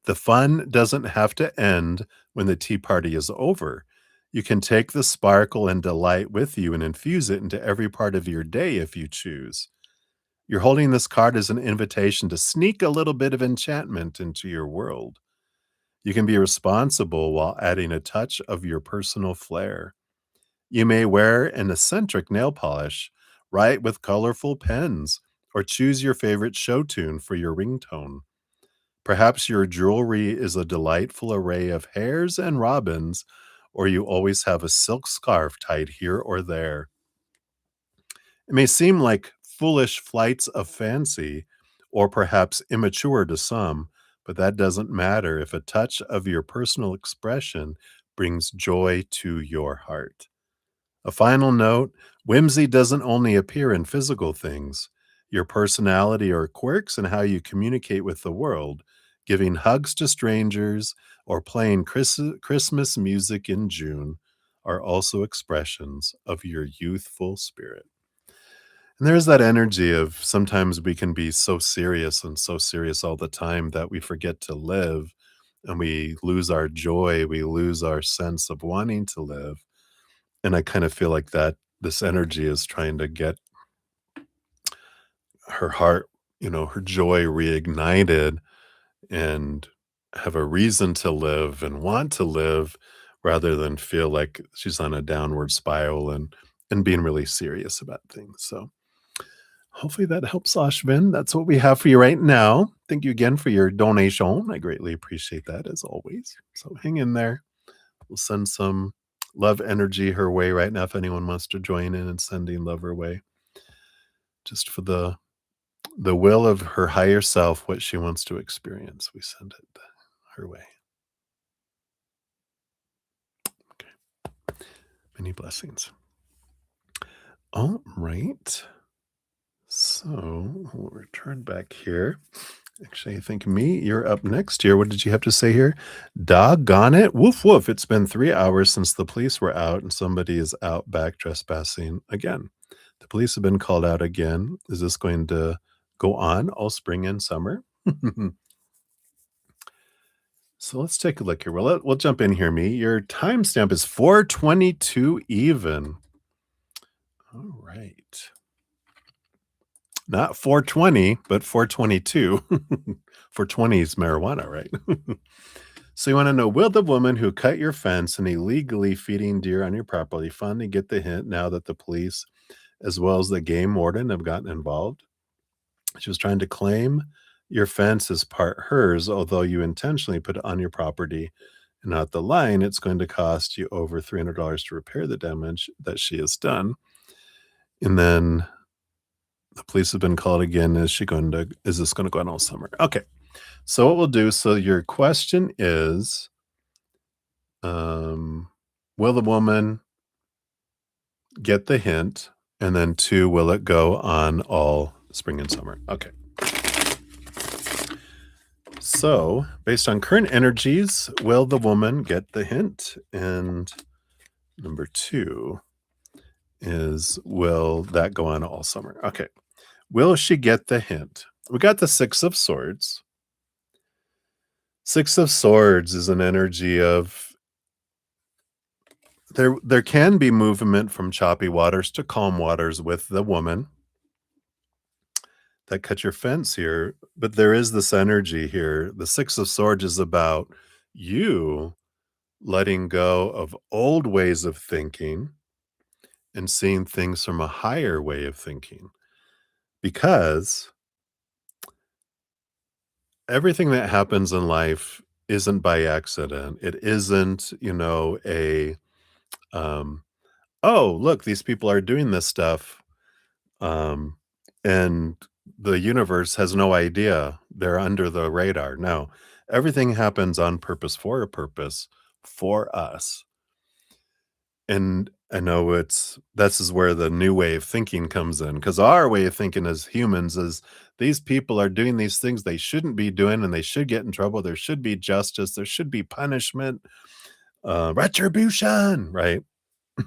The fun doesn't have to end when the tea party is over. You can take the sparkle and delight with you and infuse it into every part of your day if you choose. You're holding this card as an invitation to sneak a little bit of enchantment into your world. You can be responsible while adding a touch of your personal flair. You may wear an eccentric nail polish, write with colorful pens, or choose your favorite show tune for your ringtone. Perhaps your jewelry is a delightful array of hares and robins, or you always have a silk scarf tied here or there. It may seem like foolish flights of fancy, or perhaps immature to some, but that doesn't matter if a touch of your personal expression brings joy to your heart. A final note: whimsy doesn't only appear in physical things. Your personality or quirks and how you communicate with the world, giving hugs to strangers, or playing Christmas music in June, are also expressions of your youthful spirit. And there's that energy of sometimes we can be so serious and so serious all the time that we forget to live, and we lose our joy, we lose our sense of wanting to live. And I kind of feel like that this energy is trying to get her heart, her joy reignited and have a reason to live and want to live rather than feel like she's on a downward spiral and being really serious about things. So hopefully that helps, Ashvin. That's what we have for you right now. Thank you again for your donation. I greatly appreciate that as always. So hang in there. We'll send some love energy her way right now if anyone wants to join in and sending love her way. Just for the will of her higher self, what she wants to experience, we send it her way. Okay. Many blessings. All right. So we'll return back here. Actually, I think you're up next here. What did you have to say here? Doggone it. Woof woof. It's been 3 hours since the police were out and somebody is out back trespassing again. The police have been called out again. Is this going to go on all spring and summer? So let's take a look here. We'll jump in here, me. Your timestamp is 422 even. All right. Not 420, but 422. 420 is marijuana, right? So you want to know, will the woman who cut your fence and illegally feeding deer on your property finally get the hint now that the police, as well as the game warden, have gotten involved? She was trying to claim your fence is part hers, although you intentionally put it on your property and not the line. It's going to cost you over $300 to repair the damage that she has done. And then the police have been called again. Is this going to go on all summer? Okay. So what we'll do, so your question is, will the woman get the hint? And then 2, will it go on all spring and summer? Okay. So based on current energies, will the woman get the hint? And number 2 is, will that go on all summer? Okay. Will she get the hint? We got the 6 of Swords. 6 of Swords is an energy of there can be movement from choppy waters to calm waters with the woman that cut your fence here, but there is this energy here. The 6 of Swords is about you letting go of old ways of thinking and seeing things from a higher way of thinking, because everything that happens in life isn't by accident. It isn't, um, oh, look, these people are doing this stuff. Um, and the universe has no idea they're under the radar. No, everything happens on purpose for a purpose for us. And I know this is where the new way of thinking comes in, because our way of thinking as humans is these people are doing these things they shouldn't be doing and they should get in trouble. There should be justice. There should be punishment, retribution, right?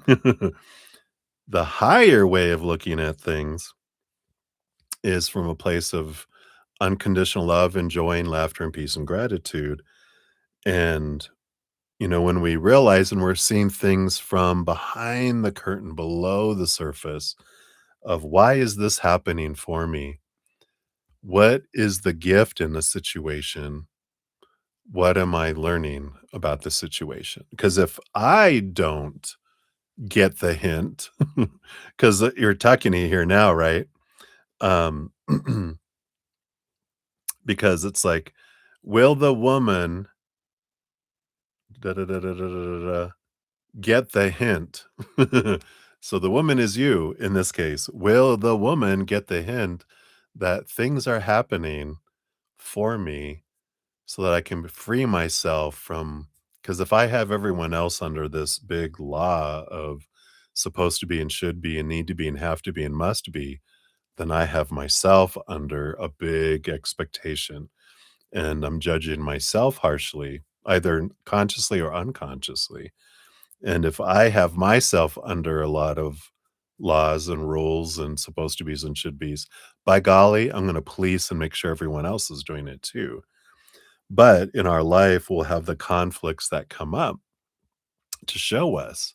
The higher way of looking at things is from a place of unconditional love, enjoying laughter and peace and gratitude. And, when we realize and we're seeing things from behind the curtain, below the surface of why is this happening for me? What is the gift in the situation? What am I learning about the situation? Because if I don't get the hint, because you're talking to you here now, right? Um, because it's like, will the woman da da da da da da da da get the hint? So the woman is you in this case. Will the woman get the hint that things are happening for me so that I can free myself from, because if I have everyone else under this big law of supposed to be and should be and need to be and have to be and must be, then I have myself under a big expectation and I'm judging myself harshly, either consciously or unconsciously. And if I have myself under a lot of laws and rules and supposed to be's and should be's, by golly, I'm going to police and make sure everyone else is doing it too. But in our life, we'll have the conflicts that come up to show us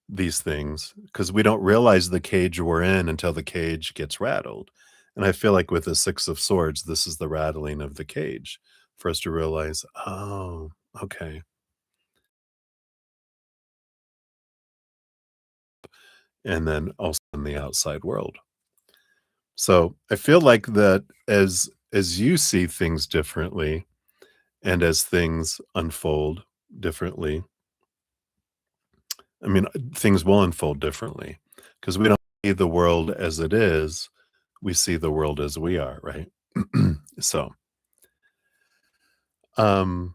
these things because we don't realize the cage we're in until the cage gets rattled. And I feel like with the Six of Swords, this is the rattling of the cage for us to realize, oh, okay. And then also in the outside world. So I feel like that as you see things differently and as things unfold differently, I mean, things will unfold differently because we don't see the world as it is. We see the world as we are, right? So, um,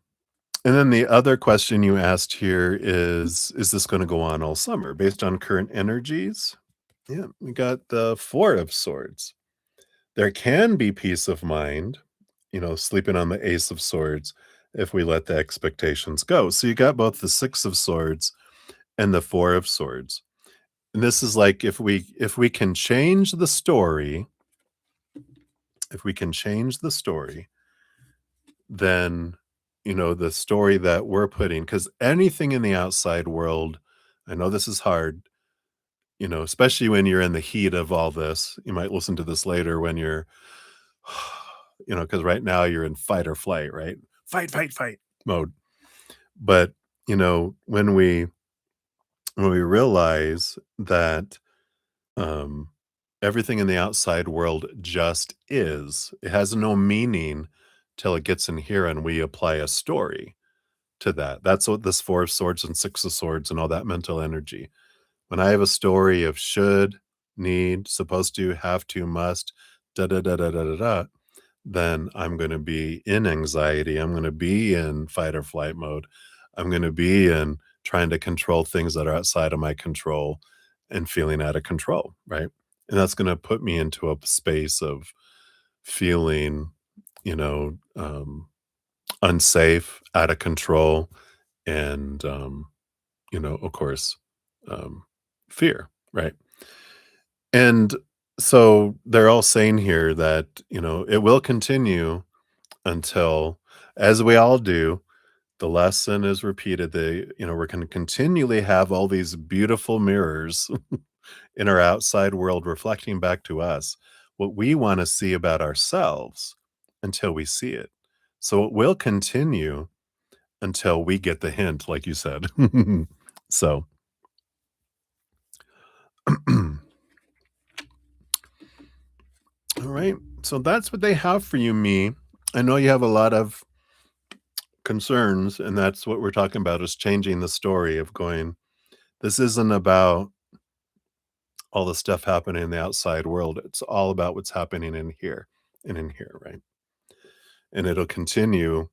and then the other question you asked here is this going to go on all summer based on current energies? Yeah, we got the Four of Swords. There can be peace of mind, sleeping on the Ace of Swords if we let the expectations go. So you got both the Six of Swords and the Four of Swords. And this is like if we can change the story, if we can change the story, then the story that we're putting, because anything in the outside world, I know this is hard, especially when you're in the heat of all this. You might listen to this later when you're because right now you're in fight or flight, right? Fight, fight, fight mode. But when we realize that um everything in the outside world just is, it has no meaning till it gets in here and we apply a story to that. That's what this Four of Swords and Six of Swords and all that mental energy. When I have a story of should, need, supposed to, have to, must, da da da da da da da, then I'm going to be in anxiety. I'm going to be in fight or flight mode. I'm going to be in trying to control things that are outside of my control and feeling out of control. Right. And that's going to put me into a space of feeling, you know, um, unsafe, out of control, and, of course, um, fear. Right. And so they're all saying here that, it will continue until, as we all do, the lesson is repeated. We're going to continually have all these beautiful mirrors in our outside world reflecting back to us what we want to see about ourselves until we see it. So it will continue until we get the hint, like you said. So, all right. So that's what they have for you, me. I know you have a lot of concerns, and that's what we're talking about is changing the story of going, this isn't about all the stuff happening in the outside world. It's all about what's happening in here and in here, right? And it'll continue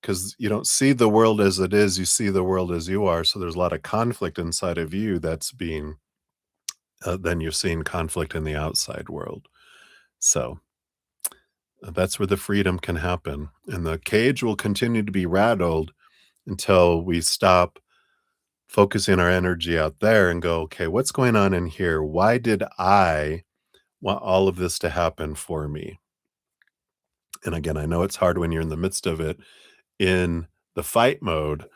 because you don't see the world as it is, you see the world as you are. So there's a lot of conflict inside of you that's being, then you're seeing conflict in the outside world. So that's where the freedom can happen. And the cage will continue to be rattled until we stop focusing our energy out there and go, okay, what's going on in here? Why did I want all of this to happen for me? And again, I know it's hard when you're in the midst of it in the fight mode.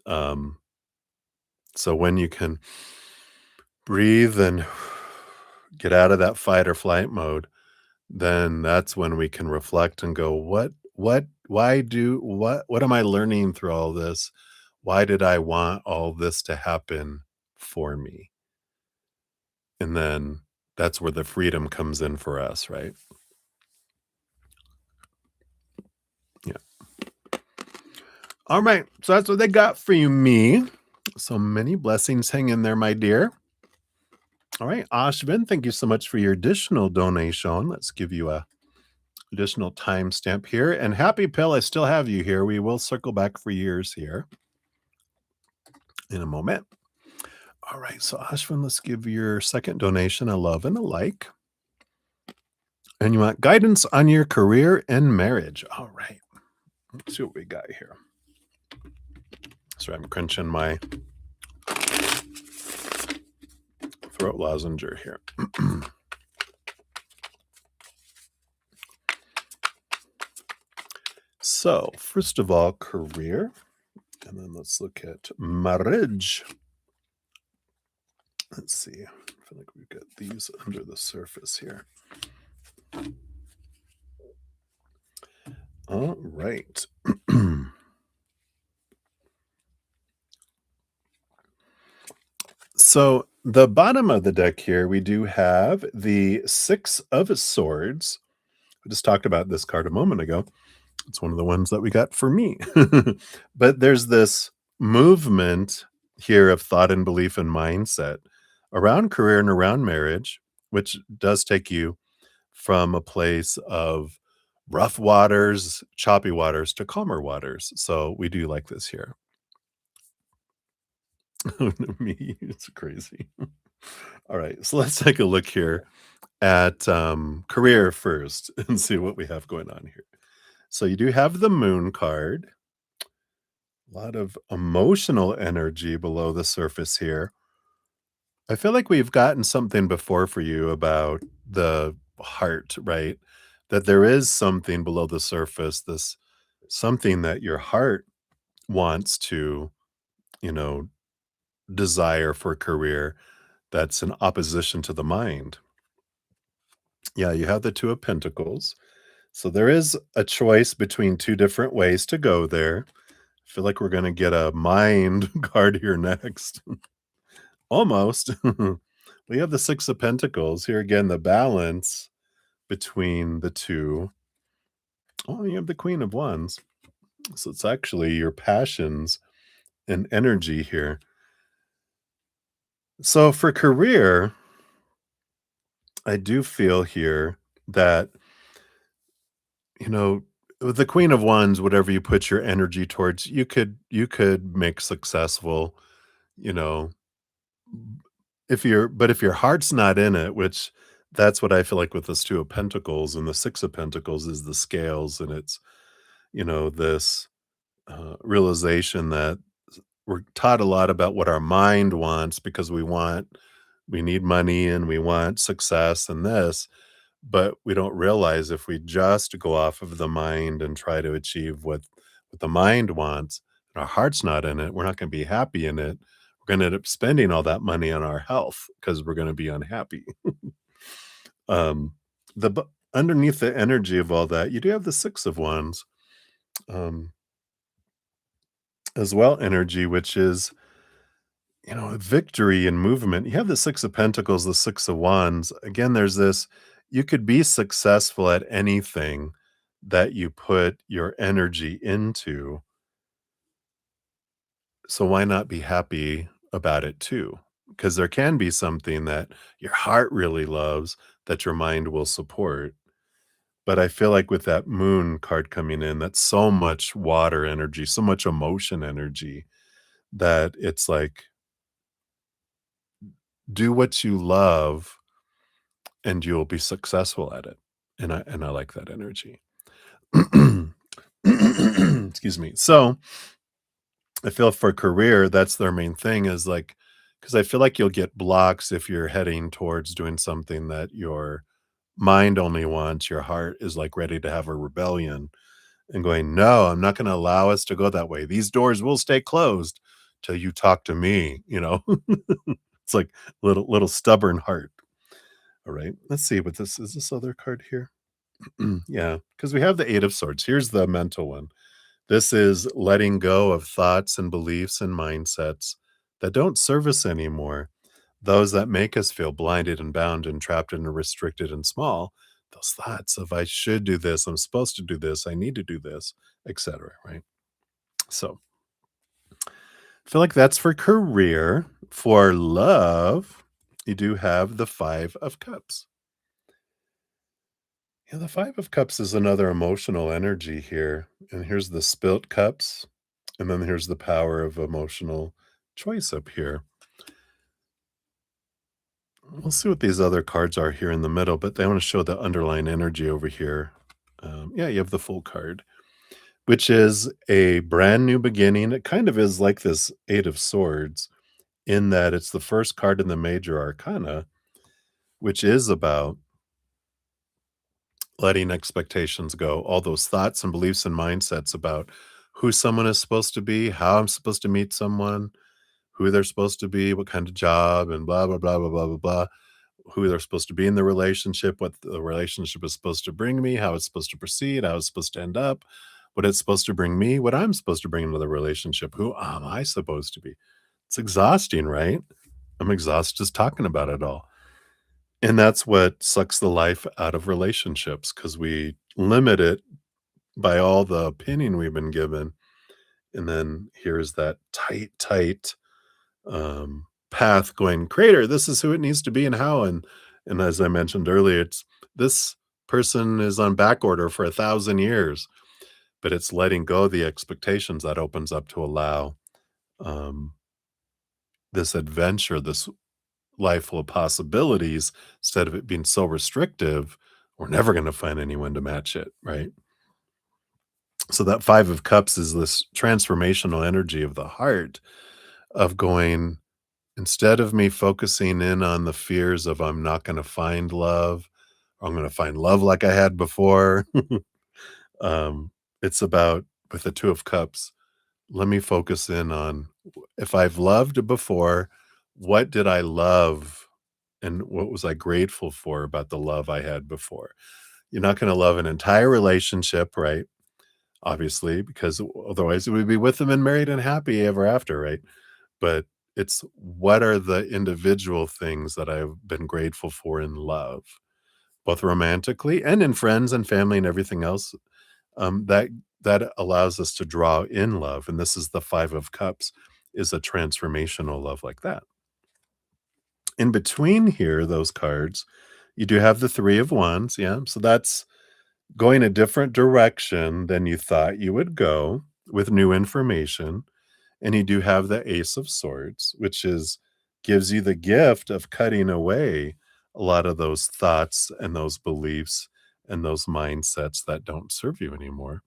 Um, so when you can breathe and get out of that fight or flight mode, then that's when we can reflect and go, what am I learning through all this? Why did I want all this to happen for me. And then that's where the freedom comes in for us, right? Yeah. All right. So that's what they got for you, me. So many blessings. Hang in there, my dear. All right. Ashvin, thank you so much for your additional donation. Let's give you a additional timestamp here. And Happy Pill, I still have you here. We will circle back for years here in a moment. All right. So Ashvin, let's give your second donation a love and a like. And you want guidance on your career and marriage. All right. Let's see what we got here. So I'm crunching my throat lozenge here. So, first of all, career. And then let's look at marriage. Let's see. I feel like we've got these under the surface here. All right. So the bottom of the deck here, we do have the Six of Swords. We just talked about this card a moment ago. It's one of the ones that we got for me. But there's this movement here of thought and belief and mindset around career and around marriage, which does take you from a place of rough waters, choppy waters to calmer waters. So we do like this here. Me, it's crazy. All right, so let's take a look here at career first and see what we have going on here. So you do have the moon card, a lot of emotional energy below the surface here. I feel like we've gotten something before for you about the heart, right? That there is something below the surface, this something that your heart wants to, you know, desire for career that's in opposition to the mind. Yeah, you have the Two of Pentacles. So there is a choice between two different ways to go there. I feel like we're going to get a mind card here next. Almost. We have the Six of Pentacles. Here again, the balance between the two. Oh, you have the Queen of Wands. So it's actually your passions and energy here. So for career, I do feel here that, you know, with the Queen of Wands, whatever you put your energy towards, you could make successful, you know, if your heart's not in it, which that's what I feel like with this Two of Pentacles and the Six of Pentacles is the scales, and it's, this realization that we're taught a lot about what our mind wants because we need money and we want success and this, but we don't realize if we just go off of the mind and try to achieve what the mind wants, and our heart's not in it, we're not going to be happy in it. We're going to end up spending all that money on our health because we're going to be unhappy. um, underneath the energy of all that, you do have the Six of Wands, um, as well, energy, which is, victory and movement. You have the Six of Pentacles, the Six of Wands. Again, there's this, you could be successful at anything that you put your energy into. So why not be happy about it too? Because there can be something that your heart really loves that your mind will support. But I feel like with that moon card coming in, that's so much water energy, so much emotion energy that it's like, do what you love and you'll be successful at it. And I like that energy. Excuse me. So I feel for career, that's their main thing is like, because I feel like you'll get blocks if you're heading towards doing something that your mind only wants, your heart is like ready to have a rebellion and going, no, I'm not going to allow us to go that way. These doors will stay closed till you talk to me. It's like little stubborn heart. All right. Let's see what this is. This other card here. Yeah, because we have the Eight of Swords. Here's the mental one. This is letting go of thoughts and beliefs and mindsets that don't serve us anymore, those that make us feel blinded and bound and trapped and restricted and small, those thoughts of I should do this, I'm supposed to do this, I need to do this, etc. Right? So I feel like that's for career. For love, you do have the Five of Cups. Yeah, the Five of Cups is another emotional energy here. And here's the spilt cups. And then here's the power of emotional choice up here. We'll see what these other cards are here in the middle, but they want to show the underlying energy over here. Yeah, you have the full card, which is a brand new beginning. It kind of is like this Eight of Swords in that it's the first card in the major arcana, which is about letting expectations go, all those thoughts and beliefs and mindsets about who someone is supposed to be, how I'm supposed to meet someone, who they're supposed to be, what kind of job, and blah, blah, blah, blah, blah, blah, blah, who they're supposed to be in the relationship, what the relationship is supposed to bring me, how it's supposed to proceed, how it's supposed to end up, what it's supposed to bring me, what I'm supposed to bring into the relationship, who am I supposed to be? It's exhausting, right? I'm exhausted just talking about it all. And that's what sucks the life out of relationships because we limit it by all the opinion we've been given. And then here's that tight path going, creator, this is who it needs to be and how. And as I mentioned earlier, it's this person is on back order for 1,000 years, but it's letting go of the expectations that opens up to allow um, this adventure, this life full of possibilities, instead of it being so restrictive, we're never going to find anyone to match it, right? So that Five of Cups is this transformational energy of the heart of going, instead of me focusing in on the fears of I'm not going to find love, or I'm going to find love like I had before. um, it's about with the Two of Cups, let me focus in on if I've loved before, what did I love and what was I grateful for about the love I had before? You're not going to love an entire relationship, right? Obviously, because otherwise we would be with them and married and happy ever after, right? But it's what are the individual things that I've been grateful for in love, both romantically and in friends and family and everything else, that allows us to draw in love. And this is the Five of Cups, is a transformational love like that. In between here, those cards, you do have the Three of Wands, yeah, so that's going a different direction than you thought you would go with new information, and you do have the Ace of Swords, which is gives you the gift of cutting away a lot of those thoughts and those beliefs and those mindsets that don't serve you anymore.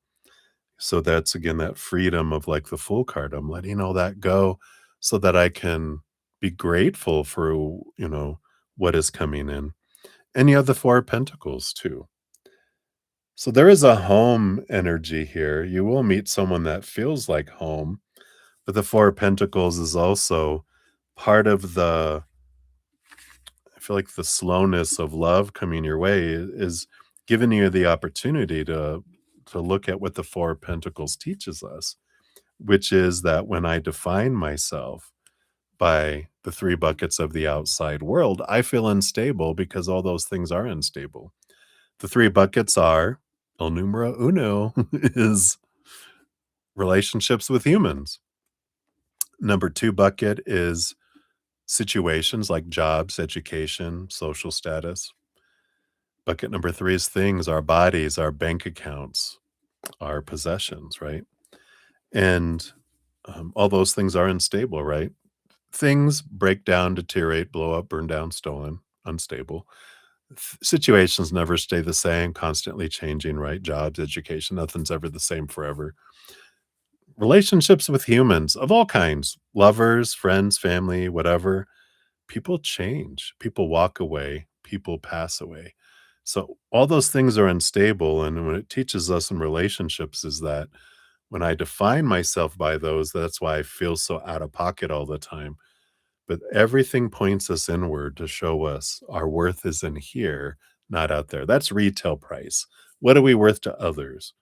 So that's again that freedom of like the Fool card. I'm letting all that go so that I can be grateful for, what is coming in. And you have the Four of Pentacles too. So there is a home energy here. You will meet someone that feels like home, but the Four of Pentacles is also part of I feel like the slowness of love coming your way is giving you the opportunity to look at what the Four of Pentacles teaches us, which is that when I define myself by the three buckets of the outside world, I feel unstable because all those things are unstable. The three buckets are el numero uno is relationships with humans. Number two bucket is situations like jobs, education, social status. Bucket number three is things, our bodies, our bank accounts, our possessions, right? And all those things are unstable, right? Things break down, deteriorate, blow up, burn down, stolen, unstable. Situations never stay the same, constantly changing, right? Jobs, education, nothing's ever the same forever. Relationships with humans of all kinds, lovers, friends, family, whatever, people change, people walk away, people pass away. So all those things are unstable. And what it teaches us in relationships is that when I define myself by those, that's why I feel so out of pocket all the time. But everything points us inward to show us our worth is in here, not out there. That's retail price. What are we worth to others?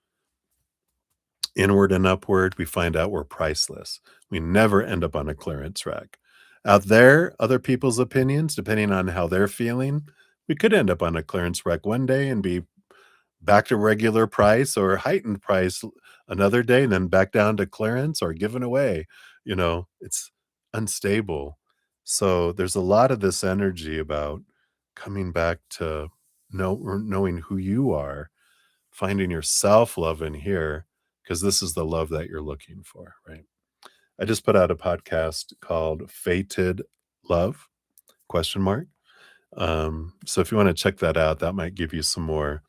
Inward and upward, we find out we're priceless. We never end up on a clearance rack. Out there, other people's opinions, depending on how they're feeling, we could end up on a clearance rack one day and be back to regular price or heightened price another day, and then back down to clearance or given away. It's unstable. So there's a lot of this energy about coming back to knowing who you are, finding your self-love in here, because this is the love that you're looking for, right? I just put out a podcast called Fated Love, question mark. So if you want to check that out, that might give you some more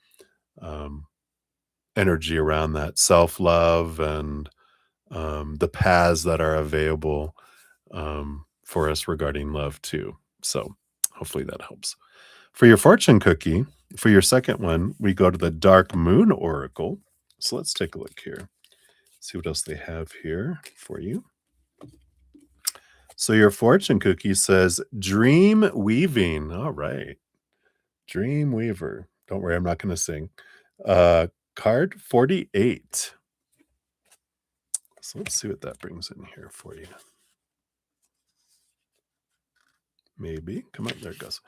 um, energy around that self-love and the paths that are available for us regarding love too. So hopefully that helps. For your fortune cookie, for your second one, we go to the Dark Moon Oracle. So let's take a look here. See what else they have here for you. So your fortune cookie says dream weaving. All right. Dream weaver. Don't worry, I'm not going to sing. Card 48. So let's see what that brings in here for you. Maybe. Come on, there it goes.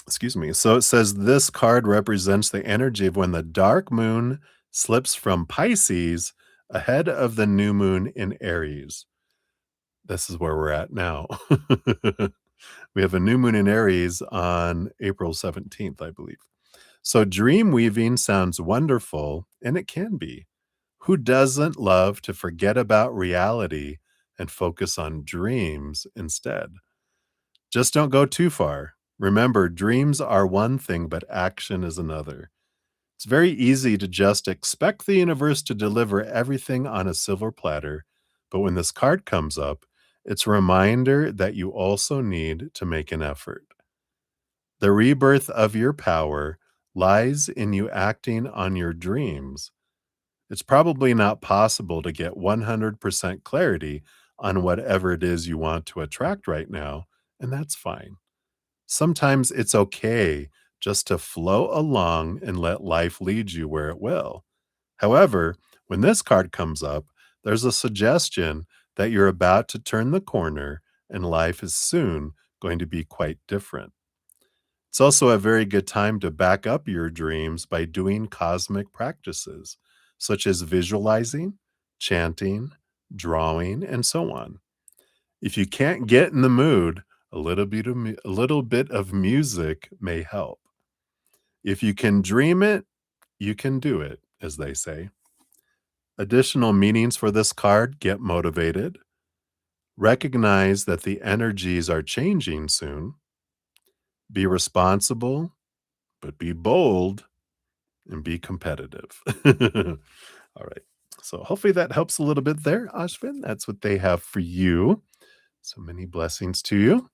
Excuse me. So it says this card represents the energy of when the dark moon slips from Pisces ahead of the new moon in Aries. This is where we're at now. We have a new moon in Aries on April 17th, I believe. So dream weaving sounds wonderful, and it can be. Who doesn't love to forget about reality and focus on dreams instead? Just don't go too far. Remember, dreams are one thing, but action is another. It's very easy to just expect the universe to deliver everything on a silver platter, but when this card comes up, it's a reminder that you also need to make an effort. The rebirth of your power lies in you acting on your dreams. It's probably not possible to get 100% clarity on whatever it is you want to attract right now, and that's fine. Sometimes it's okay just to flow along and let life lead you where it will. However, when this card comes up, there's a suggestion that you're about to turn the corner and life is soon going to be quite different. It's also a very good time to back up your dreams by doing cosmic practices, such as visualizing, chanting, drawing, and so on. If you can't get in the mood, a little bit of music may help. If you can dream it, you can do it, as they say. Additional meanings for this card: get motivated, recognize that the energies are changing soon, be responsible, but be bold, and be competitive. All right. So hopefully that helps a little bit there, Ashvin. That's what they have for you. So many blessings to you.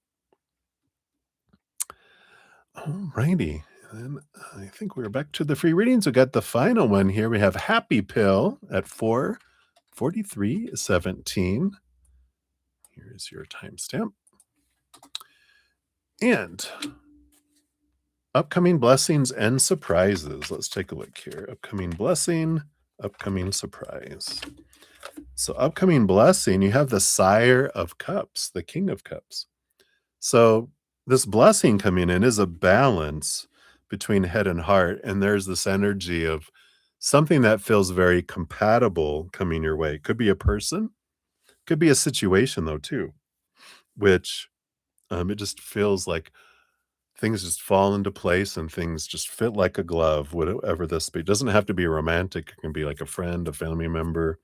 All righty. And then I think we're back to the free readings. We got the final one here. We have Happy Pill at 4:43:17. Here's your timestamp. And upcoming blessings and surprises. Let's take a look here. Upcoming blessing, upcoming surprise. So, upcoming blessing, you have the Sire of Cups, the King of Cups. So, this blessing coming in is a balance between head and heart. And there's this energy of something that feels very compatible coming your way. Could be a person, could be a situation, though, too, which it just feels like things just fall into place and things just fit like a glove, whatever this be. It doesn't have to be romantic. It can be like a friend, a family member,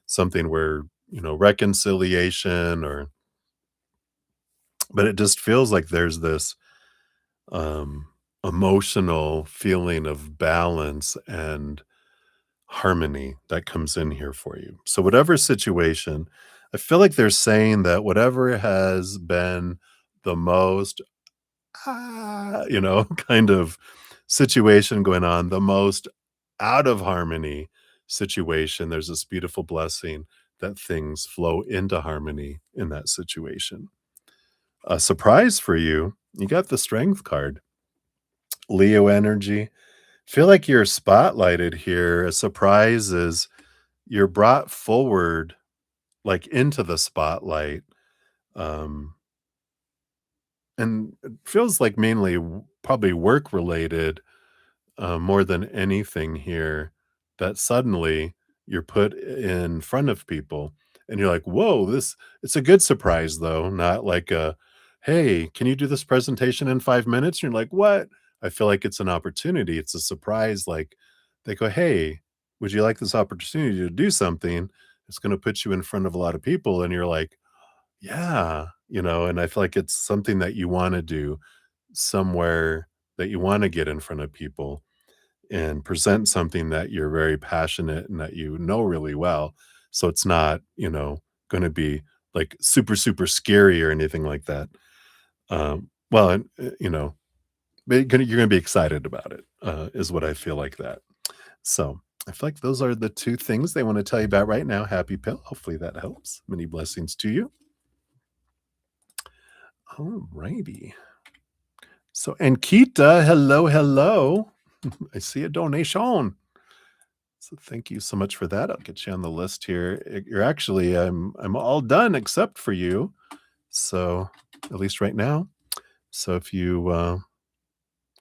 something where, reconciliation but it just feels like there's this emotional feeling of balance and harmony that comes in here for you. So whatever situation, I feel like they're saying that whatever has been the most kind of situation going on, the most out of harmony situation, there's this beautiful blessing that things flow into harmony in that situation. A surprise for you, you got the Strength card. Leo energy. Feel like you're spotlighted here. A surprise is you're brought forward, like, into the spotlight, um, and it feels like mainly probably work related, more than anything here, that suddenly you're put in front of people and you're like, whoa, this it's a good surprise though, not like a, hey, can you do this presentation in 5 minutes? And you're like, what? I feel like it's an opportunity. It's a surprise. Like they go, hey, would you like this opportunity to do something? It's going to put you in front of a lot of people. And you're like, yeah, and I feel like it's something that you want to do somewhere that you want to get in front of people and present something that you're very passionate and that you know really well. So it's not, going to be like super, super scary or anything like that. Well, and, but you're going to be excited about it, is what I feel like that. So I feel like those are the two things they want to tell you about right now. Happy pill. Hopefully that helps. Many blessings to you. All righty. So, Ankita, hello, hello. I see a donation. So thank you so much for that. I'll get you on the list here. You're actually I'm all done except for you. So at least right now. So if you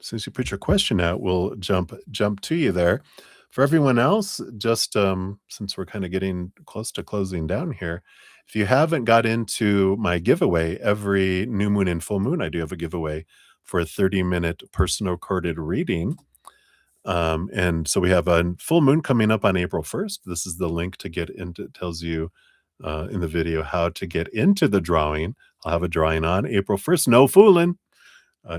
since you put your question out, we'll jump to you there. For everyone else, just since we're kind of getting close to closing down here, if you haven't got into my giveaway, every new moon and full moon, I do have a giveaway for a 30-minute personal recorded reading. And so we have a full moon coming up on April 1st. This is the link to get into, it tells you in the video how to get into the drawing. I'll have a drawing on April 1st, no fooling,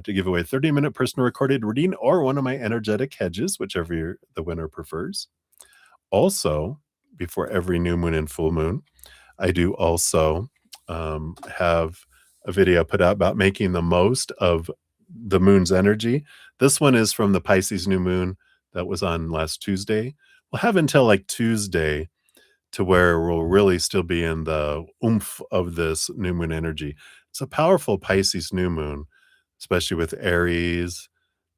to give away a 30-minute personal recorded reading or one of my energetic hedges, whichever the winner prefers. Also, before every new moon and full moon, I do also have a video put out about making the most of the moon's energy. This one is from the Pisces new moon that was on last Tuesday. We'll have until like Tuesday to where we'll really still be in the oomph of this new moon energy. It's a powerful Pisces new moon, especially with Aries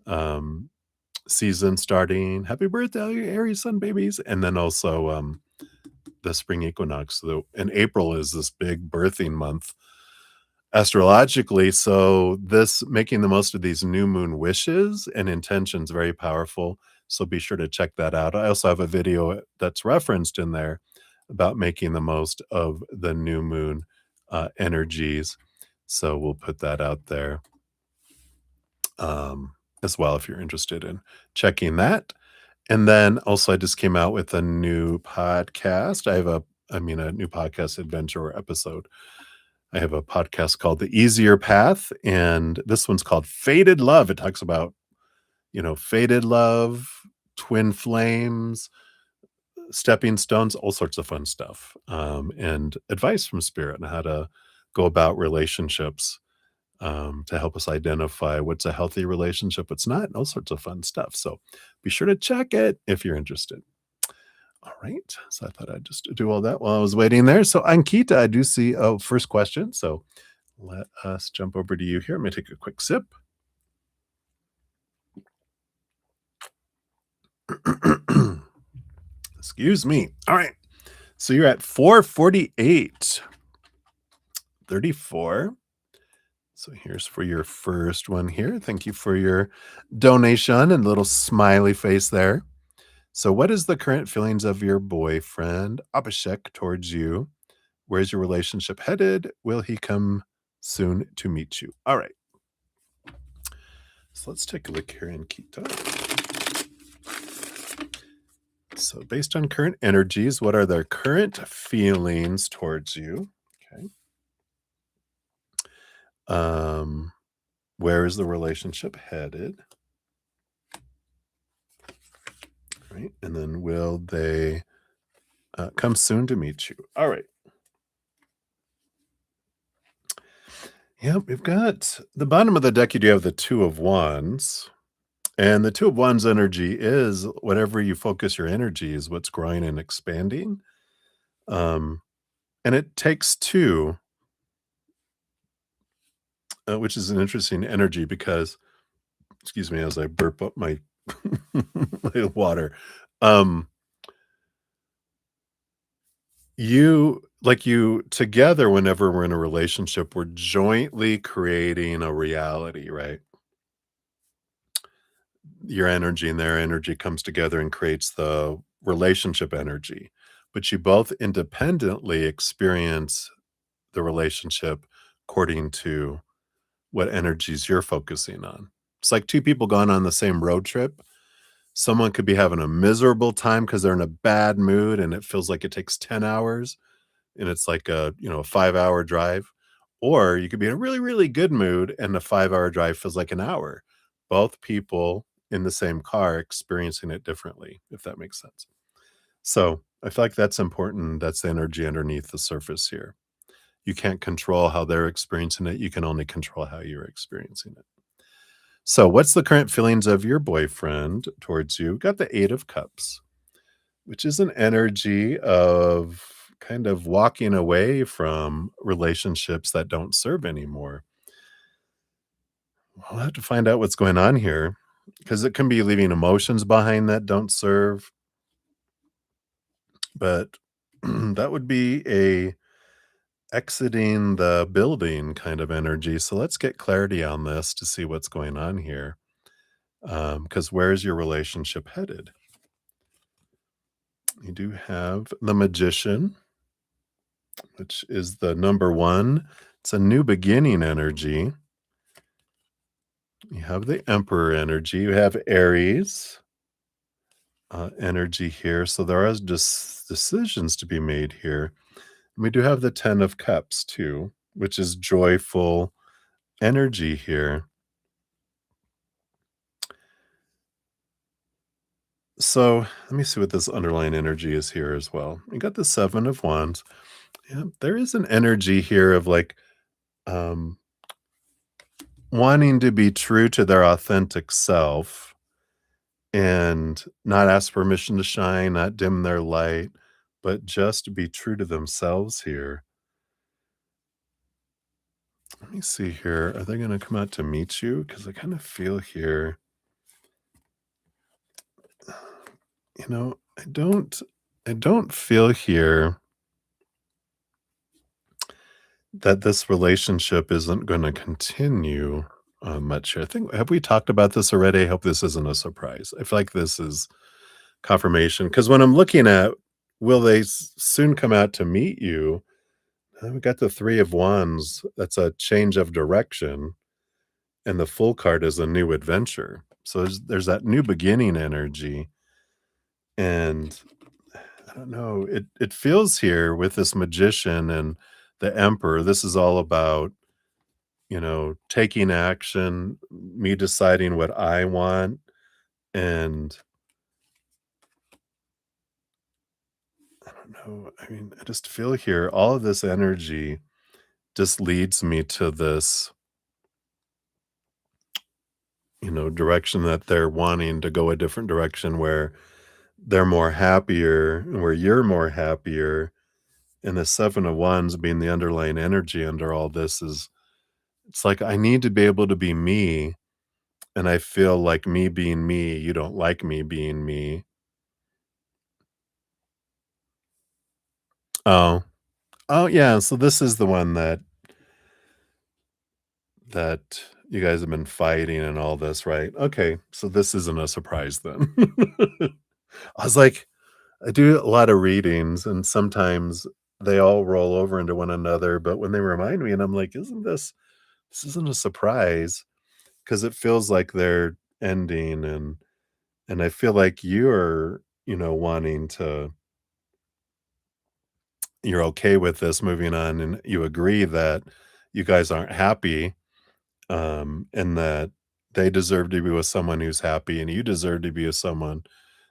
um, season starting. Happy birthday, Aries sun babies. And then also the spring equinox. So, and April is this big birthing month astrologically. So this making the most of these new moon wishes and intentions very powerful. So be sure to check that out. I also have a video that's referenced in there about making the most of the new moon energies. So we'll put that out there as well if you're interested in checking that. And then also I just came out with a new podcast. A new podcast adventure or episode. I have a podcast called The Easier Path, and this one's called Faded Love. It talks about, faded love, twin flames, stepping stones, all sorts of fun stuff, and advice from spirit on how to go about relationships, to help us identify what's a healthy relationship, what's not, and all sorts of fun stuff. So be sure to check it if you're interested. All right. So I thought I'd just do all that while I was waiting there. So Ankita, I do see a first question. So let us jump over to you here. I'm going to take a quick sip. Excuse me. All right. So you're at 448, 34. So here's for your first one here. Thank you for your donation and little smiley face there. So what is the current feelings of your boyfriend, Abhishek, towards you? Where's your relationship headed? Will he come soon to meet you? All right. So let's take a look here in Kita. So based on current energies, what are their current feelings towards you? Okay. Where is the relationship headed? Right. And then will they come soon to meet you? All right. Yeah, we've got the bottom of the deck. You do have the Two of Wands. And the Two of Wands energy is whatever you focus your energy is what's growing and expanding. And it takes two, which is an interesting energy because, excuse me, as I burp up my Water. Um, you together, whenever we're in a relationship, we're jointly creating a reality, right? Your energy and their energy comes together and creates the relationship energy. But you both independently experience the relationship according to what energies you're focusing on. It's like two people going on the same road trip. Someone could be having a miserable time because they're in a bad mood and it feels like it takes 10 hours and it's like a 5-hour drive. Or you could be in a really, really good mood and the 5-hour drive feels like an hour. Both people in the same car experiencing it differently, if that makes sense. So I feel like that's important. That's the energy underneath the surface here. You can't control how they're experiencing it. You can only control how you're experiencing it. So, what's the current feelings of your boyfriend towards you? Got the 8 of Cups, which is an energy of kind of walking away from relationships that don't serve anymore. I'll have to find out what's going on here because it can be leaving emotions behind that don't serve, but that would be a exiting the building kind of energy. So let's get clarity on this to see what's going on here. Because where's your relationship headed? You do have the Magician, which is the number one. It's a new beginning energy. You have the Emperor energy. You have Aries energy here. So there are just decisions to be made here. And we do have the 10 of Cups too, which is joyful energy here. So let me see what this underlying energy is here as well. We got the 7 of Wands. Yeah, there is an energy here of like um, wanting to be true to their authentic self and not ask permission to shine, not dim their light, but just be true to themselves here. Let me see here. Are they going to come out to meet you? Because I kind of feel here, I don't feel here that this relationship isn't gonna continue, much here. I think have we talked about this already? I hope this isn't a surprise. I feel like this is confirmation because when I'm looking at will they soon come out to meet you, we got the 3 of Wands. That's a change of direction, and the Full card is a new adventure. So there's that new beginning energy, and I don't know, it feels here with this Magician and the Emperor, this is all about taking action, me deciding what I want. And I don't know. I mean, I just feel here all of this energy just leads me to this, direction that they're wanting to go a different direction where they're more happier and where you're more happier. And the 7 of Wands being the underlying energy under all this is it's like I need to be able to be me. And I feel like me being me, you don't like me being me. Oh, Oh, yeah, so this is the one that you guys have been fighting and all this, right? Okay, so this isn't a surprise then. I was like, I do a lot of readings, and sometimes they all roll over into one another, but when they remind me and I'm like, "Isn't this isn't a surprise?" Because it feels like they're ending, and I feel like you're, wanting to you're okay with this moving on, and you agree that you guys aren't happy, and that they deserve to be with someone who's happy, and you deserve to be with someone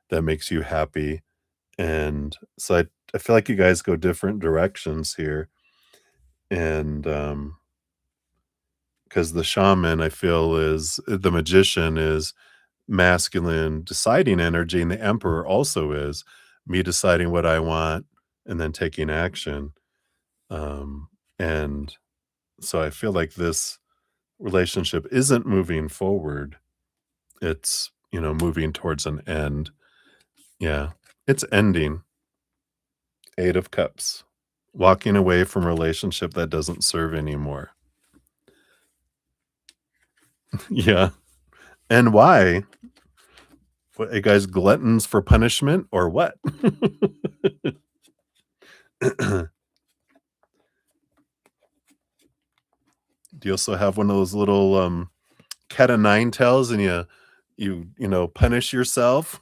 that makes you happy. And so I feel like you guys go different directions here. And because the shaman, I feel, is the magician is masculine deciding energy, and the emperor also is me deciding what I want and then taking action. And so I feel like this relationship isn't moving forward. It's moving towards an end. Yeah, it's ending. 8 of Cups. Walking away from a relationship that doesn't serve anymore. Yeah. And why? What, you guys gluttons for punishment or what? Do you also have one of those little cat o' nine tails and punish yourself?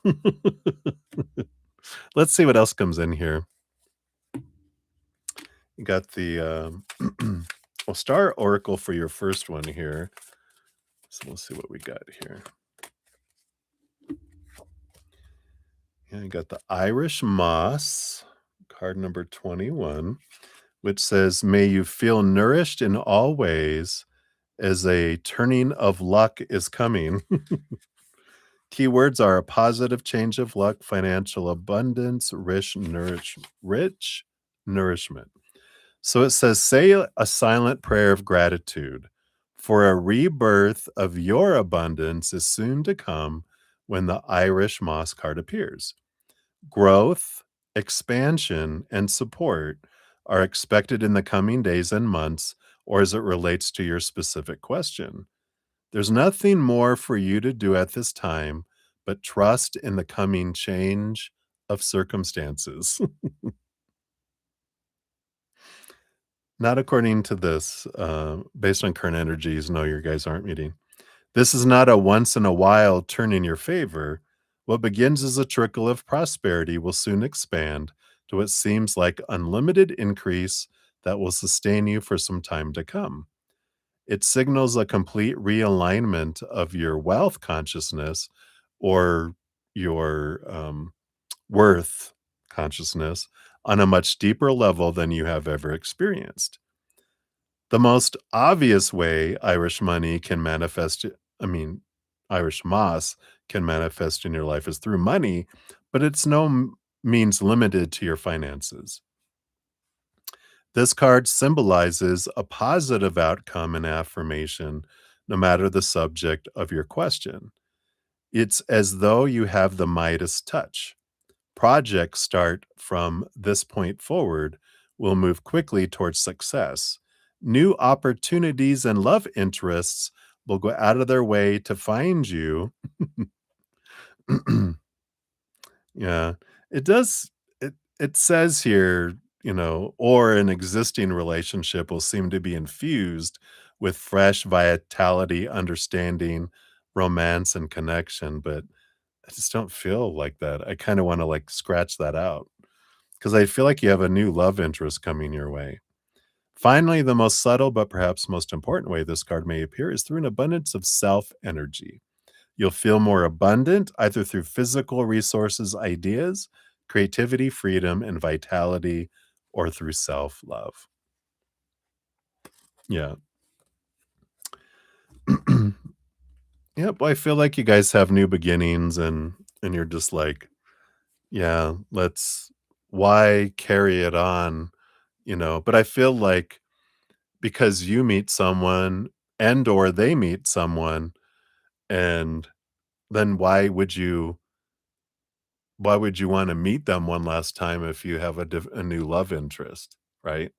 Let's see what else comes in here. You got the well, Star Oracle for your first one here. So we'll see what we got here. Yeah, you got the Irish Moss, card number 21, which says, "May you feel nourished in all ways as a turning of luck is coming." Keywords are a positive change of luck, financial abundance, rich nourishment. So it says, say a silent prayer of gratitude, for a rebirth of your abundance is soon to come when the Irish Moss card appears. Growth, expansion, and support are expected in the coming days and months, or as it relates to your specific question. There's nothing more for you to do at this time but trust in the coming change of circumstances. Not according to this, based on current energies, no, your guys aren't meeting. This is not a once in a while turn in your favor. What begins as a trickle of prosperity will soon expand to what seems like unlimited increase that will sustain you for some time to come. It signals a complete realignment of your wealth consciousness or your worth consciousness on a much deeper level than you have ever experienced. The most obvious way Irish moss can manifest in your life is through money, but it's means limited to your finances. This card symbolizes a positive outcome and affirmation, no matter the subject of your question. It's as though you have the Midas touch. Projects start from this point forward will move quickly towards success. New opportunities and love interests will go out of their way to find you. Yeah, it does. It says here, or an existing relationship will seem to be infused with fresh vitality, understanding, romance, and connection. But I just don't feel like that. I kind of want to like scratch that out because I feel like you have a new love interest coming your way. Finally, the most subtle but perhaps most important way this card may appear is through an abundance of self energy. You'll feel more abundant either through physical resources, ideas, creativity, freedom, and vitality, or through self love. Yeah. Yep. I feel like you guys have new beginnings and you're just like, yeah, why carry it on? But I feel like because you meet someone and or they meet someone, and then why would you want to meet them one last time if you have a new love interest, right?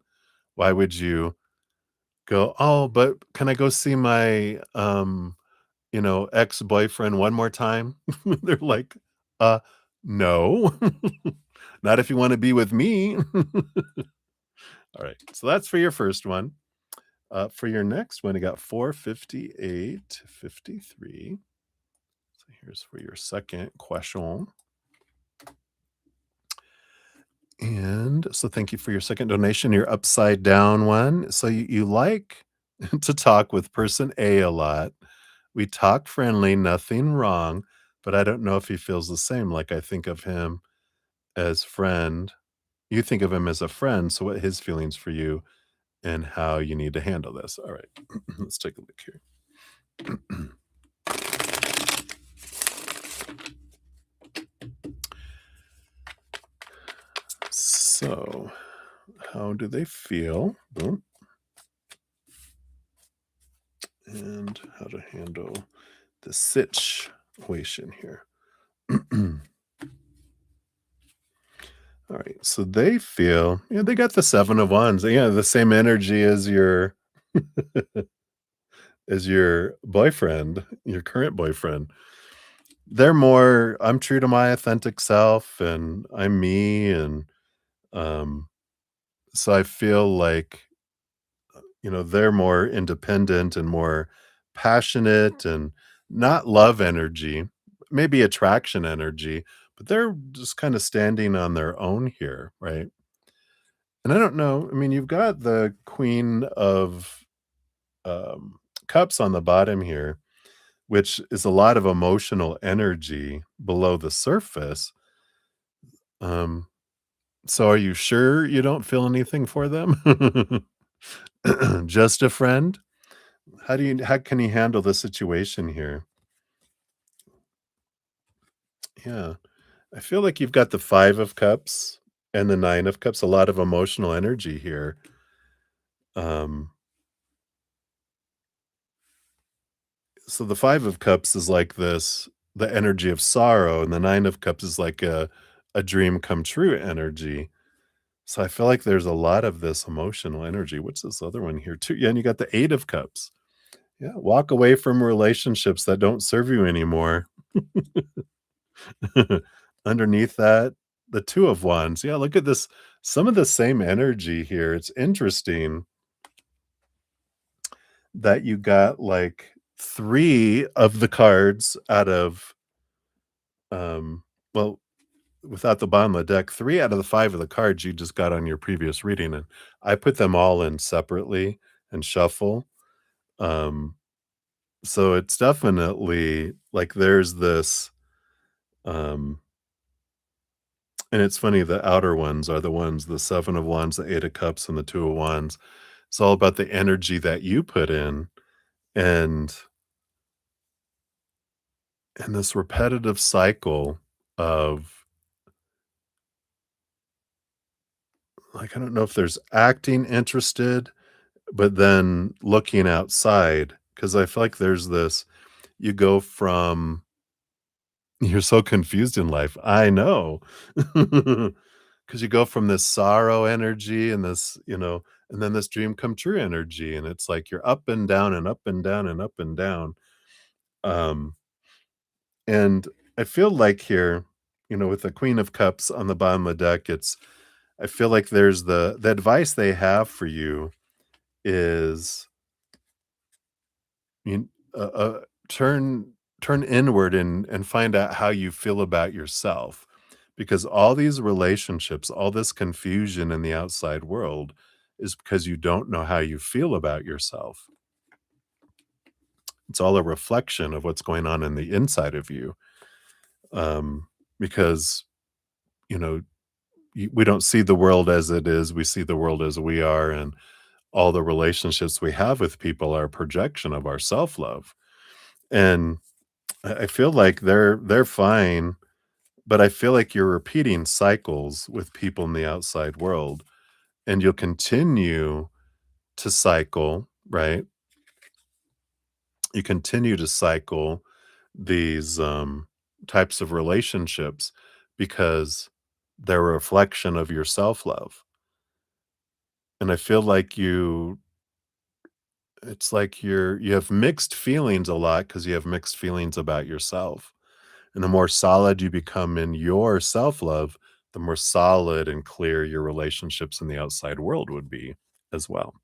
Why would you go, "Oh, but can I go see my ex-boyfriend one more time?" They're like, no. Not if you want to be with me." All right. So that's for your first one. For your next one, you got 45853. So here's for your second question. And so thank you for your second donation, your upside down one. So you like to talk with person A lot. We talk friendly, nothing wrong, but I don't know if he feels the same. Like I think of him as friend. You think of him as a friend. So what his feelings for you and how you need to handle this. All right. Let's take a look here. So, how do they feel? Boom. And how to handle the sitch situation here. All right. So they feel, they got the 7 of wands. Yeah, the same energy as your boyfriend, your current boyfriend. They're more, I'm true to my authentic self and I'm me. And um, so I feel like, they're more independent and more passionate and not love energy, maybe attraction energy, but they're just kind of standing on their own here, right? And I don't know, I mean, you've got the Queen of Cups on the bottom here, which is a lot of emotional energy below the surface. Um, so are you sure you don't feel anything for them? Just a friend? How can you handle the situation here? Yeah. I feel like you've got the 5 of cups and the 9 of cups, a lot of emotional energy here. Um, so the 5 of cups is like this, the energy of sorrow, and the 9 of cups is like a dream come true energy. So I feel like there's a lot of this emotional energy. What's this other one here too? Yeah, and you got the 8 of cups. Yeah, walk away from relationships that don't serve you anymore. Underneath that, the 2 of wands. Yeah, look at this. Some of the same energy here. It's interesting that you got like 3 of the cards out of, um, well, without the bottom of the deck, 3 out of the 5 of the cards you just got on your previous reading, and I put them all in separately and shuffle. Um, so it's definitely like there's this, um and it's funny, the outer ones are the ones, the 7 of wands, the 8 of cups, and the 2 of wands. It's all about the energy that you put in, and this repetitive cycle of, like, I don't know if there's acting interested, but then looking outside, because I feel like there's this, you go from, you're so confused in life. I know. Because you go from this sorrow energy and this, and then this dream come true energy, and it's like you're up and down and up and down and up and down. Um, and I feel like here, with the Queen of Cups on the bottom of the deck, I feel like there's the advice they have for you is, you turn inward and find out how you feel about yourself, because all these relationships, all this confusion in the outside world is because you don't know how you feel about yourself. It's all a reflection of what's going on in the inside of you. um, because you know we don't see the world as it is, we see the world as we are, and all the relationships we have with people are a projection of our self-love. And I feel like they're fine, but I feel like you're repeating cycles with people in the outside world, and you'll continue to cycle, right? You continue to cycle these types of relationships because they're a reflection of your self-love. And I feel like it's like you have mixed feelings a lot because you have mixed feelings about yourself. And the more solid you become in your self-love, the more solid and clear your relationships in the outside world would be as well.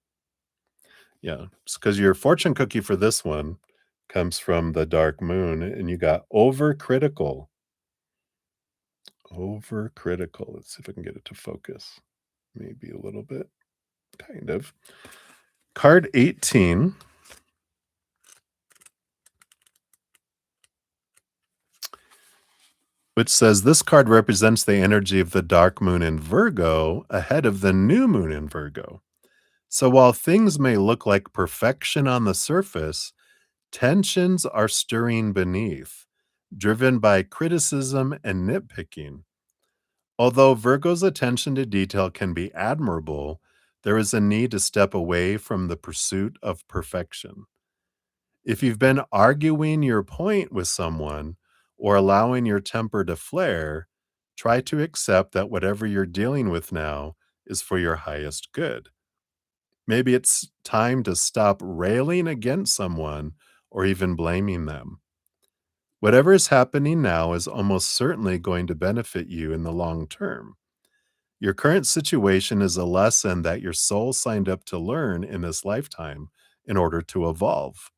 Yeah, because your fortune cookie for this one comes from the dark moon, and you got overcritical. Overcritical. Let's see if I can get it to focus. Maybe a little bit, kind of. Card 18, which says this card represents the energy of the dark moon in Virgo ahead of the new moon in Virgo. So while things may look like perfection on the surface, tensions are stirring beneath, driven by criticism and nitpicking. Although Virgo's attention to detail can be admirable, there is a need to step away from the pursuit of perfection. If you've been arguing your point with someone, or allowing your temper to flare, try to accept that whatever you're dealing with now is for your highest good. Maybe it's time to stop railing against someone or even blaming them. Whatever is happening now is almost certainly going to benefit you in the long term. Your current situation is a lesson that your soul signed up to learn in this lifetime in order to evolve.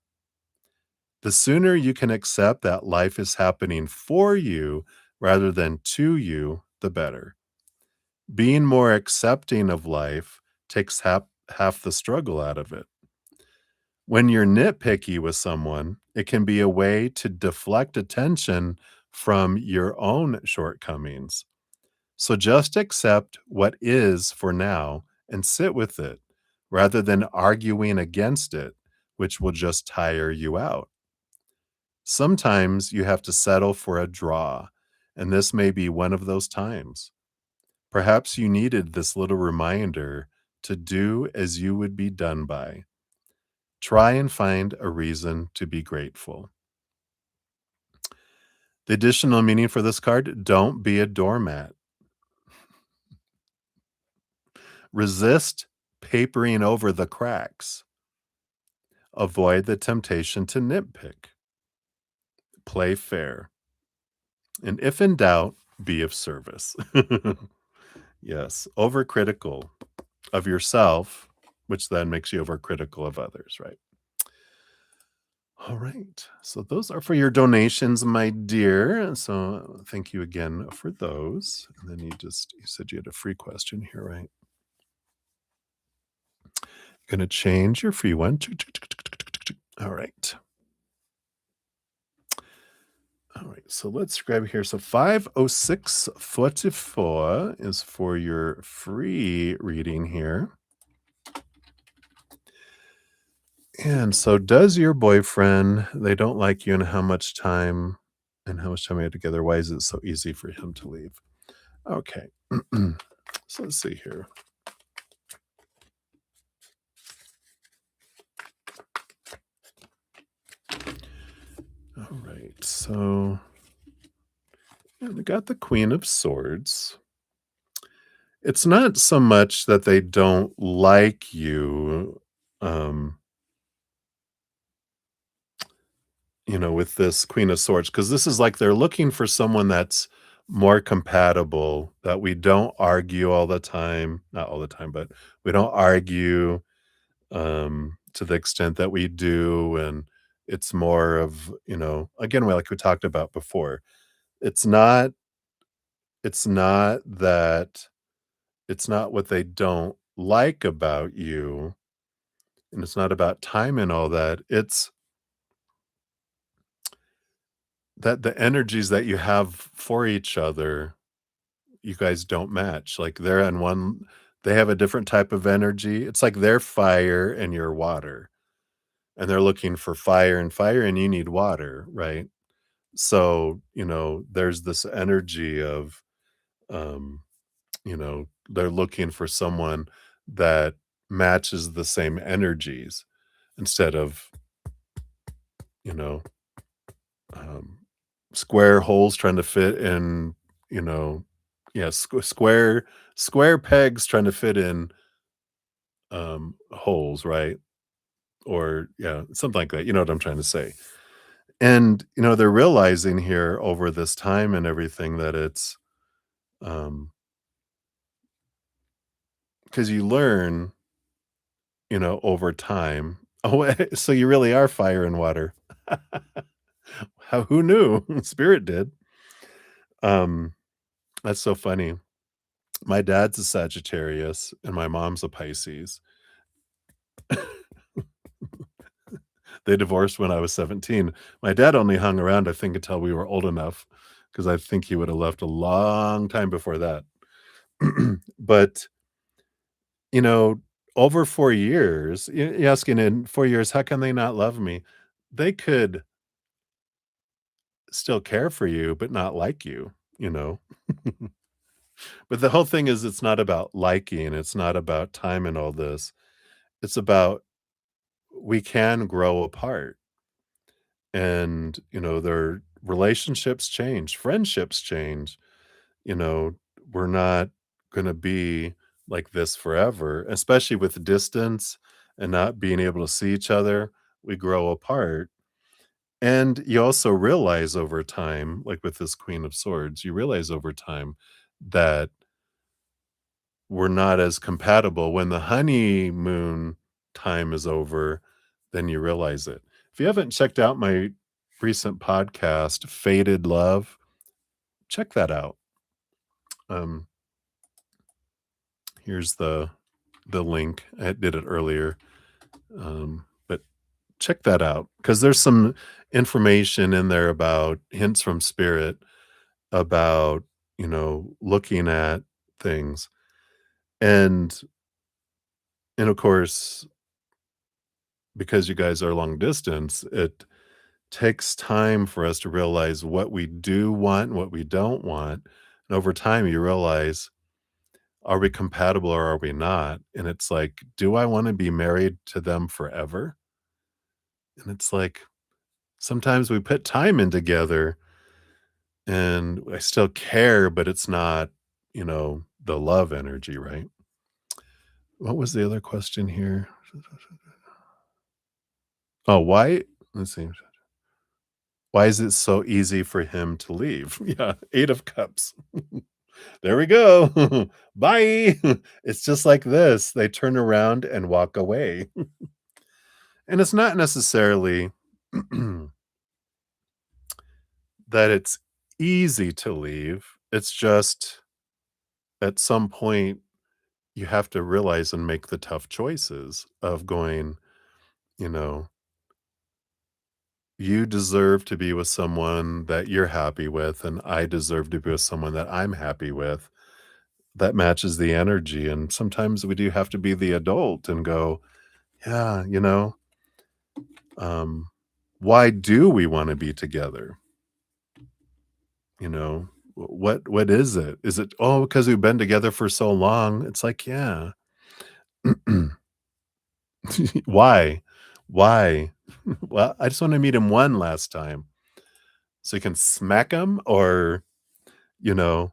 The sooner you can accept that life is happening for you rather than to you, the better. Being more accepting of life takes half the struggle out of it. When you're nitpicky with someone, it can be a way to deflect attention from your own shortcomings. So just accept what is for now and sit with it rather than arguing against it, which will just tire you out. Sometimes you have to settle for a draw, and this may be one of those times. Perhaps you needed this little reminder to do as you would be done by. Try and find a reason to be grateful. The additional meaning for this card: don't be a doormat. Resist papering over the cracks. Avoid the temptation to nitpick. Play fair. And if in doubt, be of service. Yes, overcritical of yourself, which then makes you overcritical of others, right? All right. So those are for your donations, my dear. So thank you again for those. And then you said you had a free question here, right? Gonna change your free one. All right. All right. So let's grab here. So 50644 is for your free reading here. And so does your boyfriend, they don't like you, and how much time we had together? Why is it so easy for him to leave? Okay. So let's see here. All right. So yeah, we got the Queen of Swords. It's not so much that they don't like you, um, with this Queen of Swords, because this is like they're looking for someone that's more compatible, that we don't argue all the time, not all the time, but we don't argue to the extent that we do. And it's more of, again, like we talked about before, it's not, it's not that, it's not what they don't like about you. And it's not about time and all that. It's that the energies that you have for each other, you guys don't match. Like they have a different type of energy. It's like they're fire and you're water, and they're looking for fire, and you need water, right? So, there's this energy of, um, they're looking for someone that matches the same energies instead of, you know, um, square holes trying to fit in, you know, yeah, square pegs trying to fit in holes, right? Or yeah, something like that. You know what I'm trying to say. And they're realizing here over this time and everything that it's um because you learn, over time. Oh, so you really are fire and water. How who knew? Spirit did. Um, that's so funny. My dad's a Sagittarius and my mom's a Pisces. They divorced when I was 17. My dad only hung around, I think, until we were old enough, because I think he would have left a long time before that. But, you know, over 4 years, you're asking in 4 years, how can they not love me? They could still care for you, but not like you, you know? But the whole thing is it's not about liking, it's not about time and all this. It's about we can grow apart. And, they're relationships change, friendships change, you know, we're not gonna be like this forever, especially with distance and not being able to see each other, we grow apart. And you also realize over time, like with this Queen of Swords, you realize over time that we're not as compatible. When the honeymoon time is over, then you realize it. If you haven't checked out my recent podcast, Fated Love, check that out. Um, here's the link. I did it earlier. But check that out because there's some information in there about hints from spirit about, looking at things. And and of course, because you guys are long distance, it takes time for us to realize what we do want and what we don't want. And over time, you realize, are we compatible or are we not? And it's like, do I want to be married to them forever? And it's like, sometimes we put time in together and I still care, but it's not, the love energy, right? What was the other question here? Oh, why? Let's see. Why is it so easy for him to leave? Yeah, 8 of Cups. There we go. Bye. It's just like this. They turn around and walk away. And it's not necessarily that it's easy to leave. It's just at some point you have to realize and make the tough choices of going, you know, you deserve to be with someone that you're happy with, and I deserve to be with someone that I'm happy with. That matches the energy. And sometimes we do have to be the adult and go, yeah, um, why do we want to be together? What is it? Is it, oh, because we've been together for so long? It's like, yeah. Why? Why? Well, I just want to meet him one last time so you can smack him, or, you know,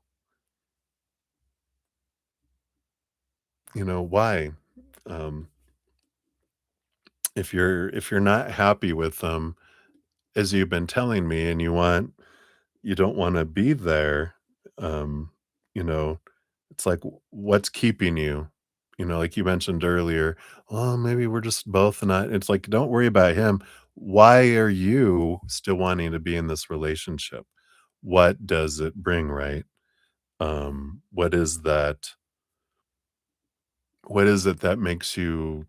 why? Um, if you're not happy with them, as you've been telling me, and you don't want to be there, um, you know, it's like, what's keeping you? Like you mentioned earlier, oh, maybe we're just both not. It's like, don't worry about him. Why are you still wanting to be in this relationship? What does it bring, right? What is that? What is it that makes you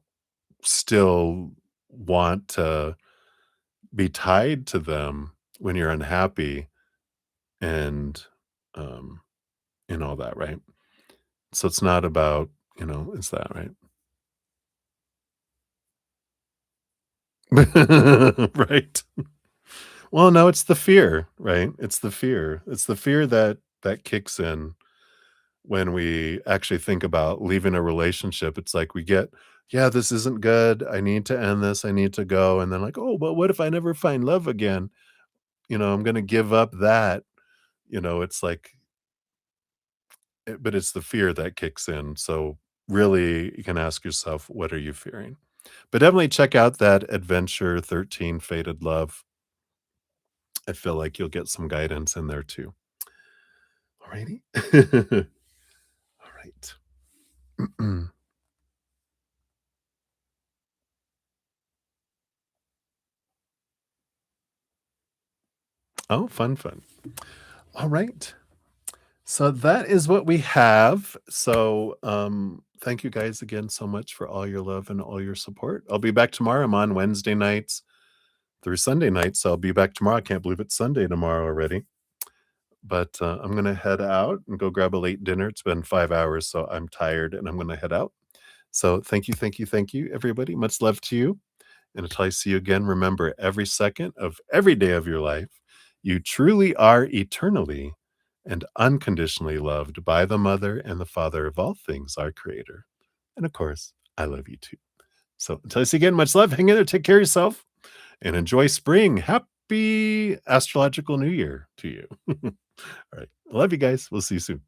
still want to be tied to them when you're unhappy and um and all that, right? So it's not about, it's that, right? Right. Well, no, it's the fear, right? It's the fear. It's the fear that kicks in when we actually think about leaving a relationship. It's like we get, yeah, this isn't good. I need to end this. I need to go. And then like, oh, but what if I never find love again? I'm going to give up that. It's like, but it's the fear that kicks in. So really, you can ask yourself, what are you fearing? But definitely check out that Adventure 13 Fated Love. I feel like you'll get some guidance in there too. Alrighty. All right. Oh, fun, fun. All right. So that is what we have. So thank you guys again so much for all your love and all your support. I'll be back tomorrow. I'm on Wednesday nights through Sunday nights. So I'll be back tomorrow. I can't believe it's Sunday tomorrow already. But I'm going to head out and go grab a late dinner. It's been 5 hours, so I'm tired and I'm going to head out. So thank you, everybody. Much love to you. And until I see you again, remember every second of every day of your life, you truly are eternally and unconditionally loved by the Mother and the Father of all things, our Creator. And of course, I love you too. So until I see you again, much love. Hang in there, take care of yourself, and enjoy spring. Happy happy astrological new year to you. All right. I love you guys. We'll see you soon.